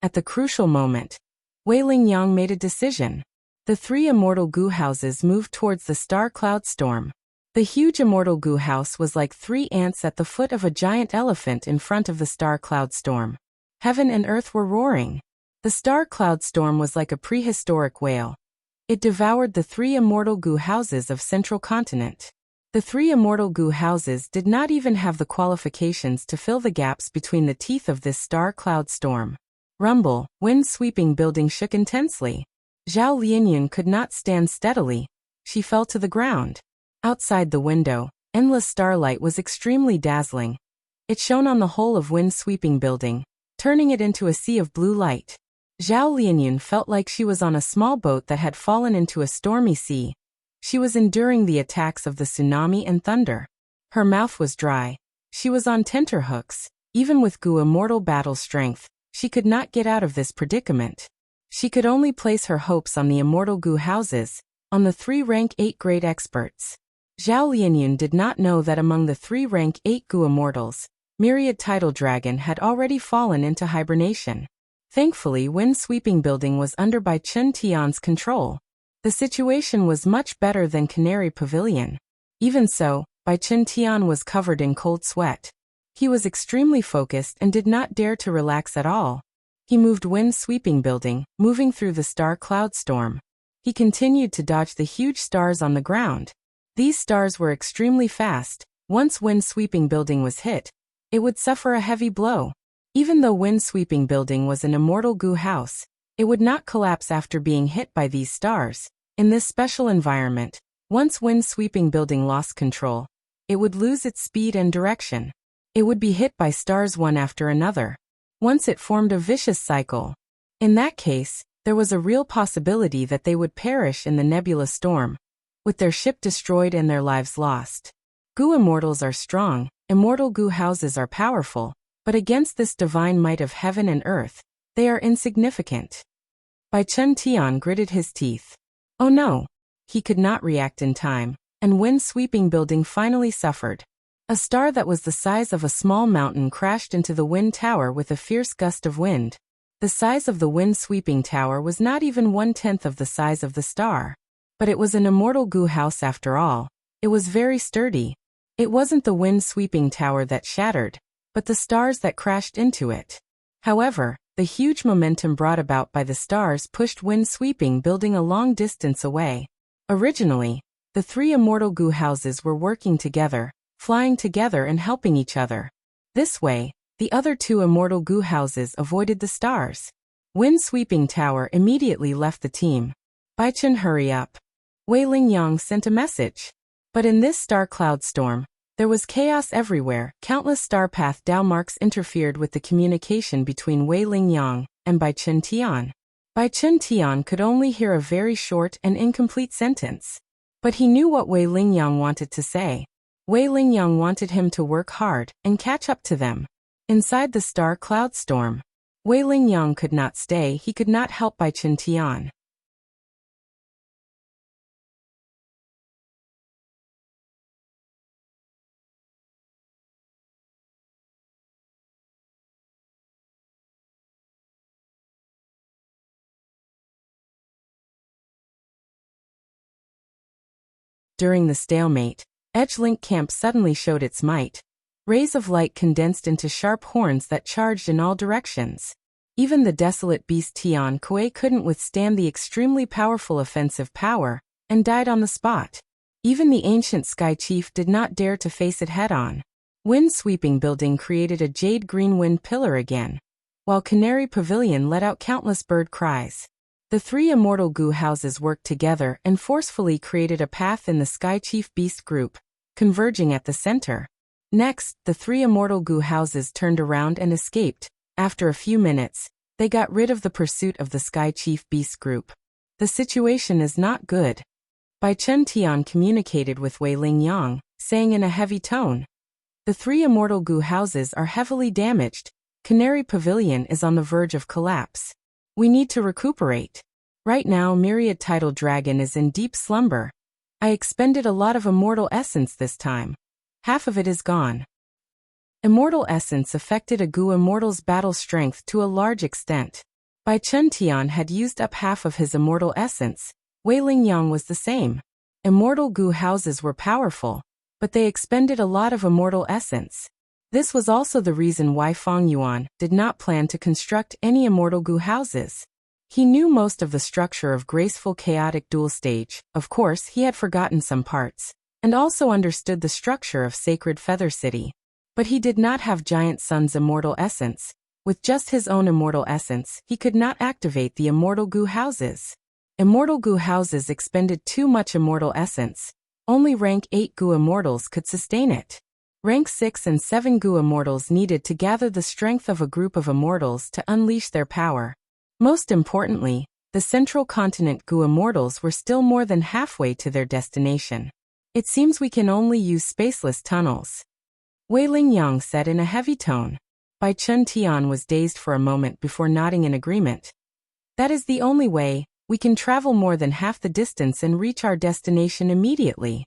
At the crucial moment, Wei Lingyang made a decision. The 3 immortal Gu houses moved towards the star cloud storm. The huge immortal Gu house was like 3 ants at the foot of a giant elephant in front of the star cloud storm. Heaven and earth were roaring. The star cloud storm was like a prehistoric whale. It devoured the 3 immortal Gu houses of Central Continent. The 3 immortal Gu houses did not even have the qualifications to fill the gaps between the teeth of this star cloud storm. Rumble, wind-sweeping building shook intensely. Zhao Lianyun could not stand steadily. She fell to the ground. Outside the window, endless starlight was extremely dazzling. It shone on the whole of wind-sweeping building. turning it into a sea of blue light. Zhao Lianyun felt like she was on a small boat that had fallen into a stormy sea. She was enduring the attacks of the tsunami and thunder. Her mouth was dry. She was on tenterhooks. Even with Gu immortal battle strength, she could not get out of this predicament. She could only place her hopes on the immortal Gu houses, on the 3 rank 8 great experts. Zhao Lianyun did not know that among the 3 rank 8 Gu immortals, Myriad Tidal Dragon had already fallen into hibernation. Thankfully, Wind Sweeping Building was under Bai Chun Tian's control. The situation was much better than Canary Pavilion. Even so, Bai Chun Tian was covered in cold sweat. He was extremely focused and did not dare to relax at all. He moved Wind Sweeping Building, moving through the star cloud storm. He continued to dodge the huge stars on the ground. These stars were extremely fast. Once Wind Sweeping Building was hit, it would suffer a heavy blow. Even though Wind Sweeping Building was an immortal Gu house, it would not collapse after being hit by these stars. In this special environment, once Wind Sweeping Building lost control, it would lose its speed and direction. It would be hit by stars one after another. Once it formed a vicious cycle. In that case, there was a real possibility that they would perish in the nebula storm, with their ship destroyed and their lives lost. Gu immortals are strong, immortal Gu houses are powerful, but against this divine might of heaven and earth, they are insignificant. Bai Chun Tian gritted his teeth. Oh no! He could not react in time, and Wind Sweeping Building finally suffered. A star that was the size of a small mountain crashed into the wind tower with a fierce gust of wind. The size of the Wind Sweeping Tower was not even 1/10 of the size of the star. But it was an immortal Gu house after all. It was very sturdy. It wasn't the Wind Sweeping Tower that shattered, but the stars that crashed into it. However, the huge momentum brought about by the stars pushed Wind Sweeping Building a long distance away. Originally, the 3 immortal Gu houses were working together, flying together and helping each other. This way, the other 2 immortal Gu houses avoided the stars. Wind Sweeping Tower immediately left the team. Bai Chun, hurry up. Wei Lingyang sent a message. But in this star cloud storm, there was chaos everywhere. Countless star path Dao marks interfered with the communication between Wei Lingyang and Bai Chun Tian. Bai Chun Tian could only hear a very short and incomplete sentence. But he knew what Wei Lingyang wanted to say. Wei Lingyang wanted him to work hard and catch up to them. Inside the star cloud storm, Wei Lingyang could not stay. He could not help Bai Chun Tian. During the stalemate, Edgelink Camp suddenly showed its might. Rays of light condensed into sharp horns that charged in all directions. Even the desolate beast Tian Kuei couldn't withstand the extremely powerful offensive power, and died on the spot. Even the ancient Sky Chief did not dare to face it head-on. Wind Sweeping Building created a jade green wind pillar again, while Canary Pavilion let out countless bird cries. The 3 immortal Gu houses worked together and forcefully created a path in the Sky Chief Beast group, converging at the center. Next, the 3 immortal Gu houses turned around and escaped. After a few minutes, they got rid of the pursuit of the Sky Chief Beast group. The situation is not good. Bai Chun Tian communicated with Wei Lingyang, saying in a heavy tone, the 3 immortal Gu houses are heavily damaged. Canary Pavilion is on the verge of collapse. We need to recuperate. Right now, Myriad Tidal Dragon is in deep slumber. I expended a lot of immortal essence this time. Half of it is gone. Immortal essence affected a Gu immortal's battle strength to a large extent. Bai Chun Tian had used up half of his immortal essence. Wei Lingyang was the same. Immortal Gu houses were powerful, but they expended a lot of immortal essence. This was also the reason why Fang Yuan did not plan to construct any immortal Gu houses. He knew most of the structure of graceful chaotic dual stage. Of course, he had forgotten some parts, and also understood the structure of Sacred Feather City. But he did not have Giant Sun's immortal essence. With just his own immortal essence, he could not activate the immortal Gu houses. Immortal Gu houses expended too much immortal essence. Only rank 8 Gu immortals could sustain it. Rank 6 and 7 Gu immortals needed to gather the strength of a group of immortals to unleash their power. Most importantly, the central continent Gu immortals were still more than halfway to their destination. It seems we can only use spaceless tunnels, Wei Lingyang said in a heavy tone. Bai Chun Tian was dazed for a moment before nodding in agreement. That is the only way. We can travel more than half the distance and reach our destination immediately.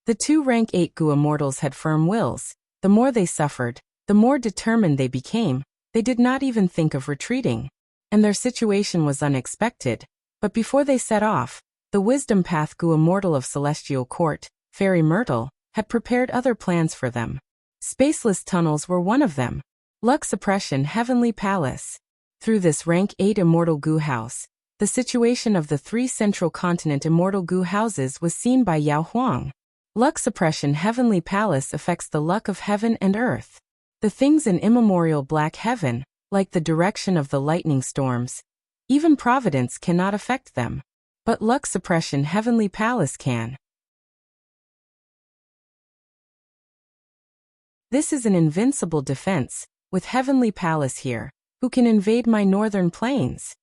The two rank 8 Gu immortals had firm wills. The more they suffered, the more determined they became. They did not even think of retreating. And their situation was unexpected. But before they set off, the Wisdom Path Gu immortal of Celestial Court, Fairy Myrtle, had prepared other plans for them. Spaceless tunnels were one of them. Luck Suppression Heavenly Palace. Through this rank 8 immortal Gu house, the situation of the 3 central continent immortal Gu houses was seen by Yao Huang. Luck Suppression Heavenly Palace affects the luck of heaven and earth. The things in immemorial black heaven, like the direction of the lightning storms, even providence cannot affect them. But Luck Suppression Heavenly Palace can. This is an invincible defense, with Heavenly Palace here. Who can invade my northern plains?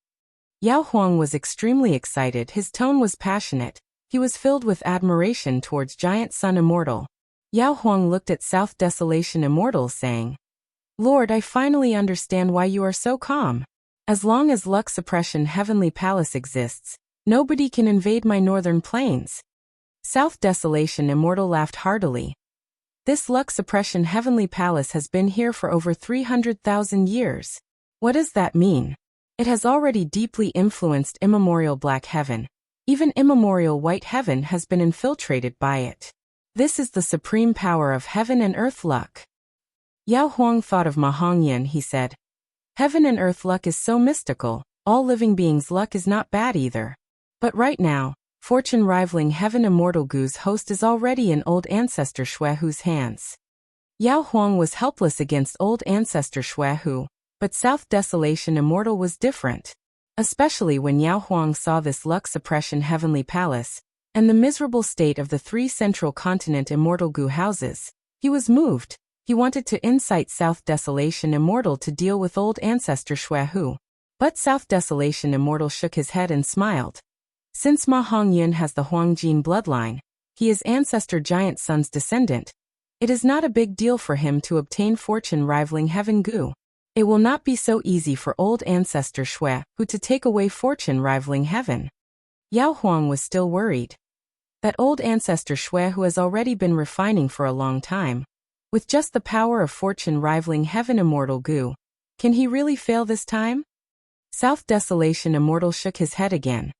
Yao Huang was extremely excited. His tone was passionate. He was filled with admiration towards Giant Sun Immortal. Yao Huang looked at South Desolation Immortal saying, Lord, I finally understand why you are so calm. As long as Luck Suppression Heavenly Palace exists, nobody can invade my northern plains. South Desolation Immortal laughed heartily. This Luck Suppression Heavenly Palace has been here for over 300,000 years. What does that mean? It has already deeply influenced immemorial black heaven. Even immemorial white heaven has been infiltrated by it. This is the supreme power of heaven and earth luck. Yao Huang thought of Ma Hongyan. He said, Heaven and earth luck is so mystical. All living beings' luck is not bad either. But right now, fortune rivaling heaven immortal Gu's host is already in old ancestor Xuehu's hands. Yao Huang was helpless against old ancestor Xuehu. But South Desolation Immortal was different. Especially when Yao Huang saw this Luck Suppression Heavenly Palace, and the miserable state of the 3 central continent immortal Gu houses. He was moved. He wanted to incite South Desolation Immortal to deal with old ancestor Xuehu. But South Desolation Immortal shook his head and smiled. Since Ma Hongyan has the Huangjin bloodline, he is ancestor Giant Sun's descendant. It is not a big deal for him to obtain fortune rivaling Heaven Gu. It will not be so easy for old ancestor Xuehu to take away fortune rivaling heaven. Yao Huang was still worried. That old ancestor Xuehu has already been refining for a long time. With just the power of fortune rivaling heaven immortal Gu, can he really fail this time? South Desolation Immortal shook his head again.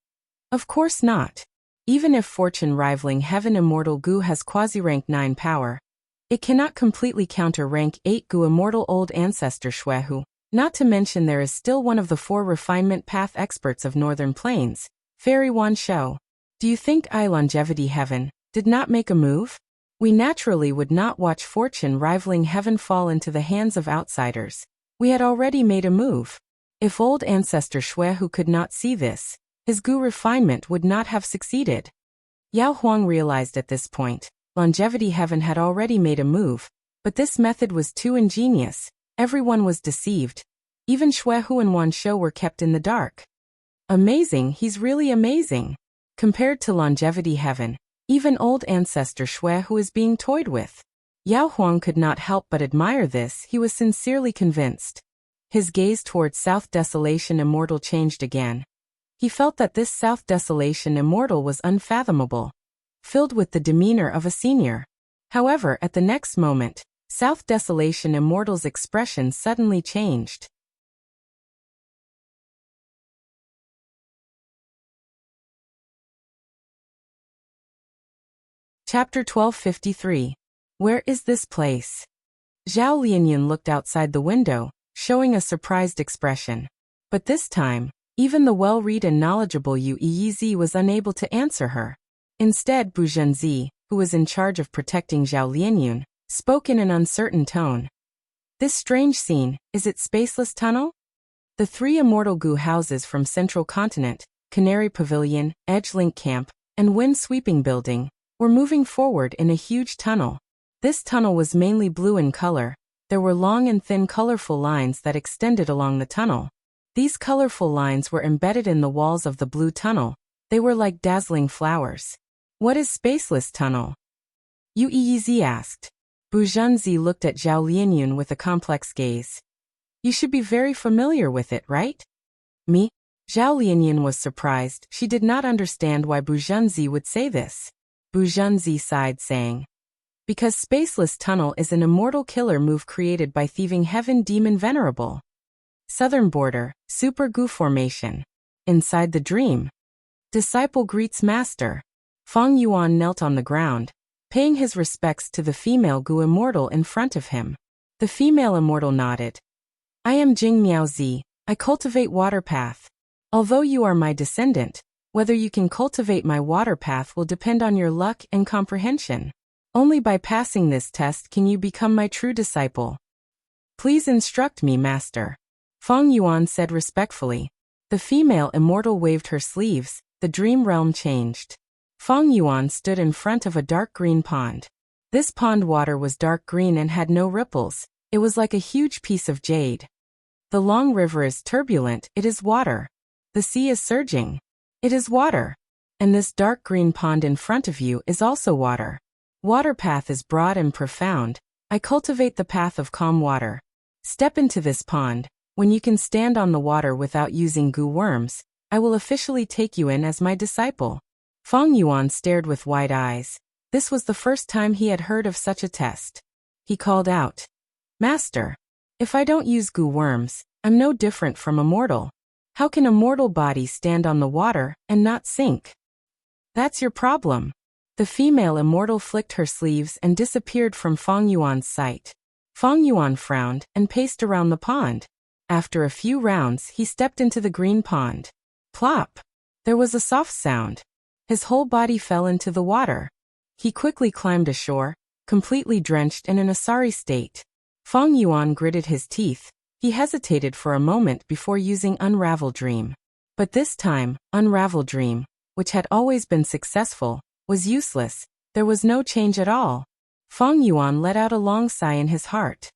Of course not. Even if fortune rivaling heaven immortal Gu has quasi-rank 9 power, it cannot completely counter rank 8 Gu immortal old ancestor Xuehu. Not to mention there is still one of the 4 refinement path experts of Northern Plains, Fairy Wan Shou. Do you think I Longevity Heaven did not make a move? We naturally would not watch fortune rivaling heaven fall into the hands of outsiders. We had already made a move. If old ancestor Xuehu could not see this, his Gu refinement would not have succeeded. Yao Huang realized at this point, Longevity Heaven had already made a move, but this method was too ingenious. Everyone was deceived. Even Xuehu and Wan Shou were kept in the dark. Amazing, he's really amazing. Compared to Longevity Heaven, even old ancestor Xuehu is being toyed with. Yao Huang could not help but admire this. He was sincerely convinced. His gaze towards South Desolation Immortal changed again. He felt that this South Desolation Immortal was unfathomable, filled with the demeanor of a senior. However, at the next moment, South Desolation Immortal's expression suddenly changed. Chapter 1253. Where is this place? Zhao Lianyun looked outside the window, showing a surprised expression. But this time, even the well-read and knowledgeable Yu Yizi was unable to answer her. Instead, Bu Zhenzi, who was in charge of protecting Zhao Lianyun, spoke in an uncertain tone. This strange scene, is it Spaceless Tunnel? The 3 immortal Gu houses from Central Continent, Canary Pavilion, Edge Link Camp, and Wind Sweeping Building, were moving forward in a huge tunnel. This tunnel was mainly blue in color. There were long and thin colorful lines that extended along the tunnel. These colorful lines were embedded in the walls of the blue tunnel. They were like dazzling flowers. What is Spaceless Tunnel? Uez asked. Bu Junzi looked at Zhao Lianyun with a complex gaze. You should be very familiar with it, right? Me? Zhao Lianyun was surprised. She did not understand why Bu Junzi would say this. Bu Junzi sighed, saying, because Spaceless Tunnel is an immortal killer move created by Thieving Heaven Demon Venerable. Southern Border, Super Gu Formation. Inside the dream. Disciple greets Master. Feng Yuan knelt on the ground, paying his respects to the female Gu Immortal in front of him. The female Immortal nodded. I am Jing Miaozi. I cultivate Water Path. Although you are my descendant, whether you can cultivate my water path will depend on your luck and comprehension. Only by passing this test can you become my true disciple. Please instruct me, Master. Feng Yuan said respectfully. The female Immortal waved her sleeves. The dream realm changed. Feng Yuan stood in front of a dark green pond. This pond water was dark green and had no ripples. It was like a huge piece of jade. The long river is turbulent. It is water. The sea is surging. It is water. And this dark green pond in front of you is also water. Water path is broad and profound. I cultivate the path of calm water. Step into this pond. When you can stand on the water without using gu worms, I will officially take you in as my disciple. Feng Yuan stared with wide eyes. This was the first time he had heard of such a test. He called out, Master, if I don't use gu worms, I'm no different from a mortal. How can a mortal body stand on the water and not sink? That's your problem. The female Immortal flicked her sleeves and disappeared from Feng Yuan's sight. Feng Yuan frowned and paced around the pond. After a few rounds, he stepped into the green pond. Plop! There was a soft sound. His whole body fell into the water. He quickly climbed ashore, completely drenched and in a sorry state. Feng Yuan gritted his teeth. He hesitated for a moment before using Unravel Dream. But this time, Unravel Dream, which had always been successful, was useless. There was no change at all. Feng Yuan let out a long sigh in his heart.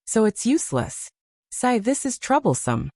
So it's useless. Sigh, this is troublesome.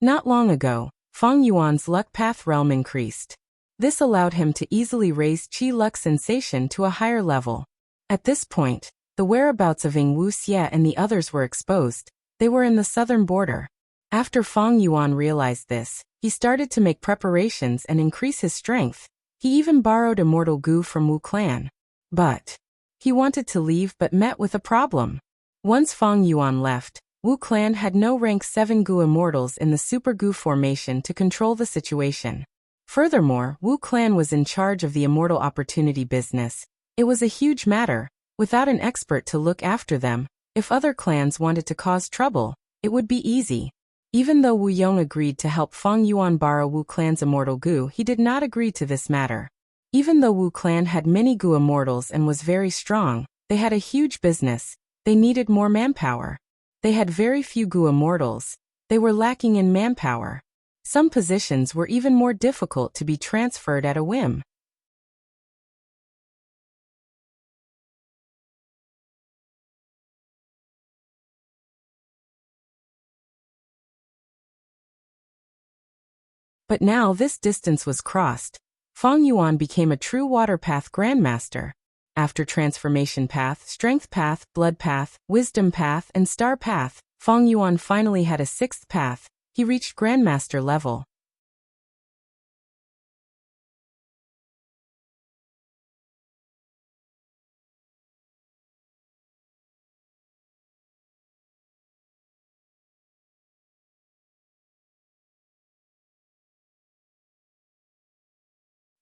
Not long ago, Feng Yuan's luck path realm increased. This allowed him to easily raise Qi luck sensation to a higher level. At this point, the whereabouts of Ying Wu Xie and the others were exposed. They were in the southern border. After Feng Yuan realized this, he started to make preparations and increase his strength. He even borrowed Immortal Gu from Wu Clan. But he wanted to leave but met with a problem. Once Feng Yuan left, Wu Clan had no rank 7 Gu Immortals in the Super Gu formation to control the situation. Furthermore, Wu Clan was in charge of the Immortal Opportunity business. It was a huge matter. Without an expert to look after them, if other clans wanted to cause trouble, it would be easy. Even though Wu Yong agreed to help Feng Yuan borrow Wu Clan's Immortal Gu, he did not agree to this matter. Even though Wu Clan had many Gu Immortals and was very strong, they had a huge business. They needed more manpower. They had very few Gu Immortals. They were lacking in manpower. Some positions were even more difficult to be transferred at a whim. But now this distance was crossed. Feng Yuan became a true Water Path Grandmaster. After Transformation Path, Strength Path, Blood Path, Wisdom Path, and Star Path, Feng Yuan finally had a 6th path. He reached Grandmaster level.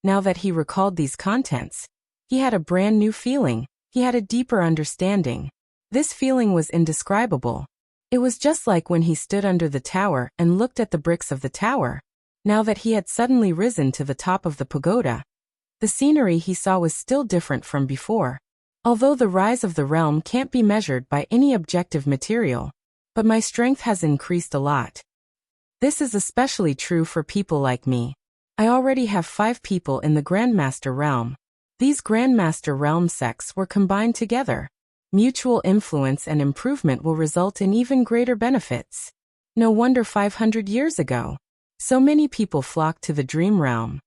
Now that he recalled these contents, he had a brand new feeling. He had a deeper understanding. This feeling was indescribable. It was just like when he stood under the tower and looked at the bricks of the tower. Now that he had suddenly risen to the top of the pagoda, the scenery he saw was still different from before. Although the rise of the realm can't be measured by any objective material, but my strength has increased a lot. This is especially true for people like me. I already have 5 people in the Grandmaster realm. These Grandmaster realm sects were combined together. Mutual influence and improvement will result in even greater benefits. No wonder 500 years ago, so many people flocked to the dream realm.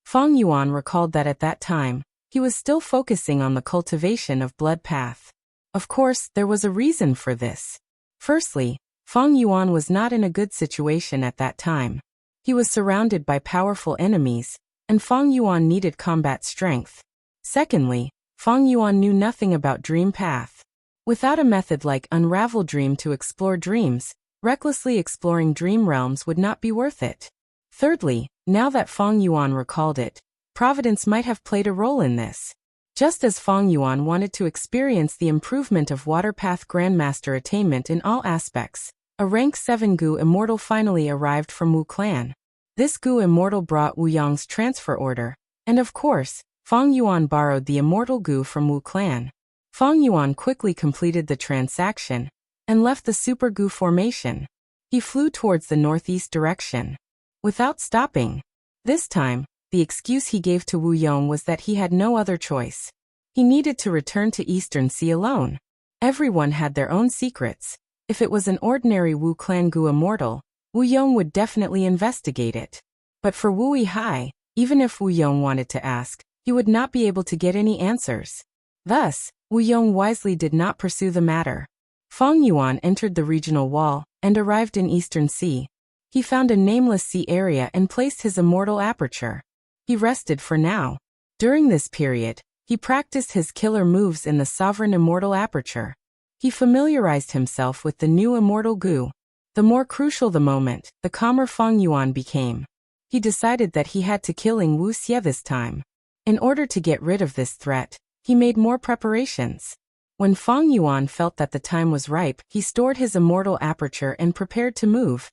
Feng Yuan recalled that at that time, he was still focusing on the cultivation of blood path. Of course, there was a reason for this. Firstly, Feng Yuan was not in a good situation at that time. He was surrounded by powerful enemies, and Feng Yuan needed combat strength. Secondly, Feng Yuan knew nothing about dream path. Without a method like Unravel Dream to explore dreams, recklessly exploring dream realms would not be worth it. Thirdly, now that Feng Yuan recalled it, Providence might have played a role in this. Just as Feng Yuan wanted to experience the improvement of Water Path Grandmaster attainment in all aspects, a rank 7 Gu Immortal finally arrived from Wu Clan. This Gu Immortal brought Wu Yong's transfer order, and of course, Feng Yuan borrowed the Immortal Gu from Wu Clan. Feng Yuan quickly completed the transaction and left the Super Gu formation. He flew towards the northeast direction, without stopping. This time, the excuse he gave to Wu Yong was that he had no other choice. He needed to return to Eastern Sea alone. Everyone had their own secrets. If it was an ordinary Wu Clan Gu Immortal, Wu Yong would definitely investigate it. But for Wu Yihai, even if Wu Yong wanted to ask, he would not be able to get any answers. Thus, Wu Yong wisely did not pursue the matter. Feng Yuan entered the regional wall and arrived in Eastern Sea. He found a nameless sea area and placed his immortal aperture. He rested for now. During this period, he practiced his killer moves in the sovereign immortal aperture. He familiarized himself with the new immortal Gu. The more crucial the moment, the calmer Feng Yuan became. He decided that he had to kill Wu Xie this time. In order to get rid of this threat, he made more preparations. When Feng Yuan felt that the time was ripe, he stored his immortal aperture and prepared to move,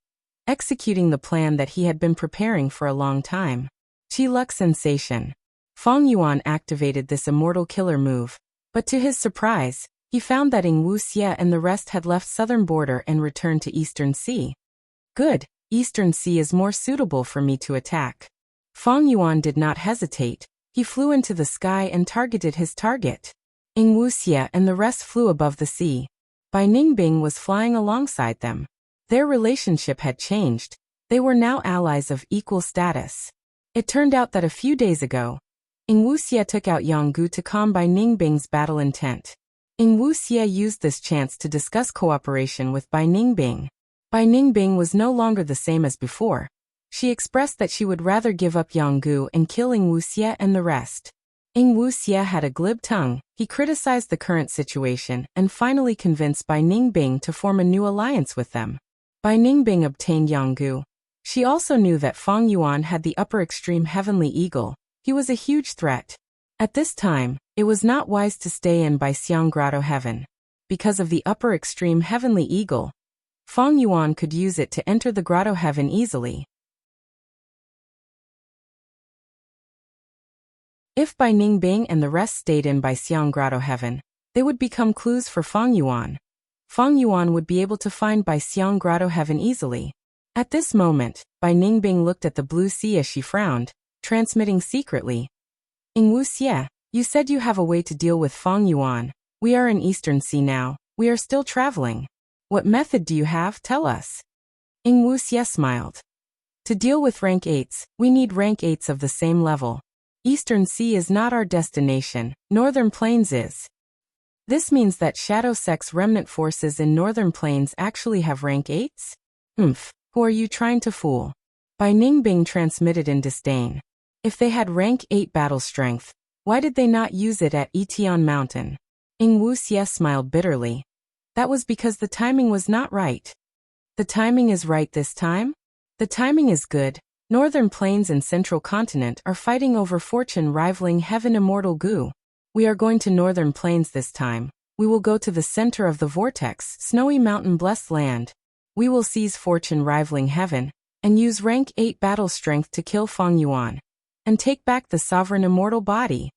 executing the plan that he had been preparing for a long time. Chi Luck Sensation. Feng Yuan activated this immortal killer move, but to his surprise, he found that Wu Xie and the rest had left southern border and returned to Eastern Sea. Good, Eastern Sea is more suitable for me to attack. Feng Yuan did not hesitate. He flew into the sky and targeted his target. Wu Xie and the rest flew above the sea. Bai Ningbing was flying alongside them. Their relationship had changed. They were now allies of equal status. It turned out that a few days ago, Wu Xie took out Yang Gu to calm Bai Ningbing's battle intent. Wu Xie used this chance to discuss cooperation with Bai Ningbing. Bai Ningbing was no longer the same as before. She expressed that she would rather give up Yang Gu and kill Wu Xie and the rest. Wu Xie had a glib tongue. He criticized the current situation and finally convinced Bai Ningbing to form a new alliance with them. Bai Ningbing obtained Yang Gu. She also knew that Feng Yuan had the upper extreme Heavenly Eagle. He was a huge threat. At this time, it was not wise to stay in Bai Xiang Grotto Heaven. Because of the upper extreme Heavenly Eagle, Feng Yuan could use it to enter the Grotto Heaven easily. If Bai Ningbing and the rest stayed in Bai Xiang Grotto Heaven, they would become clues for Feng Yuan. Feng Yuan would be able to find Bai Xiang Grotto Heaven easily. At this moment, Bai Ningbing looked at the blue sea as she frowned, transmitting secretly. Wu Xie, you said you have a way to deal with Feng Yuan. We are in Eastern Sea now. We are still traveling. What method do you have? Tell us. Wu Xie smiled. To deal with rank 8s, we need rank 8s of the same level. Eastern Sea is not our destination, Northern Plains is. This means that Shadow Sect's remnant forces in Northern Plains actually have rank 8s? Who are you trying to fool? Bai Ningbing transmitted in disdain. If they had rank 8 battle strength, why did they not use it at Etion Mountain? Wu Xie smiled bitterly. That was because the timing was not right. The timing is right this time? The timing is good. Northern Plains and Central Continent are fighting over fortune rivaling Heaven Immortal Gu. We are going to Northern Plains this time. We will go to the center of the vortex, Snowy Mountain Blessed Land. We will seize fortune rivaling Heaven, and use rank 8 battle strength to kill Feng Yuan, and take back the sovereign immortal body.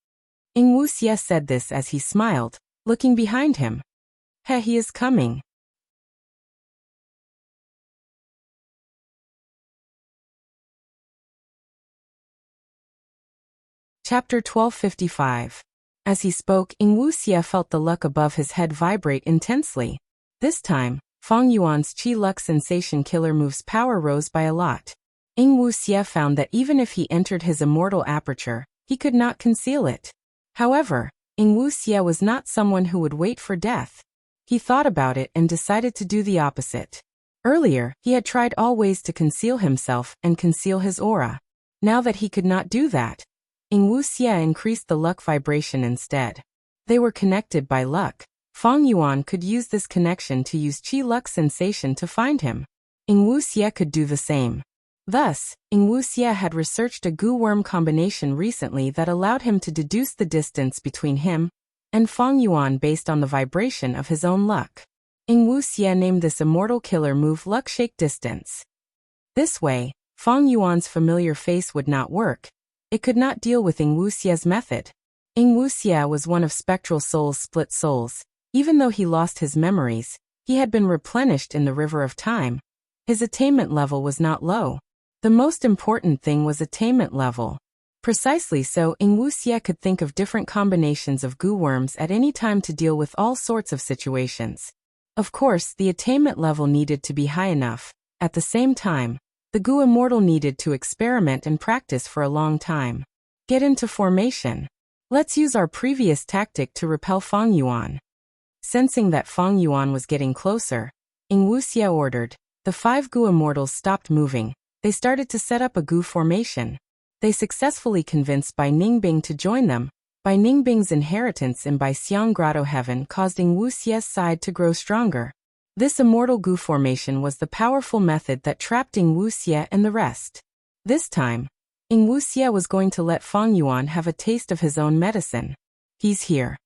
Wu Xie said this as he smiled, looking behind him. He is coming. Chapter 1255. As he spoke, Ing Wuxia felt the luck above his head vibrate intensely. This time, Fang Yuan's Qi Luck Sensation Killer Move's power rose by a lot. Ing Wuxia found that even if he entered his immortal aperture, he could not conceal it. However, Ing Wuxia was not someone who would wait for death. He thought about it and decided to do the opposite. Earlier, he had tried all ways to conceal himself and conceal his aura. Now that he could not do that, Ing Wuxia increased the luck vibration instead. They were connected by luck. Fang Yuan could use this connection to use Qi Luck Sensation to find him. Ing Wuxia could do the same. Thus, Ing Wuxia had researched a goo worm combination recently that allowed him to deduce the distance between him and Fang Yuan based on the vibration of his own luck. Ing Wuxia named this immortal killer move Luck Shake Distance. This way, Fang Yuan's familiar face would not work. It could not deal with Ing Wuxia's method. Ing Wuxia was one of Spectral Soul's split souls. Even though he lost his memories, he had been replenished in the river of time. His attainment level was not low. The most important thing was attainment level. Precisely so, Ing Wuxia could think of different combinations of goo worms at any time to deal with all sorts of situations. Of course, the attainment level needed to be high enough. At the same time, the goo immortal needed to experiment and practice for a long time. Get into formation. Let's use our previous tactic to repel Fang Yuan. Sensing that Fang Yuan was getting closer, Ing Wuxia ordered. The 5 goo immortals stopped moving. They started to set up a goo formation. They successfully convinced Bai Ningbing to join them. Bai Ningbing's inheritance in Bai Xiang Grotto Heaven caused Ing Wuxia's side to grow stronger. This immortal goo formation was the powerful method that trapped Ing Wuxia and the rest. This time, Ing Wuxia was going to let Fang Yuan have a taste of his own medicine. He's here.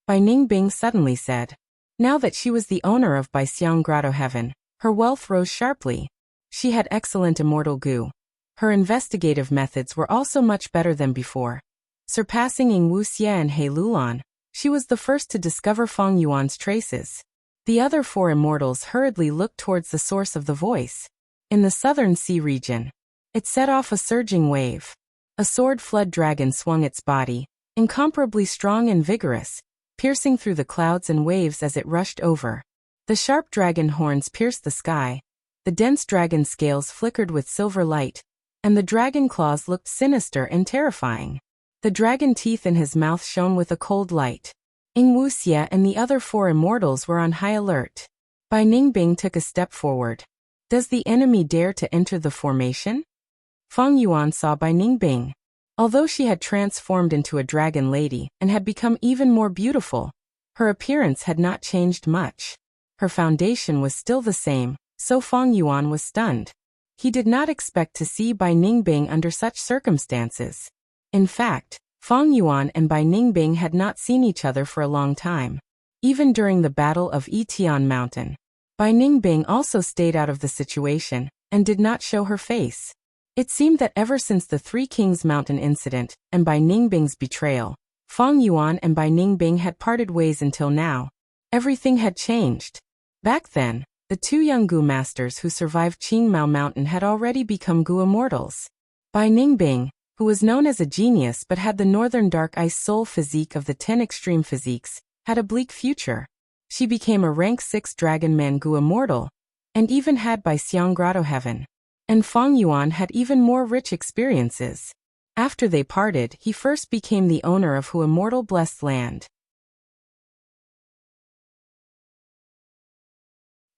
Bai Ningbing suddenly said. Now that she was the owner of Bai Xiang Grotto Heaven, her wealth rose sharply. She had excellent immortal goo. Her investigative methods were also much better than before. Surpassing Ing Wuxia and He Lulan, she was the first to discover Fang Yuan's traces. The other 4 immortals hurriedly looked towards the source of the voice. In the southern sea region, it set off a surging wave. A sword flood dragon swung its body, incomparably strong and vigorous, piercing through the clouds and waves as it rushed over. The sharp dragon horns pierced the sky. The dense dragon scales flickered with silver light, and the dragon claws looked sinister and terrifying. The dragon teeth in his mouth shone with a cold light. Ing Wuxia and the other 4 immortals were on high alert. Bai Ningbing took a step forward. Does the enemy dare to enter the formation? Fang Yuan saw Bai Ningbing. Although she had transformed into a dragon lady and had become even more beautiful, her appearance had not changed much. Her foundation was still the same, so Fang Yuan was stunned. He did not expect to see Bai Ningbing under such circumstances. In fact, Fang Yuan and Bai Ningbing had not seen each other for a long time. Even during the Battle of Yitian Mountain, Bai Ningbing also stayed out of the situation and did not show her face. It seemed that ever since the 3 Kings Mountain incident and Bai Ningbing's betrayal, Fang Yuan and Bai Ningbing had parted ways until now. Everything had changed. Back then, the 2 young goo masters who survived Qingmao Mountain had already become goo immortals. Bai Ningbing, who was known as a genius but had the northern dark ice soul physique of the 10 extreme physiques, had a bleak future. She became a rank 6 dragon man goo immortal, and even had Bai Xiang Grotto Heaven. And Fang Yuan had even more rich experiences. After they parted, he first became the owner of Hu Immortal Blessed Land.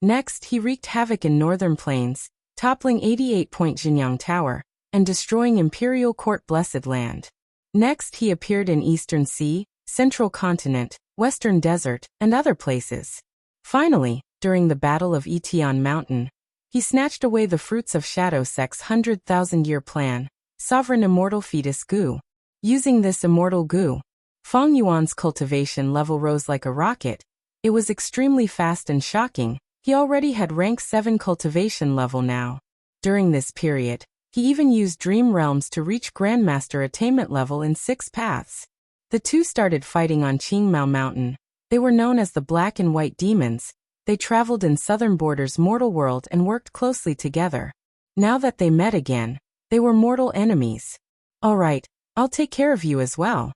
Next, he wreaked havoc in northern plains, toppling 88-point Jinyang Tower, and destroying Imperial Court Blessed Land. Next, he appeared in Eastern Sea, Central Continent, Western Desert, and other places. Finally, during the Battle of Yitian Mountain, he snatched away the fruits of Shadow Sect's 100,000-year plan, Sovereign Immortal Fetus Goo. Using this immortal goo, Fang Yuan's cultivation level rose like a rocket. It was extremely fast and shocking. He already had rank 7 cultivation level now. During this period, he even used Dream Realms to reach Grandmaster attainment level in 6 paths. The 2 started fighting on Qingmao Mountain. They were known as the Black and White Demons. They traveled in southern borders mortal world and worked closely together. Now that they met again, they were mortal enemies. Alright, I'll take care of you as well.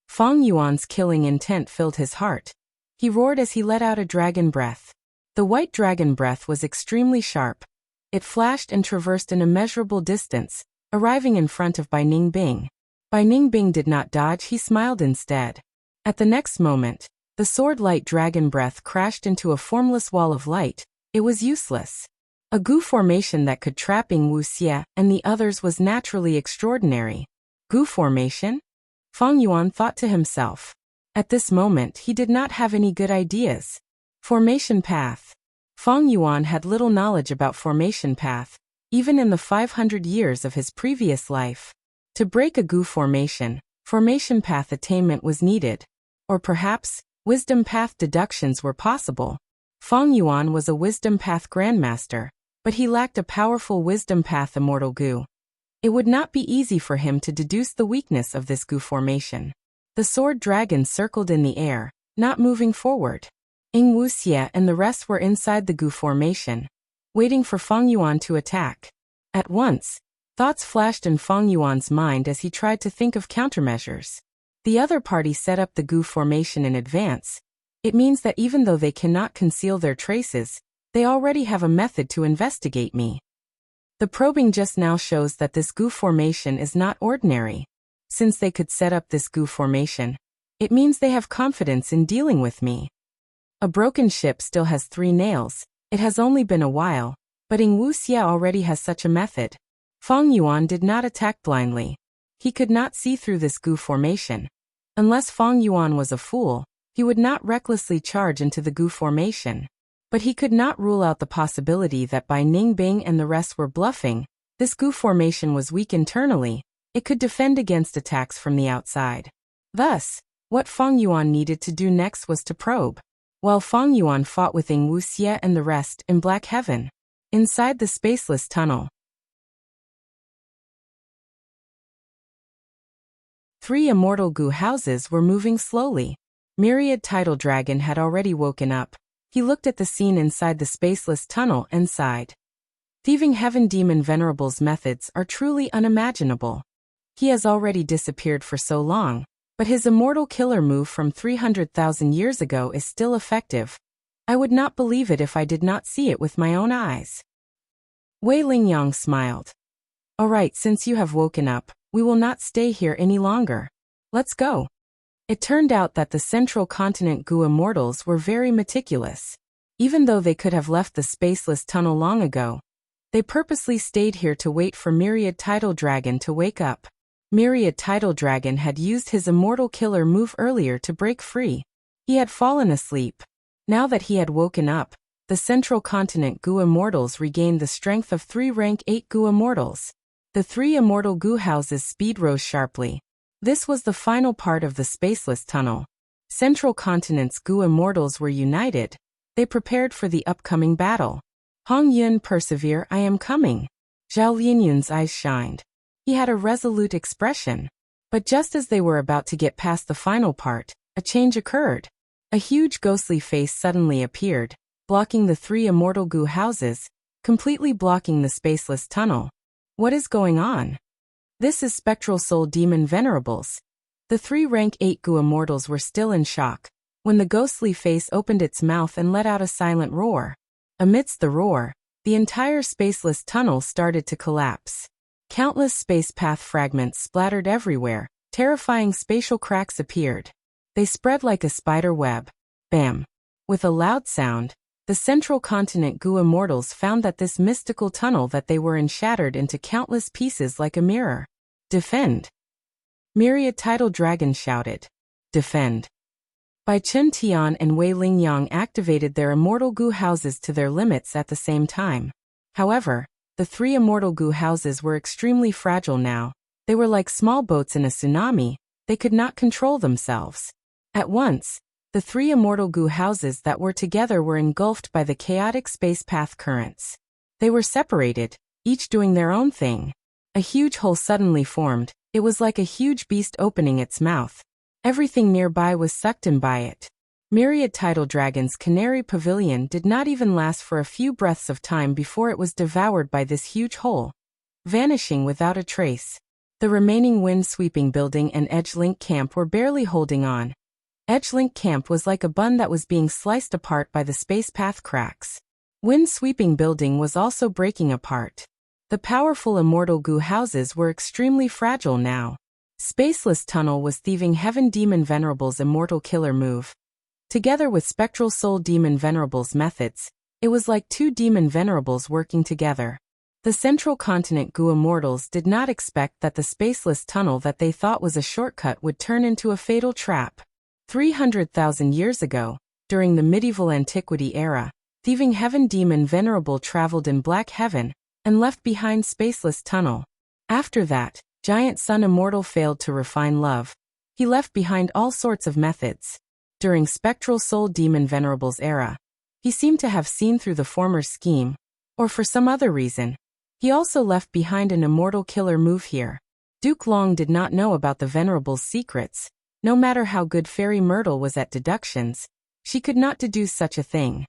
Feng Yuan's killing intent filled his heart. He roared as he let out a dragon breath. The white dragon breath was extremely sharp. It flashed and traversed an immeasurable distance, arriving in front of Bai Ningbing. Bai Ningbing did not dodge, he smiled instead. At the next moment, the sword-light dragon breath crashed into a formless wall of light. It was useless. A goo formation that could trap Ying Wuxia and the others was naturally extraordinary. Goo formation? Feng Yuan thought to himself. At this moment he did not have any good ideas. Formation path. Feng Yuan had little knowledge about formation path, even in the 500 years of his previous life. To break a goo formation path attainment was needed. Or perhaps, wisdom path deductions were possible. Feng Yuan was a wisdom path grandmaster, but he lacked a powerful wisdom path immortal goo. It would not be easy for him to deduce the weakness of this goo formation. The sword dragon circled in the air, not moving forward. Ying Wuxia and the rest were inside the goo formation, waiting for Feng Yuan to attack. At once, thoughts flashed in Feng Yuan's mind as he tried to think of countermeasures. The other party set up the goo formation in advance. It means that even though they cannot conceal their traces, they already have a method to investigate me. The probing just now shows that this goo formation is not ordinary. Since they could set up this goo formation, it means they have confidence in dealing with me. A broken ship still has 3 nails. It has only been a while, but Ying Wuxia already has such a method. Feng Yuan did not attack blindly. He could not see through this goo formation. Unless Feng Yuan was a fool, he would not recklessly charge into the goo formation. But he could not rule out the possibility that Bai Ningbing and the rest were bluffing. This goo formation was weak internally. It could defend against attacks from the outside. Thus, what Feng Yuan needed to do next was to probe. While Feng Yuan fought with Ying Wuxia and the rest in Black Heaven, inside the spaceless tunnel, 3 immortal goo houses were moving slowly. Myriad Tidal Dragon had already woken up. He looked at the scene inside the spaceless tunnel and sighed. Thieving Heaven Demon Venerable's methods are truly unimaginable. He has already disappeared for so long, but his immortal killer move from 300,000 years ago is still effective. I would not believe it if I did not see it with my own eyes. Wei Lingyang smiled. Alright, since you have woken up, we will not stay here any longer. Let's go. It turned out that the Central Continent Goo Immortals were very meticulous. Even though they could have left the spaceless tunnel long ago, they purposely stayed here to wait for Myriad Tidal Dragon to wake up. Myriad Tidal Dragon had used his immortal killer move earlier to break free. He had fallen asleep. Now that he had woken up, the Central Continent Goo Immortals regained the strength of 3 rank 8 Goo Immortals. The 3 immortal Goo houses' speed rose sharply. This was the final part of the spaceless tunnel. Central Continent's Goo Immortals were united. They prepared for the upcoming battle. Hong Yun, persevere, I am coming. Zhao Lianyun's eyes shined. He had a resolute expression. But just as they were about to get past the final part, a change occurred. A huge ghostly face suddenly appeared, blocking the 3 immortal Goo houses, completely blocking the spaceless tunnel. What is going on? This is Spectral Soul Demon Venerables. The 3 rank 8 Goo Immortals were still in shock when the ghostly face opened its mouth and let out a silent roar. Amidst the roar, the entire spaceless tunnel started to collapse. Countless space path fragments splattered everywhere. Terrifying spatial cracks appeared. They spread like a spider web. Bam! With a loud sound, the Central Continent Goo Immortals found that this mystical tunnel that they were in shattered into countless pieces like a mirror. Defend! Myriad Tidal Dragon shouted. Defend! Bai Chun Tian and Wei Lingyang activated their immortal Goo houses to their limits at the same time. However, the 3 immortal Goo houses were extremely fragile now. They were like small boats in a tsunami. They could not control themselves. At once, the 3 immortal Goo houses that were together were engulfed by the chaotic space path currents. They were separated, each doing their own thing. A huge hole suddenly formed. It was like a huge beast opening its mouth. Everything nearby was sucked in by it. Myriad Tidal Dragon's Canary Pavilion did not even last for a few breaths of time before it was devoured by this huge hole, vanishing without a trace. The remaining wind-sweeping building and Edgelink Camp were barely holding on. Edgelink Camp was like a bun that was being sliced apart by the space path cracks. Wind-sweeping building was also breaking apart. The powerful immortal goo houses were extremely fragile now. Spaceless Tunnel was thieving Heaven Demon Venerable's immortal killer move. Together with Spectral Soul Demon Venerable's methods, it was like two demon venerables working together. The Central Continent Goo Immortals did not expect that the spaceless tunnel that they thought was a shortcut would turn into a fatal trap. 300,000 years ago, during the medieval antiquity era, thieving Heaven Demon Venerable traveled in Black Heaven and left behind spaceless tunnel. After that, Giant Sun Immortal failed to refine love. He left behind all sorts of methods. During Spectral Soul Demon Venerable's era, he seemed to have seen through the former scheme, or for some other reason. He also left behind an immortal killer move here. Duke Long did not know about the Venerable's secrets. No matter how good Fairy Myrtle was at deductions, she could not deduce such a thing.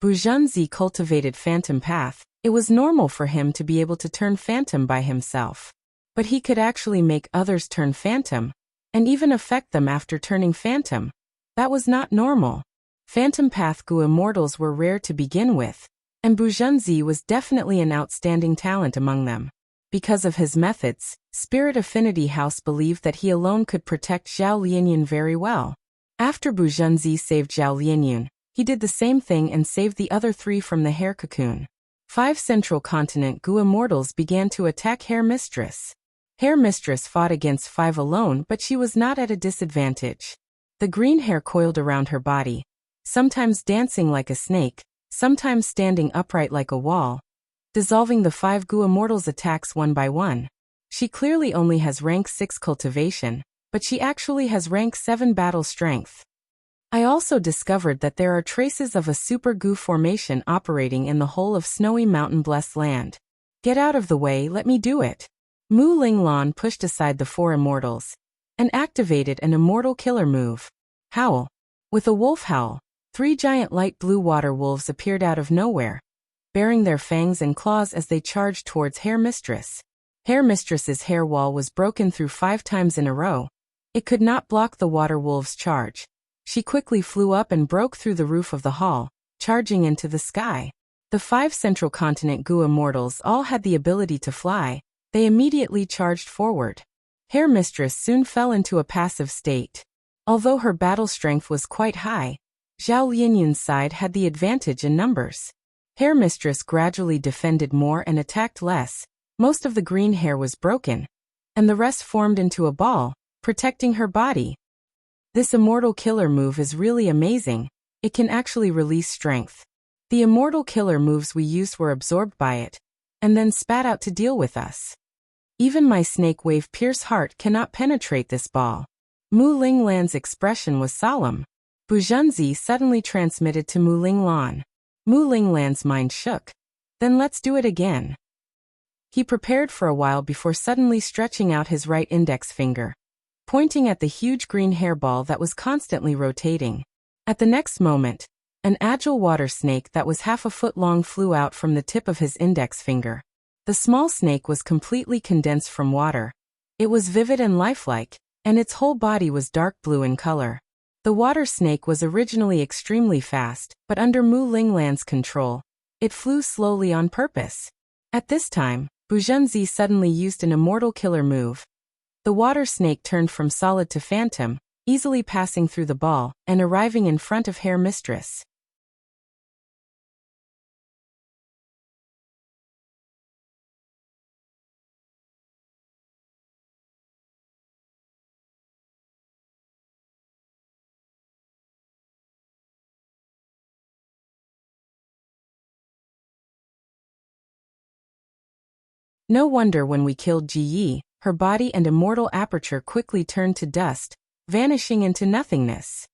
Bujunzi cultivated Phantom Path. It was normal for him to be able to turn Phantom by himself. But he could actually make others turn Phantom, and even affect them after turning Phantom. That was not normal. Phantom Path Goo Immortals were rare to begin with, and Bujunzi was definitely an outstanding talent among them. Because of his methods, Spirit Affinity House believed that he alone could protect Zhao Lianyun very well. After Bujunzi saved Zhao Lianyun, he did the same thing and saved the other three from the hair cocoon. 5 Central Continent Goo Immortals began to attack Hair Mistress. Hair Mistress fought against 5 alone, but she was not at a disadvantage. The green hair coiled around her body, sometimes dancing like a snake, sometimes standing upright like a wall, dissolving the 5 Goo Immortals' attacks one by one. She clearly only has rank 6 cultivation, but she actually has rank 7 battle strength. I also discovered that there are traces of a super goo formation operating in the whole of Snowy Mountain Blessed Land. Get out of the way, let me do it. Mu Linglan pushed aside the 4 immortals and activated an immortal killer move. Howl. With a wolf howl, 3 giant light blue water wolves appeared out of nowhere, baring their fangs and claws as they charged towards Hair Mistress. Hair Mistress's hair wall was broken through 5 times in a row. It could not block the water wolves' charge. She quickly flew up and broke through the roof of the hall, charging into the sky. The 5 Central Continent Goo Immortals all had the ability to fly. They immediately charged forward. Hair Mistress soon fell into a passive state. Although her battle strength was quite high, Zhao Lianyun's side had the advantage in numbers. Hair Mistress gradually defended more and attacked less. Most of the green hair was broken, and the rest formed into a ball, protecting her body. This immortal killer move is really amazing. It can actually release strength. The immortal killer moves we used were absorbed by it, and then spat out to deal with us. Even my snake wave pierce heart cannot penetrate this ball. Mu Linglan's expression was solemn. Bujunzi suddenly transmitted to Mu Linglan. Mu Linglan's mind shook. Then let's do it again. He prepared for a while before suddenly stretching out his right index finger, pointing at the huge green hairball that was constantly rotating. At the next moment, an agile water snake that was half a foot long flew out from the tip of his index finger. The small snake was completely condensed from water. It was vivid and lifelike, and its whole body was dark blue in color. The water snake was originally extremely fast, but under Mu Linglan's control, it flew slowly on purpose. At this time, Bujunzi suddenly used an immortal killer move. The water snake turned from solid to phantom, easily passing through the ball and arriving in front of Hair Mistress. No wonder when we killed Ji Yi, her body and immortal aperture quickly turned to dust, vanishing into nothingness.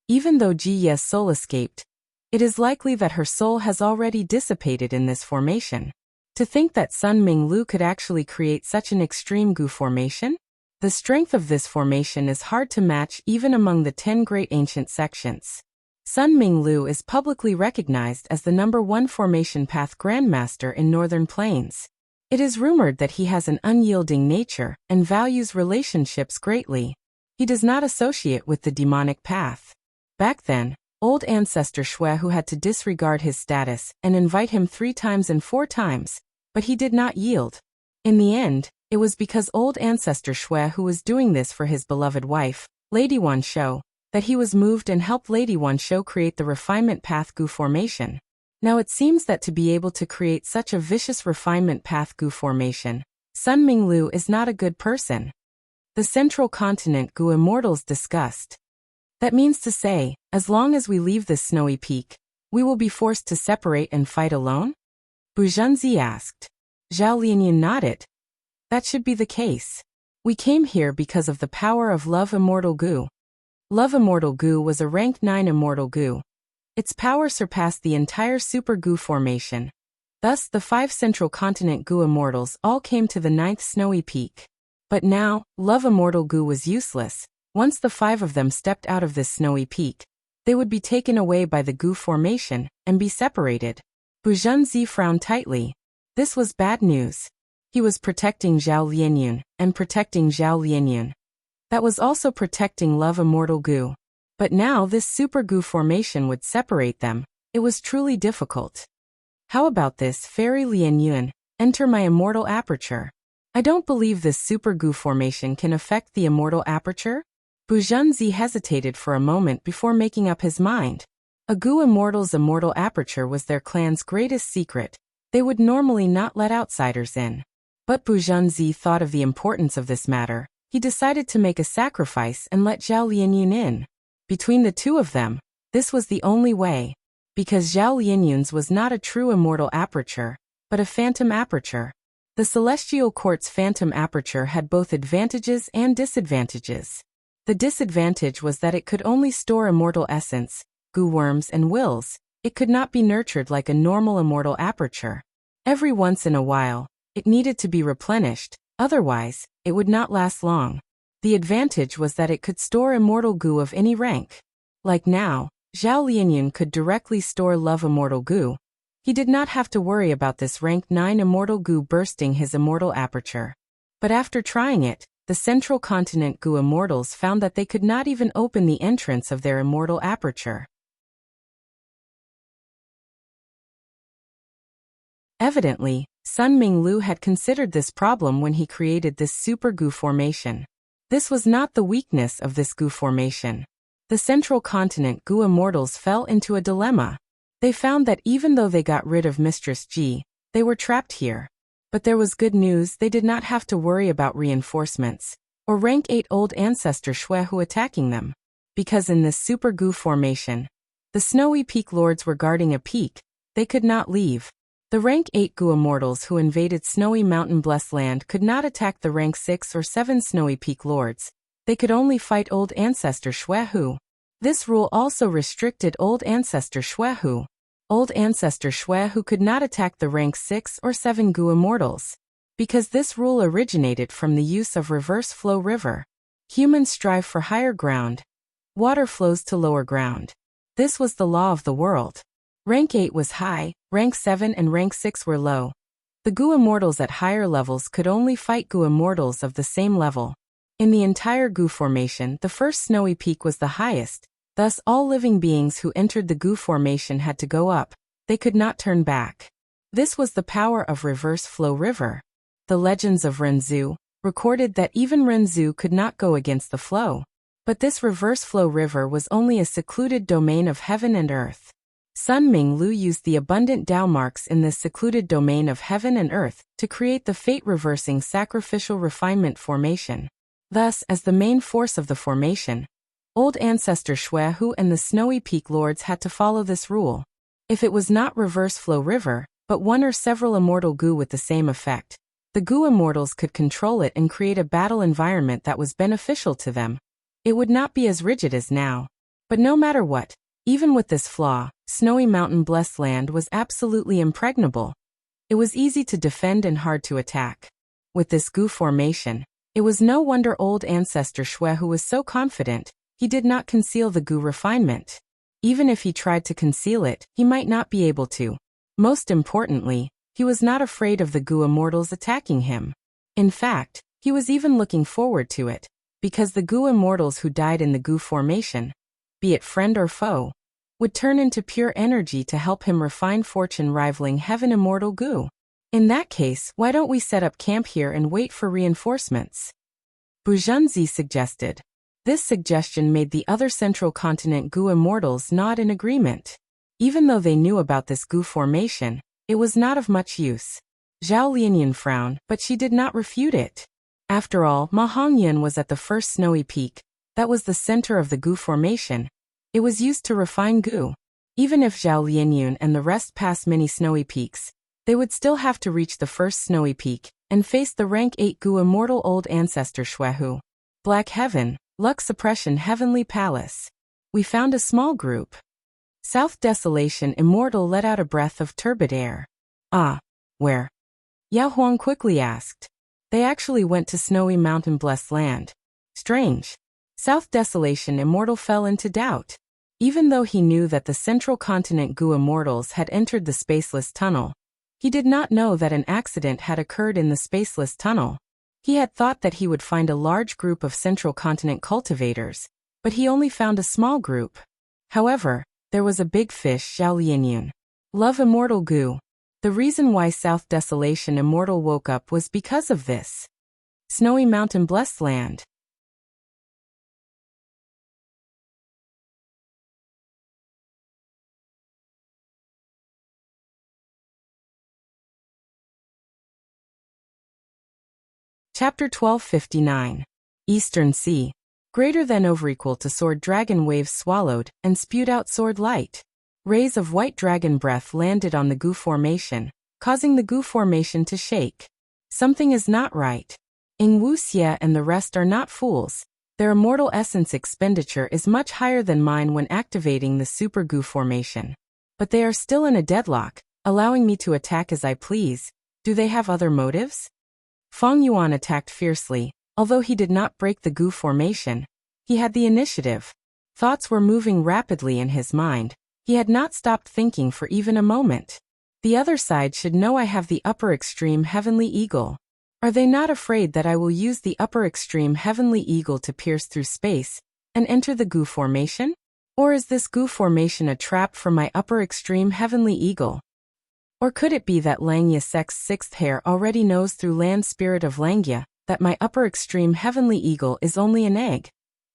Even though Ji Ye's soul escaped, it is likely that her soul has already dissipated in this formation. To think that Sun Ming Lu could actually create such an extreme Gu formation? The strength of this formation is hard to match even among the 10 great ancient sections. Sun Ming Lu is publicly recognized as the #1 formation path grandmaster in Northern Plains. It is rumored that he has an unyielding nature and values relationships greatly. He does not associate with the demonic path. Back then, old ancestor Shui had to disregard his status and invite him 3 times and 4 times, but he did not yield. In the end, it was because old ancestor Shui was doing this for his beloved wife, Lady Wan Shou, that he was moved and helped Lady Wan Shou create the refinement path Gu formation. Now it seems that to be able to create such a vicious refinement path Gu formation, Sun Ming Lu is not a good person. The Central Continent Gu Immortals discussed. That means to say, as long as we leave this snowy peak, we will be forced to separate and fight alone? Bu Zhenzi asked. Zhao Lianyan nodded. That should be the case. We came here because of the power of Love Immortal Gu. Love Immortal Gu was a rank 9 Immortal Gu. Its power surpassed the entire Super Gu formation. Thus the 5 Central Continent Gu Immortals all came to the 9th snowy peak. But now, Love Immortal Gu was useless. Once the 5 of them stepped out of this snowy peak, they would be taken away by the Gu formation and be separated. Bu Zhenzi frowned tightly. This was bad news. He was protecting Zhao Lianyun and protecting Zhao Lianyun. That was also protecting Love Immortal Gu. But now this Super Gu formation would separate them. It was truly difficult. How about this, Fairy Lianyun? Enter my immortal aperture. I don't believe this Super Gu formation can affect the immortal aperture. Bu Zhenzi hesitated for a moment before making up his mind. A Gu Immortal's immortal aperture was their clan's greatest secret. They would normally not let outsiders in. But Bu Zhenzi thought of the importance of this matter. He decided to make a sacrifice and let Zhao Lianyun in. Between the 2 of them, this was the only way. Because Zhao Lianyun's was not a true immortal aperture, but a phantom aperture. The Celestial Court's phantom aperture had both advantages and disadvantages. The disadvantage was that it could only store immortal essence, Gu worms and wills. It could not be nurtured like a normal immortal aperture. Every once in a while, it needed to be replenished, otherwise, it would not last long. The advantage was that it could store immortal Gu of any rank. Like now, Zhao Lianyun could directly store Love Immortal Gu. He did not have to worry about this rank 9 immortal Gu bursting his immortal aperture. But after trying it, the Central Continent Gu Immortals found that they could not even open the entrance of their immortal aperture. Evidently, Sun Ming Lu had considered this problem when he created this Super Gu formation. This was not the weakness of this Gu formation. The Central Continent Gu Immortals fell into a dilemma. They found that even though they got rid of Mistress Ji, they were trapped here. But there was good news. They did not have to worry about reinforcements, or rank 8 old ancestor Shui attacking them. Because in this Super Gu formation, the Snowy Peak Lords were guarding a peak. They could not leave. The rank 8 Gu Immortals who invaded Snowy Mountain Blessed Land could not attack the rank 6 or 7 Snowy Peak Lords. They could only fight old ancestor Shui. This rule also restricted old ancestor Shui. Old ancestor Shui could not attack the rank 6 or 7 Gu Immortals. Because this rule originated from the use of reverse flow river. Humans strive for higher ground. Water flows to lower ground. This was the law of the world. Rank 8 was high, rank 7 and rank 6 were low. The Gu Immortals at higher levels could only fight Gu Immortals of the same level. In the entire Gu formation, the first snowy peak was the highest. Thus all living beings who entered the Gu formation had to go up. They could not turn back. This was the power of reverse flow river. The legends of Renzu recorded that even Renzu could not go against the flow. But this reverse flow river was only a secluded domain of heaven and earth. Sun Ming Lu used the abundant Dao marks in this secluded domain of heaven and earth to create the fate-reversing sacrificial refinement formation. Thus, as the main force of the formation, old ancestor Shui and the Snowy Peak Lords had to follow this rule. If it was not reverse flow river, but one or several immortal Gu with the same effect, The Gu immortals could control it and create a battle environment that was beneficial to them. It would not be as rigid as now. But no matter what, even with this flaw, Snowy Mountain Blessed Land was absolutely impregnable. It was easy to defend and hard to attack. With this Gu formation, it was no wonder old ancestor Shui was so confident. He did not conceal the Gu refinement. Even if he tried to conceal it, he might not be able to. Most importantly, he was not afraid of the Gu immortals attacking him. In fact, he was even looking forward to it, because the Gu immortals who died in the Gu formation, be it friend or foe, would turn into pure energy to help him refine fortune rivaling heaven immortal Gu. In that case, why don't we set up camp here and wait for reinforcements? Buzhenzi suggested. This suggestion made the other central continent Gu immortals nod in agreement. Even though they knew about this Gu formation, it was not of much use. Zhao Lianyan frowned, but she did not refute it. After all, Ma Hongyan was at the first snowy peak. That was the center of the Gu formation. It was used to refine Gu. Even if Zhao Lianyun and the rest passed many snowy peaks, they would still have to reach the first snowy peak and face the rank 8 Gu immortal old ancestor Shuehu. Black Heaven, Luck Suppression Heavenly Palace. We found a small group. South Desolation Immortal let out a breath of turbid air. Ah, where? Yao Huang quickly asked. They actually went to Snowy Mountain Blessed Land. Strange. South Desolation Immortal fell into doubt. Even though he knew that the central continent Gu immortals had entered the spaceless tunnel, he did not know that an accident had occurred in the spaceless tunnel. He had thought that he would find a large group of central continent cultivators, but he only found a small group. However, there was a big fish, Zhao Lianyun. Love immortal Gu. The reason why South Desolation Immortal woke up was because of this. Snowy Mountain Blessed Land. Chapter 1259. Eastern Sea. Greater than over equal to sword dragon waves swallowed and spewed out sword light. Rays of white dragon breath landed on the Gu formation, causing the Gu formation to shake. Something is not right. Ing Wu Xie and the rest are not fools. Their immortal essence expenditure is much higher than mine when activating the Super Gu formation. But they are still in a deadlock, allowing me to attack as I please. Do they have other motives? Feng Yuan attacked fiercely. Although he did not break the Gu formation, he had the initiative. Thoughts were moving rapidly in his mind. He had not stopped thinking for even a moment. The other side should know I have the upper extreme Heavenly Eagle. Are they not afraid that I will use the upper extreme Heavenly Eagle to pierce through space and enter the Gu formation? Or is this Gu formation a trap for my upper extreme Heavenly Eagle? Or could it be that Langya Sec's sixth hair already knows through land spirit of Langya that my upper extreme Heavenly Eagle is only an egg?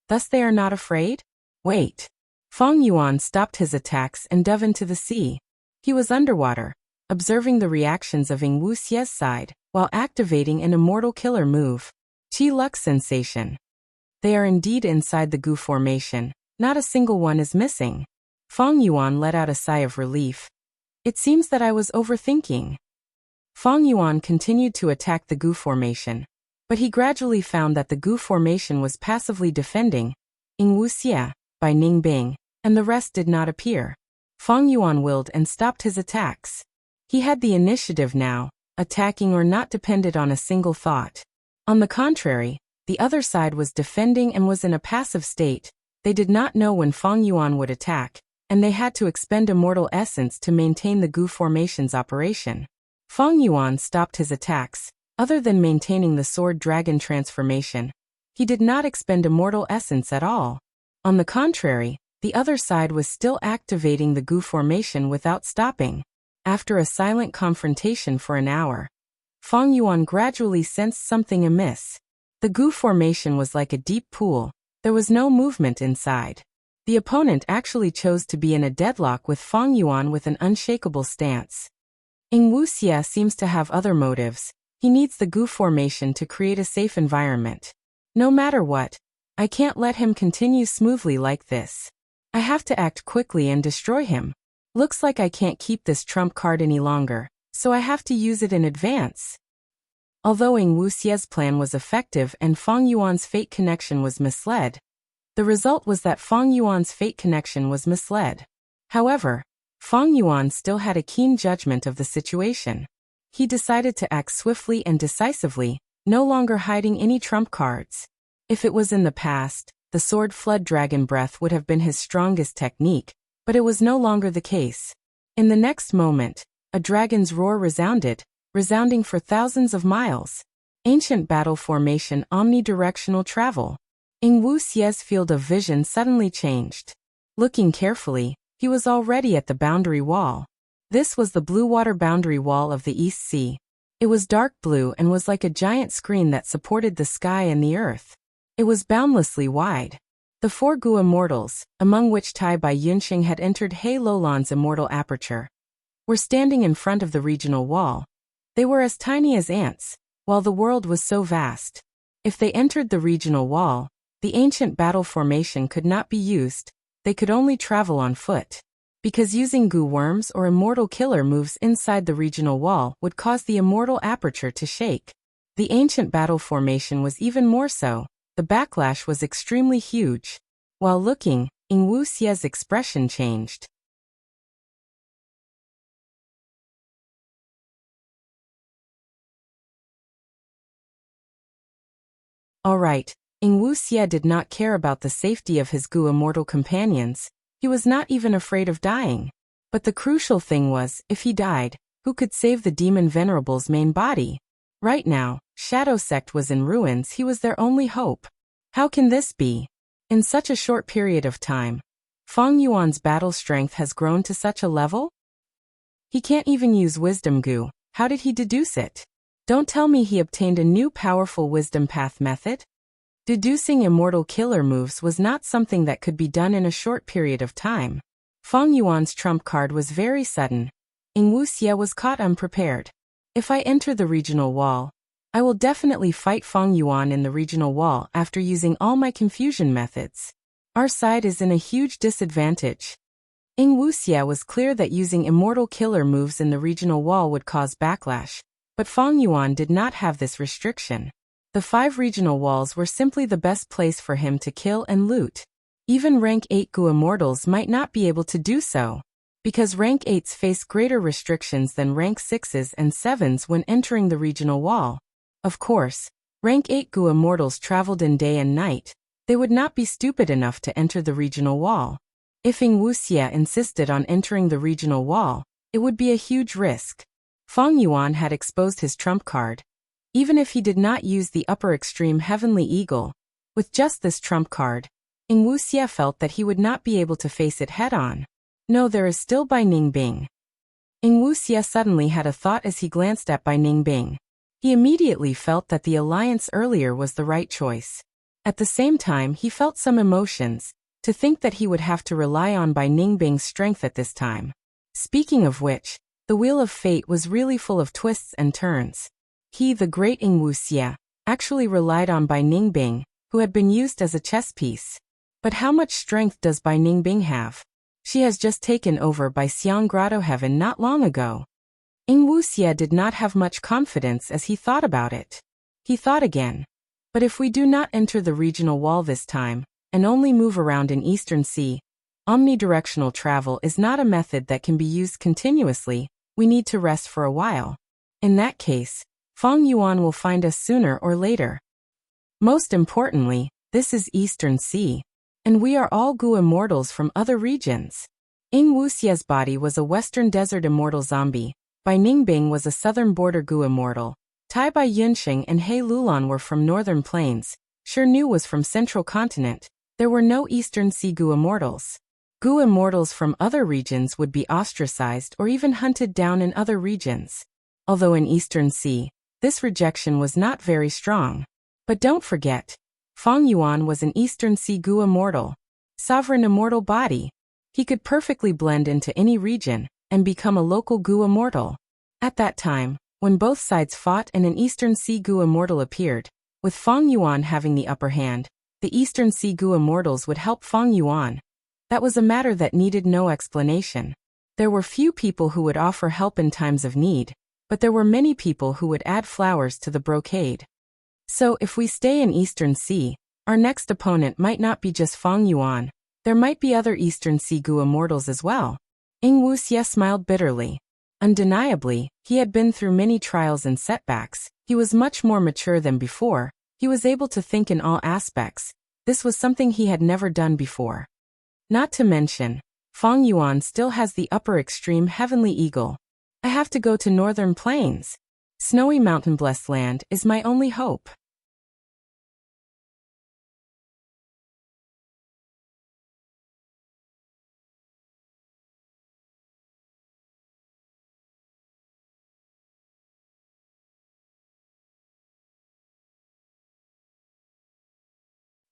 Thus they are not afraid? Wait. Feng Yuan stopped his attacks and dove into the sea. He was underwater, observing the reactions of Ing Wu Xie's side, while activating an immortal killer move. Qi Luck Sensation. They are indeed inside the Gu formation. Not a single one is missing. Feng Yuan let out a sigh of relief. It seems that I was overthinking. Feng Yuan continued to attack the Gu formation, but he gradually found that the Gu formation was passively defending Ing Wu Xie, by Ning Bing, and the rest did not appear. Feng Yuan willed and stopped his attacks. He had the initiative now, attacking or not depended on a single thought. On the contrary, the other side was defending and was in a passive state. They did not know when Feng Yuan would attack, and they had to expend immortal essence to maintain the Gu formation's operation. Feng Yuan stopped his attacks. Other than maintaining the sword dragon transformation, he did not expend immortal essence at all. On the contrary, the other side was still activating the Gu formation without stopping. After a silent confrontation for an hour, Feng Yuan gradually sensed something amiss. The Gu formation was like a deep pool. There was no movement inside. The opponent actually chose to be in a deadlock with Feng Yuan with an unshakable stance. Ing Wu Xie seems to have other motives. He needs the Gu formation to create a safe environment. No matter what, I can't let him continue smoothly like this. I have to act quickly and destroy him. Looks like I can't keep this trump card any longer, so I have to use it in advance. Although Ing Wuxie's plan was effective and Fang Yuan's fate connection was misled, the result was that Fang Yuan's fate connection was misled. However, Fang Yuan still had a keen judgment of the situation. He decided to act swiftly and decisively, no longer hiding any trump cards. If it was in the past, the sword flood dragon breath would have been his strongest technique, but it was no longer the case. In the next moment, a dragon's roar resounded, resounding for thousands of miles. Ancient battle formation omnidirectional travel. Ing Wuxie's field of vision suddenly changed. Looking carefully, he was already at the boundary wall. This was the blue water boundary wall of the East Sea. It was dark blue and was like a giant screen that supported the sky and the earth. It was boundlessly wide. The 4 Gu immortals, among which Tai Bai Yunxing had entered He Lolan's immortal aperture, were standing in front of the regional wall. They were as tiny as ants, while the world was so vast. If they entered the regional wall, the ancient battle formation could not be used, they could only travel on foot. Because using Gu worms or immortal killer moves inside the regional wall would cause the immortal aperture to shake. The ancient battle formation was even more so, the backlash was extremely huge. While looking, Ing Wuxie's expression changed. Alright, Ing Wuxie did not care about the safety of his Gu immortal companions. He was not even afraid of dying. But the crucial thing was, if he died, who could save the demon venerable's main body? Right now, Shadow Sect was in ruins. He was their only hope. How can this be? In such a short period of time, Fang Yuan's battle strength has grown to such a level? He can't even use Wisdom Gu. How did he deduce it? Don't tell me he obtained a new powerful wisdom path method? Deducing immortal killer moves was not something that could be done in a short period of time. Fang Yuan's trump card was very sudden. Ing Wuxie was caught unprepared. If I enter the regional wall, I will definitely fight Fang Yuan in the regional wall after using all my confusion methods. Our side is in a huge disadvantage. Ing Wuxie was clear that using immortal killer moves in the regional wall would cause backlash, but Fang Yuan did not have this restriction. The 5 regional walls were simply the best place for him to kill and loot. Even rank 8 Gu immortals might not be able to do so, because rank 8s face greater restrictions than rank 6s and 7s when entering the regional wall. Of course, rank 8 Gu immortals traveled in day and night. They would not be stupid enough to enter the regional wall. If Ing Wuxie insisted on entering the regional wall, it would be a huge risk. Fang Yuan had exposed his trump card. Even if he did not use the upper extreme Heavenly Eagle, with just this trump card, Ing Wuxie felt that he would not be able to face it head-on. No, there is still Bai Ningbing. Ing Wuxie suddenly had a thought as he glanced at Bai Ningbing. He immediately felt that the alliance earlier was the right choice. At the same time, he felt some emotions, to think that he would have to rely on Bai Ningbing's strength at this time. Speaking of which, the Wheel of Fate was really full of twists and turns. He, the great Ing Wuxie, actually relied on Bai Ningbing, who had been used as a chess piece. But how much strength does Bai Ningbing have? She has just taken over by Xiang Grotto Heaven not long ago. Ing Wuxie did not have much confidence as he thought about it. He thought again. But if we do not enter the regional wall this time, and only move around in Eastern Sea, omnidirectional travel is not a method that can be used continuously. We need to rest for a while. In that case, Fang Yuan will find us sooner or later. Most importantly, this is Eastern Sea, and we are all Gu immortals from other regions. Ing Wuxie's body was a Western Desert immortal zombie. Bai Ningbing was a Southern Border Gu immortal. Tai Bai Yunxing and He Lulan were from Northern Plains. Shi Nu was from Central Continent. There were no Eastern Sea Gu immortals. Gu immortals from other regions would be ostracized or even hunted down in other regions. Although in Eastern Sea, this rejection was not very strong. But don't forget, Fang Yuan was an Eastern Sea Gu immortal. Sovereign immortal body. He could perfectly blend into any region and become a local Gu immortal. At that time, when both sides fought and an Eastern Sea Gu immortal appeared, with Fang Yuan having the upper hand, the Eastern Sea Gu immortals would help Fang Yuan. That was a matter that needed no explanation. There were few people who would offer help in times of need, but there were many people who would add flowers to the brocade. So if we stay in Eastern Sea, our next opponent might not be just Feng Yuan. There might be other Eastern Sea Gu immortals as well. Ing Wuxie smiled bitterly. Undeniably, he had been through many trials and setbacks. He was much more mature than before. He was able to think in all aspects. This was something he had never done before. Not to mention, Feng Yuan still has the upper extreme heavenly eagle. I have to go to northern plains. Snowy mountain blessed land is my only hope.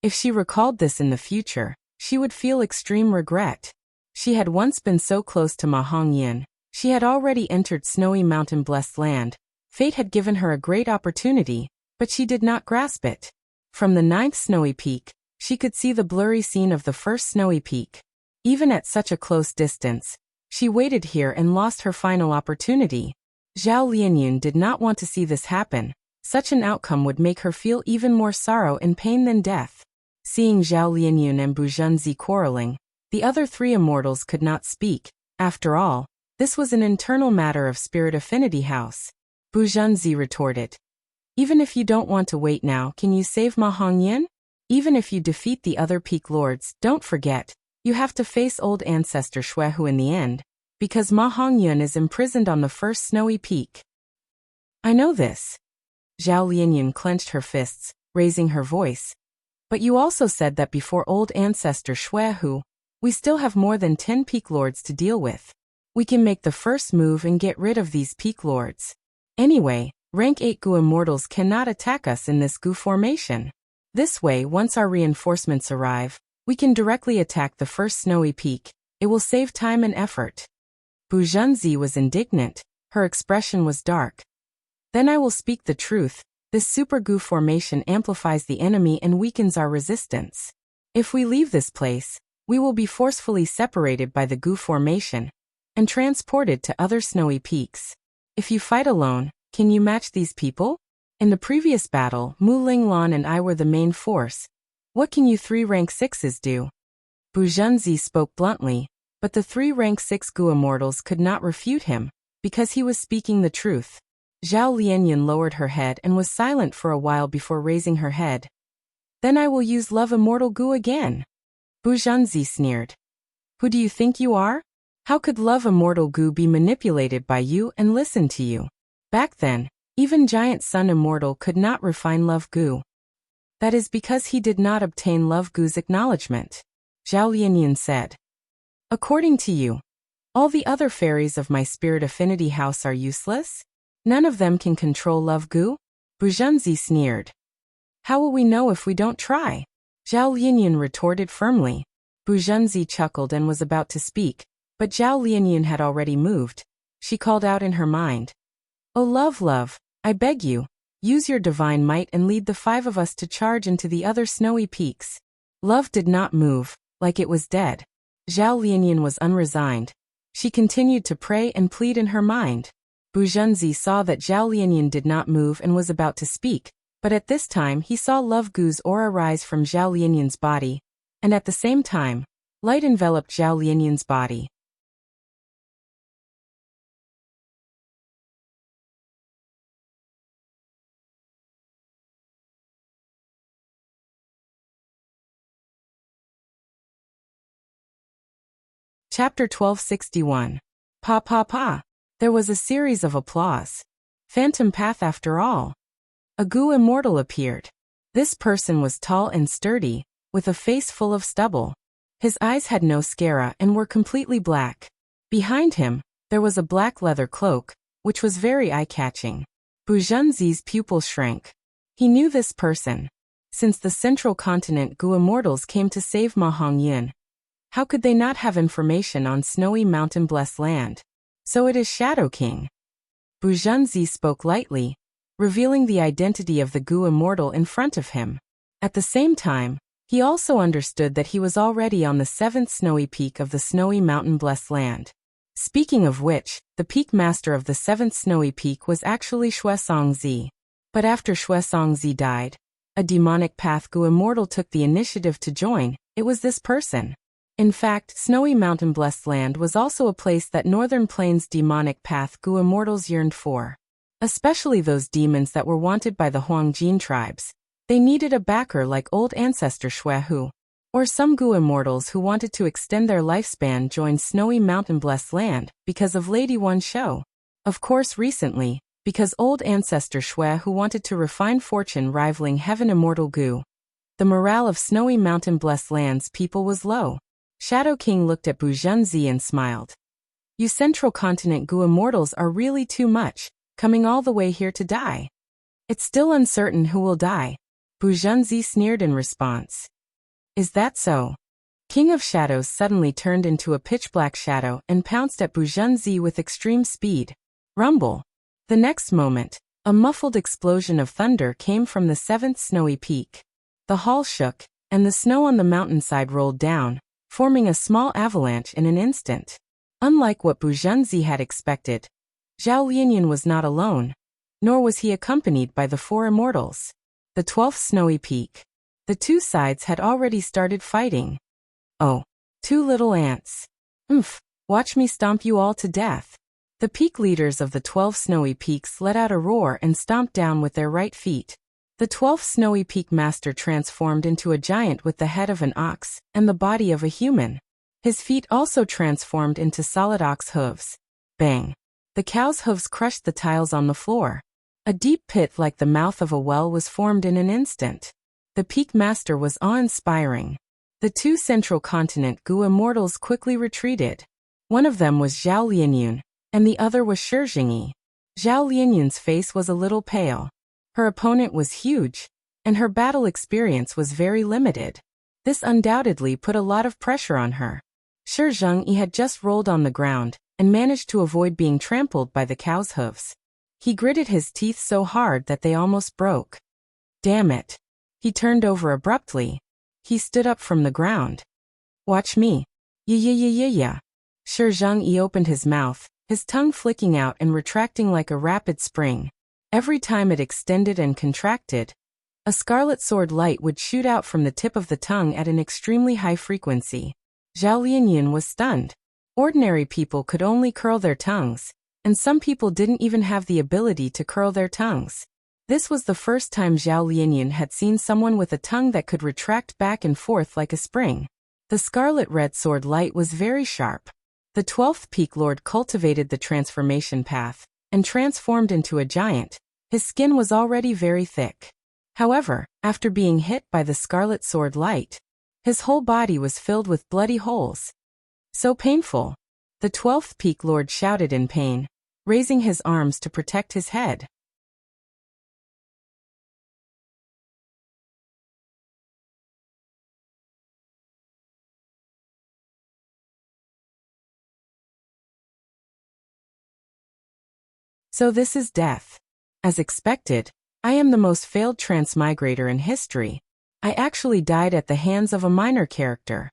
If she recalled this in the future, she would feel extreme regret. She had once been so close to Ma Hongyan. She had already entered snowy mountain blessed land. Fate had given her a great opportunity, but she did not grasp it. From the 9th snowy peak, she could see the blurry scene of the first snowy peak. Even at such a close distance, she waited here and lost her final opportunity. Zhao Lianyun did not want to see this happen. Such an outcome would make her feel even more sorrow and pain than death. Seeing Zhao Lianyun and Bu Zhenzi quarreling, the other 3 immortals could not speak. After all, this was an internal matter of Spirit Affinity House. Bu Zhenzi retorted. Even if you don't want to wait now, can you save Ma Hongyan? Even if you defeat the other peak lords, don't forget, you have to face old ancestor Xuehu in the end, because Ma Hongyan is imprisoned on the first snowy peak. I know this. Zhao Lianyun clenched her fists, raising her voice. But you also said that before old ancestor Xuehu, we still have more than 10 peak lords to deal with. We can make the first move and get rid of these peak lords. Anyway, rank 8 Gu immortals cannot attack us in this Gu formation. This way, once our reinforcements arrive, we can directly attack the first snowy peak. It will save time and effort. Bu Zhenzi was indignant. Her expression was dark. Then I will speak the truth. This super Gu formation amplifies the enemy and weakens our resistance. If we leave this place, we will be forcefully separated by the Gu formation and transported to other snowy peaks. If you fight alone, can you match these people? In the previous battle, Mu Linglan and I were the main force. What can you 3 rank 6s do? Bu Zhenzi spoke bluntly, but the 3 rank 6 Gu immortals could not refute him, because he was speaking the truth. Zhao Lianyun lowered her head and was silent for a while before raising her head. Then I will use Love Immortal Gu again. Bu Zhenzi sneered. Who do you think you are? How could Love Immortal Gu be manipulated by you and listen to you? Back then, even Giant Sun Immortal could not refine Love Gu. That is because he did not obtain Love Gu's acknowledgement. Zhao Lianyun said. According to you, all the other fairies of my Spirit Affinity House are useless? None of them can control Love Gu? Bu Zhenzi sneered. How will we know if we don't try? Zhao Lianyun retorted firmly. Bu Zhenzi chuckled and was about to speak, but Zhao Lianyun had already moved. She called out in her mind. Oh love, I beg you, use your divine might and lead the 5 of us to charge into the other snowy peaks. Love did not move, like it was dead. Zhao Lianyun was unresigned. She continued to pray and plead in her mind. Bu Zhenzi saw that Zhao Lianyun did not move and was about to speak, but at this time he saw Love Gu's aura rise from Zhao Lianyun's body, and at the same time, light enveloped Zhao Lianyun's body. Chapter 1261. Pa. There was a series of applause. Phantom Path after all. A Gu immortal appeared. This person was tall and sturdy, with a face full of stubble. His eyes had no sclera and were completely black. Behind him, there was a black leather cloak, which was very eye-catching. Bu Zhenzi's pupil shrank. He knew this person. Since the central continent Gu immortals came to save Ma Hongyan, how could they not have information on snowy mountain blessed land? So it is Shadow King. Bu Zhenzi spoke lightly, revealing the identity of the Gu immortal in front of him. At the same time, he also understood that he was already on the 7th snowy peak of the snowy mountain blessed land. Speaking of which, the peak master of the 7th snowy peak was actually Shuesongzi. But after Shuesongzi died, a demonic path Gu immortal took the initiative to join. It was this person. In fact, Snowy Mountain Blessed Land was also a place that Northern Plains demonic path Gu immortals yearned for. Especially those demons that were wanted by the Huangjin tribes. They needed a backer like old ancestor Shuehu. Or some Gu immortals who wanted to extend their lifespan joined Snowy Mountain Blessed Land because of Lady One Show. Of course recently, because old ancestor Shui who wanted to refine fortune rivaling heaven immortal Gu. The morale of Snowy Mountain Blessed Land's people was low. Shadow King looked at Bu Zhenzi and smiled. You Central Continent Gu immortals are really too much, coming all the way here to die. It's still uncertain who will die. Bu Zhenzi sneered in response. Is that so? King of Shadows suddenly turned into a pitch-black shadow and pounced at Bu Zhenzi with extreme speed. Rumble. The next moment, a muffled explosion of thunder came from the 7th snowy peak. The hall shook, and the snow on the mountainside rolled down, forming a small avalanche in an instant. Unlike what Bu Zhenzi had expected, Zhao Lianyan was not alone, nor was he accompanied by the 4 immortals. The 12th snowy peak. The two sides had already started fighting. Oh, 2 little ants. Watch me stomp you all to death. The peak leaders of the 12 snowy peaks let out a roar and stomped down with their right feet. The 12th snowy peak master transformed into a giant with the head of an ox and the body of a human. His feet also transformed into solid ox hooves. Bang! The cow's hooves crushed the tiles on the floor. A deep pit like the mouth of a well was formed in an instant. The peak master was awe-inspiring. The 2 Central Continent Gu immortals quickly retreated. One of them was Zhao Lianyun, and the other was Shi Jingyi. Zhao Lianyun's face was a little pale. Her opponent was huge, and her battle experience was very limited. This undoubtedly put a lot of pressure on her. Shi Jingyi had just rolled on the ground and managed to avoid being trampled by the cow's hooves. He gritted his teeth so hard that they almost broke. Damn it. He turned over abruptly. He stood up from the ground. Watch me. Yeah. Shi Jingyi opened his mouth, his tongue flicking out and retracting like a rapid spring. Every time it extended and contracted, a scarlet sword light would shoot out from the tip of the tongue at an extremely high frequency. Zhao Lianyan was stunned. Ordinary people could only curl their tongues, and some people didn't even have the ability to curl their tongues. This was the first time Zhao Lianyan had seen someone with a tongue that could retract back and forth like a spring. The scarlet red sword light was very sharp. The 12th Peak Lord cultivated the transformation path and transformed into a giant. His skin was already very thick. However, after being hit by the scarlet sword light, his whole body was filled with bloody holes. So painful. The 12th Peak Lord shouted in pain, raising his arms to protect his head. So this is death. As expected, I am the most failed transmigrator in history. I actually died at the hands of a minor character.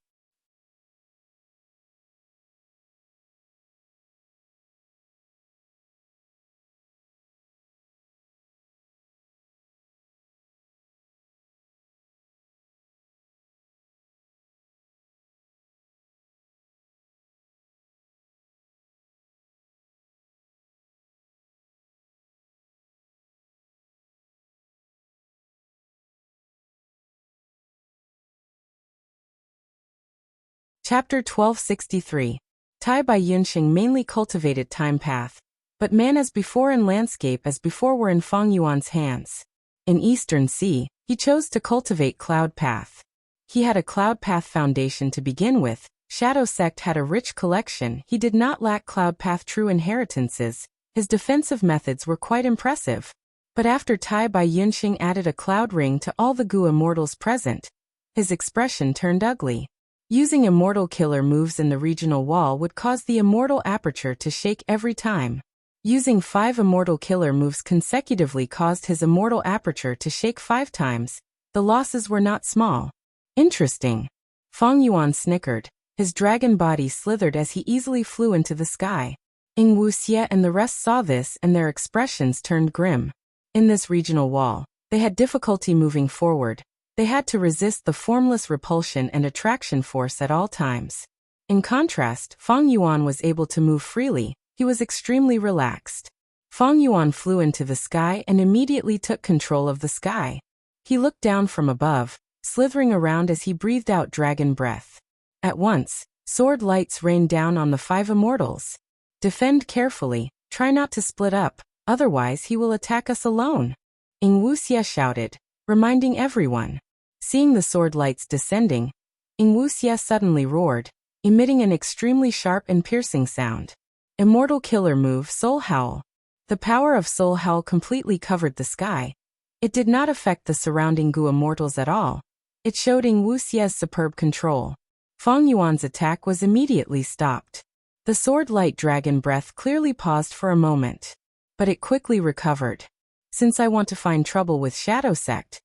Chapter 1263. Tai Bai Yunxing mainly cultivated time path, but man as before and landscape as before were in Fang Yuan's hands. In Eastern Sea, he chose to cultivate cloud path. He had a cloud path foundation to begin with. Shadow Sect had a rich collection. He did not lack cloud path true inheritances. His defensive methods were quite impressive. But after Tai Bai Yunxing added a cloud ring to all the Gu immortals present, his expression turned ugly. Using immortal killer moves in the regional wall would cause the immortal aperture to shake every time. Using 5 immortal killer moves consecutively caused his immortal aperture to shake 5 times. The losses were not small. Interesting. Fang Yuan snickered. His dragon body slithered as he easily flew into the sky. Ing Wuxie and the rest saw this and their expressions turned grim. In this regional wall, they had difficulty moving forward. They had to resist the formless repulsion and attraction force at all times. In contrast, Feng Yuan was able to move freely. He was extremely relaxed. Feng Yuan flew into the sky and immediately took control of the sky. He looked down from above, slithering around as he breathed out dragon breath. At once, sword lights rained down on the 5 immortals. Defend carefully, try not to split up, otherwise he will attack us alone. Ing Wuxie shouted, reminding everyone. Seeing the sword lights descending, Ing Wuxie suddenly roared, emitting an extremely sharp and piercing sound. Immortal killer move Soul Howl. The power of Soul Howl completely covered the sky. It did not affect the surrounding Gu immortals at all. It showed Ing Wuxie's superb control. Feng Yuan's attack was immediately stopped. The sword light dragon breath clearly paused for a moment. But it quickly recovered. Since I want to find trouble with Shadow Sect,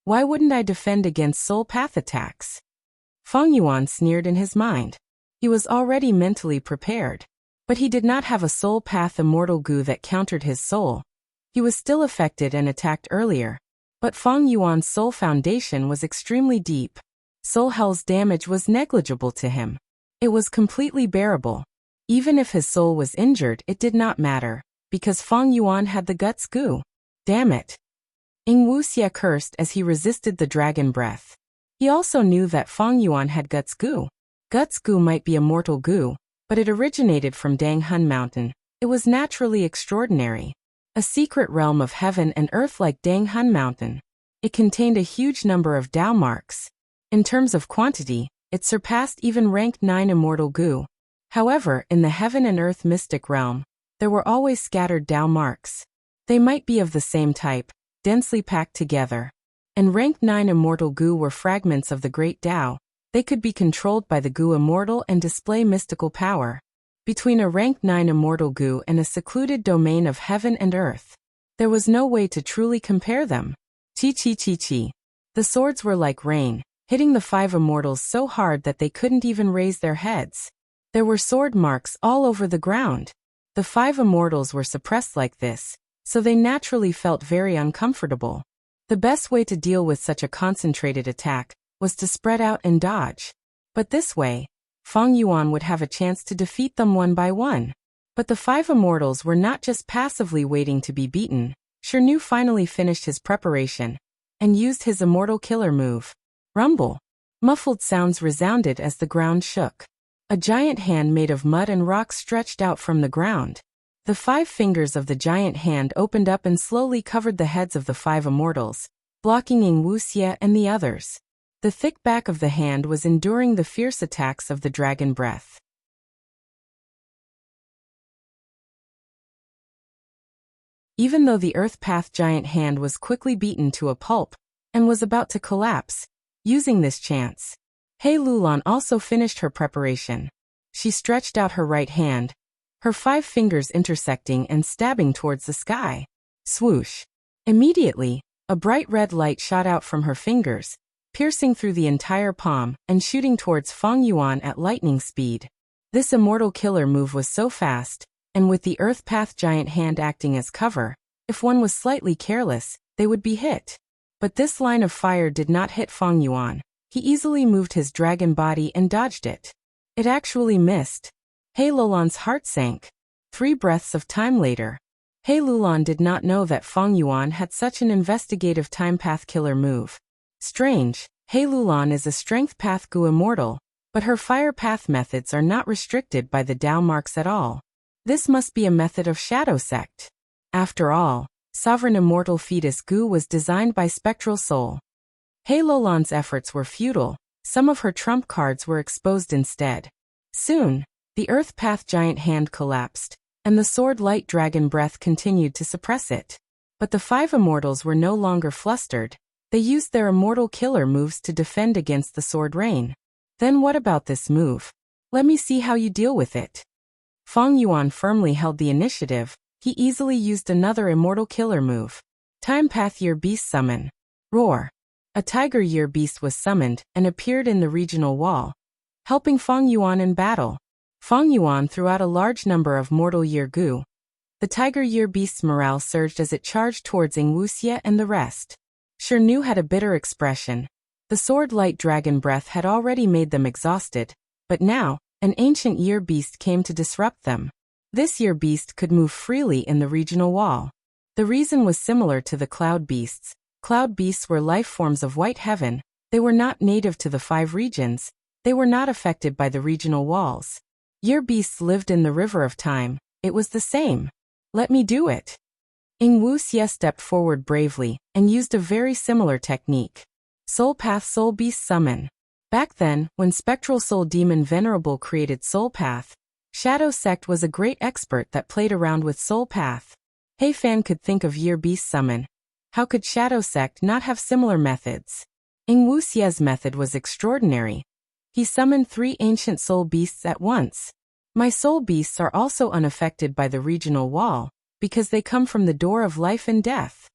why wouldn't I defend against soul path attacks? Feng Yuan sneered in his mind. He was already mentally prepared. But he did not have a soul path immortal Gu that countered his soul. He was still affected and attacked earlier. But Feng Yuan's soul foundation was extremely deep. Soul Hell's damage was negligible to him. It was completely bearable. Even if his soul was injured, it did not matter, because Feng Yuan had the guts Gu. Damn it. Ing Wuxie cursed as he resisted the dragon breath. He also knew that Feng Yuan had guts Gu. Guts Gu might be a mortal Gu, but it originated from Dang Hun Mountain. It was naturally extraordinary. A secret realm of heaven and earth like Dang Hun Mountain. It contained a huge number of Dao marks. In terms of quantity, it surpassed even ranked 9 immortal Gu. However, in the heaven and earth mystic realm, there were always scattered Dao marks. They might be of the same type, densely packed together. And ranked 9 immortal Gu were fragments of the great Dao. They could be controlled by the Gu immortal and display mystical power. Between a ranked 9 immortal Gu and a secluded domain of heaven and earth, there was no way to truly compare them. Chi. The swords were like rain, hitting the 5 immortals so hard that they couldn't even raise their heads. There were sword marks all over the ground. The 5 immortals were suppressed like this, so they naturally felt very uncomfortable. The best way to deal with such a concentrated attack was to spread out and dodge. But this way, Feng Yuan would have a chance to defeat them one by one. But the 5 immortals were not just passively waiting to be beaten. Shirnu finally finished his preparation and used his immortal killer move. Rumble. Muffled sounds resounded as the ground shook. A giant hand made of mud and rock stretched out from the ground. The 5 fingers of the giant hand opened up and slowly covered the heads of the 5 immortals, blocking Ing Wuxie and the others. The thick back of the hand was enduring the fierce attacks of the dragon breath. Even though the Earth Path giant hand was quickly beaten to a pulp and was about to collapse, using this chance, He Lulan also finished her preparation. She stretched out her right hand, her 5 fingers intersecting and stabbing towards the sky. Swoosh! Immediately, a bright red light shot out from her fingers, piercing through the entire palm and shooting towards Feng Yuan at lightning speed. This immortal killer move was so fast, and with the Earth Path giant hand acting as cover, if one was slightly careless, they would be hit. But this line of fire did not hit Feng Yuan. He easily moved his dragon body and dodged it. It actually missed. He Lulan's heart sank. 3 breaths of time later, He Lulan did not know that Feng Yuan had such an investigative time path killer move. Strange, He Lulan is a strength path Gu immortal, but her fire path methods are not restricted by the Dao marks at all. This must be a method of Shadow Sect. After all, Sovereign Immortal Fetus Gu was designed by Spectral Soul. He Lulan's efforts were futile. Some of her trump cards were exposed instead. Soon, the Earth Path giant hand collapsed, and the sword light dragon breath continued to suppress it. But the 5 immortals were no longer flustered. They used their immortal killer moves to defend against the sword rain. Then what about this move? Let me see how you deal with it. Feng Yuan firmly held the initiative. He easily used another immortal killer move. Time Path Year Beast Summon. Roar. A tiger year beast was summoned and appeared in the regional wall. helping Feng Yuan in battle. Feng Yuan threw out a large number of mortal year goo. The tiger year beast's morale surged as it charged towards Ing Wuxie and the rest. Shi Nu had a bitter expression. The sword-light dragon breath had already made them exhausted, but now, an ancient year beast came to disrupt them. This year beast could move freely in the regional wall. The reason was similar to the cloud beasts. Cloud beasts were life forms of white heaven. They were not native to the 5 regions. They were not affected by the regional walls. Year beasts lived in the river of time. It was the same. Let me do it. Ing Wuxie stepped forward bravely and used a very similar technique. Soul Path Soul Beast Summon. Back then, when Spectral Soul Demon Venerable created Soul Path, Shadow Sect was a great expert that played around with Soul Path. Hey Fan could think of Year Beast Summon. How could Shadow Sect not have similar methods? Ing Wuxie's method was extraordinary. He summoned 3 ancient soul beasts at once. My soul beasts are also unaffected by the regional wall, because they come from the door of life and death.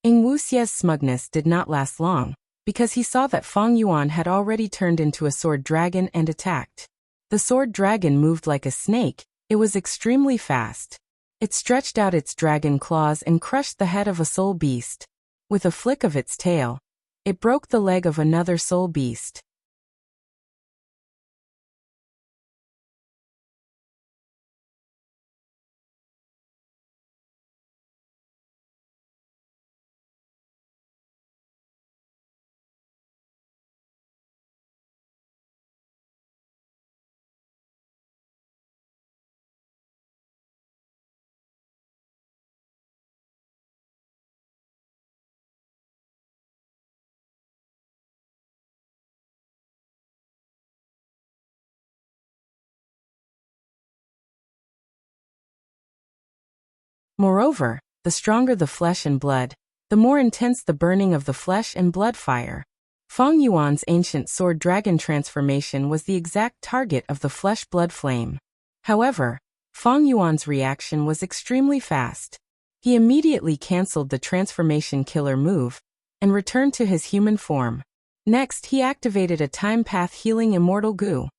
Ing Wuxie's smugness did not last long, because he saw that Feng Yuan had already turned into a sword dragon and attacked. The sword dragon moved like a snake. It was extremely fast. It stretched out its dragon claws and crushed the head of a soul beast. With a flick of its tail, it broke the leg of another soul beast. Moreover, the stronger the flesh and blood, the more intense the burning of the flesh and blood fire. Feng Yuan's ancient sword dragon transformation was the exact target of the flesh-blood flame. However, Feng Yuan's reaction was extremely fast. He immediately cancelled the transformation killer move and returned to his human form. Next, he activated a time path healing immortal goo.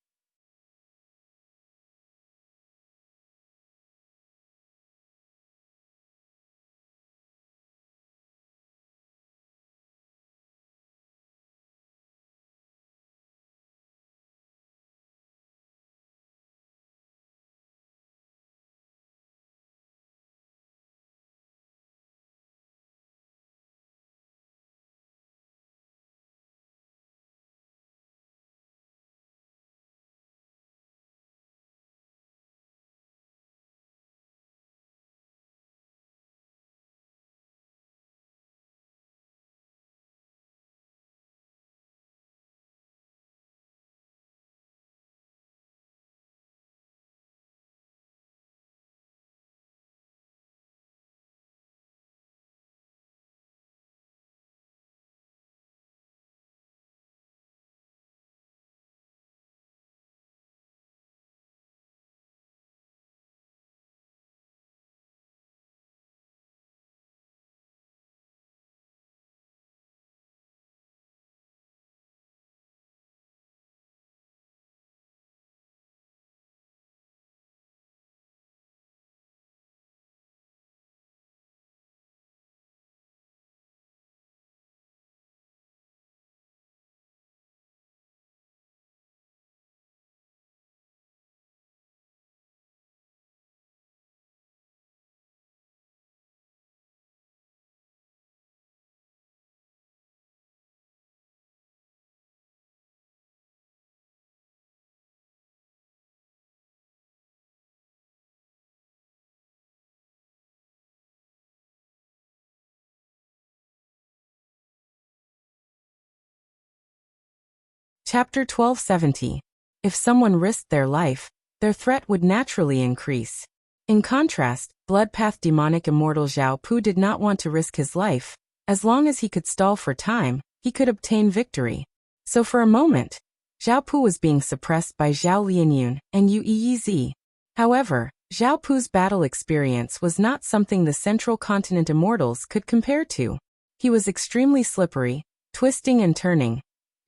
Chapter 1270. If someone risked their life, their threat would naturally increase. In contrast, Bloodpath demonic immortal Zhao Pu did not want to risk his life. As long as he could stall for time, he could obtain victory. So for a moment, Zhao Pu was being suppressed by Zhao Lianyun and Yu Yizi. However, Zhao Pu's battle experience was not something the Central Continent immortals could compare to. He was extremely slippery, twisting and turning.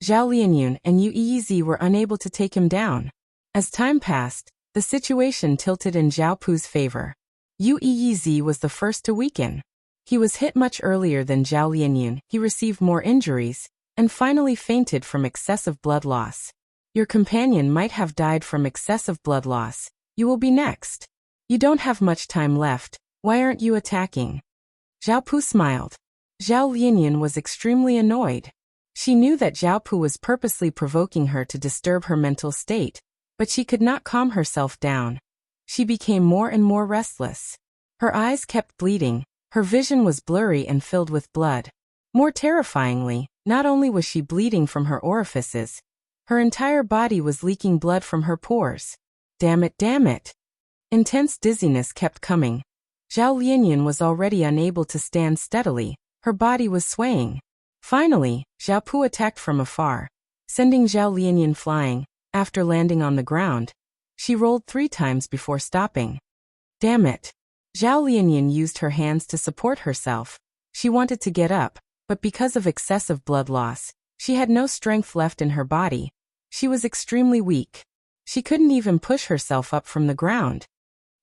Zhao Lianyun and Yu Yizi were unable to take him down. As time passed, the situation tilted in Zhao Pu's favor. Yu Yizi was the first to weaken. He was hit much earlier than Zhao Lianyun, he received more injuries, and finally fainted from excessive blood loss. Your companion might have died from excessive blood loss. You will be next. You don't have much time left, why aren't you attacking? Zhao Pu smiled. Zhao Lianyun was extremely annoyed. She knew that Zhao Pu was purposely provoking her to disturb her mental state, but she could not calm herself down. She became more and more restless. Her eyes kept bleeding, her vision was blurry and filled with blood. More terrifyingly, not only was she bleeding from her orifices, her entire body was leaking blood from her pores. Damn it, damn it. Intense dizziness kept coming. Zhao Lianyun was already unable to stand steadily, her body was swaying. Finally, Zhao Pu attacked from afar, sending Zhao Lianyun flying. After landing on the ground, she rolled 3 times before stopping. Damn it. Zhao Lianyun used her hands to support herself. She wanted to get up, but because of excessive blood loss, she had no strength left in her body. She was extremely weak. She couldn't even push herself up from the ground.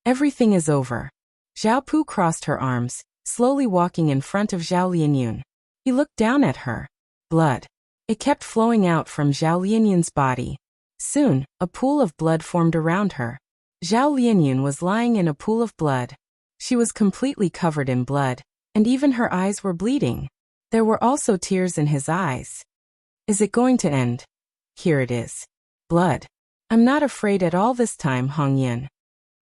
Everything is over. Zhao Pu crossed her arms, slowly walking in front of Zhao Lianyun. He looked down at her. Blood. It kept flowing out from Zhao Lianyun's body. Soon, a pool of blood formed around her. Zhao Lianyun was lying in a pool of blood. She was completely covered in blood, and even her eyes were bleeding. There were also tears in his eyes. Is it going to end? Here it is. Blood. I'm not afraid at all this time, Hongyan.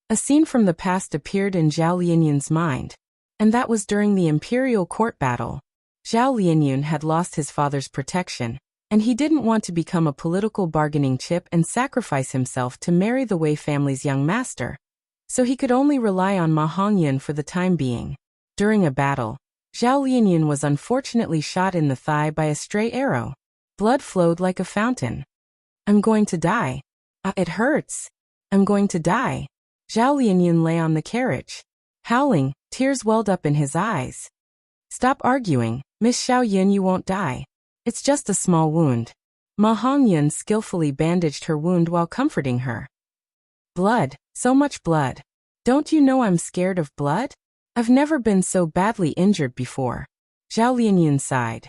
A scene from the past appeared in Zhao Lianyun's mind, and that was during the imperial court battle. Zhao Lianyun had lost his father's protection, and he didn't want to become a political bargaining chip and sacrifice himself to marry the Wei family's young master. So he could only rely on Ma Hongyan for the time being. During a battle, Zhao Lianyun was unfortunately shot in the thigh by a stray arrow. Blood flowed like a fountain. I'm going to die. It hurts. I'm going to die. Zhao Lianyun lay on the carriage. Howling, tears welled up in his eyes. Stop arguing, Miss Xiaoyan, you won't die. It's just a small wound. Ma Hongyan skillfully bandaged her wound while comforting her. Blood, so much blood. Don't you know I'm scared of blood? I've never been so badly injured before. Zhao Lianyun sighed.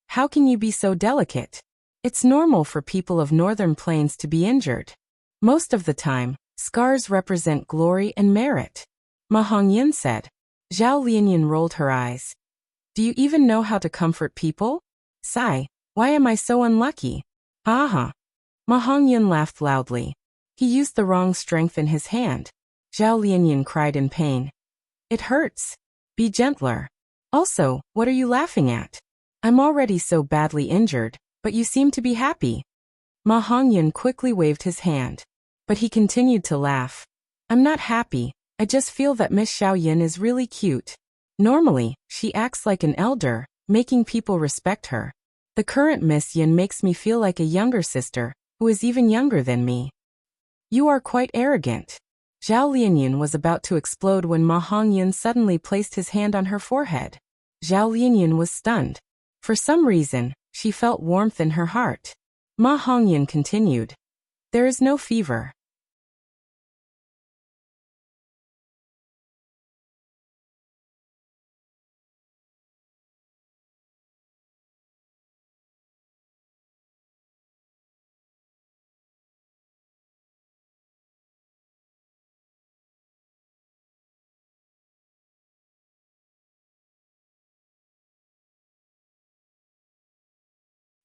How can you be so delicate? It's normal for people of northern plains to be injured. Most of the time, scars represent glory and merit. Ma Hongyan said. Zhao Lianyun rolled her eyes. Do you even know how to comfort people? Sigh, why am I so unlucky? Ma Hongyan laughed loudly. He used the wrong strength in his hand. Zhao Lianyun cried in pain. It hurts. Be gentler. Also, what are you laughing at? I'm already so badly injured, but you seem to be happy. Ma Hongyan quickly waved his hand. But he continued to laugh. I'm not happy, I just feel that Miss Xiaoyan is really cute. Normally, she acts like an elder, making people respect her. The current Miss Yin makes me feel like a younger sister, who is even younger than me. You are quite arrogant. Zhao Lianyun was about to explode when Ma Hongyan suddenly placed his hand on her forehead. Zhao Lianyun was stunned. For some reason, she felt warmth in her heart. Ma Hongyan continued. There is no fever.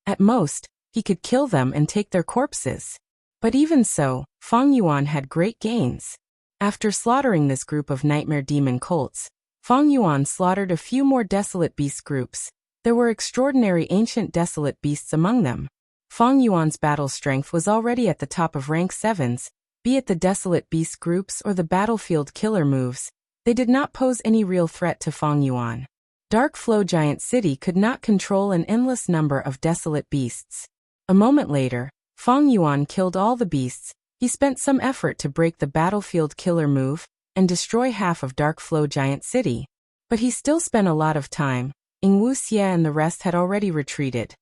At most, he could kill them and take their corpses. But even so, Feng Yuan had great gains. After slaughtering this group of nightmare demon cults, Feng Yuan slaughtered a few more desolate beast groups. There were extraordinary ancient desolate beasts among them. Feng Yuan's battle strength was already at the top of rank 7s, be it the desolate beast groups or the battlefield killer moves. They did not pose any real threat to Feng Yuan. Dark Flow Giant City could not control an endless number of desolate beasts. A moment later, Feng Yuan killed all the beasts. He spent some effort to break the battlefield killer move and destroy half of Dark Flow Giant City. But he still spent a lot of time. Ing Wuxie and the rest had already retreated.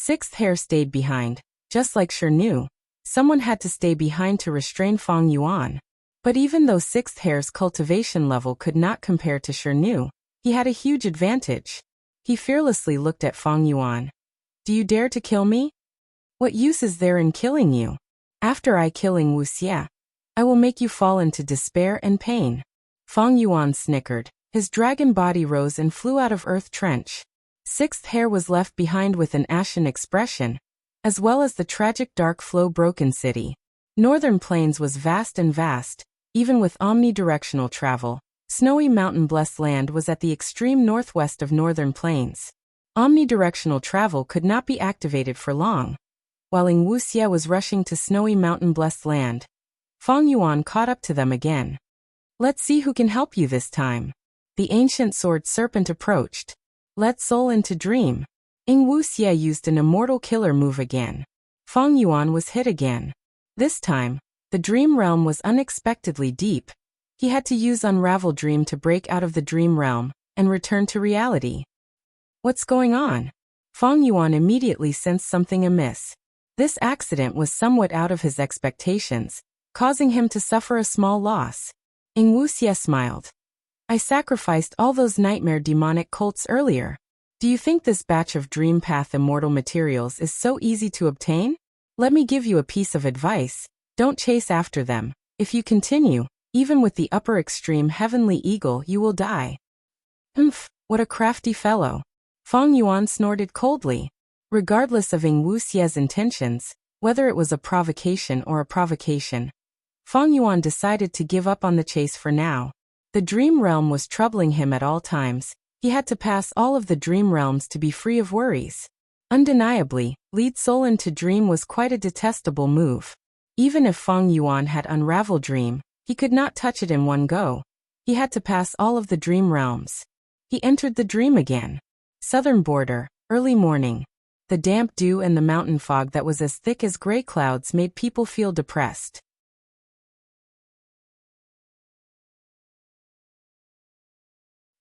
Sixth hair stayed behind, just like Shi knew. Someone had to stay behind to restrain Feng Yuan. But even though sixth hair's cultivation level could not compare to Shi knew, he had a huge advantage. He fearlessly looked at Feng Yuan. Do you dare to kill me? What use is there in killing you? After I killing Wuxia, I will make you fall into despair and pain. Feng Yuan snickered. His dragon body rose and flew out of Earth Trench. Sixth hair was left behind with an ashen expression, as well as the tragic dark flow broken city. Northern Plains was vast and vast, even with omnidirectional travel. Snowy mountain-blessed land was at the extreme northwest of Northern Plains. Omnidirectional travel could not be activated for long. While Ing Wuxia was rushing to snowy mountain-blessed land, Feng Yuan caught up to them again. Let's see who can help you this time. The ancient sword serpent approached. Let soul into dream. Ing Wuxia used an immortal killer move again. Feng Yuan was hit again. This time, the dream realm was unexpectedly deep. He had to use Unravel Dream to break out of the dream realm and return to reality. What's going on? Feng Yuan immediately sensed something amiss. This accident was somewhat out of his expectations, causing him to suffer a small loss. Ing Wuxia smiled. I sacrificed all those nightmare demonic cults earlier. Do you think this batch of Dream Path immortal materials is so easy to obtain? Let me give you a piece of advice. Don't chase after them. If you continue, even with the upper extreme heavenly eagle, you will die. Humph, what a crafty fellow. Feng Yuan snorted coldly. Regardless of Ing Wuxia's intentions, whether it was a provocation or a provocation, Feng Yuan decided to give up on the chase for now. The dream realm was troubling him at all times. He had to pass all of the dream realms to be free of worries. Undeniably, lead soul into dream was quite a detestable move. Even if Feng Yuan had Unravel Dream, he could not touch it in one go. He had to pass all of the dream realms. He entered the dream again. Southern border, early morning. The damp dew and the mountain fog that was as thick as gray clouds made people feel depressed.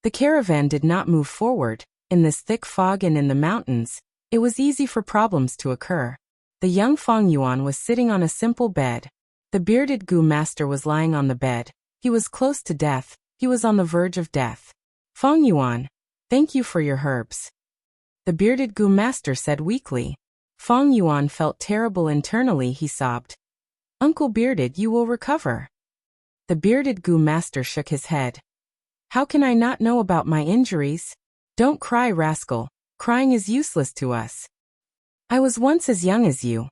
The caravan did not move forward. In this thick fog and in the mountains, it was easy for problems to occur. The young Feng Yuan was sitting on a simple bed. The bearded Gu master was lying on the bed. He was close to death. He was on the verge of death. Feng Yuan, thank you for your herbs. The bearded Gu master said weakly. Feng Yuan felt terrible internally. He sobbed. Uncle Bearded, you will recover. The bearded Gu master shook his head. How can I not know about my injuries? Don't cry, rascal. Crying is useless to us. I was once as young as you.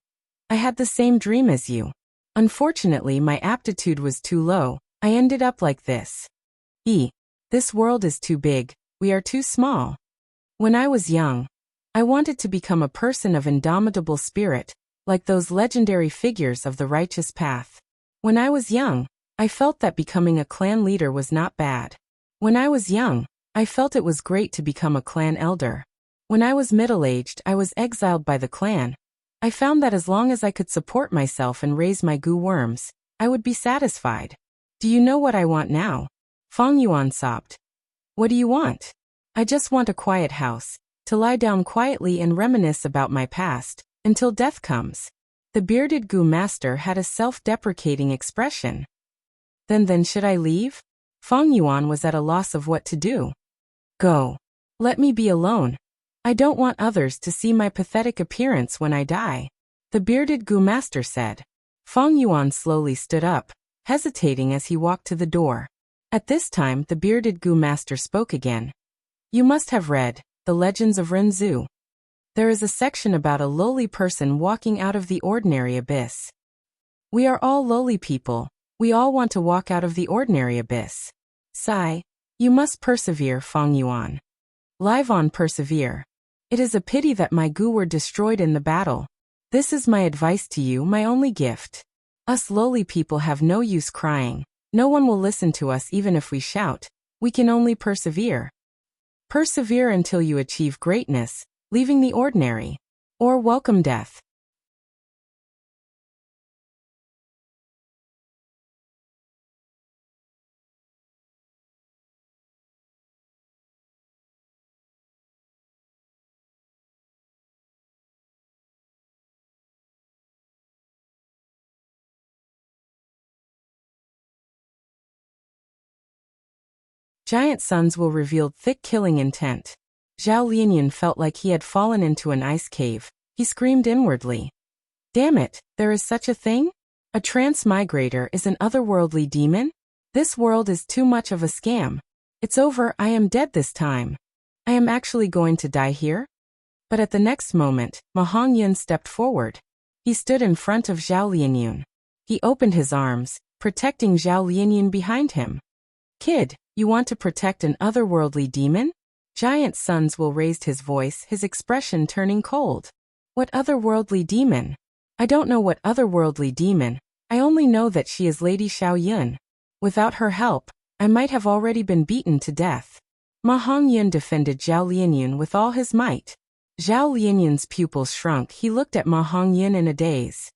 I had the same dream as you. Unfortunately, my aptitude was too low. I ended up like this. This world is too big. We are too small. When I was young, I wanted to become a person of indomitable spirit, like those legendary figures of the righteous path. When I was young, I felt that becoming a clan leader was not bad. When I was young, I felt it was great to become a clan elder. When I was middle-aged, I was exiled by the clan. I found that as long as I could support myself and raise my Gu worms, I would be satisfied. Do you know what I want now? Feng Yuan sobbed. What do you want? I just want a quiet house, to lie down quietly and reminisce about my past, until death comes. The bearded Gu master had a self-deprecating expression. Then should I leave? Feng Yuan was at a loss of what to do. Go. Let me be alone. I don't want others to see my pathetic appearance when I die. The bearded Gu master said. Feng Yuan slowly stood up, hesitating as he walked to the door. At this time, the bearded Gu master spoke again. You must have read The Legends of Renzu. There is a section about a lowly person walking out of the ordinary abyss. We are all lowly people. We all want to walk out of the ordinary abyss. Sigh. You must persevere, Feng Yuan. Live on, persevere. It is a pity that my Gu were destroyed in the battle. This is my advice to you, my only gift. Us lowly people have no use crying. No one will listen to us even if we shout. We can only persevere. Persevere until you achieve greatness, leaving the ordinary. Or welcome death. Giant sun's will revealed thick killing intent. Zhao Lianyun felt like he had fallen into an ice cave. He screamed inwardly. Damn it, there is such a thing? A transmigrator is an otherworldly demon? This world is too much of a scam. It's over, I am dead this time. I am actually going to die here? But at the next moment, Ma Hongyun stepped forward. He stood in front of Zhao Lianyun. He opened his arms, protecting Zhao Lianyun behind him. Kid, you want to protect an otherworldly demon? Giant Sun's will raised his voice, his expression turning cold. What otherworldly demon? I don't know what otherworldly demon. I only know that she is Lady Xiaoyun. Without her help, I might have already been beaten to death. Ma Hongyun defended Zhao Lianyun with all his might. Zhao Lianyun's pupils shrunk. He looked at Ma Hongyun in a daze.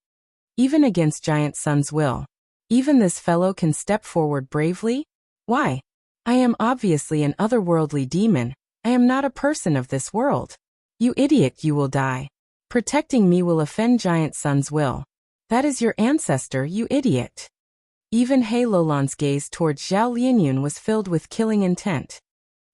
Even against Giant Sun's will. Even this fellow can step forward bravely? Why? I am obviously an otherworldly demon. I am not a person of this world. You idiot, you will die. Protecting me will offend Giant Sun's will. That is your ancestor, you idiot. Even He Lolan's gaze towards Zhao Lianyun was filled with killing intent.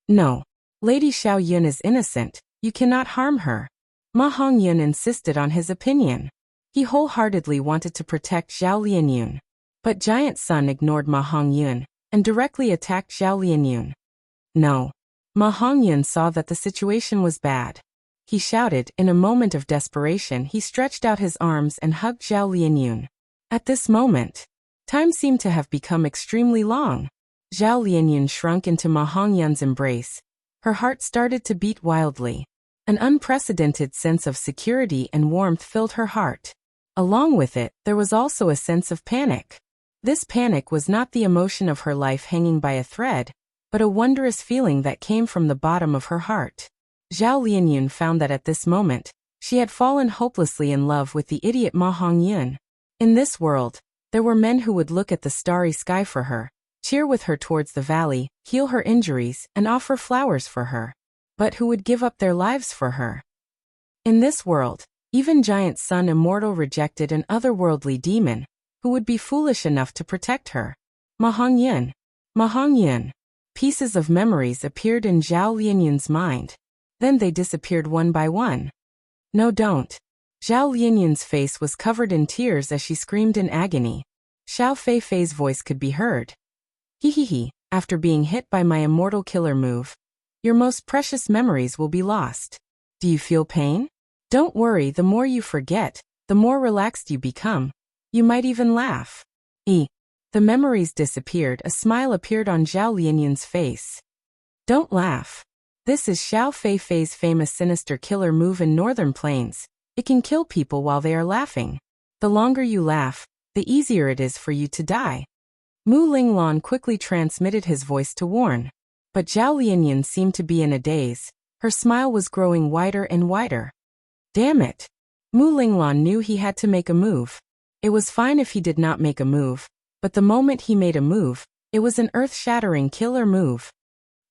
No. Lady Xiaoyun is innocent. You cannot harm her. Ma Hongyun insisted on his opinion. He wholeheartedly wanted to protect Zhao Lianyun. But Giant Sun ignored Ma Hongyun and directly attacked Zhao Lianyun. No. Ma Hongyun saw that the situation was bad. He shouted. In a moment of desperation, he stretched out his arms and hugged Zhao Lianyun. At this moment, time seemed to have become extremely long. Zhao Lianyun shrunk into Ma Hongyun's embrace. Her heart started to beat wildly. An unprecedented sense of security and warmth filled her heart. Along with it, there was also a sense of panic. This panic was not the emotion of her life hanging by a thread, but a wondrous feeling that came from the bottom of her heart. Zhao Lianyun found that at this moment, she had fallen hopelessly in love with the idiot Ma Hongyun. In this world, there were men who would look at the starry sky for her, cheer with her towards the valley, heal her injuries, and offer flowers for her, but who would give up their lives for her. In this world, even Giant Sun Immortal rejected an otherworldly demon, who would be foolish enough to protect her. Ma Hongyun. Ma Hongyun. Pieces of memories appeared in Zhao Lianyun's mind. Then they disappeared one by one. No, don't. Zhao Lianyun's face was covered in tears as she screamed in agony. Xiao Feifei's voice could be heard. He. After being hit by my immortal killer move, your most precious memories will be lost. Do you feel pain? Don't worry, the more you forget, the more relaxed you become. You might even laugh. The memories disappeared. A smile appeared on Zhao Lianyun's face. Don't laugh. This is Xiao Feifei's famous sinister killer move in Northern Plains. It can kill people while they are laughing. The longer you laugh, the easier it is for you to die. Mu Linglan quickly transmitted his voice to warn. But Zhao Lianyun seemed to be in a daze. Her smile was growing wider and wider. Damn it. Mu Linglan knew he had to make a move. It was fine if he did not make a move, but the moment he made a move, it was an earth-shattering killer move.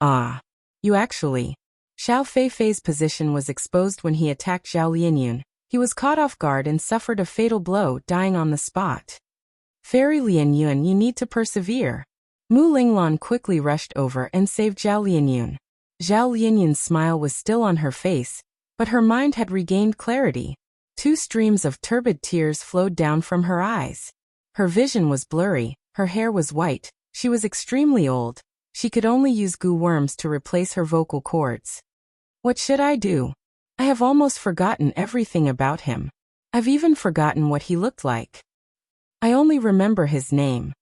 Ah. You actually. Xiao Feifei's position was exposed when he attacked Zhao Lianyun. He was caught off guard and suffered a fatal blow, dying on the spot. Fairy Lianyun, you need to persevere. Mu Linglan quickly rushed over and saved Zhao Lianyun. Zhao Lianyun's smile was still on her face, but her mind had regained clarity. 2 streams of turbid tears flowed down from her eyes. Her vision was blurry, her hair was white, she was extremely old. She could only use goo worms to replace her vocal cords. What should I do? I have almost forgotten everything about him. I've even forgotten what he looked like. I only remember his name.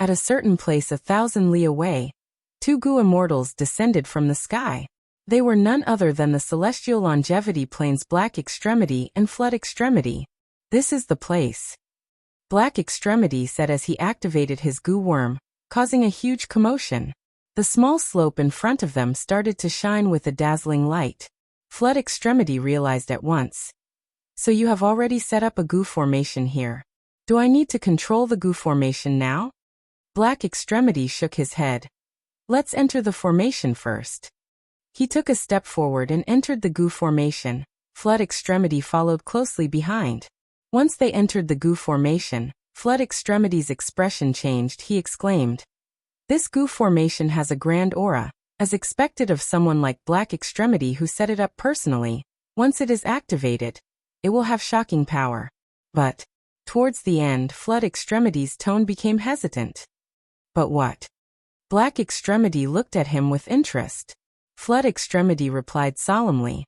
At a certain place 1,000 li away, 2 Gu immortals descended from the sky. They were none other than the celestial longevity planes Black Extremity and Flood Extremity. This is the place, Black Extremity said as he activated his Gu worm, causing a huge commotion. The small slope in front of them started to shine with a dazzling light. Flood Extremity realized at once. So you have already set up a Gu formation here. Do I need to control the Gu formation now? Black Extremity shook his head. Let's enter the formation first. He took a step forward and entered the Gu formation. Flood Extremity followed closely behind. Once they entered the Gu formation, Flood Extremity's expression changed. He exclaimed, "This Gu formation has a grand aura, as expected of someone like Black Extremity who set it up personally. Once it is activated, it will have shocking power." But, towards the end, Flood Extremity's tone became hesitant. But what? Black Extremity looked at him with interest. Flood Extremity replied solemnly,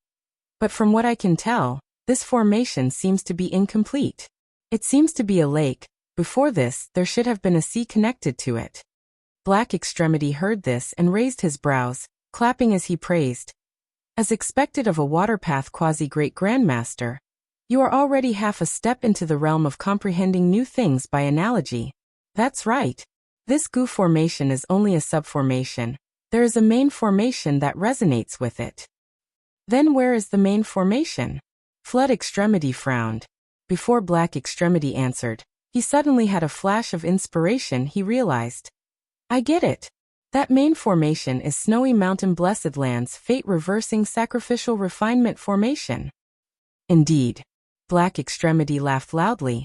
"But from what I can tell, this formation seems to be incomplete. It seems to be a lake. Before this, there should have been a sea connected to it." Black Extremity heard this and raised his brows, clapping as he praised. "As expected of a waterpath quasi-great grandmaster, you are already half a step into the realm of comprehending new things by analogy." "That's right. This Gu formation is only a subformation. There is a main formation that resonates with it." "Then where is the main formation?" Flood Extremity frowned. Before Black Extremity answered, he suddenly had a flash of inspiration. He realized, "I get it. That main formation is Snowy Mountain Blessed Land's fate-reversing sacrificial refinement formation." "Indeed." Black Extremity laughed loudly.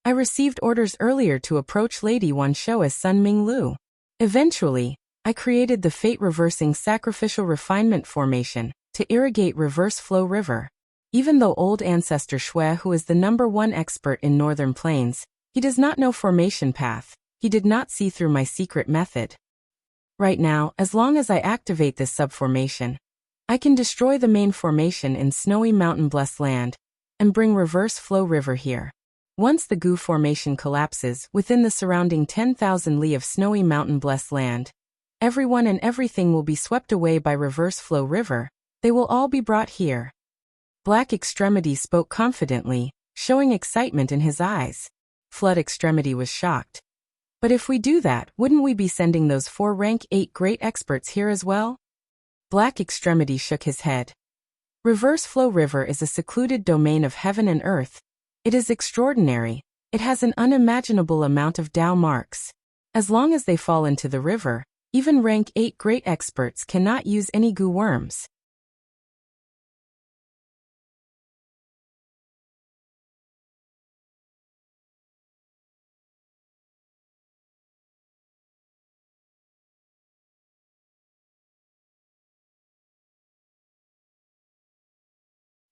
"I received orders earlier to approach Lady Wan Shou as Sun Ming Lu. Eventually, I created the fate-reversing sacrificial refinement formation to irrigate Reverse Flow River. Even though old ancestor Shui, who is the #1 expert in Northern Plains, he does not know formation path, he did not see through my secret method. Right now, as long as I activate this subformation, I can destroy the main formation in Snowy Mountain Blessed Land and bring Reverse Flow River here. Once the Gu formation collapses within the surrounding 10,000 li of Snowy Mountain Blessed Land, everyone and everything will be swept away by Reverse Flow River. They will all be brought here." Black Extremity spoke confidently, showing excitement in his eyes. Flood Extremity was shocked. "But if we do that, wouldn't we be sending those 4 rank 8 great experts here as well?" Black Extremity shook his head. "Reverse Flow River is a secluded domain of heaven and earth. It is extraordinary. It has an unimaginable amount of Tao marks. As long as they fall into the river, even rank 8 great experts cannot use any Gu worms."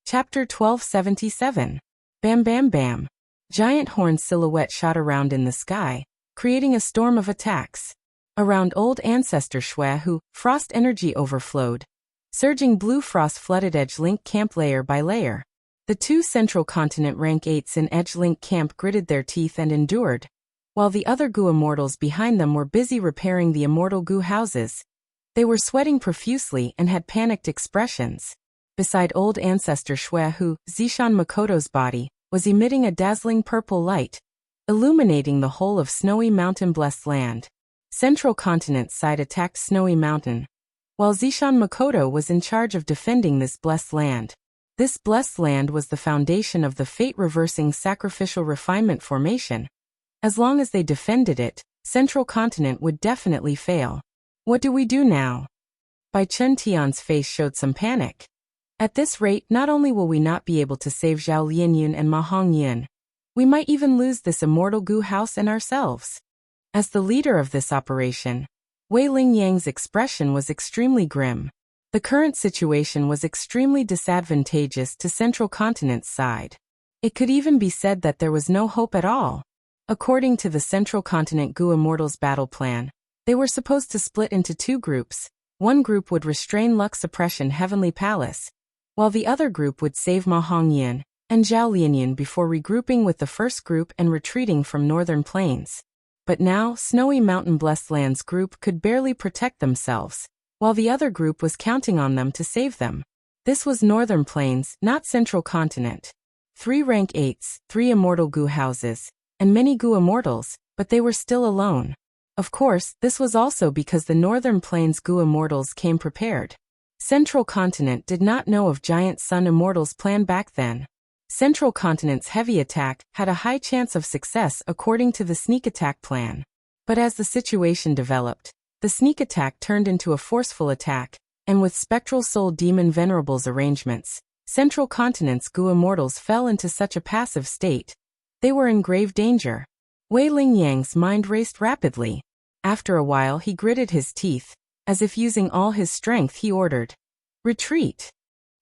Chapter 1277. Bam Bam Bam. Giant horn silhouette shot around in the sky, creating a storm of attacks. Around old ancestor Shui, who, frost energy overflowed. Surging blue frost flooded Edge Link camp layer by layer. The 2 central continent rank 8s in Edge Link camp gritted their teeth and endured, while the other Gu immortals behind them were busy repairing the immortal Gu houses. They were sweating profusely and had panicked expressions. Beside old ancestor Shui, who, Zishan Makoto's body, was emitting a dazzling purple light, illuminating the whole of Snowy Mountain Blessed Land. Central Continent's side attacked Snowy Mountain, while Zishan Makoto was in charge of defending this blessed land. This blessed land was the foundation of the fate-reversing sacrificial refinement formation. As long as they defended it, Central Continent would definitely fail. "What do we do now?" Bai Chun Tian's face showed some panic. "At this rate, not only will we not be able to save Zhao Lianyun and Ma Hongyun, we might even lose this immortal Gu house and ourselves." As the leader of this operation, Wei Lingyang's expression was extremely grim. The current situation was extremely disadvantageous to Central Continent's side. It could even be said that there was no hope at all. According to the Central Continent Gu Immortals battle plan, they were supposed to split into 2 groups. One group would restrain Luck Suppression Heavenly Palace, while the other group would save Ma Hongyan and Zhao Lianyun before regrouping with the first group and retreating from Northern Plains. But now, Snowy Mountain Blessed Lands group could barely protect themselves, while the other group was counting on them to save them. This was Northern Plains, not Central Continent. 3 rank 8s, 3 immortal goo houses, and many goo immortals, but they were still alone. Of course, this was also because the Northern Plains goo immortals came prepared. Central Continent did not know of Giant Sun Immortals' plan back then. Central Continent's heavy attack had a high chance of success according to the sneak attack plan. But as the situation developed, the sneak attack turned into a forceful attack, and with Spectral Soul Demon Venerable's arrangements, Central Continent's goo immortals fell into such a passive state. They were in grave danger. Wei Lingyang's mind raced rapidly. After a while he gritted his teeth. As if using all his strength he ordered, "Retreat!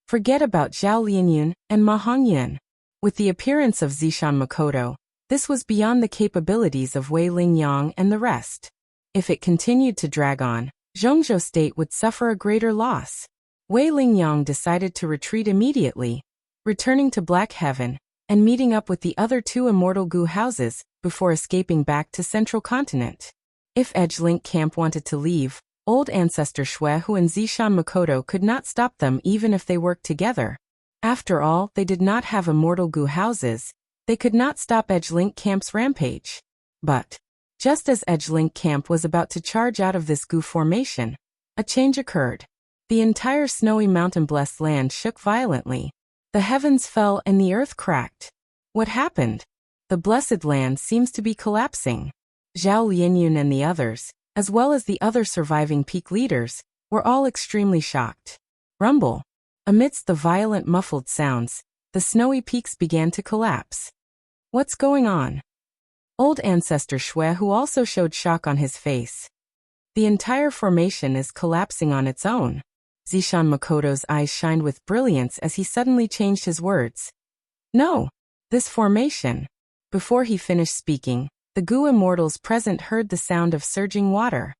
Forget about Zhao Lianyun and Ma Hongyun." With the appearance of Zishan Makoto, this was beyond the capabilities of Wei Lingyang and the rest. If it continued to drag on, Zhongzhou State would suffer a greater loss. Wei Lingyang decided to retreat immediately, returning to Black Heaven, and meeting up with the other 2 immortal goo houses before escaping back to Central Continent. If Edgelink Camp wanted to leave, Old Ancestor Shui Hu and Zishan Makoto could not stop them even if they worked together. After all, they did not have immortal goo houses. They could not stop Edgelink Camp's rampage. But just as Edgelink Camp was about to charge out of this goo formation, a change occurred. The entire Snowy Mountain Blessed Land shook violently. The heavens fell and the earth cracked. What happened? The Blessed Land seems to be collapsing. Zhao Lianyun and the others, as well as the other surviving peak leaders, were all extremely shocked. Rumble. Amidst the violent muffled sounds, the snowy peaks began to collapse. What's going on? Old Ancestor Shui Hu also showed shock on his face. The entire formation is collapsing on its own. Zishan Makoto's eyes shined with brilliance as he suddenly changed his words. No! This formation. Before he finished speaking, the goo immortals present heard the sound of surging water.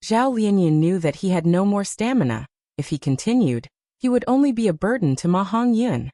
Zhao Lianyun knew that he had no more stamina. If he continued, he would only be a burden to Ma Hongyun.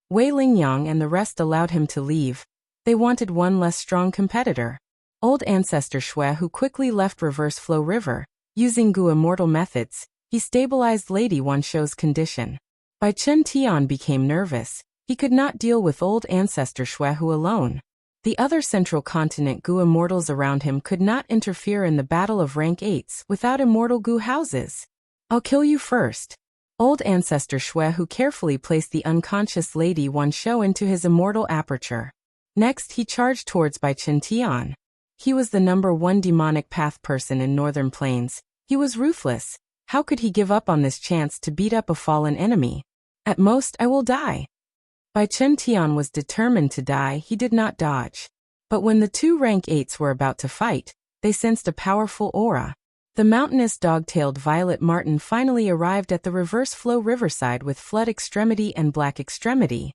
Wei Lingyang and the rest allowed him to leave. They wanted one less strong competitor. Old ancestor Shui, who quickly left Reverse Flow River. Using Gu immortal methods, he stabilized Lady Wanshou's condition. Bai Chen Tian became nervous. He could not deal with old ancestor Shui Hu alone. The other central continent Gu immortals around him could not interfere in the battle of rank 8s without immortal Gu houses. I'll kill you first. Old ancestor Shui Hu carefully placed the unconscious Lady Wanshou into his immortal aperture. Next he charged towards Bai Chen Tian. He was the #1 demonic path person in Northern Plains. He was ruthless. How could he give up on this chance to beat up a fallen enemy? At most I will die. Bai Chen Tian was determined to die. He did not dodge. But when the two rank 8s were about to fight, they sensed a powerful aura. The mountainous dog-tailed Violet Martin finally arrived at the Reverse Flow Riverside with Flood Extremity and Black Extremity.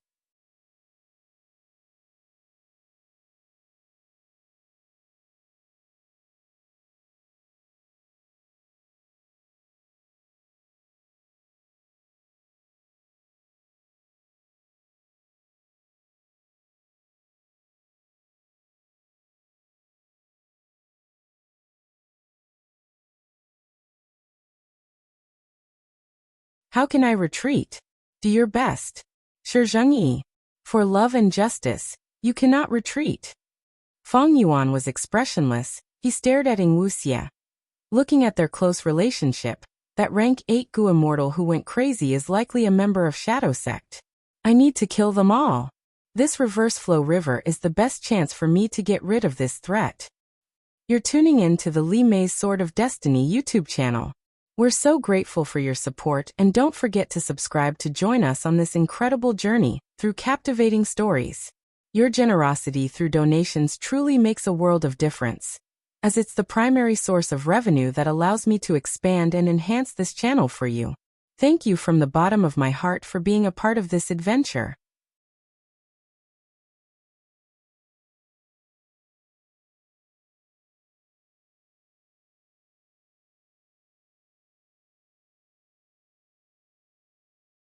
How can I retreat? Do your best. Shi Zhengyi. For love and justice, you cannot retreat. Fang Yuan was expressionless. He stared at Ing Wuxia. Looking at their close relationship, that rank 8 Gu immortal who went crazy is likely a member of Shadow Sect. I need to kill them all. This Reverse Flow River is the best chance for me to get rid of this threat. You're tuning in to the Li Mei's Sword of Destiny YouTube channel. We're so grateful for your support, and don't forget to subscribe to join us on this incredible journey through captivating stories. Your generosity through donations truly makes a world of difference, as it's the primary source of revenue that allows me to expand and enhance this channel for you. Thank you from the bottom of my heart for being a part of this adventure.